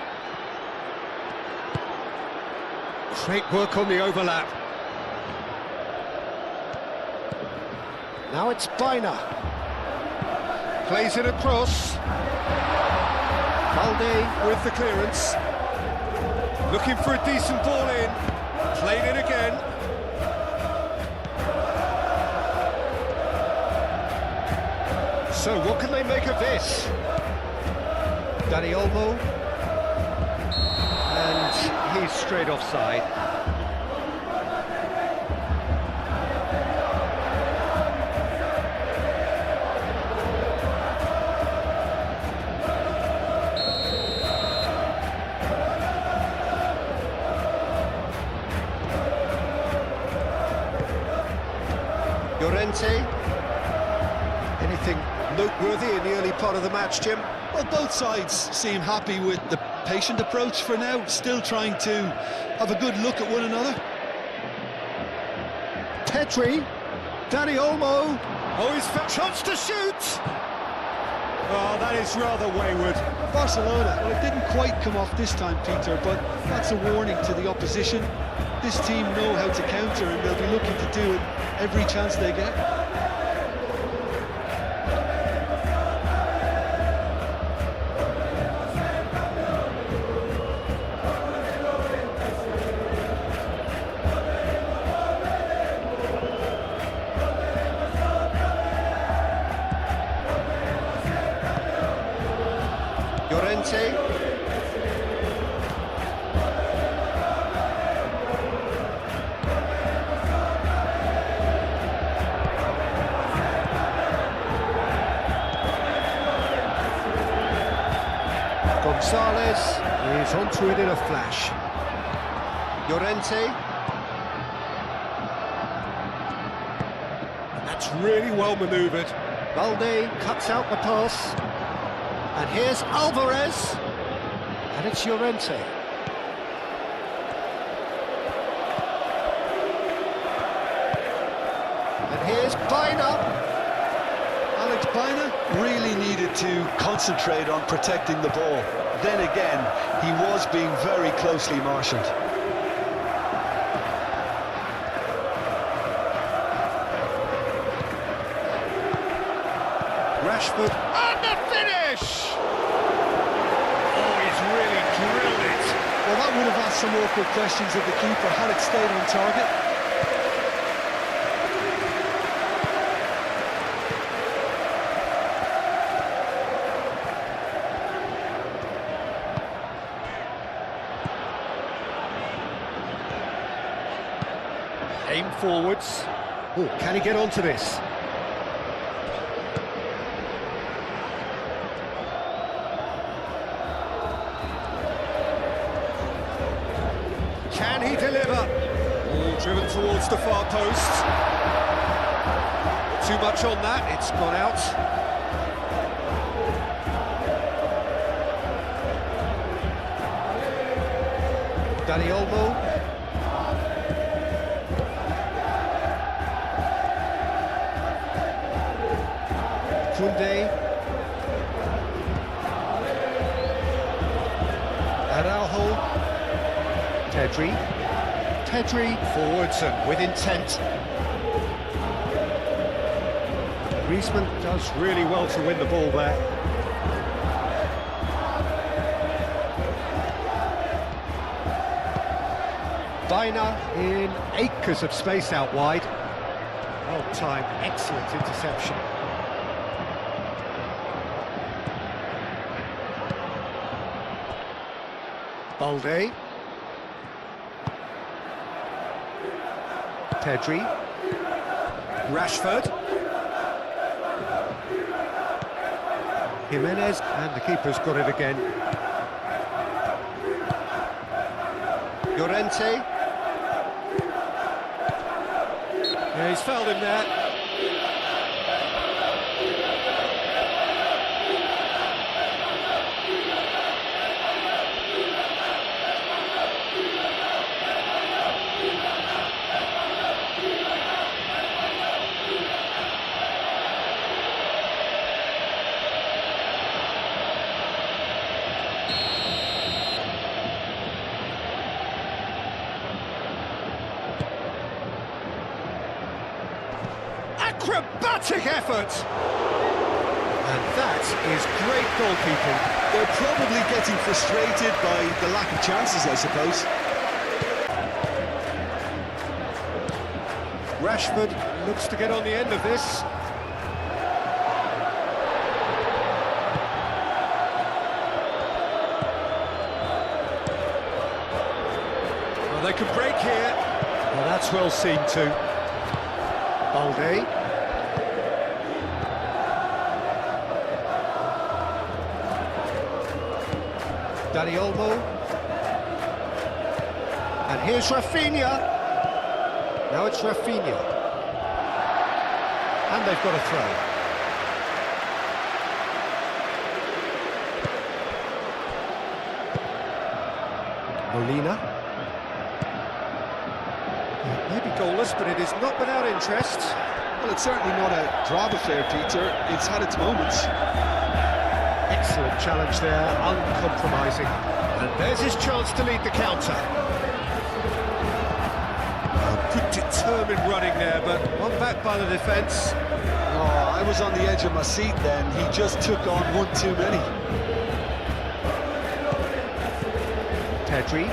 Great work on the overlap. Now it's Baina. Plays it across. Balde with the clearance. Looking for a decent ball in. Played it again. So what can they make of this? Dani Olmo. And he's straight offside. Llorente. Anything noteworthy in the early part of the match, Jim? Well, both sides seem happy with the patient approach for now, still trying to have a good look at one another. Pedri. Dani Olmo. Oh, he's found chance to shoot! Oh, that is rather wayward. Barcelona, well, it didn't quite come off this time, Peter, but that's a warning to the opposition. This team know how to counter, and they'll be looking to do it every chance they get. Llorente. Gonzalez is onto it in a flash. Llorente. And that's really well manoeuvred. Balde cuts out the pass. And here's Alvarez. And it's Llorente. And here's Baina. Alex Baina really needed to concentrate on protecting the ball. Then again, he was being very closely marshalled. Rashford, and the finish! Oh, he's really drilled it. Well, that would have asked some awkward questions of the keeper had it stayed on target. Aim forwards. Oh, can he get onto this? Can he deliver? All driven towards the far post. Too much on that, it's gone out. Dani Olmo. Koundé. Araujo. Pedri forwards and with intent. Griezmann does really well to win the ball there. Baena in acres of space out wide. Well timed, excellent interception. Balde. Pedri. Rashford. Jimenez, and the keeper's got it again. Llorente. Yeah, he's fouled him there. Acrobatic effort! And that is great goalkeeping. They're probably getting frustrated by the lack of chances, I suppose. Rashford looks to get on the end of this. Well, they could break here. Well, that's well seen too. Balde. Dani Olmo. And here's Rafinha. Now it's Rafinha. And they've got a throw. Molina. Maybe goalless, but it is not without interest. Well, it's certainly not a drab affair, Peter. It's had its moments. Excellent challenge there, uncompromising. And there's his chance to lead the counter. Oh, good determined running there, but one back by the defence. Oh, I was on the edge of my seat then. He just took on one too many. Pedri,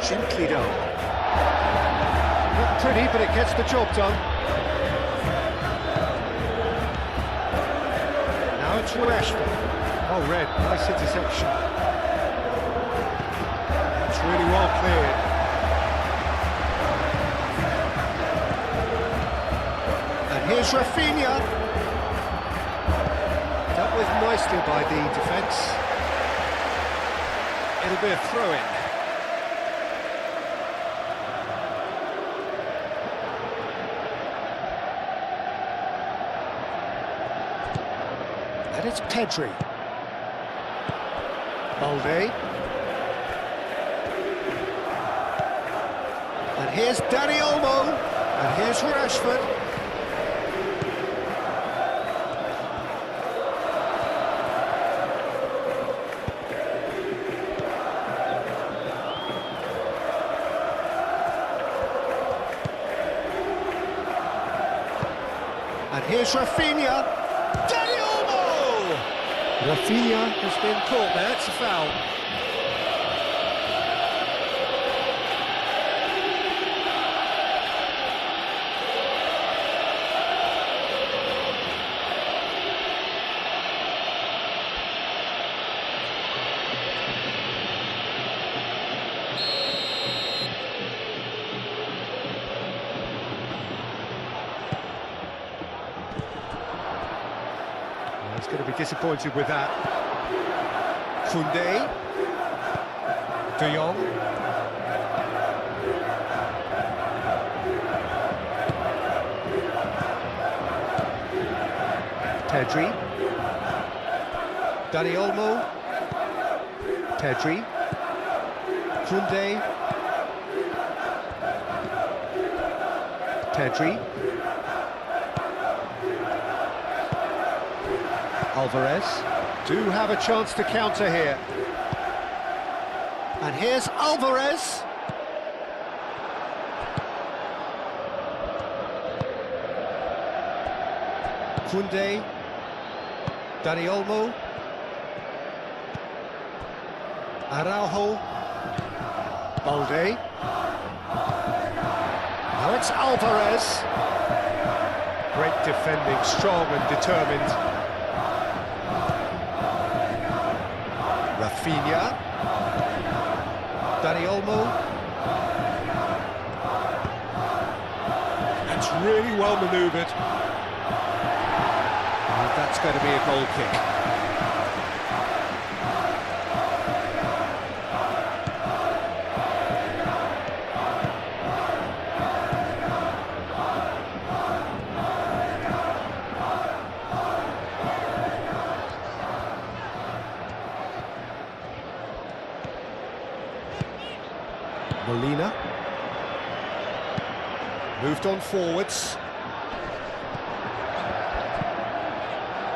gently done. Not pretty, but it gets the job done. Now it's Rashford. Oh, red, nice interception. It's really well cleared. And here's Rafinha. Dealt with nicely by the defence. It'll be a throw-in. And it's Pedri. Balde. And here's Dani Olmo. And here's Rashford. And Here's Rafinha. Dani Olmo! Rafinha has been caught there, it's a foul. He's going to be disappointed with that. Koundé. De Jong. Pedri. Dani Olmo. Pedri. Koundé. Pedri. Alvarez do have a chance to counter here. And here's Alvarez. Koundé. Dani Olmo. Araujo. Balde. Now it's Alvarez. Great defending, strong and determined. Rafinha. Dani Olmo. That's really well manoeuvred. And that's going to be a goal kick. Molina. Moved on forwards.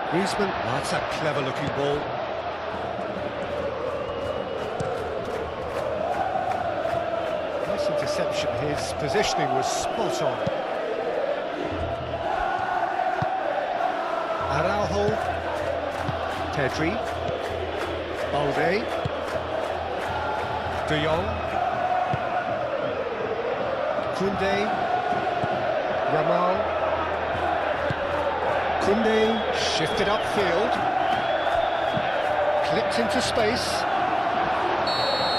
Griezmann, oh, that's a clever looking ball. Nice interception, his positioning was spot on. Araujo. Pedri. Balde. De Jong. Koundé, Ramal, Koundé shifted upfield, clipped into space.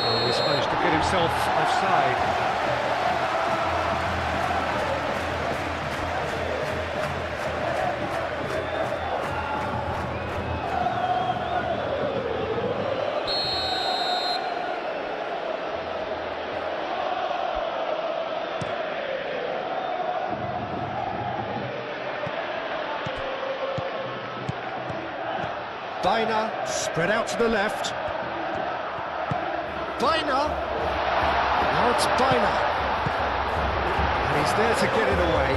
Oh, he's managed to get himself offside. Baina, spread out to the left. Baina! Now it's Baina. And he's there to get it away.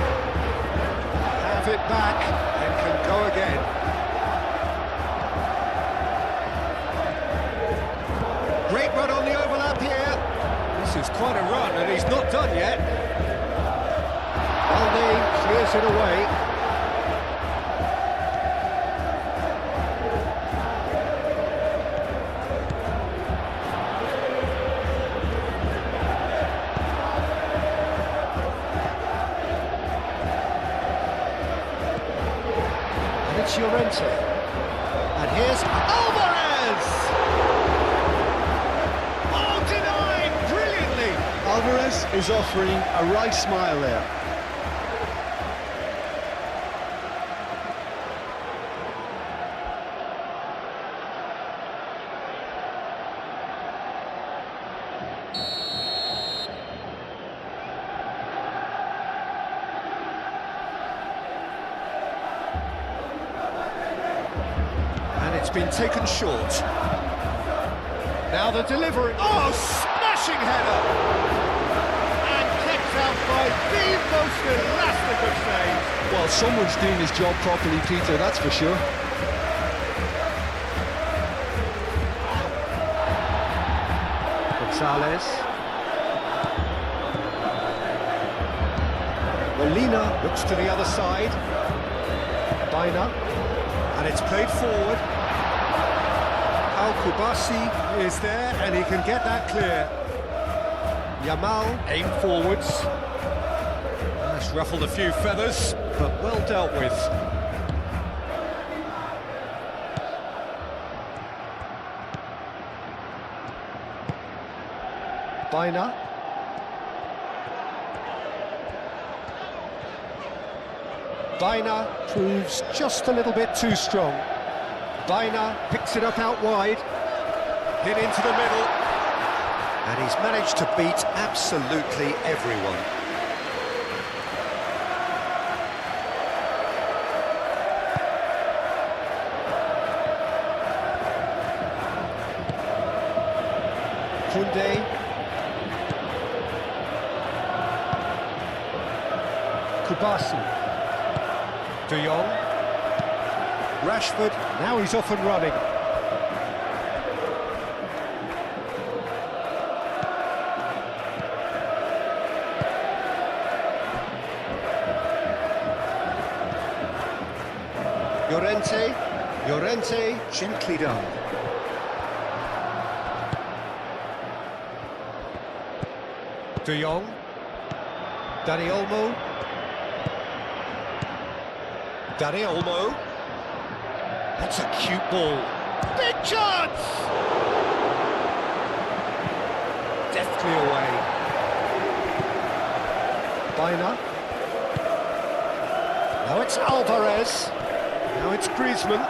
Have it back and can go again. Great run on the overlap here. This is quite a run and he's not done yet. Balde clears it away. Llorente. And here's Alvarez! Oh, denied brilliantly! Alvarez is offering a right smile there. It's been taken short. Now the delivery. Oh, smashing header! And kept out by the most elastic of saves. Well, someone's doing his job properly, Peter, that's for sure. Gonzalez. Molina looks to the other side. Baina, and it's played forward. Al-Kubasi is there, and he can get that clear. Yamal, aim forwards. That's ruffled a few feathers, but well dealt with. Baina. Baina proves just a little bit too strong. Baina picks it up out wide, hit into the middle, and he's managed to beat absolutely everyone. Koundé. Kubasi. De Jong. Rashford, now he's off and running. Llorente, gently done. De Jong. Dani Olmo. Dani Olmo. That's a cute ball. Big chance! Deftly away. Baina. Now it's Alvarez. Now it's Griezmann.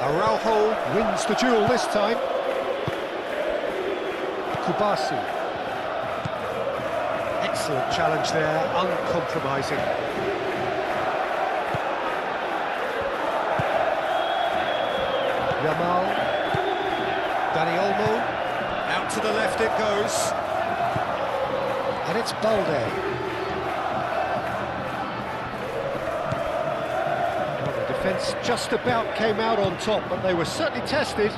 Araujo wins the duel this time. Kubasi. Excellent challenge there, uncompromising. Yamal, Dani Olmo, out to the left it goes, and it's Balde. Well, the defence just about came out on top, but they were certainly tested.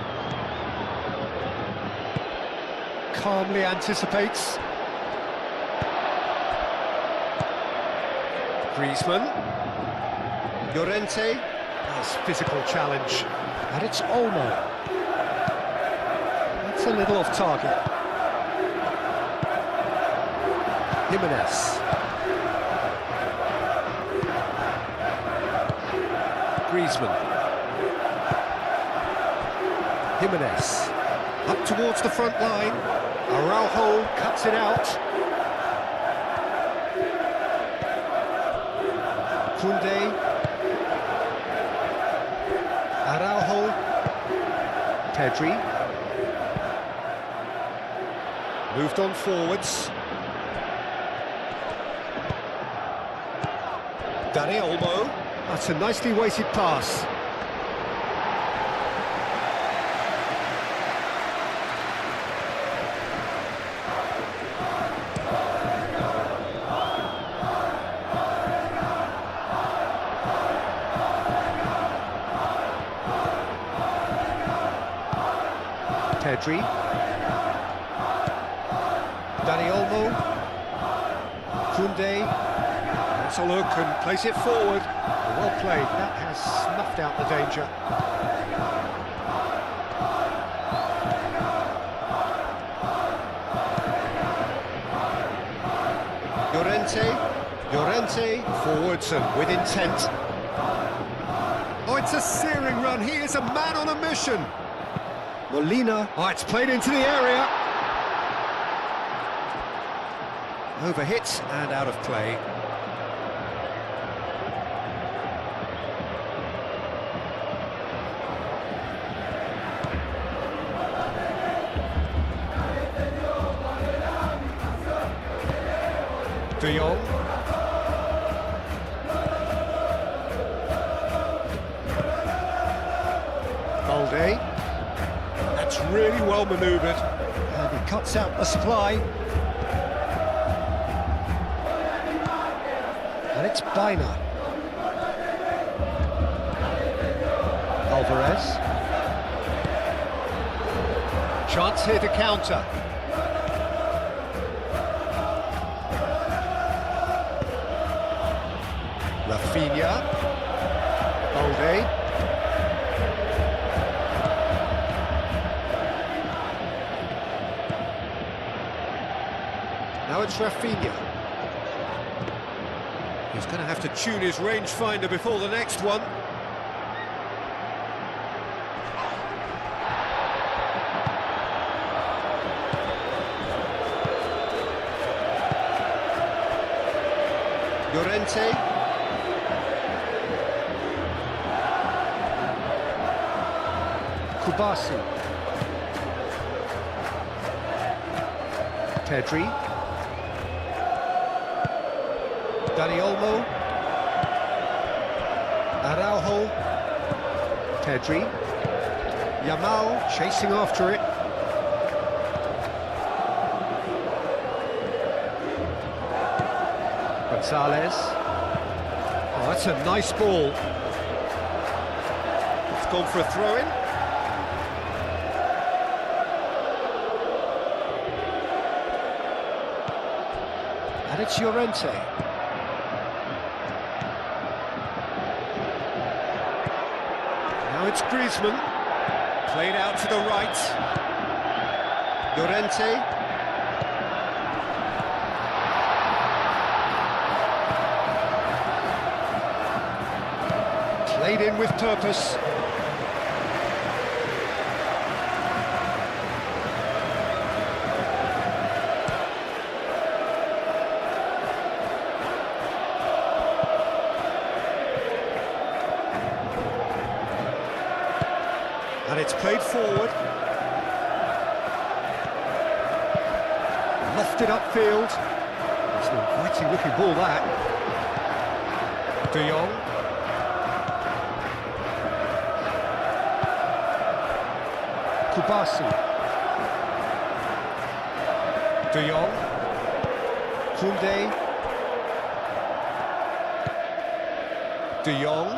Calmly anticipates. Griezmann, Llorente, nice physical challenge. And it's Olmo. That's a little off target. Jimenez. Griezmann. Jimenez. Up towards the front line. Araujo cuts it out. Koundé. Araujo, Pedri, moved on forwards. Dani Olmo, that's a nicely weighted pass. Pedri, Dani Olmo, Koundé, that's a look and place it forward. Well played, that has snuffed out the danger. Llorente, forwards and with intent. Oh, it's a searing run, he is a man on a mission. Molina, oh, it's played into the area. Overhit and out of play. De Jong. Balde. That's really well manoeuvred. And he cuts out the supply. And it's Baina. Alvarez. Chance here to counter. Rafinha. Balde. Now it's Rafinha. He's going to have to tune his rangefinder before the next one. Llorente. Kubasi. Pedri. Dani Olmo. Araujo. Pedri. Yamal chasing after it. Gonzalez. Oh, that's a nice ball. It's gone for a throw-in. And it's Llorente. Now it's Griezmann. Played out to the right. Llorente. Played in with purpose. And it's played forward. Lofted upfield. It's an inviting looking ball, that. De Jong. Kubasi. De Jong. Koundé. De Jong.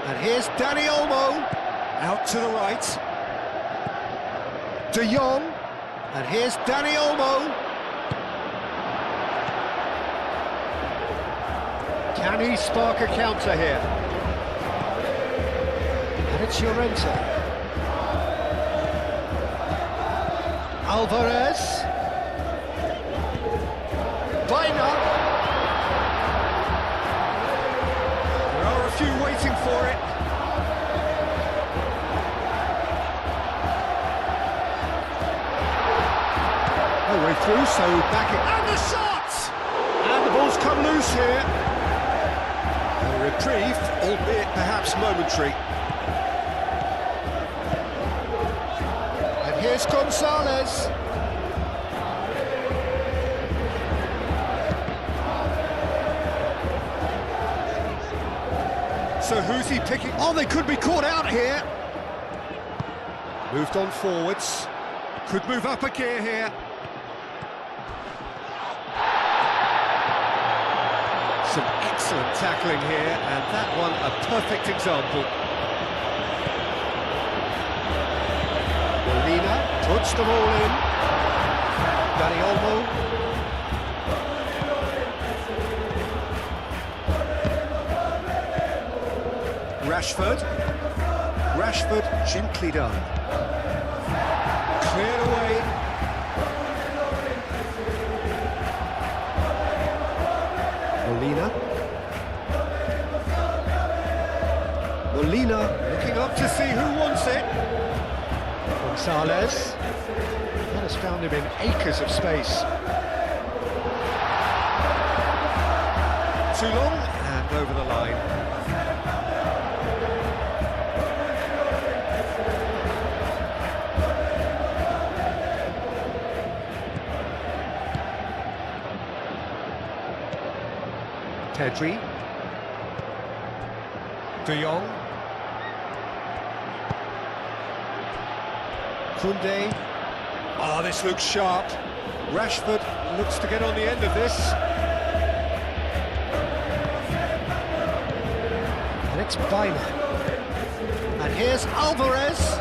And here's Dani Olmo. Out to the right. De Jong. And here's Dani Olmo. Can he spark a counter here? And it's Llorente. Alvarez. Baina. There are a few waiting for it. No way through, so back it. And the shot! And the ball's come loose here. A reprieve, albeit perhaps momentary. And here's Gonzalez. So who's he picking? Oh, they could be caught out here. Moved on forwards. Could move up a gear here. Some excellent tackling here, and that one a perfect example. Molina puts them all in. Dani Olmo. Rashford gently done. Cleared away. Molina looking up to see who wants it. Gonzalez. That has found him in acres of space. Too long and over the line. Pedri. De Jong. Koundé. Oh, this looks sharp. Rashford looks to get on the end of this. And it's Baina. And here's Alvarez.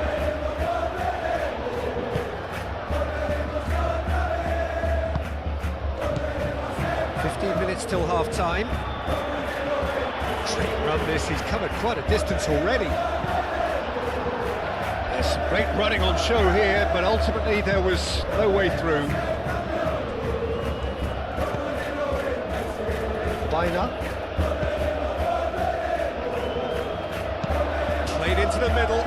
Minutes till half-time. run this, he's come at quite a distance already. There's some great running on show here, but ultimately there was no way through. Baina. Played into the middle.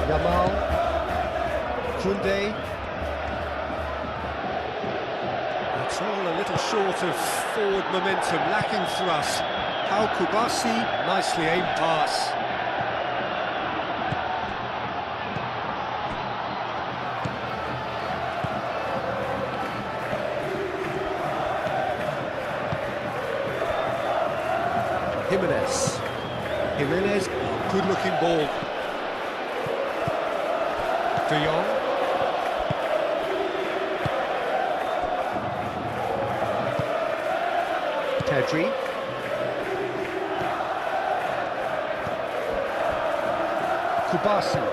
Yamal. Koundé. It's all a little short of forward momentum, lacking thrust. Pau Kubasi, nicely aimed pass. Jimenez, good-looking ball. De Jong. Pedri. Kubasi.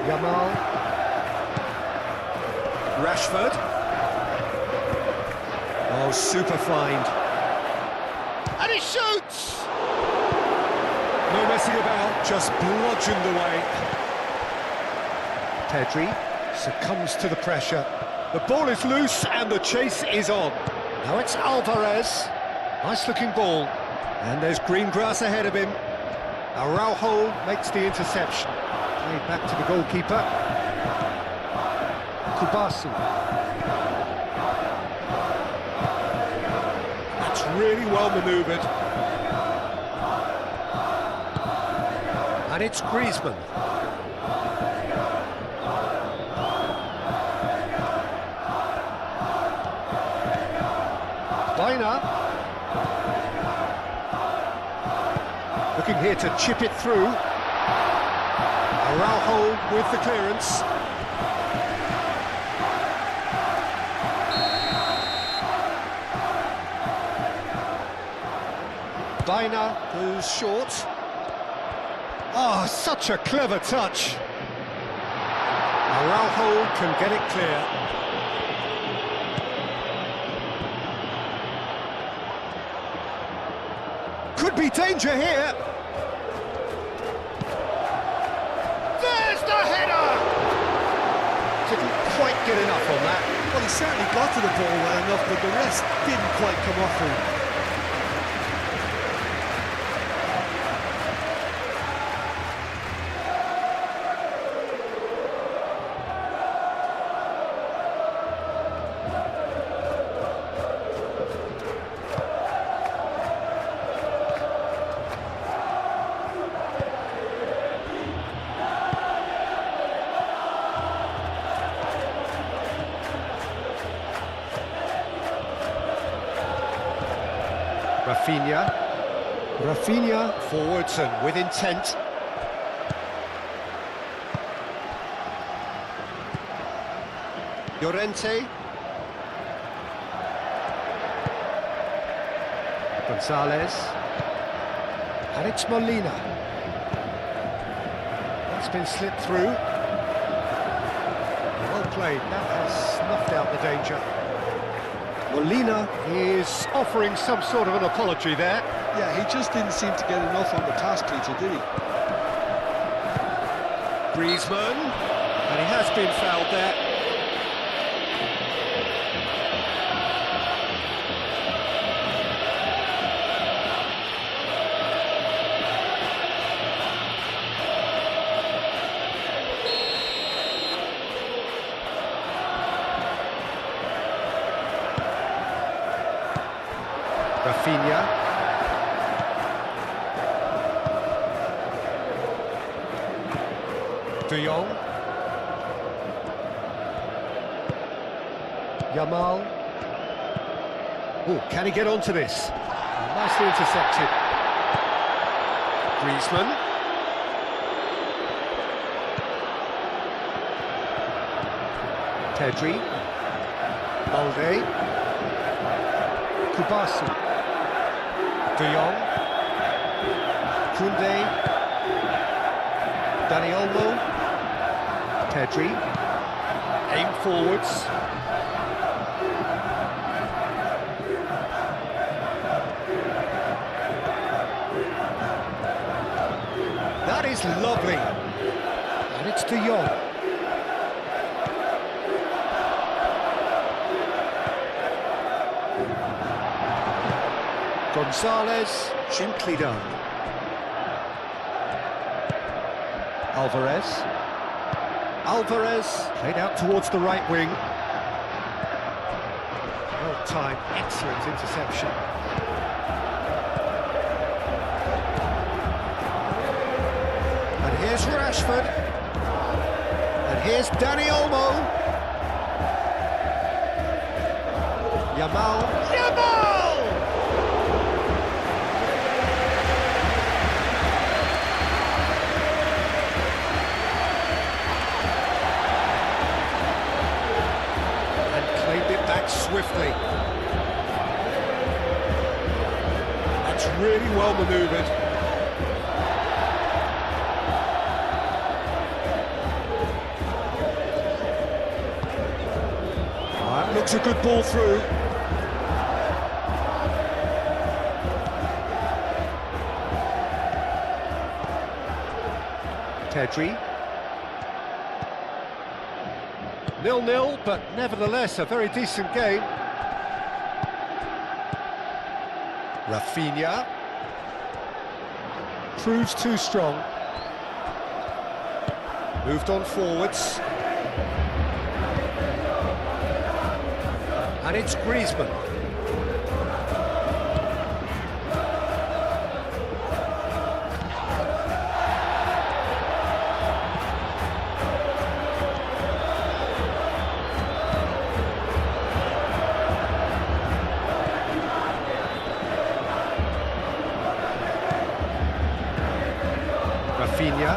Yamal. Rashford. Oh, super find. And he shoots! No messing about, just bludgeoned away. Pedri succumbs to the pressure. The ball is loose and the chase is on. Now it's Alvarez. Nice looking ball. And there's green grass ahead of him. Araujo makes the interception. Played back to the goalkeeper. Kubasi. That's really well manoeuvred. And it's Griezmann. Baina. Looking here to chip it through. Araujo with the clearance. Baina goes short. Oh, such a clever touch. Araujo can get it clear. Could be danger here. There's the header! Didn't quite get enough on that. Well, he certainly got to the ball well enough, but the rest didn't quite come off him. Rafinha forwards and with intent. Llorente. Gonzalez. And it's Molina. That's been slipped through. Well played, that has snuffed out the danger. Molina is offering some sort of an apology there. Yeah, he just didn't seem to get enough on the task, Peter, did he? Griezmann, and he has been fouled there. Rafinha. De Jong. Yamal. Oh, can he get onto this? Nicely intercepted. Griezmann. Pedri. Balde. Kubasi. De Jong. Koundé. Dani Olmo. Pedri. Aimed for forwards. That is lovely. And it's De Jong. Gonzalez, gently done. Alvarez. Alvarez, played out towards the right wing. Well timed, excellent interception. And here's Rashford. And here's Dani Olmo. Yamal. Claimed it back swiftly. That's really well manoeuvred. That looks a good ball through. Pedri. 0-0, but nevertheless a very decent game. Rafinha proves too strong. Moved on forwards. And it's Griezmann. Rafinha.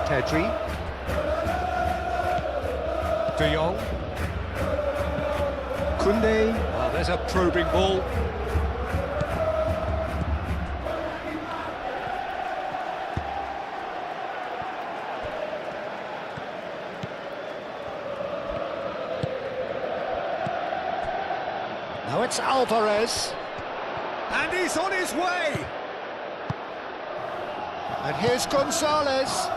Pedri. De Jong. Koundé. Oh, there's a probing ball. Now it's Alvarez, and he's on his way. And here's Gonzalez.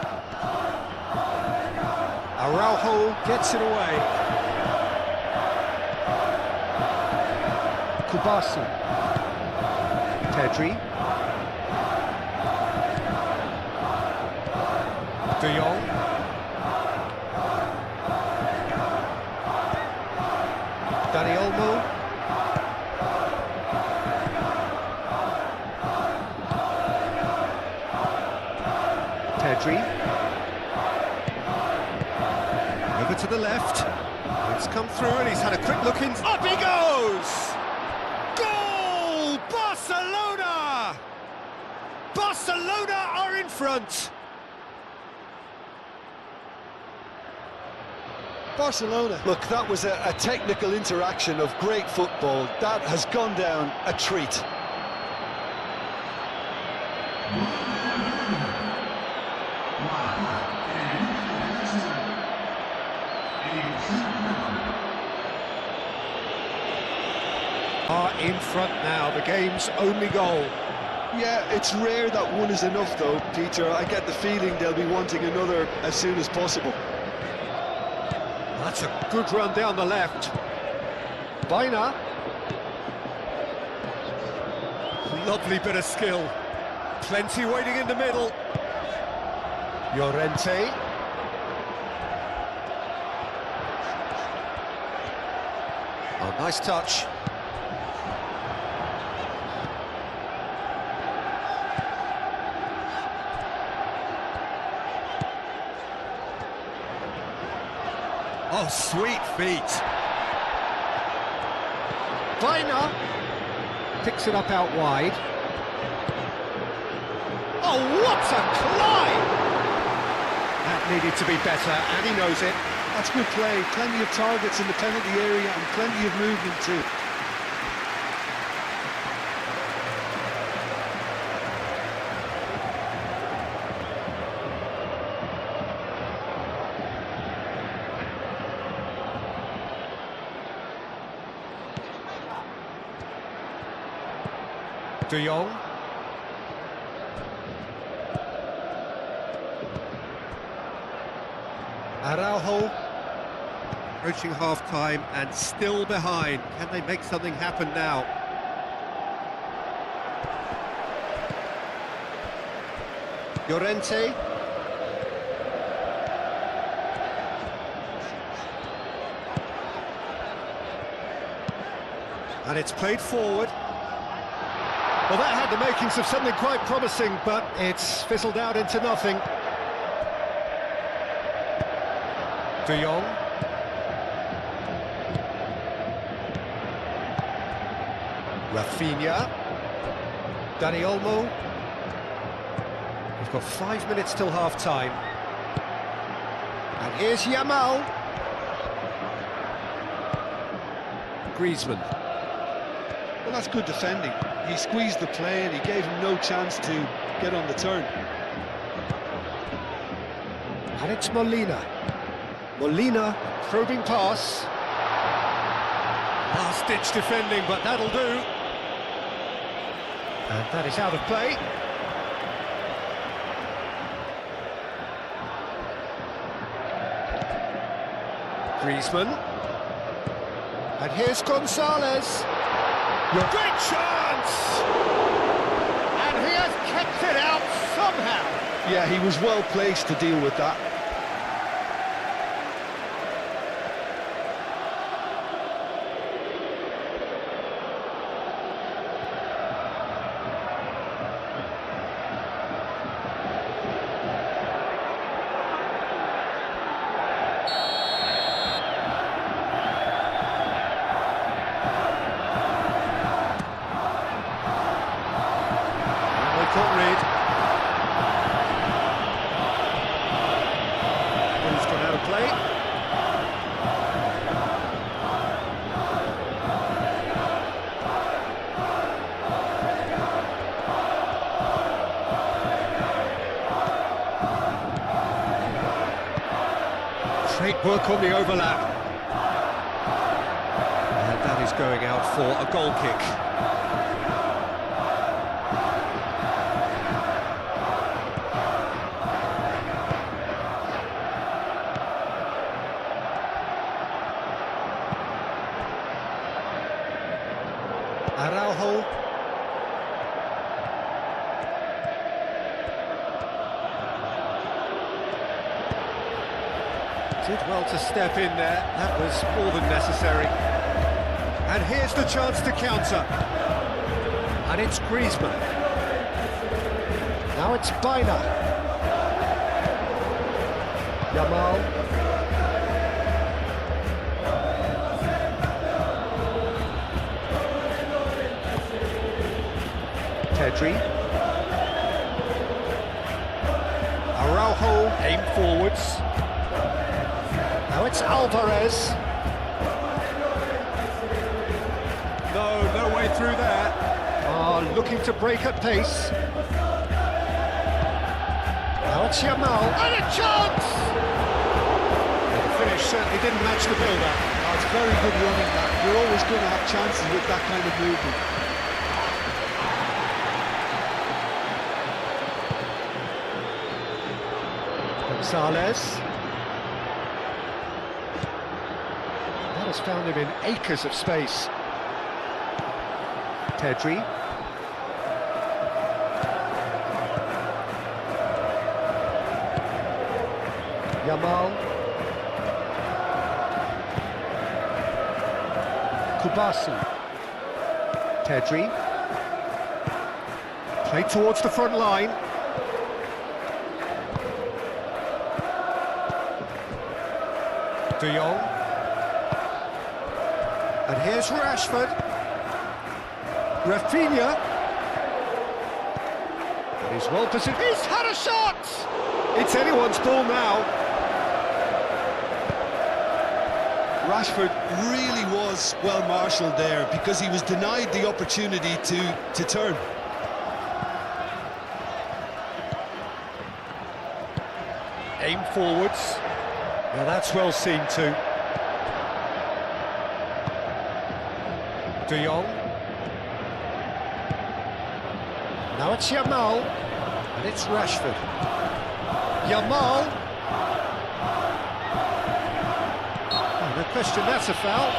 Araujo gets it away. Kubasi. Pedri. De Jong. Dani Olmo. Pedri. Over to the left. It's come through and he's had a quick look in. Up he goes! Goal! Barcelona! Barcelona are in front. Barcelona. Look, that was a technical interaction of great football. That has gone down a treat. Are in front now, the game's only goal. Yeah, it's rare that one is enough though, Peter. I get the feeling they'll be wanting another as soon as possible. That's a good run down the left. Baina. Lovely bit of skill. Plenty waiting in the middle. Llorente. Oh, nice touch. Oh, sweet feet. Baina picks it up out wide. Oh, what a climb! That needed to be better, and he knows it. That's good play. Plenty of targets in the penalty area and plenty of movement too. De Jong. Araujo. Approaching half-time and still behind. Can they make something happen now? Llorente. And it's played forward. Well, that had the makings of something quite promising, but it's fizzled out into nothing. De Jong. Rafinha. Dani Olmo. We've got 5 minutes till half-time. And here's Yamal. Griezmann. Well, that's good defending. He squeezed the play and he gave him no chance to get on the turn. And it's Molina. Molina, probing pass. Last-ditch defending, but that'll do. And that is out of play. Griezmann. And here's Gonzalez. Great chance! And he has kept it out somehow. Yeah, he was well placed to deal with that. Can't read. Ball's gone out of play. Great work on the overlap. And that is going out for a goal kick. Araujo. Did well to step in there. That was more than necessary. And here's the chance to counter. And it's Griezmann. Now it's Baina. Yamal. Pedri. Araujo, aim forwards. Now it's Alvarez. No way through there. Looking to break at pace. Now it's Yamal. And a chance! The finish certainly didn't match the build-up. It's very good running, that. You're always going to have chances with that kind of movement. Gonzalez. That has found him in acres of space. Pedri. Yamal. Kubasi. Pedri. Play towards the front line. De Jong. And here's Rashford. Rafinha. And he's well positioned. He's had a shot! It's anyone's ball now. Rashford really was well marshalled there because he was denied the opportunity to turn. Aim forwards. Now that's well seen too. De Jong. Now it's Yamal, and it's Rashford. Yamal. Oh, no question, that's a foul.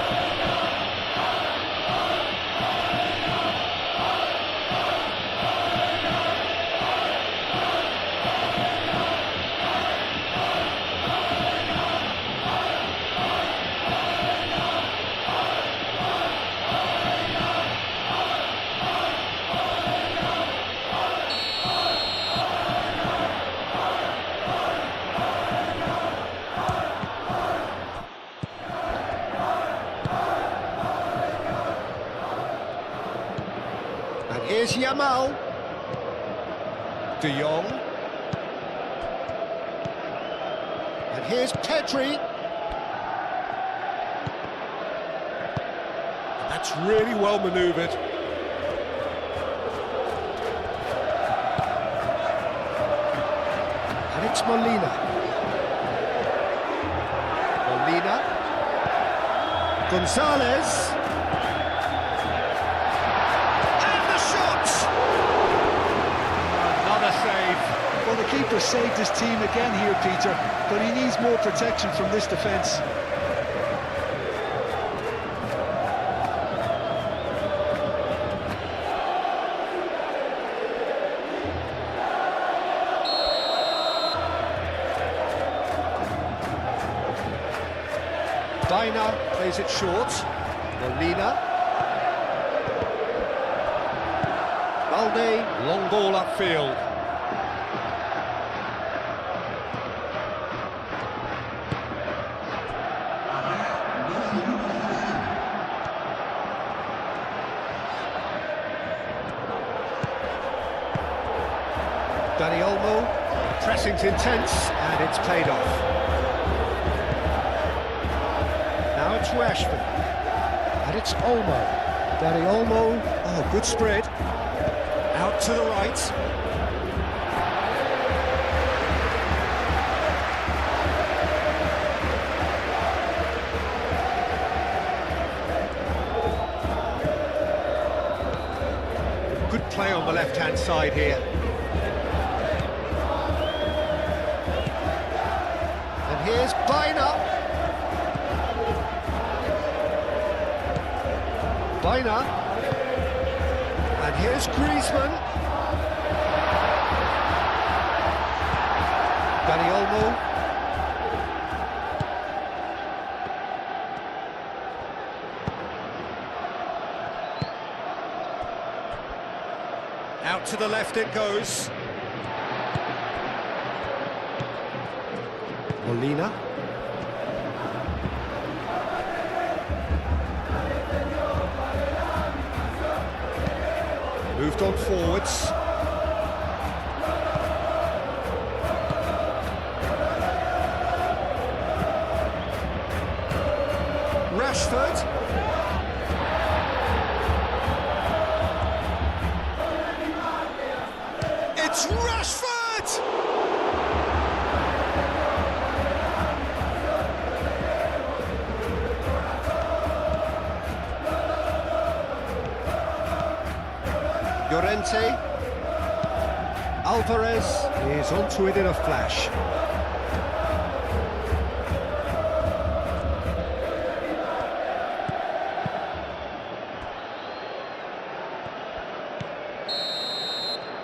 Here's Yamal. De Jong. And here's Pedri. That's really well manoeuvred. And it's Molina. Gonzalez. Well, the keeper saved his team again here, Peter, but he needs more protection from this defence. Baina plays it short. Molina. Balde, long ball upfield. Dani Olmo, pressing's intense, and it's paid off. Now it's Rashford, and it's Olmo. Dani Olmo, oh, good spread. Out to the right. Good play on the left-hand side here. Here's Baina. And here's Griezmann. Dani Olmo. Out to the left it goes. Molina. Moved on forwards. Rashford. It's Rashford! Llorente. Alvarez is onto it in a flash.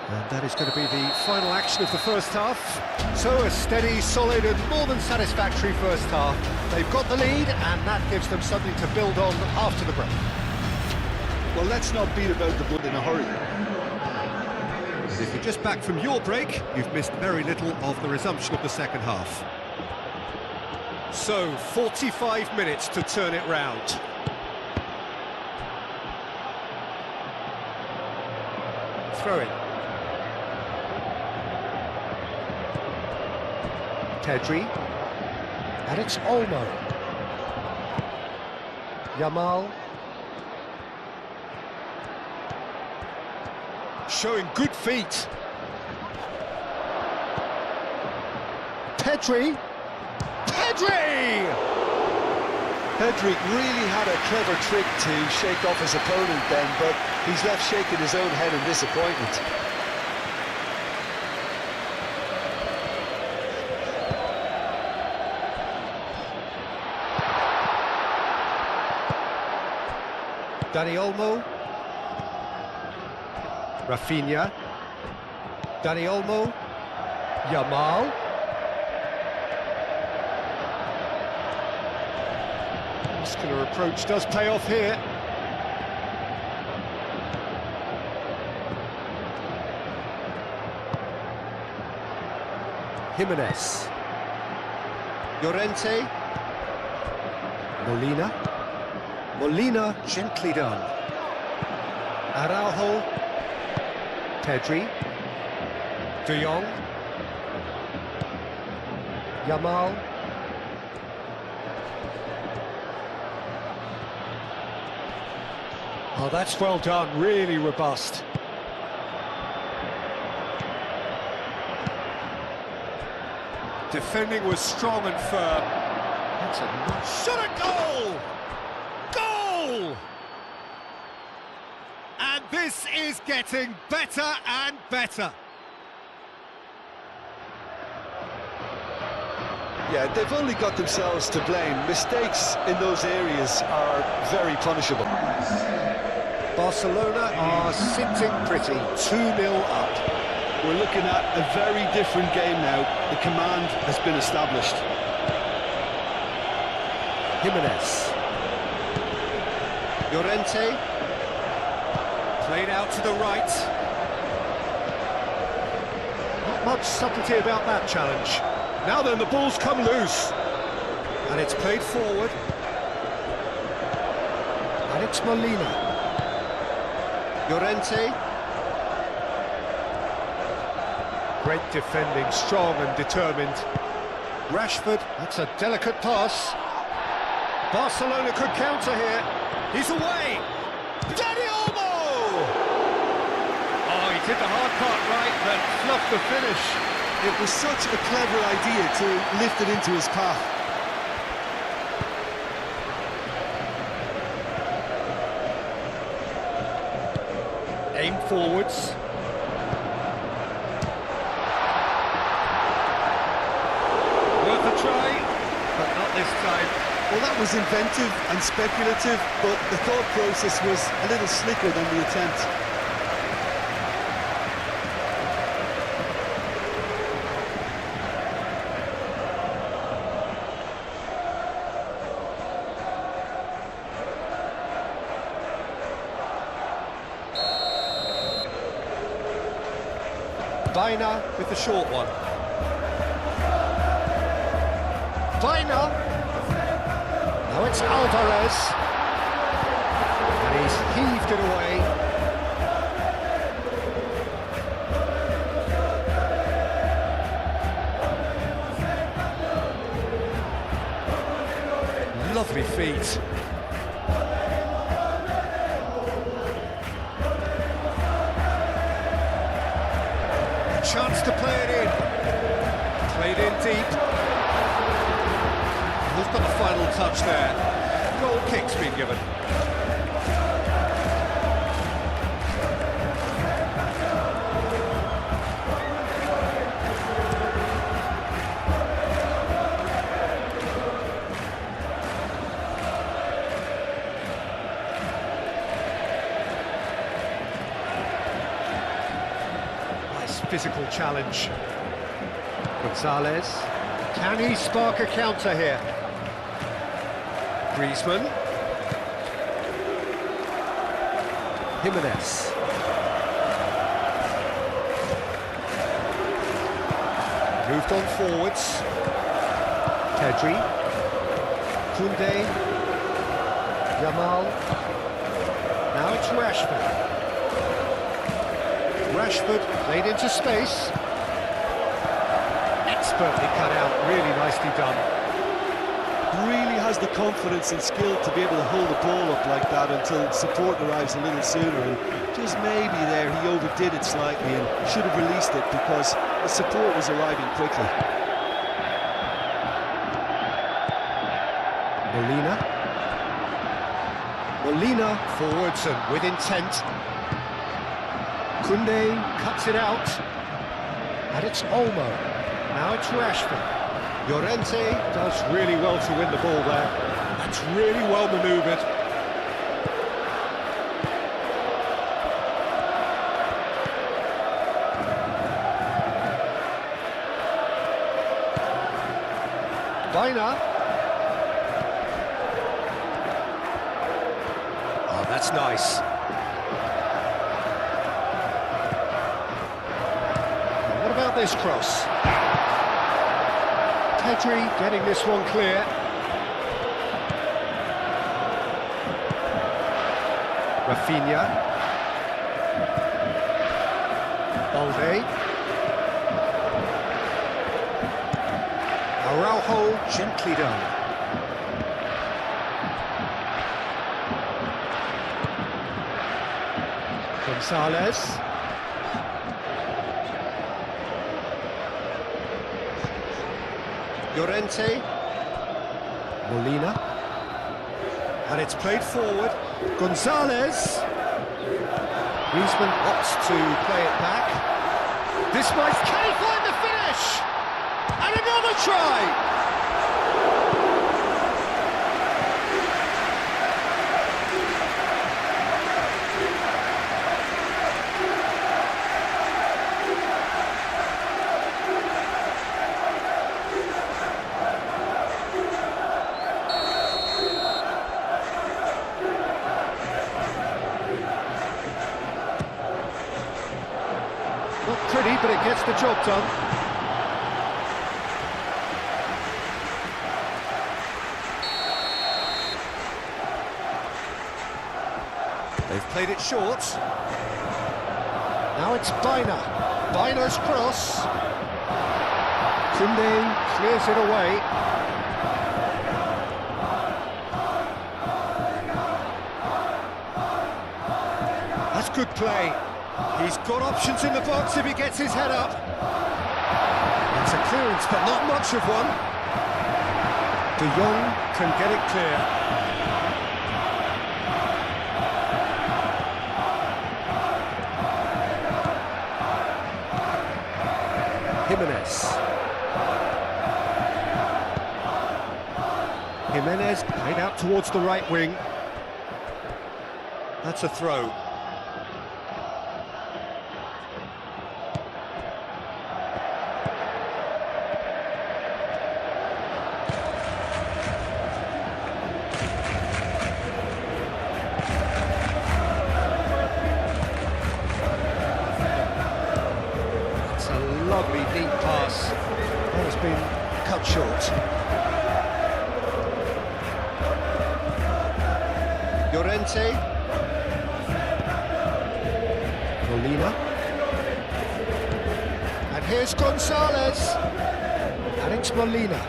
And that is going to be the final action of the first half. So a steady, solid and more than satisfactory first half. They've got the lead and that gives them something to build on after the break. Well, let's not beat about the bush in a hurry. If you're just back from your break, you've missed very little of the resumption of the second half. So, 45 minutes to turn it round. Throw in. Pedri. And it's Olmo. Yamal. Showing good feet. Pedri. Pedri really had a clever trick to shake off his opponent then, but he's left shaking his own head in disappointment. Dani Olmo. Rafinha. Dani Olmo. Yamal. Muscular approach does pay off here. Jimenez. Llorente. Molina. Molina, gently done. Araujo. Pedri. De Jong. Yamal. Oh, that's well done, really robust. Defending was strong and firm. That's a nice shot at goal! Goal! And this is getting better and better. Yeah, they've only got themselves to blame. Mistakes in those areas are very punishable. Barcelona are sitting pretty, 2-0 up. We're looking at a very different game now. The command has been established. Jimenez. Llorente. Played out to the right. Not much subtlety about that challenge. Now then, the ball's come loose. And it's played forward. And it's Molina. Llorente. Great defending, strong and determined. Rashford, that's a delicate pass. Barcelona could counter here. He's away. Dani Olmo! Oh, he did the hard part right, but fluffed the finish. It was such a clever idea to lift it into his path. Aim forwards. Worth a try, but not this time. Well, that was inventive and speculative, but the thought process was a little slicker than the attempt. Baina with the short one. Baina. Now it's Alvarez. And he's heaved it away. Lovely feet. Chance to play it in. Played in deep. Who's got the final touch there? Goal kick's been given. Physical challenge. Gonzalez. Can he spark a counter here? Griezmann. Jimenez. Moved on forwards. Pedri. Koundé. Yamal. Now it's Rashford. Rashford played into space. Expertly cut out, really nicely done. Really has the confidence and skill to be able to hold the ball up like that until support arrives a little sooner, and just maybe there he overdid it slightly and should have released it because the support was arriving quickly. Molina. Molina forwards and with intent. Koundé cuts it out, and it's Olmo. Now it's Rashford. Llorente does really well to win the ball there. That's really well manoeuvred. Baina. Oh, that's nice. What about this cross? Pedri getting this one clear. Rafinha. Balde. Araujo, gently done. Gonzalez. Llorente. Molina. And it's played forward. Gonzalez. Griezmann opts to play it back. This might... Can he find the finish? And another try! Not pretty, but it gets the job done. They've played it short. Now it's Baina. Baina's cross. Koundé clears it away. That's good play. He's got options in the box if he gets his head up. It's a clearance, but not much of one. De Jong can get it clear. Jimenez played out towards the right wing. That's a throw. It's a lovely deep pass. That has been cut short. Llorente. Molina. And here's Gonzalez. And it's Molina.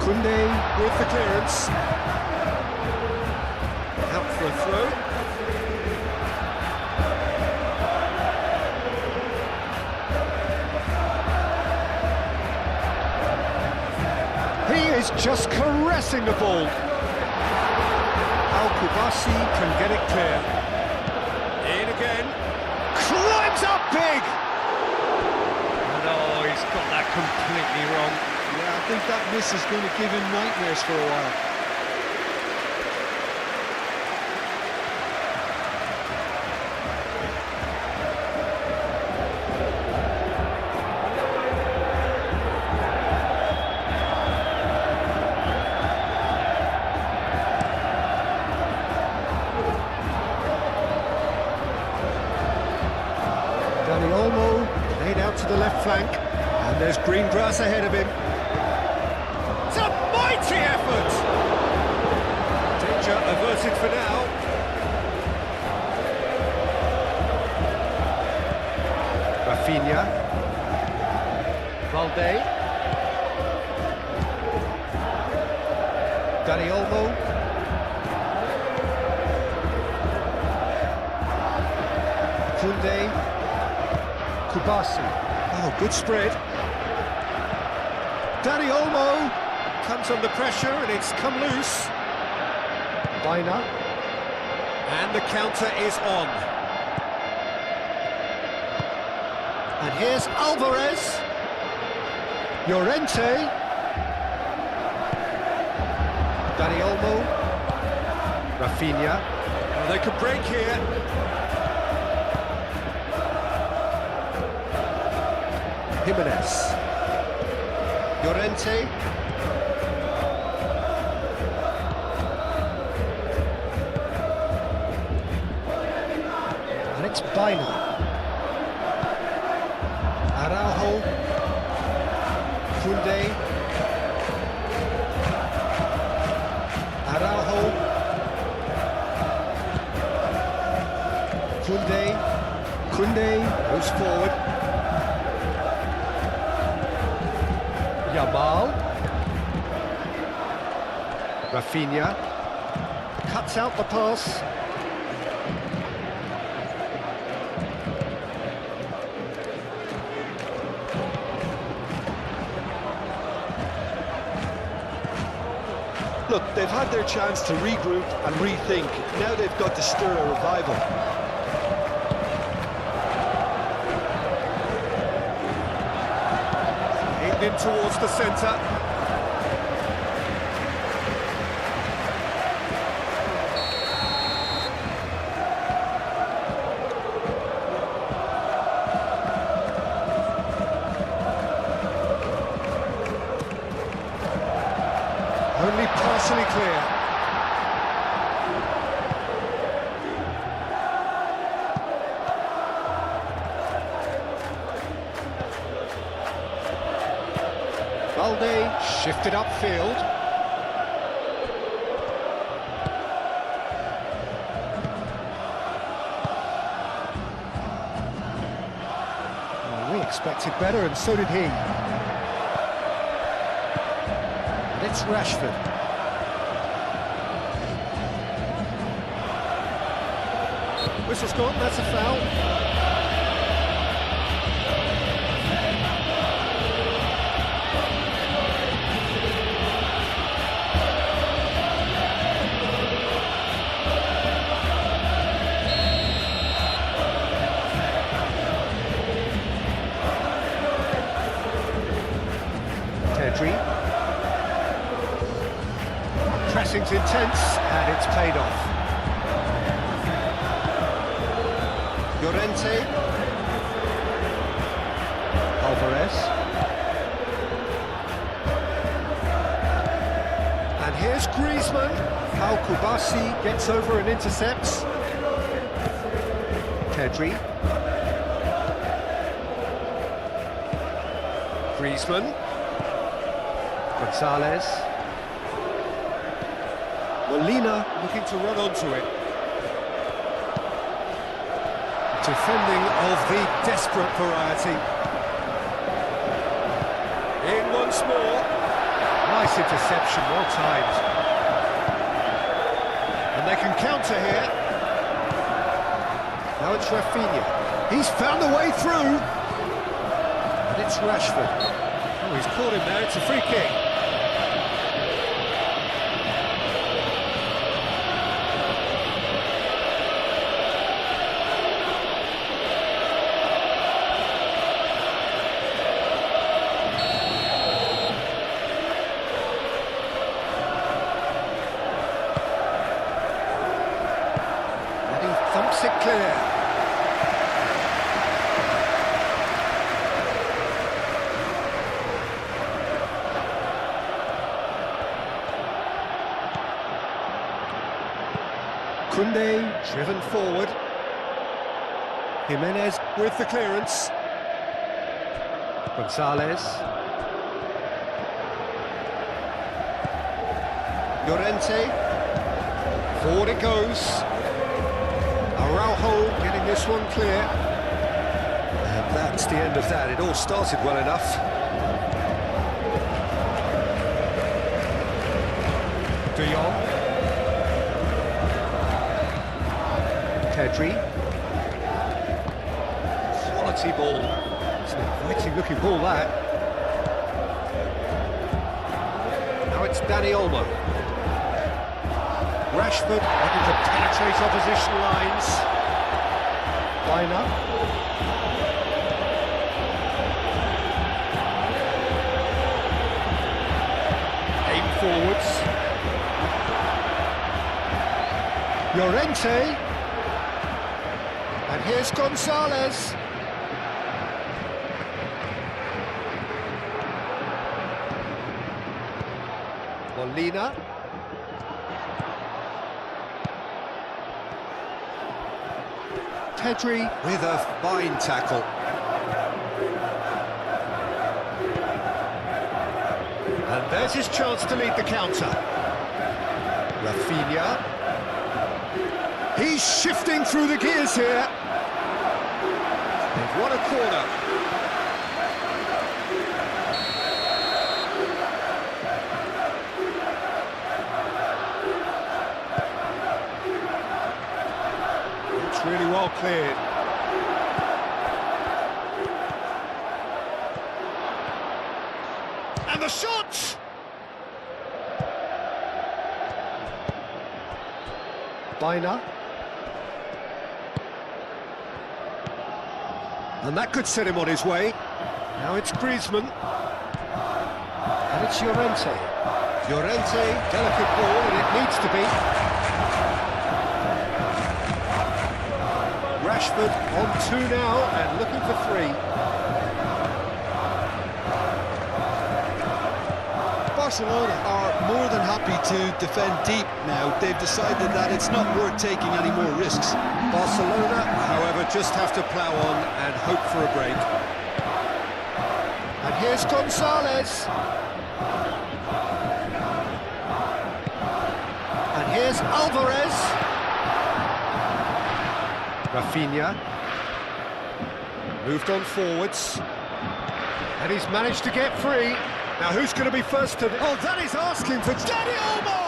Koundé with the clearance. Out for a throw. He is just caressing the ball. Kubasi can get it clear. In again. Climbs up big! No, he's got that completely wrong. Yeah, I think that miss is going to give him nightmares for a while. Played out to the left flank, and there's green grass ahead of him. It's a mighty effort! Danger averted for now. Rafinha. Balde. Dani Olmo. Koundé. Kubasi. Oh, good spread. Dani Olmo comes under pressure and it's come loose. Baina. And the counter is on. And here's Alvarez. Llorente. Dani Olmo. Rafinha. Oh, they could break here. Jimenez. Llorente. And it's Baina. Araujo. Koundé. Araujo. Koundé goes forward. Yamal. Rafinha cuts out the pass. Look, they've had their chance to regroup and rethink. Now they've got to stir a revival. Aimed in towards the centre. Only partially clear. Balde shifted upfield. Well, we expected better, and so did he. And it's Rashford. Whistle's gone, that's a foul. Pressing's intense, and it's paid off. Llorente. Alvarez. And here's Griezmann. How Kubasi gets over and intercepts. Pedri. Griezmann. Gonzalez. Molina looking to run onto it. Defending of the desperate variety. In once more. Nice interception, well timed. And they can counter here. Now it's Rafinha. He's found a way through. And it's Rashford. Oh, he's caught him there, it's a free kick. Thumps it clear. Koundé driven forward. Jimenez with the clearance. Gonzalez. Llorente. Forward it goes. Araujo getting this one clear. And that's the end of that. It all started well enough. De Jong. Pedri. Quality ball. It's an inviting looking ball, that. Now it's Dani Olmo. Rashford looking to penetrate opposition lines. Baina. Aim forwards. Llorente. And here's Gonzalez. Molina. Pedri with a fine tackle. And there's his chance to lead the counter. Rafinha. He's shifting through the gears here. They've won a corner. It's really well cleared. And the shot! Bina. And that could set him on his way. Now it's Griezmann. And it's Llorente. Llorente, delicate ball, and it needs to be. Rashford on 2 now, and looking for 3. Barcelona are more than happy to defend deep now. They've decided that it's not worth taking any more risks. Barcelona, however, just have to plough on and hope for a break. And here's Gonzalez. And here's Alvarez. Rafinha. Moved on forwards. And he's managed to get free. Now who's going to be first to... Oh, that is asking for Dani Olmo!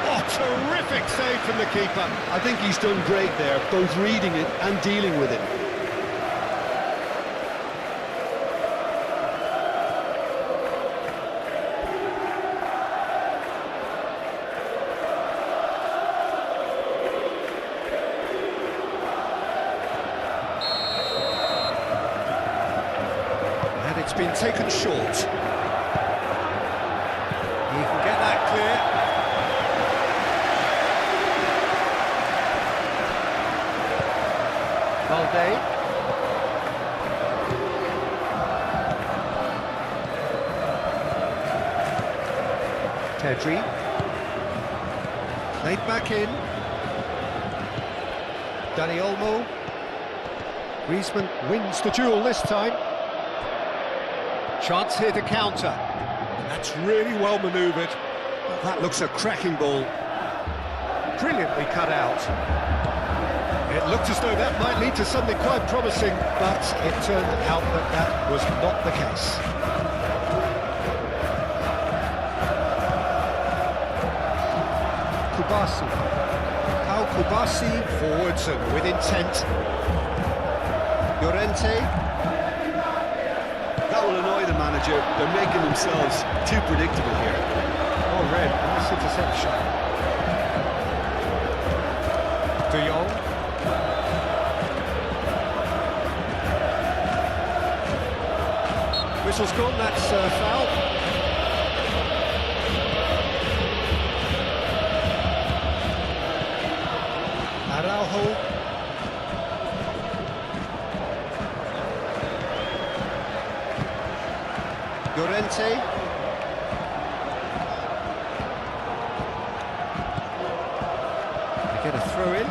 Oh, terrific save from the keeper. I think he's done great there, both reading it and dealing with it. It's been taken short. He can get that clear. Valde. Pedri. Played back in. Dani Olmo. Griezmann wins the duel this time. Chance here to counter. And that's really well manoeuvred. That looks a cracking ball. Brilliantly cut out. It looked as though that might lead to something quite promising, but it turned out that that was not the case. Kubasi. Pau Kubasi forwards and with intent. Llorente. That will annoy the manager. They're making themselves too predictable here. Oh, red. Nice interception. De Jong. Whistle's gone, that's foul. Araujo. Llorente. They get a throw in.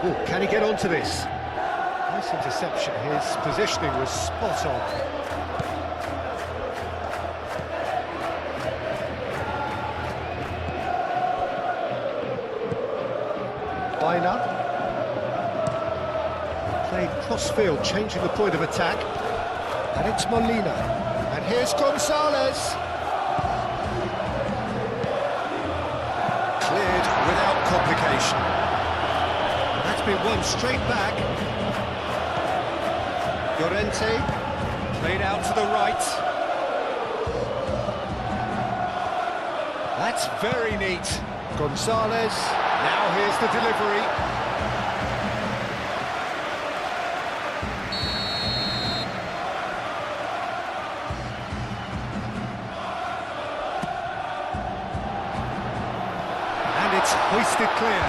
Oh, can he get onto this? Nice interception. His positioning was spot on. Bina. Played cross-field, changing the point of attack. And it's Molina. And here's Gonzalez. Cleared without complication. That's been won straight back. Llorente. Played out to the right. That's very neat. Gonzalez. Now here's the delivery. And it's hoisted clear.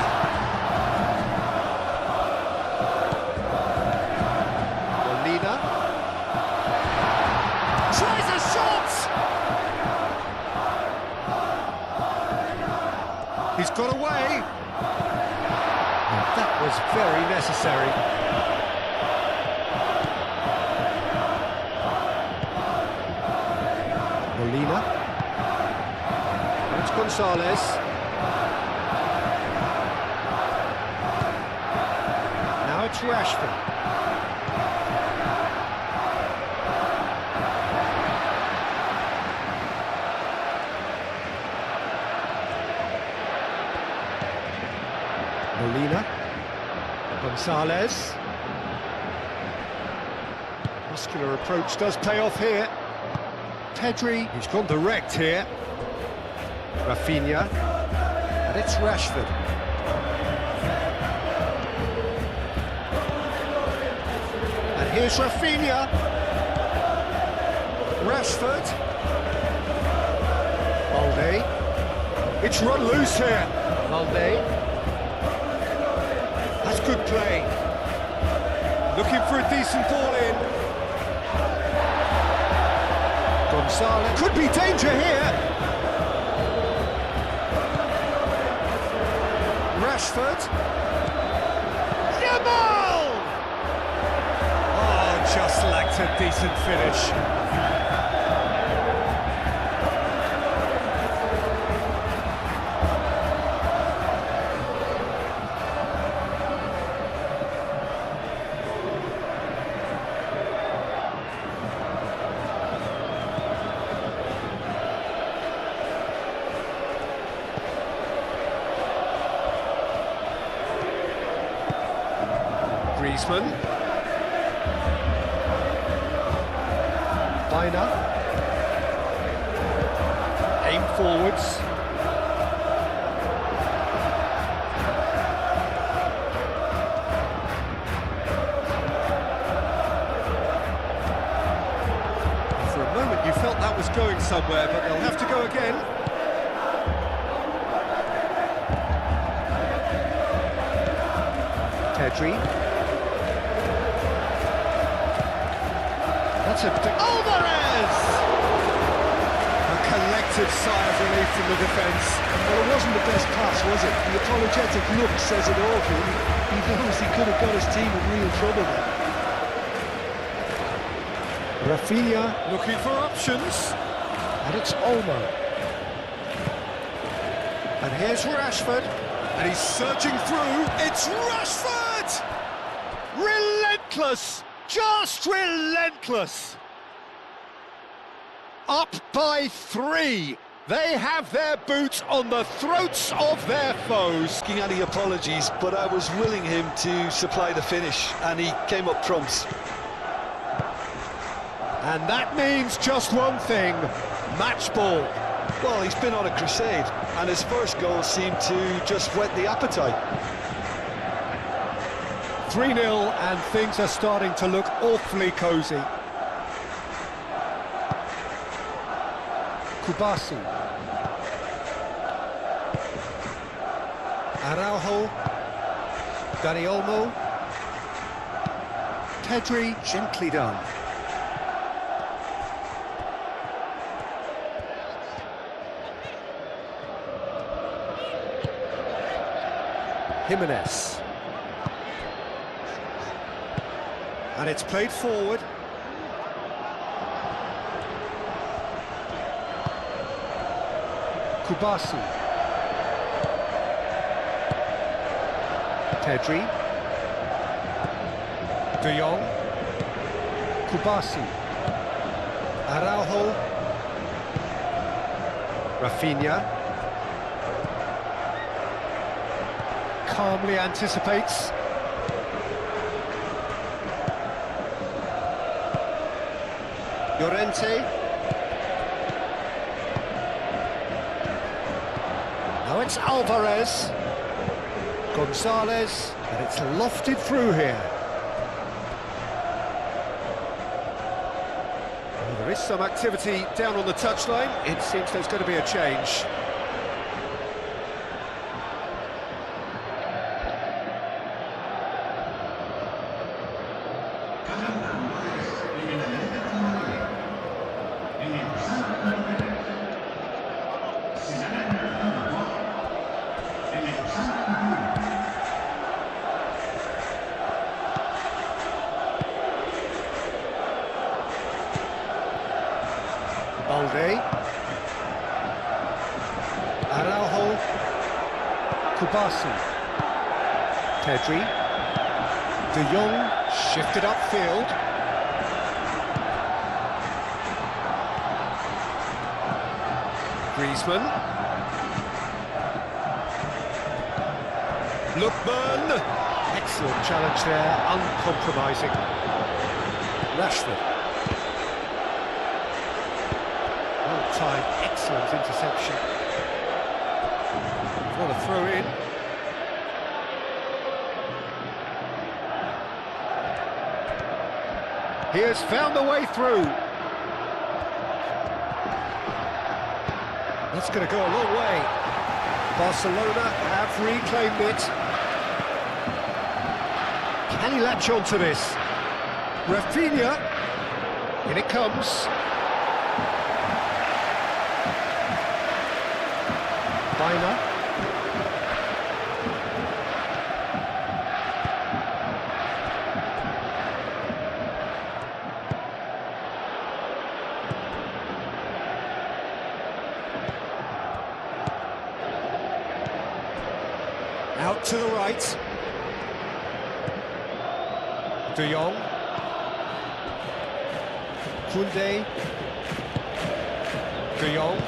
He's got away. And that was very necessary. Molina. It's Gonzalez. Now it's Rashford. Molina. Gonzalez. Muscular approach does pay off here. Pedri, he's gone direct here. Rafinha. And it's Rashford. And here's Rafinha. Rashford. Balde. It's run loose here. Balde. That's good play. Looking for a decent ball in. Gonzalez. Could be danger here. Rashford. Yamal! Oh, just lacked a decent finish. Griezmann. Bina. Aim forwards. For a moment you felt that was going somewhere, but they'll have to go again. Pedri. Alvarez! A collective sigh of relief from the defence. Well, it wasn't the best pass, was it? The apologetic look says it all, really. He knows he could have got his team in real trouble there. Rafinha looking for options. And it's Olmo. And here's Rashford. And he's surging through. It's Rashford! Relentless! Just relentless! Up by 3. They have their boots on the throats of their foes. Asking any apologies, but I was willing him to supply the finish, and he came up trumps. And that means just one thing, match ball. Well, he's been on a crusade, and his first goal seemed to just whet the appetite. 3-0, and things are starting to look awfully cosy. Kubasi. Araujo. Dani Olmo. Pedri, gently done. Jimenez. And it's played forward. Kubasi. Pedri. De Jong. Kubasi. Araujo. Rafinha. Calmly anticipates. Llorente. Now it's Alvarez. Gonzalez, and it's lofted through here. Well, there is some activity down on the touchline. It seems there's going to be a change. Kubasi. Pedri. De Jong shifted upfield. Griezmann. Lookman. Excellent challenge there, uncompromising. Rashford. Well-timed, excellent interception. What a throw-in. He has found the way through. That's going to go a long way. Barcelona have reclaimed it. Can he latch on to this? Rafinha. In it comes. Baina. Out to the right. De Jong. Koundé. De Jong.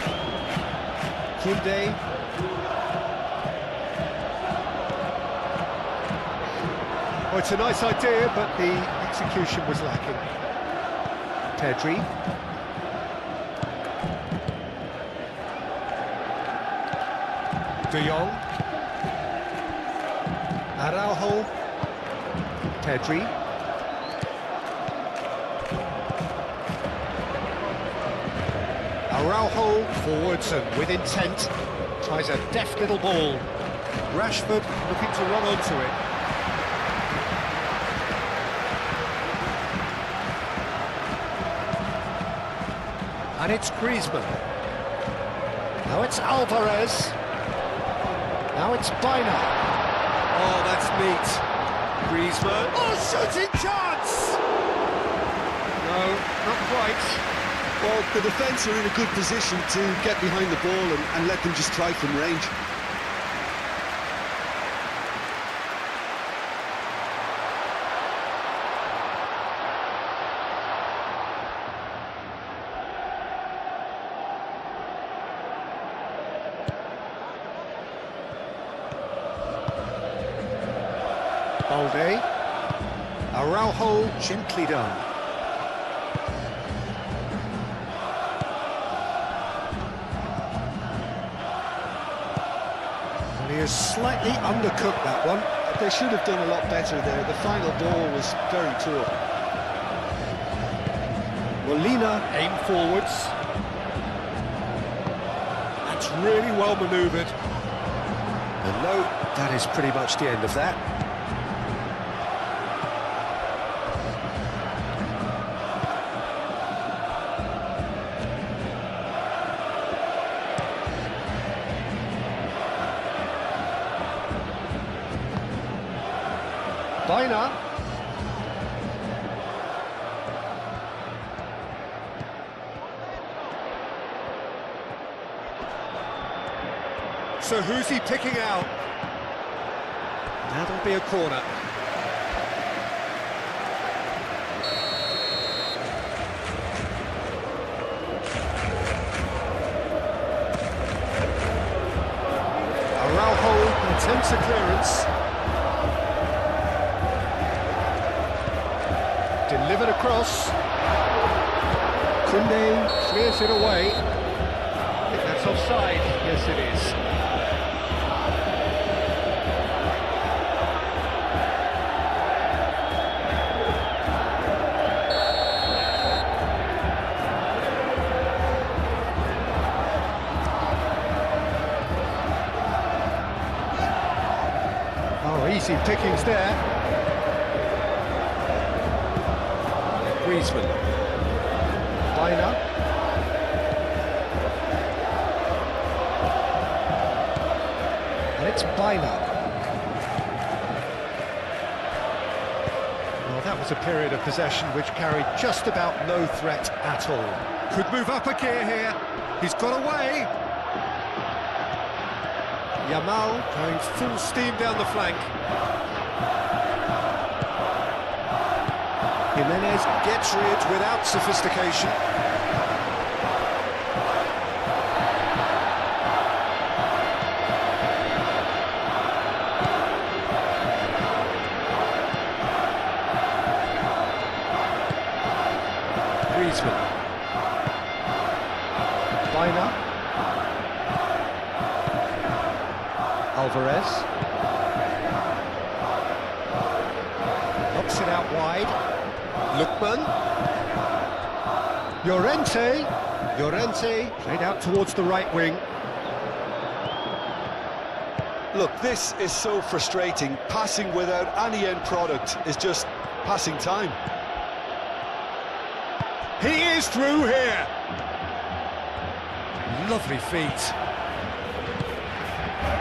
Koundé. Oh, it's a nice idea, but the execution was lacking. Pedri. De Jong. Araujo. Pedri. Araujo forwards and with intent. Tries a deft little ball. Rashford looking to run onto it. And it's Griezmann. Now it's Alvarez. Now it's Baina. Oh, that's neat. Griezmann. Oh, shooting chance! No, not quite. Well, the defence are in a good position to get behind the ball and let them just try from range. Balde. Araujo, gently done. And he has slightly undercooked that one. They should have done a lot better there. The final ball was very poor. Molina aim forwards. That's really well manoeuvred. And no, that is pretty much the end of that. Baina. So who's he picking out? That'll be a corner. Araujo attempts a clearance. Delivered across. Koundé clears it away. I think that's offside. Yes, it is. Oh, easy pickings there. Griezmann. Baina. And it's Baina. Well, that was a period of possession which carried just about no threat at all. Could move up a gear here. He's got away. Yamal going full steam down the flank. Jimenez gets rid without sophistication. Griezmann. Bina. Alvarez. Knocks it out wide. Lookman. Llorente played out towards the right wing. Look, this is so frustrating. Passing without any end product is just passing time. He is through here. Lovely feet.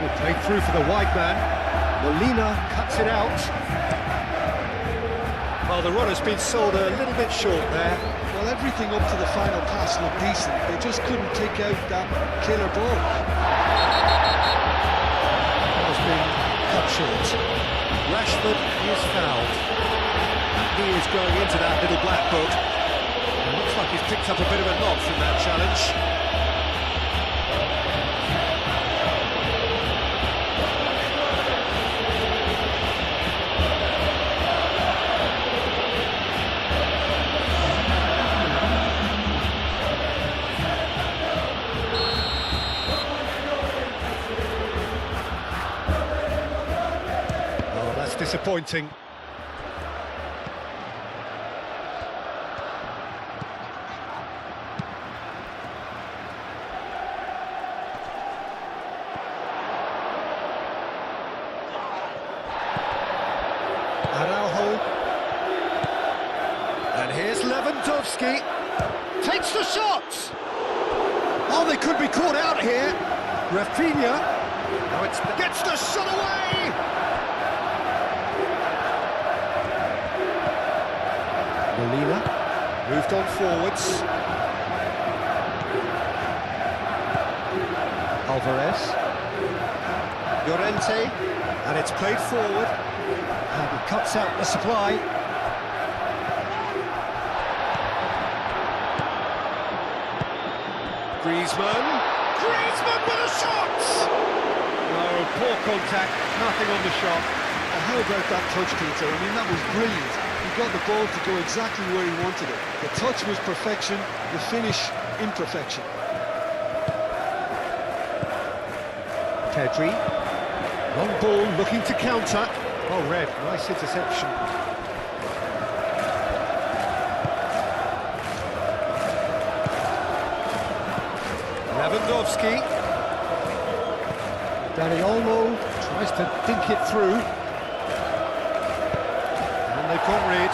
Will play through for the wide man. Molina cuts it out. Well, the run has been sold a little bit short there. Well, everything up to the final pass looked decent. They just couldn't take out that killer ball. That has been cut short. Rashford is fouled. And he is going into that little black book. It looks like he's picked up a bit of a knock from that challenge. Disappointing. Araujo. And here's Lewandowski. Takes the shot! Oh, they could be caught out here. Rafinha. Now gets the shot away! Molina moved on forwards. Alvarez. Llorente. And it's played forward. And he cuts out the supply. Griezmann. Griezmann with a shot! No, poor contact. Nothing on the shot. And how about that touch, Peter? I mean, that was brilliant. He got the ball to go exactly where he wanted it. The touch was perfection, the finish imperfection. Pedri. Long ball looking to counter. Oh, red. Nice interception. Lewandowski. Dani Olmo tries to dink it through. And they've got rid.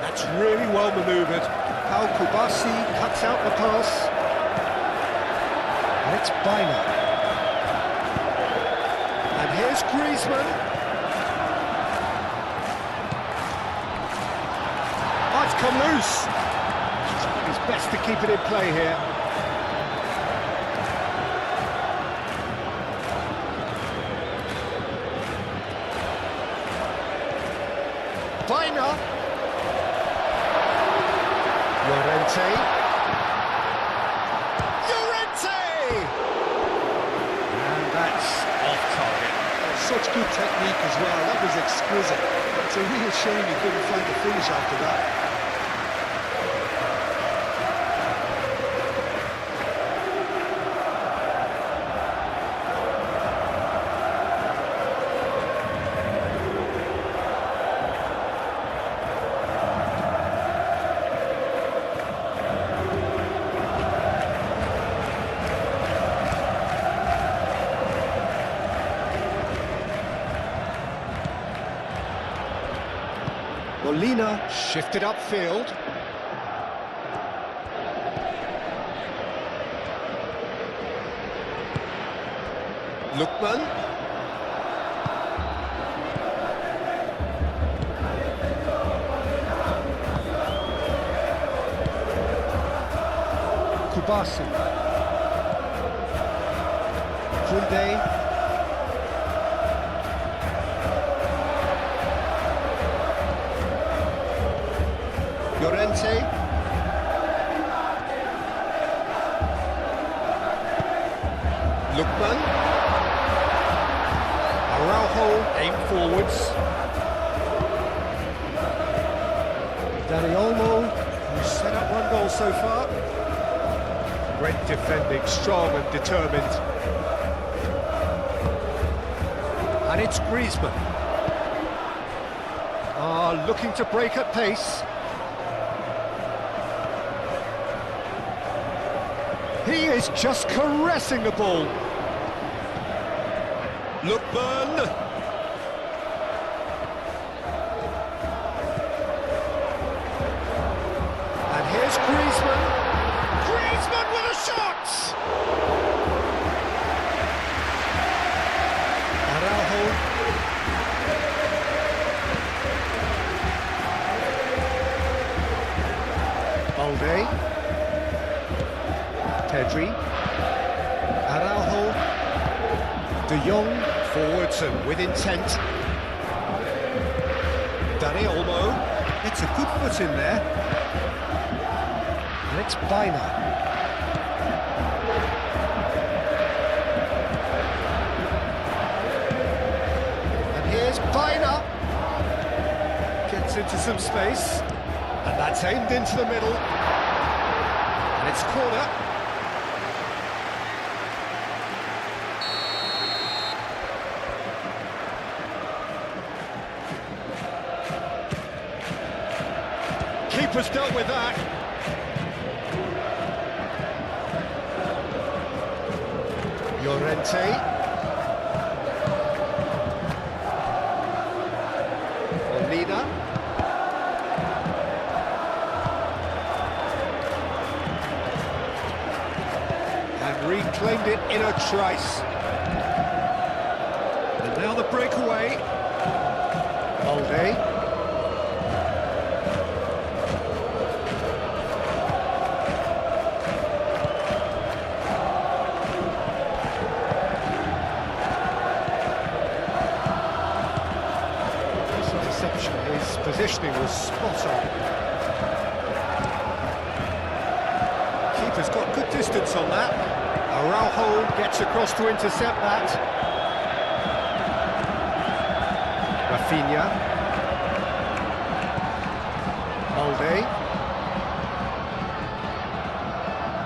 That's really well manoeuvred. Pau Kubasi cuts out the pass. And it's Bina. And here's Griezmann. Oh, it's come loose. It's best to keep it in play here. Bina. Llorente. And that's off target. Such good technique as well. That was exquisite. It's a real shame he couldn't find the finish after that. Molina shifted upfield. Lookman. Kubasi. Kunde. Llorente. Lookman. Araujo, aim forwards. Dani Olmo, who's set up one goal so far. Great defending, strong and determined. And it's Griezmann. Looking to break at pace. He is just caressing the ball. Lookman. And here's Griezmann. Griezmann with a shot! Araujo. Balde. Pedri. Araujo. De Jong. Forwards and with intent. Dani Olmo. It's a good foot in there. And it's Baina. And here's Baina. Gets into some space. And that's aimed into the middle. And it's corner. Keeper's dealt with that. Llorente. Molina. And reclaimed it in a trice. And now the breakaway. Balde. His positioning was spot on. Keeper's got good distance on that. Araujo gets across to intercept that. Rafinha. Balde.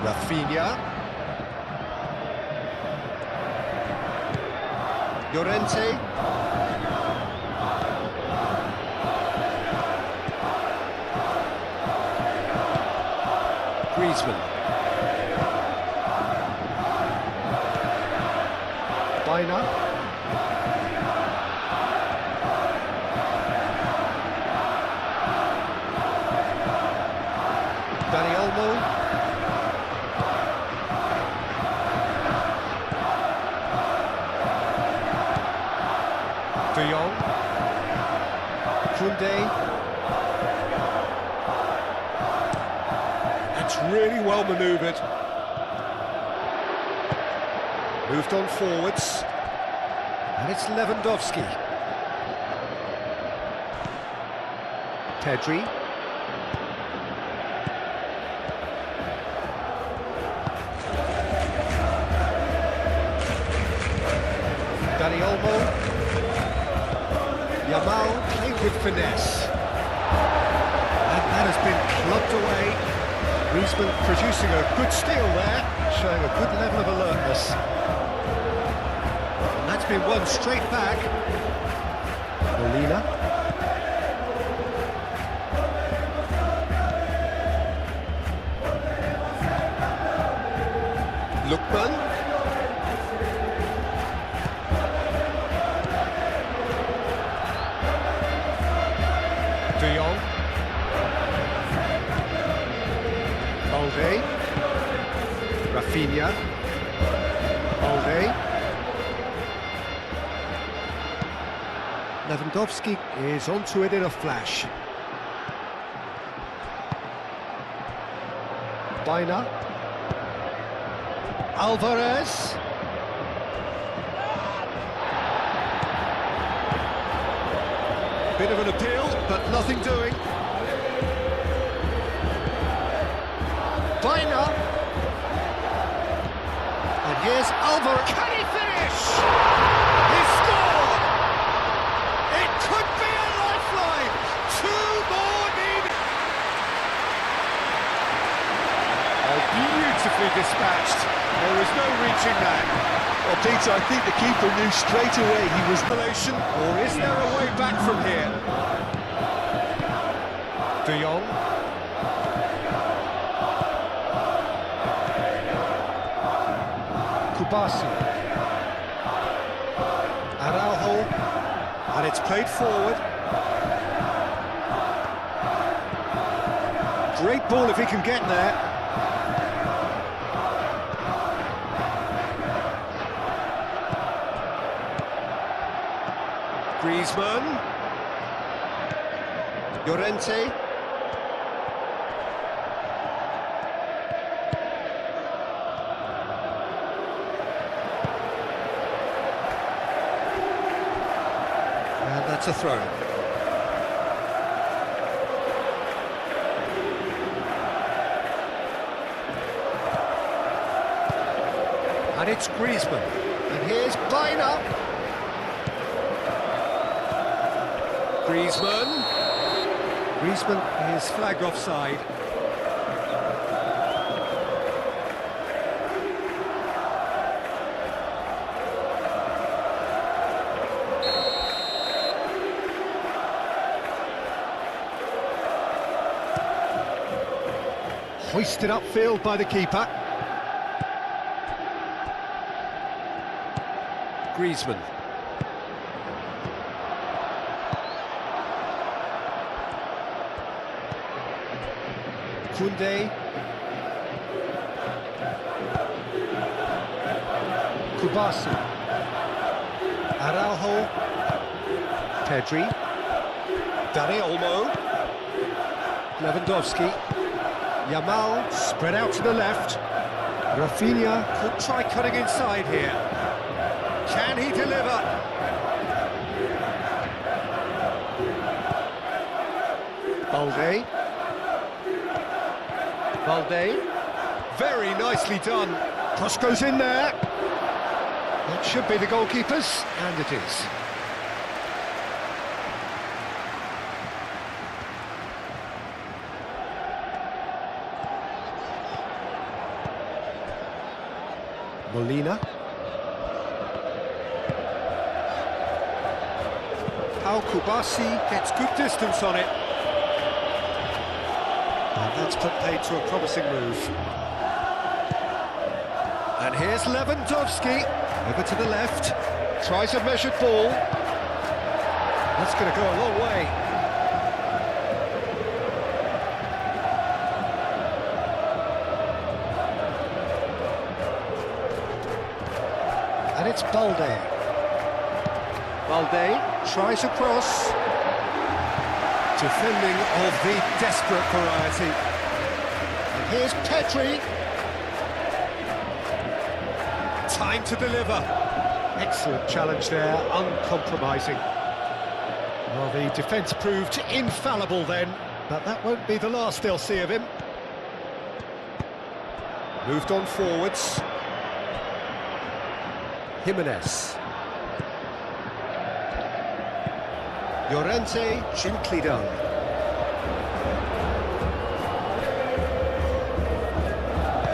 Rafinha. Llorente. Griezmann. Baina. Dani Olmo. De Jong. Kunde. That's really well manoeuvred. Moved on forwards. And it's Lewandowski. Pedri. Dani Olmo. Yamal played with finesse. And that has been clubbed away. Griezmann producing a good steal there, showing a good level of alertness. And that's been won straight back. Molina. Lookman. De Jong. Balde. Rafinha. Balde. Lewandowski is onto it in a flash. Baina. Alvarez. Bit of an appeal, but nothing doing. Baina. And here's Alvarez. Can he finish? He scored! It could be a lifeline. Two more needed. Oh, beautifully dispatched. There was no reaching that. Well, Peter, I think the keeper knew straight away he was... Or is there a way back from here? De Jong. Kubasi. Araujo. And it's played forward. Great ball if he can get there. Griezmann. Llorente. And that's a throw. And it's Griezmann. And here's Baina. Griezmann is flagged offside. Hoisted upfield by the keeper. Griezmann. Koundé. Kubasi. Araujo. Pedri. Dani Olmo. Lewandowski. Yamal spread out to the left. Rafinha could try cutting inside here. Can he deliver? Balde. Very nicely done. Cross goes in there. That should be the goalkeeper's, and it is. Molina. Pau Kubasi gets good distance on it. And that's played to a promising move. And here's Lewandowski. Over to the left. Tries a measured ball. That's going to go a long way. And it's Balde. Balde tries a cross. Defending of the desperate variety. And here's Pedri. Time to deliver. Excellent challenge there, uncompromising. Well, the defence proved infallible then, but that won't be the last they'll see of him. Moved on forwards. Jimenez. Llorente, gently done.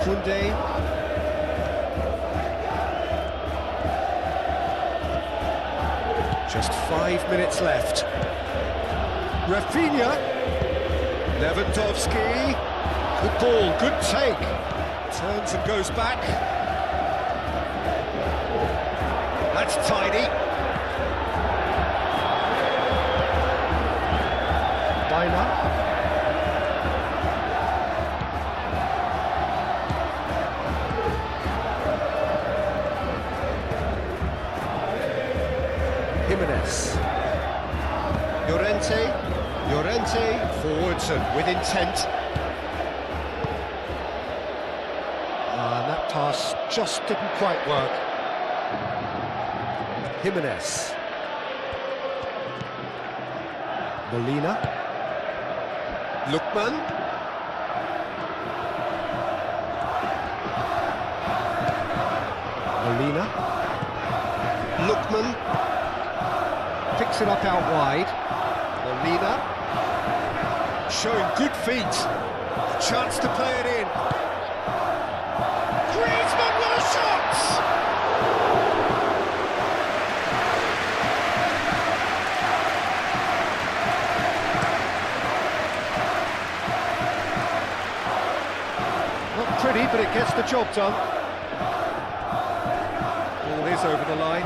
Koundé. Just 5 minutes left. Rafinha. Lewandowski. Good ball, good take. Turns and goes back. That's tidy. Baina. Jimenez. Llorente forwards and with intent. And that Pass just didn't quite work. Jimenez. Molina. Lookman. Molina. Lookman. Picks it up out wide. Molina. Showing good feet. A chance to play it in. Griezmann with a shot! Not pretty, but it gets the job done. Ball is over the line.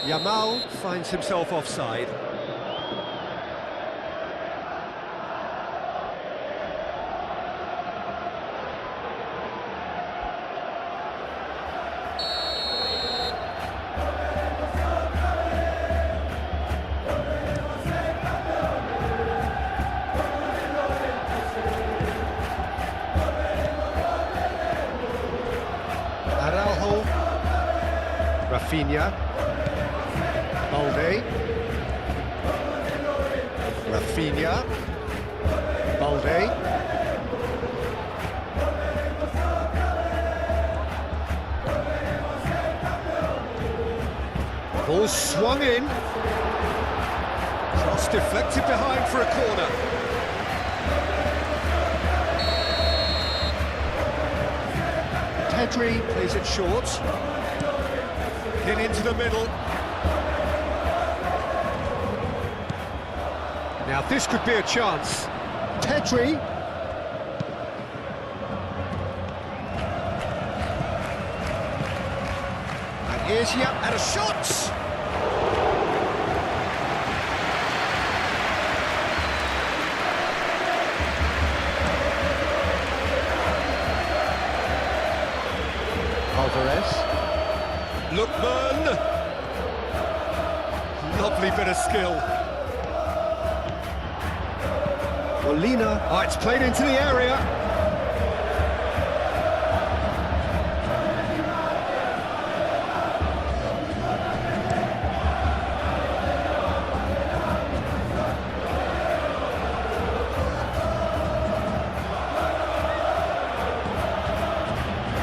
Yamal finds himself offside. Araujo. Rafinha. Balde. Rafinha. Balde. Ball swung in. Cross deflected behind for a corner. Pedri plays it short. In into the middle. Now this could be a chance. Pedri. And here's Yap and a shot! Alvarez. Lookman. Lovely bit of skill. Molina. Oh, it's played into the area.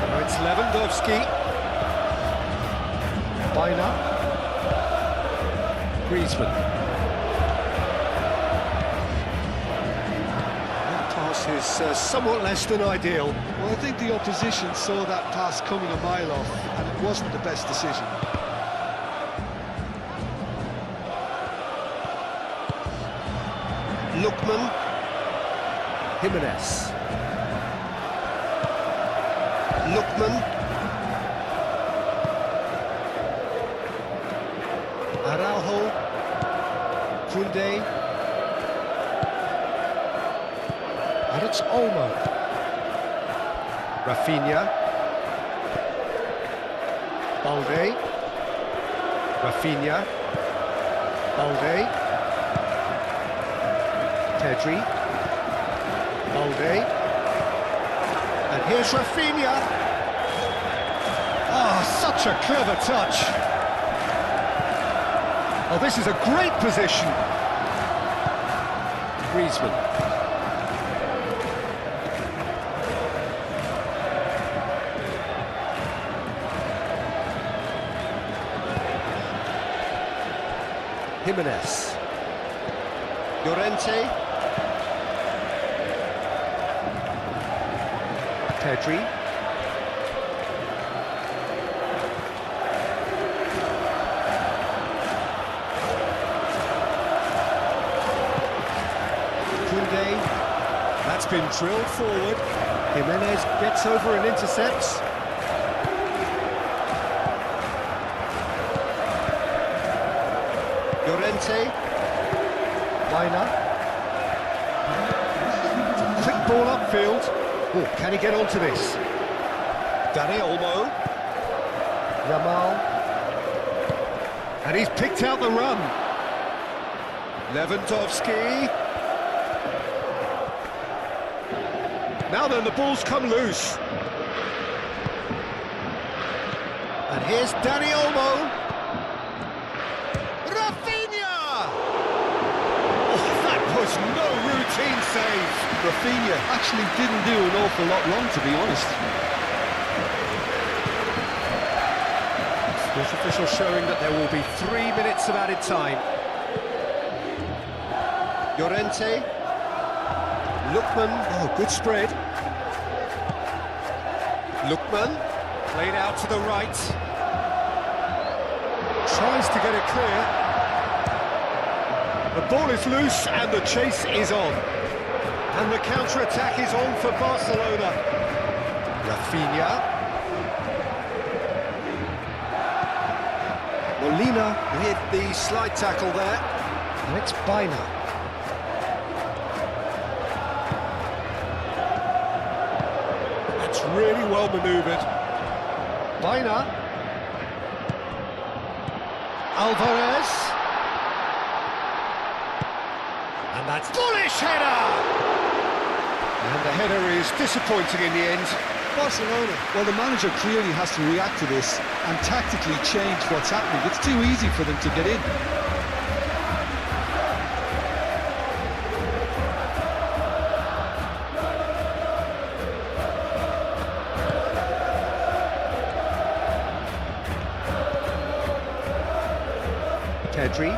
Oh, it's Lewandowski. Griezmann. That pass is somewhat less than ideal. Well, I think the opposition saw that pass coming a mile off, and it wasn't the best decision. Lookman. Jimenez. Lookman. Araujo. Kunde. And it's Olmo. Rafinha. Balde. Rafinha. Balde. Pedri. Balde. And here's Rafinha. Oh, such a clever touch. Oh, this is a great position. Griezmann. Jimenez. Llorente. Pedri. That's been drilled forward. Jimenez gets over and intercepts. Llorente. Liner. Quick ball upfield. Oh, can he get onto this? Dani Olmo. Yamal. And he's picked out the run. Lewandowski. Now then, the ball's come loose. And here's Dani Olmo. Rafinha! Oh, that was no routine save. Rafinha actually didn't do an awful lot wrong, to be honest. This official showing that there will be 3 minutes of added time. Llorente. Lookman. Oh, good spread. Lookman. Played out to the right. Tries to get it clear. The ball is loose and the chase is on. And the counter-attack is on for Barcelona. Rafinha. Molina with the slide tackle there. And it's Baina. That's really well manoeuvred. Baina. Alvarez. And that's bullish header! And the header is disappointing in the end. Barcelona, well, the manager clearly has to react to this and tactically change what's happening. It's too easy for them to get in. Pedri.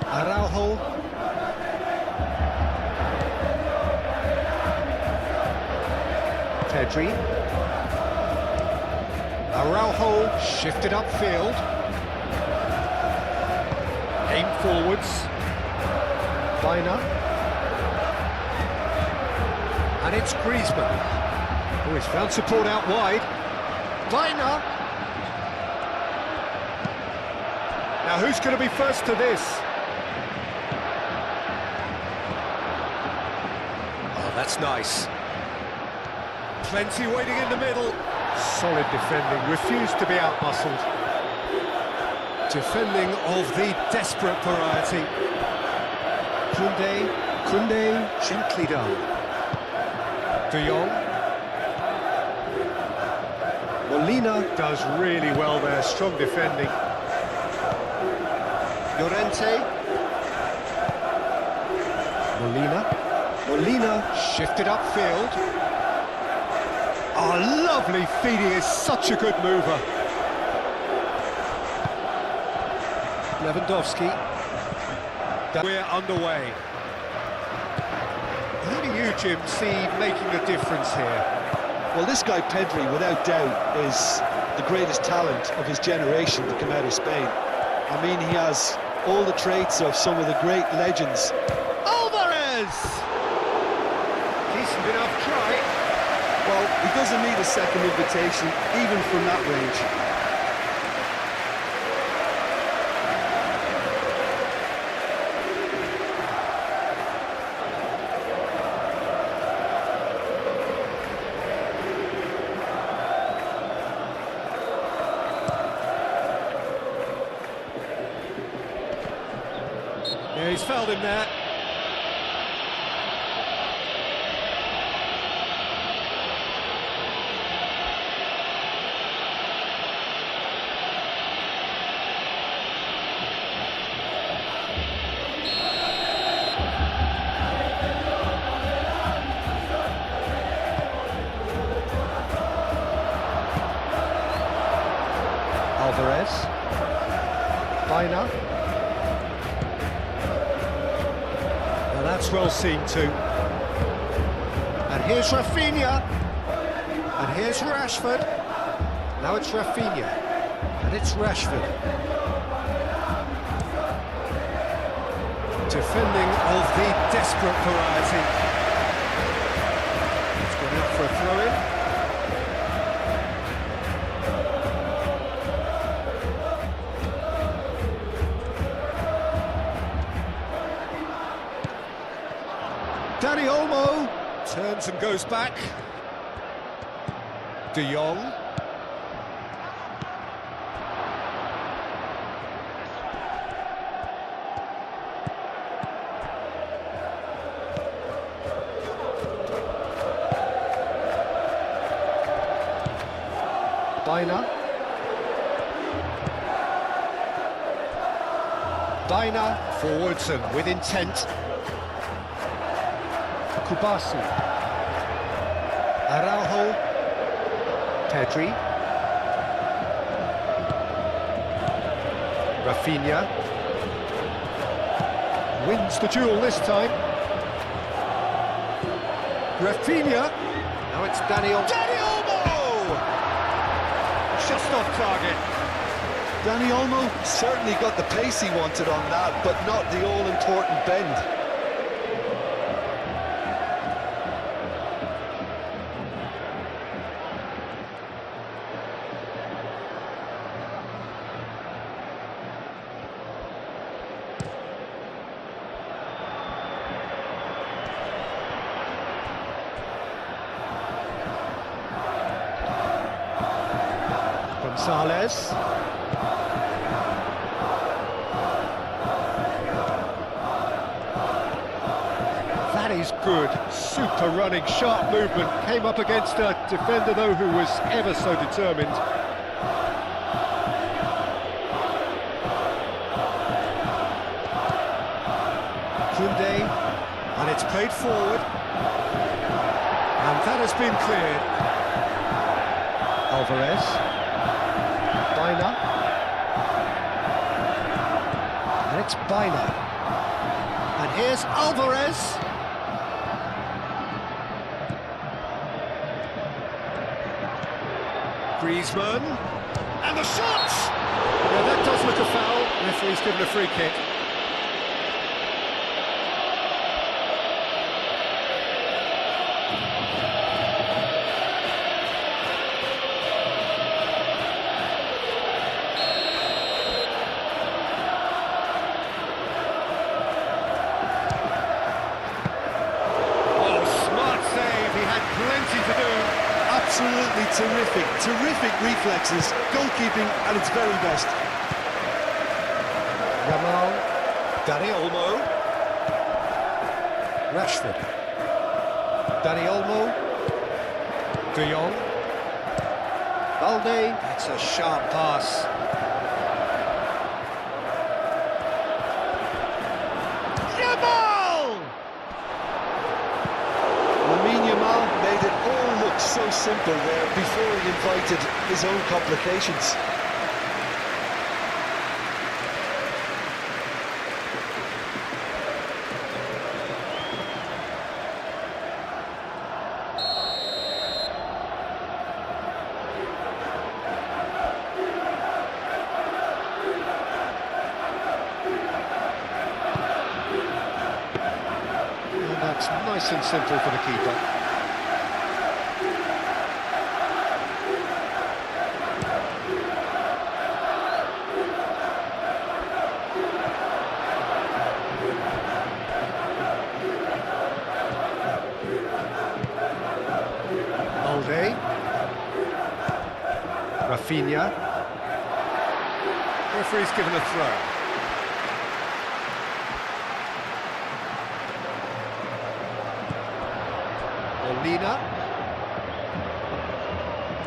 Araujo. Pedri. Araujo shifted upfield. Aim forwards. Baina. And it's Griezmann. Oh, he's found support out wide. Baina. Now who's going to be first to this? Oh, that's nice. Plenty waiting in the middle. Solid defending, refused to be out-muscled. Defending of the desperate variety. Koundé, gently done. De Jong. Molina does really well there, strong defending. Llorente. Molina shifted upfield. Oh, lovely feeding, is such a good mover. Lewandowski. We're underway. Who do you, Jim, see making a difference here? Well, this guy Pedri, without doubt, is the greatest talent of his generation to come out of Spain. I mean, he has all the traits of some of the great legends. Alvarez! Decent enough try. Well, he doesn't need a second invitation, even from that range. Yeah, he's fouled him there. Alvarez. Baina. Now that's well seen too. And here's Rafinha. And here's Rashford. Now it's Rafinha. And it's Rashford. Defending of the desperate variety. It's gone out for a throw-in. Dani Olmo turns and goes back. De Jong. Baina, forwards and with intent. Kubasi. Araujo. Pedri. Rafinha. Wins the duel this time. Rafinha. Now it's Dani Olmo! Just off target. Dani Olmo certainly got the pace he wanted on that, but not the all-important bend. Gonzalez. That is good. Super running, sharp movement. Came up against a defender, though, who was ever so determined. Koundé, and it's played forward. And that has been cleared. Alvarez. Baina. And it's Baina. And here's Alvarez. Griezmann. And the shot! Yeah, that does look a foul. Referee's given a free kick. Absolutely terrific reflexes, goalkeeping at its very best. Yamal, Dani Olmo, Rashford, Dani Olmo, De Jong, Balde, that's a sharp pass. Yamal! Yamal made it all look so simple there before he invited his own complications. And that's nice and simple for the keeper. Rafinha. Referee's given a throw. Molina.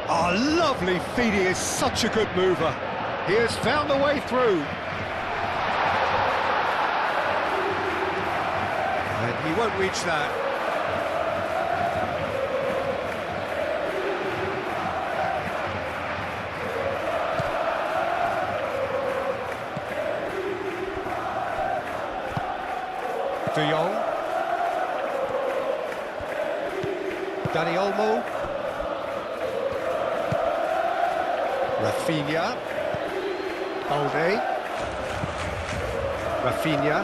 Oh, lovely feed. He is such a good mover. He has found a way through. And he won't reach that. De Jong. Dani Olmo. Rafinha. Balde. Rafinha.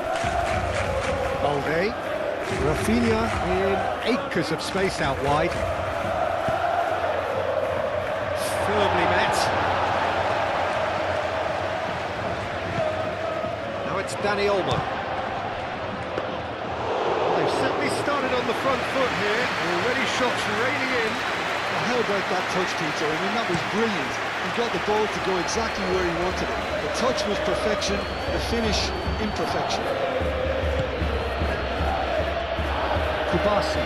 Balde. Rafinha in acres of space out wide. Firmly met. Now it's Dani Olmo. Certainly started on the front foot here, already shots raining in. Well, how about that touch, Peter? I mean, that was brilliant. He got the ball to go exactly where he wanted it. The touch was perfection, the finish imperfection. Kubasi.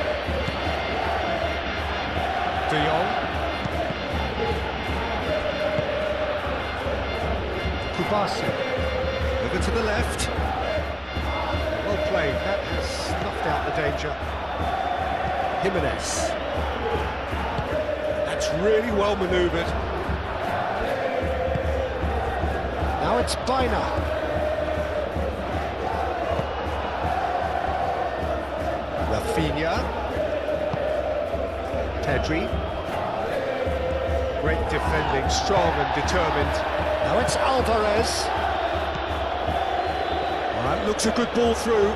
De Jong. Kubasi. Over to the left. Well played, that has snuffed out the danger. Jimenez. That's really well manoeuvred. Now it's Bina. Rafinha. Pedri. Great defending, strong and determined. Now it's Alvarez. That looks a good ball through.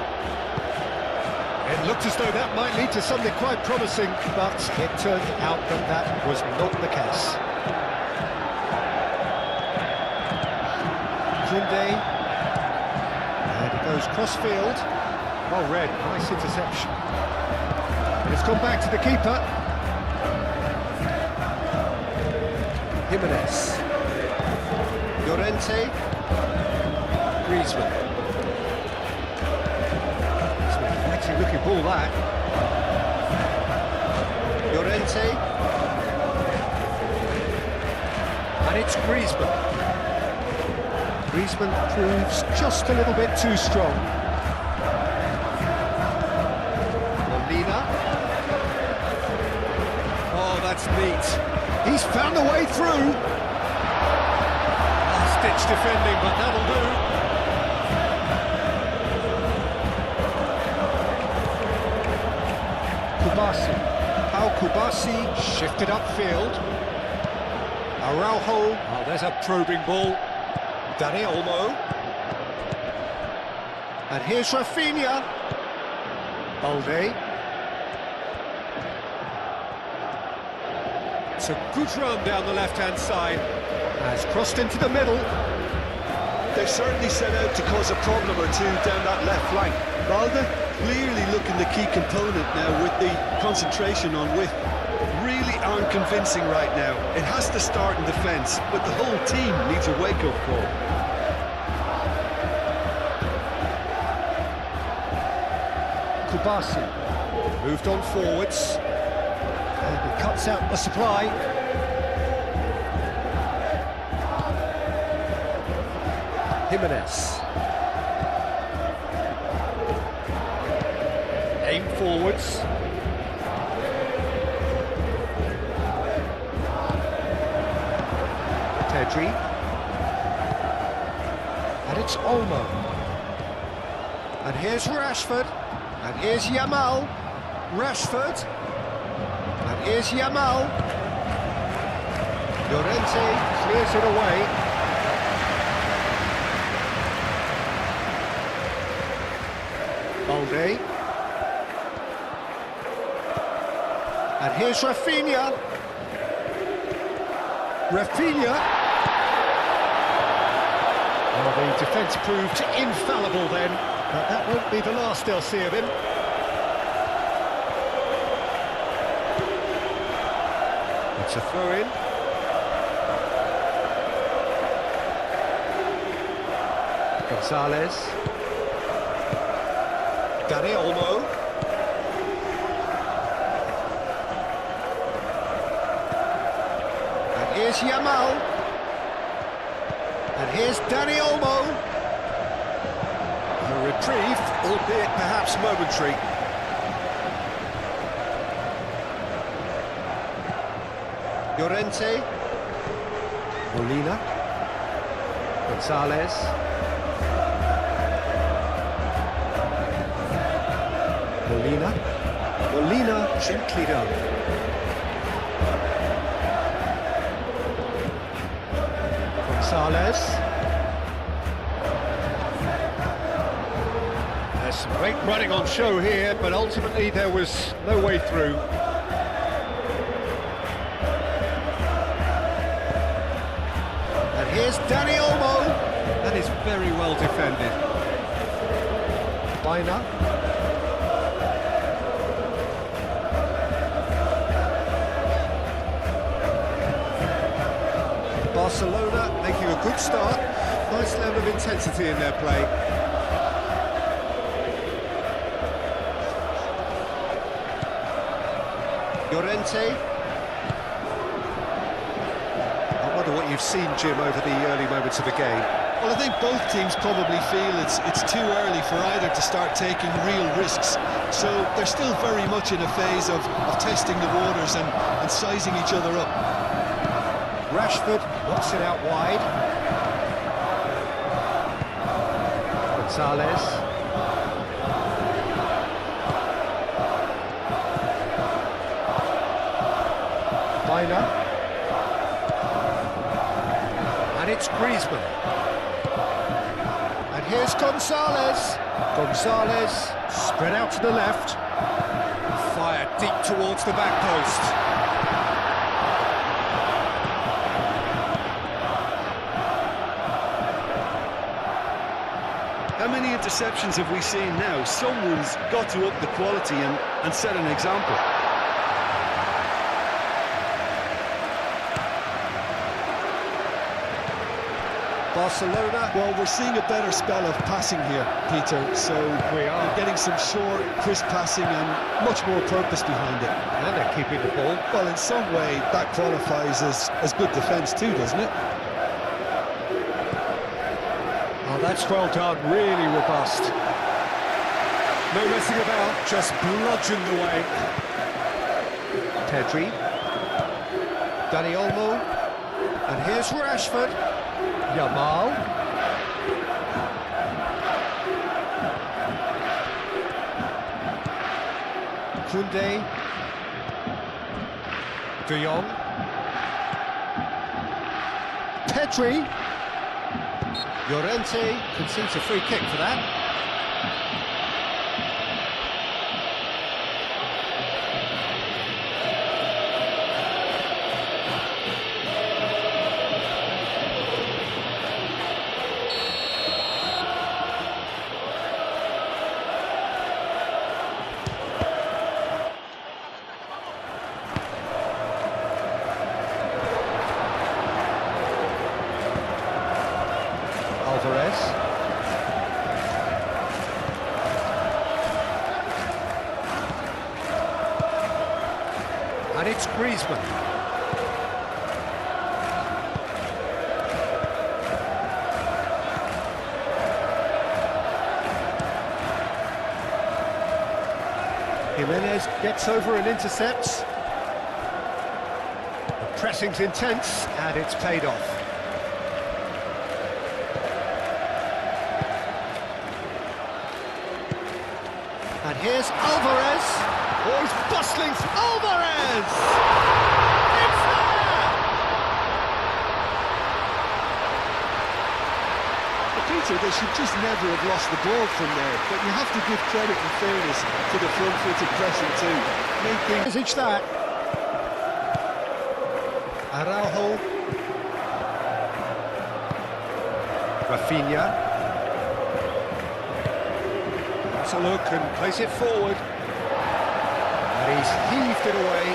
It looked as though that might lead to something quite promising, but it turned out that that was not the case. Kunde. And it goes cross-field. Well read, nice interception. And it's gone back to the keeper. Jimenez. Llorente. Griezmann. It's a mighty looking ball, that. Llorente. And it's Griezmann. Griezmann proves just a little bit too strong. Molina. Oh, that's neat. He's found a way through. Last-ditch defending, but that'll do. Kubasi. How Kubasi shifted upfield. Araujo. Oh, there's a probing ball. Dani Olmo. And here's Rafinha. Balde. It's a good run down the left-hand side. Has crossed into the middle. They've certainly set out to cause a problem or two down that left flank. Balde clearly looking the key component now with the concentration on width. Really aren't convincing right now. It has to start in defence, but the whole team needs a wake-up call. Kubasi moved on forwards. And he cuts out the supply. Jimenez. Aim forwards. Pedri. And it's Olmo. And here's Rashford. And here's Yamal. Rashford. And here's Yamal. Llorente clears it away. Balde. And here's Rafinha. Rafinha. Well, the defence proved infallible then, but that won't be the last they'll see of him. It's a throw-in. Gonzalez. Dani Olmo. And here's Yamal. And here's Dani Olmo. A reprieve, albeit perhaps momentary. Llorente. Molina. Gonzalez. Molina. Molina gently done. Gonzalez. There's some great running on show here, but ultimately there was no way through. And here's Dani Olmo. That is very well defended. Bina. Barcelona making a good start. Nice level of intensity in their play. Llorente. I wonder what you've seen, Jim, over the early moments of the game. Well, I think both teams probably feel it's too early for either to start taking real risks. So they're still very much in a phase of testing the waters and sizing each other up. Rashford knocks it out wide. Gonzalez. And it's Griezmann. And here's Gonzalez. Gonzalez spread out to the left. Fired deep towards the back post. How many interceptions have we seen now? Someone's got to up the quality and set an example. Barcelona. Well, we're seeing a better spell of passing here, Peter, so we're getting some short, crisp passing and much more purpose behind it. And they're keeping the ball. Well, in some way, that qualifies as good defence too, doesn't it? Oh, that's well done, really robust. No messing about, just bludgeoned away. Pedri. Dani Olmo. And here's Rashford. Yamal. Koundé. De Jong. Pedri. Llorente concedes a free kick for that. And it's Griezmann. Jimenez gets over and intercepts. The pressing's intense and it's paid off. And here's Alvarez. Oh, he's bustling. Alvarez! It's there! Peter, they should just never have lost the ball from there, but you have to give credit and fairness to the front-footed pressing too. Message that. Araujo. Rafinha. That's a look and plays it forward. And he's heaved it away.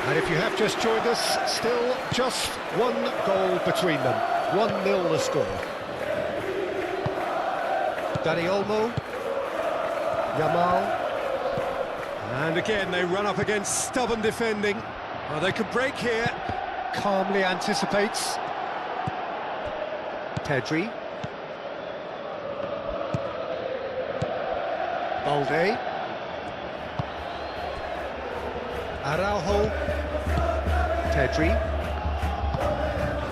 And if you have just joined us, still just one goal between them. 1-0 the score. Dani Olmo. Yamal. And again, they run up against stubborn defending. Well, they could break here. Calmly anticipates. Pedri. Balde. Araujo. Pedri.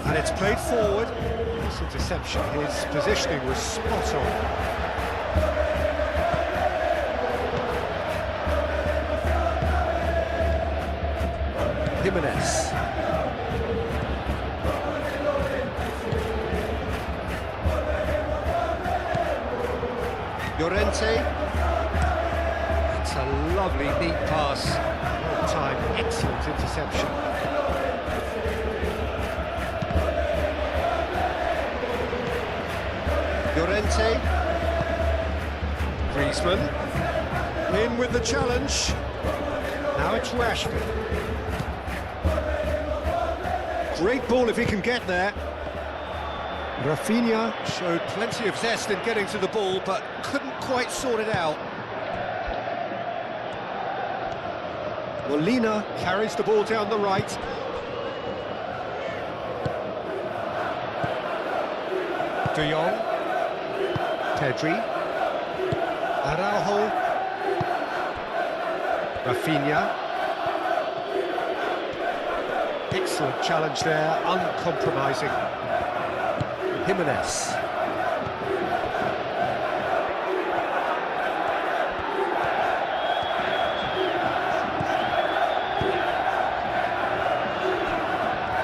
And it's played forward. This interception, his positioning was spot on. Jimenez. Llorente. It's a lovely, neat pass. Well timed, excellent interception. Llorente. Griezmann. In with the challenge. Now it's Rashford. Great ball if he can get there. Rafinha showed plenty of zest in getting to the ball, but couldn't quite sort it out. Molina carries the ball down the right. De Jong. Pedri. Araujo. Rafinha. Excellent challenge there, uncompromising. Jimenez.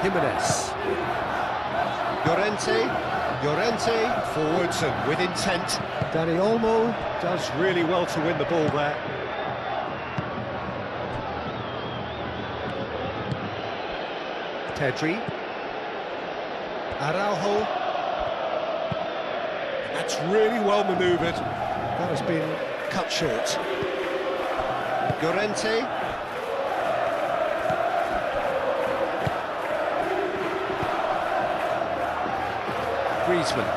Jimenez. Llorente forwards and with intent. Dani Olmo does really well to win the ball there. Pedri. Araujo. That's really well manoeuvred. That has been cut short. Llorente. Griezmann.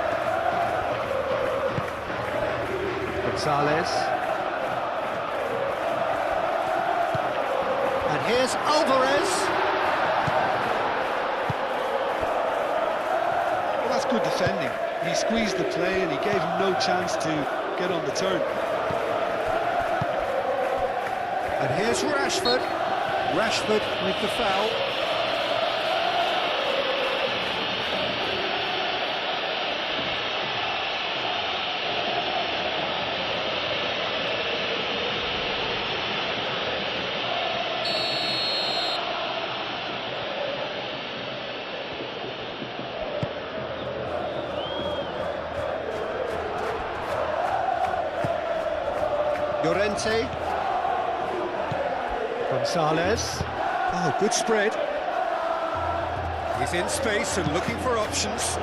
Gonzalez. And here's Alvarez. Well, that's good defending. He squeezed the play and he gave him no chance to get on the turn. And here's Rashford. Rashford with the foul. Llorente. Gonzalez. Oh, good spread. He's in space and looking for options.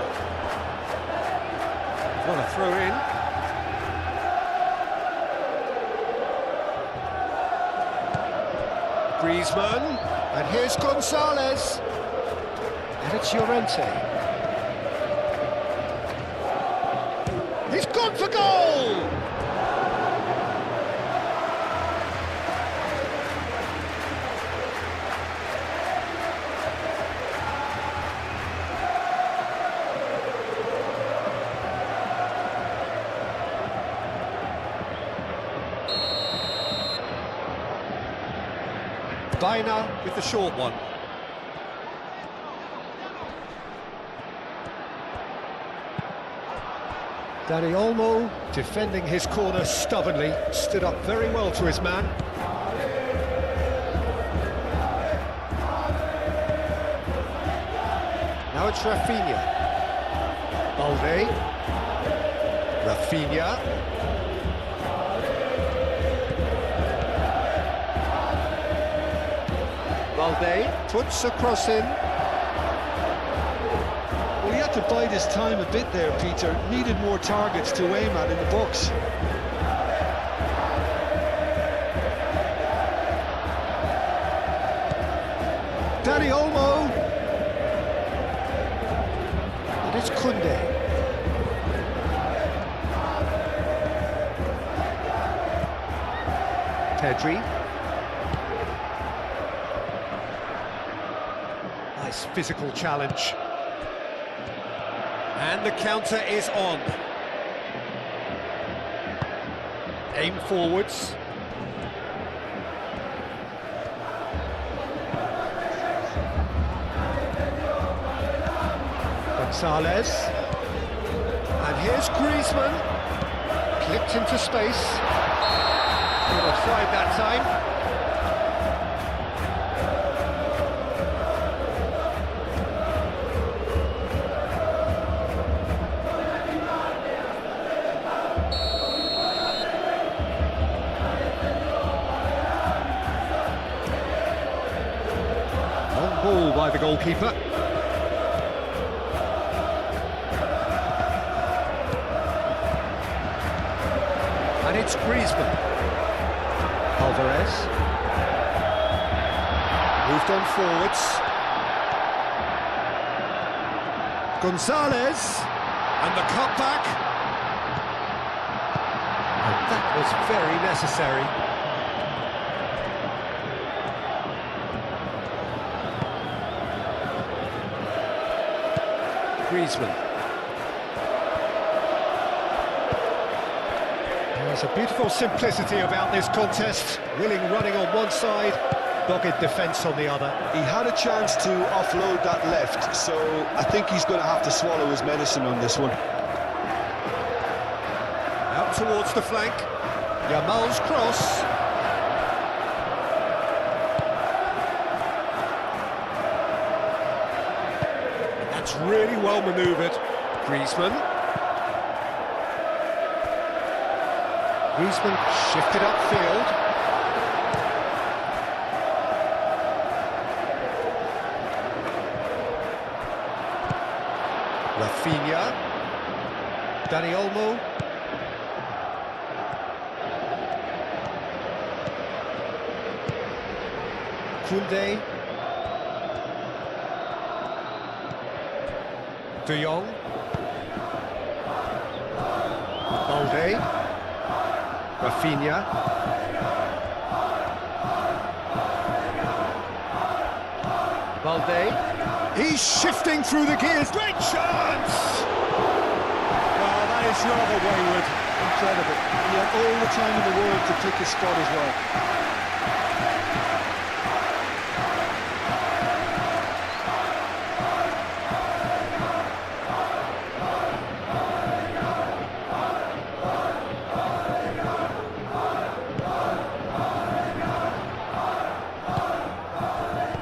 What a throw in. Griezmann. And here's Gonzalez. And it's Llorente. He's gone for goal! Baena with the short one. Dani Olmo defending his corner stubbornly, stood up very well to his man. Now it's Rafinha. Balde. Rafinha. Balde puts a cross in. Well, he had to bide his time a bit there, Peter. Needed more targets to aim at in the box. Dani Olmo. And it's Koundé. Pedri. Nice physical challenge. And the counter is on. Aim forwards. Gonzalez. And here's Griezmann. Clipped into space. Good offside that time. Ball by the goalkeeper. And it's Griezmann. Alvarez. Moved on forwards. Gonzalez. And the cutback. And that was very necessary. Griezmann. There's a beautiful simplicity about this contest. Willing running on one side, dogged defence on the other. He had a chance to offload that left, so I think he's going to have to swallow his medicine on this one. Out towards the flank. Yamal's cross. That's really well manoeuvred. Griezmann. Griezmann shifted upfield. Rafinha. Dani Olmo. Koundé. De Jong. Balde. Rafinha. Balde. He's shifting through the gears. Great chance! Well, that is rather wayward. Incredible. He had all the time in the world to pick his spot as well.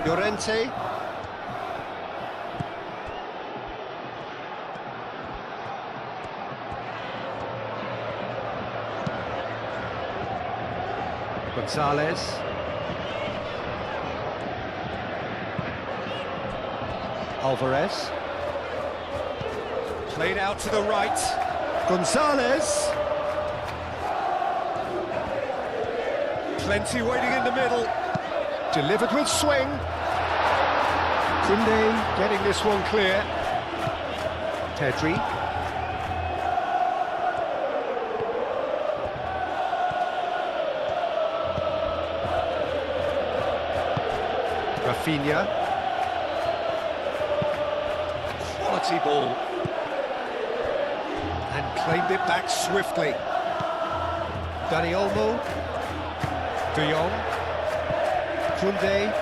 Llorente. Gonzalez. Alvarez. Played out to the right. Gonzalez. Plenty waiting in the middle. Delivered with swing. Koundé getting this one clear. Pedri. Rafinha. Quality ball. And claimed it back swiftly. Dani Olmo. De Jong. Koundé.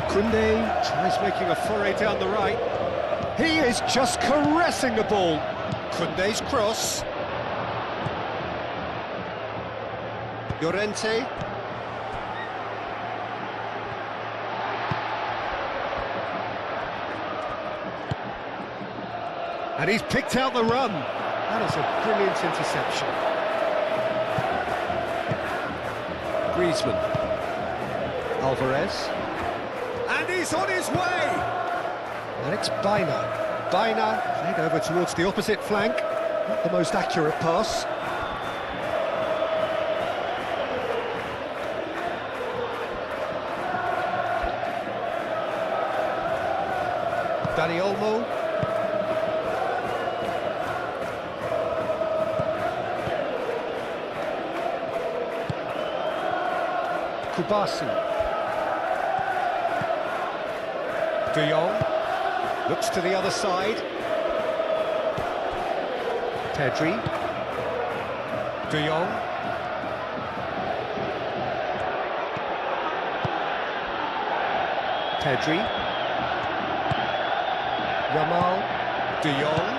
Koundé tries making a foray down the right. He is just caressing the ball. Koundé's cross. Llorente. And he's picked out the run. That is a brilliant interception. Griezmann. Alvarez. And he's on his way! And it's Baina. Baina played over towards the opposite flank. Not the most accurate pass. Dani Olmo. Kubasi. De Jong looks to the other side. Pedri. De Jong. Pedri. Yamal. De Jong.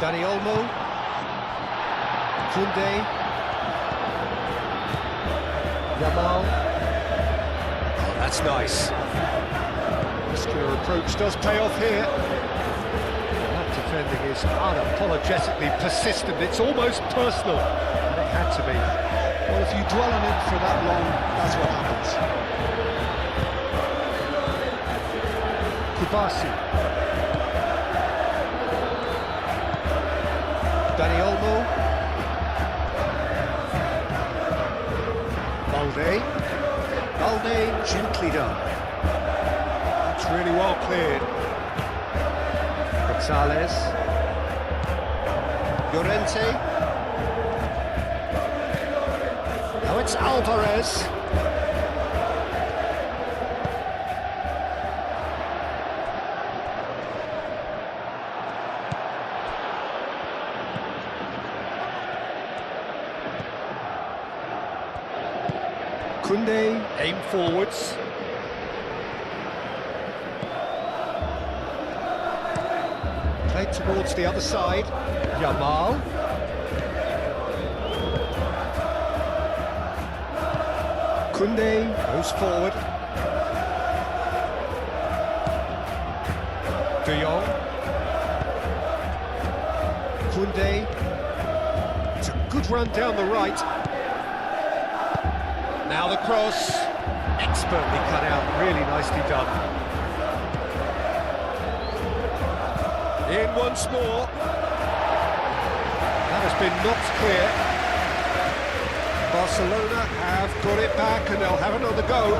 Dani Olmo. Koundé. Yamal. Oh, that's nice. Muscular approach does pay off here. That defending is unapologetically persistent. It's almost personal, and it had to be. Well, if you dwell on it for that long, that's what happens. Kubasi. Dani Olmo. Balde. Balde gently done. Really well cleared. Gonzalez. Llorente. Now it's Alvarez. Koundé, aim forwards. Played towards the other side. Yamal. Koundé goes forward. De Jong. Koundé. It's a good run down the right. Now the cross. Expertly cut out, really nicely done. In once more. That has been knocked clear. Barcelona have got it back and they'll have another go.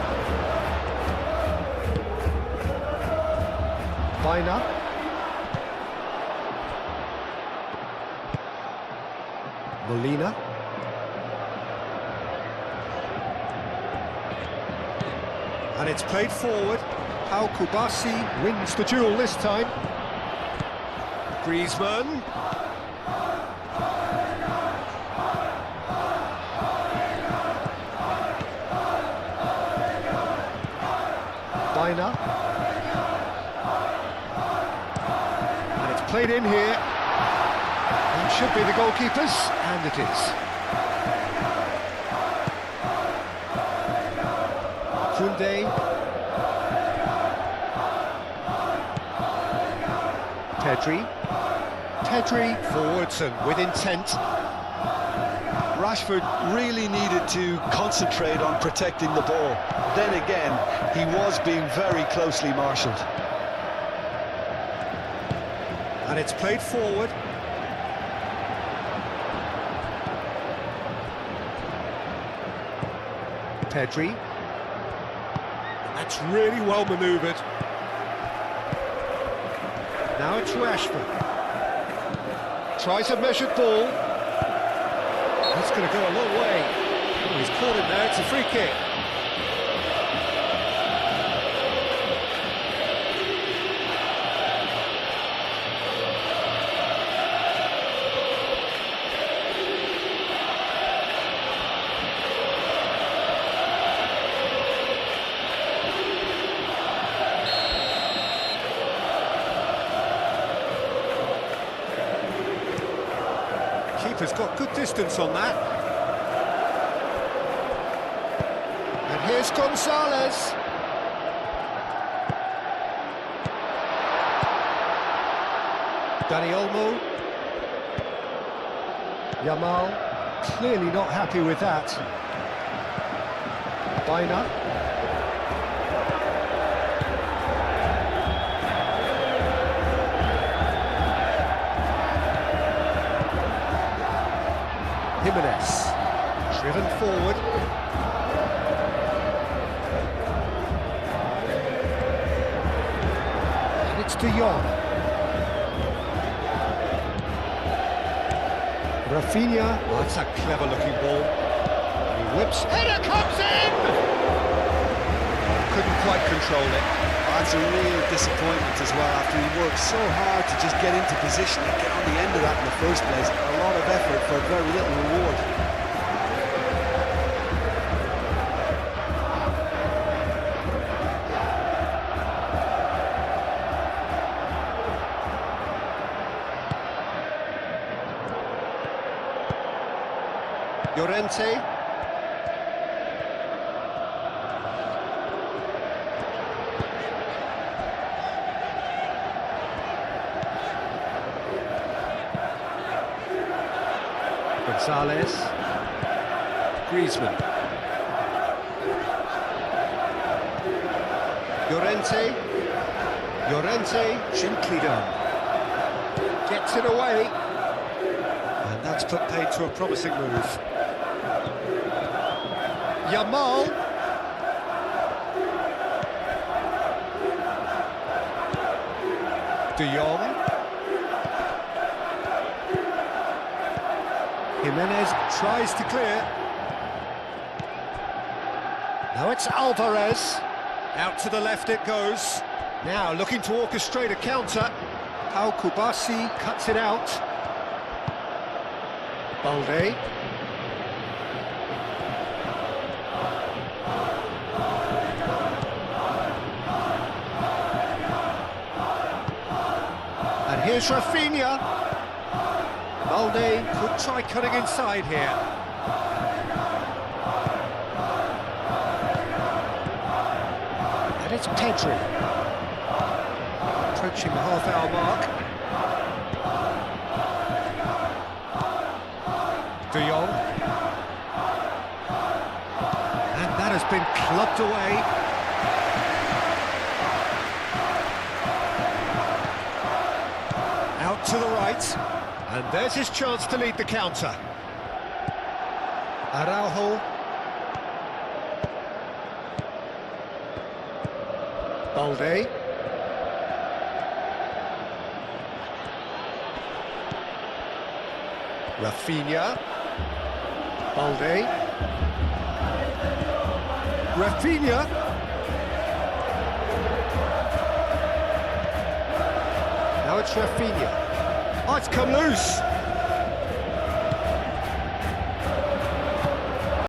Baina. Molina. And it's played forward. Pau Kubasi wins the duel this time. Griezmann. Baina. And it's played in here. And should be the goalkeepers, and it is. Koundé. Pedri forwards and with intent. Rashford really needed to concentrate on protecting the ball. Then again, he was being very closely marshalled. And it's played forward. Pedri. That's really well manoeuvred. Now it's Rashford. Tries a measured ball. That's going to go a long way. Oh, he's caught it there, it's a free kick. Keeper's got good distance on that. And here's Gonzalez. Dani Olmo. Yamal, clearly not happy with that. Baina. Jimenez, driven forward. And it's De Jong. Rafinha, oh, that's a clever looking ball. He whips, header comes in! Couldn't quite control it. That's a real disappointment as well, after he worked so hard to just get into position and get on the end of that in the first place. A lot of effort for very little reward. Llorente. Gonzalez. Griezmann. Llorente, gently done. Gets it away. And that's put paid to a promising move. Yamal. De Jong. Jimenez tries to clear. Now it's Alvarez. Out to the left it goes. Now looking to orchestrate a counter. Pau Kubasi cuts it out. Balde. Here's Rafinha. Balde could try cutting inside here. And it's Pedri. Approaching the half-hour mark. De Jong. And that has been clubbed away. Out to the right. And there's his chance to lead the counter. Araujo. Balde. Rafinha. Balde. Rafinha. Now it's Rafinha. Oh, it's come loose.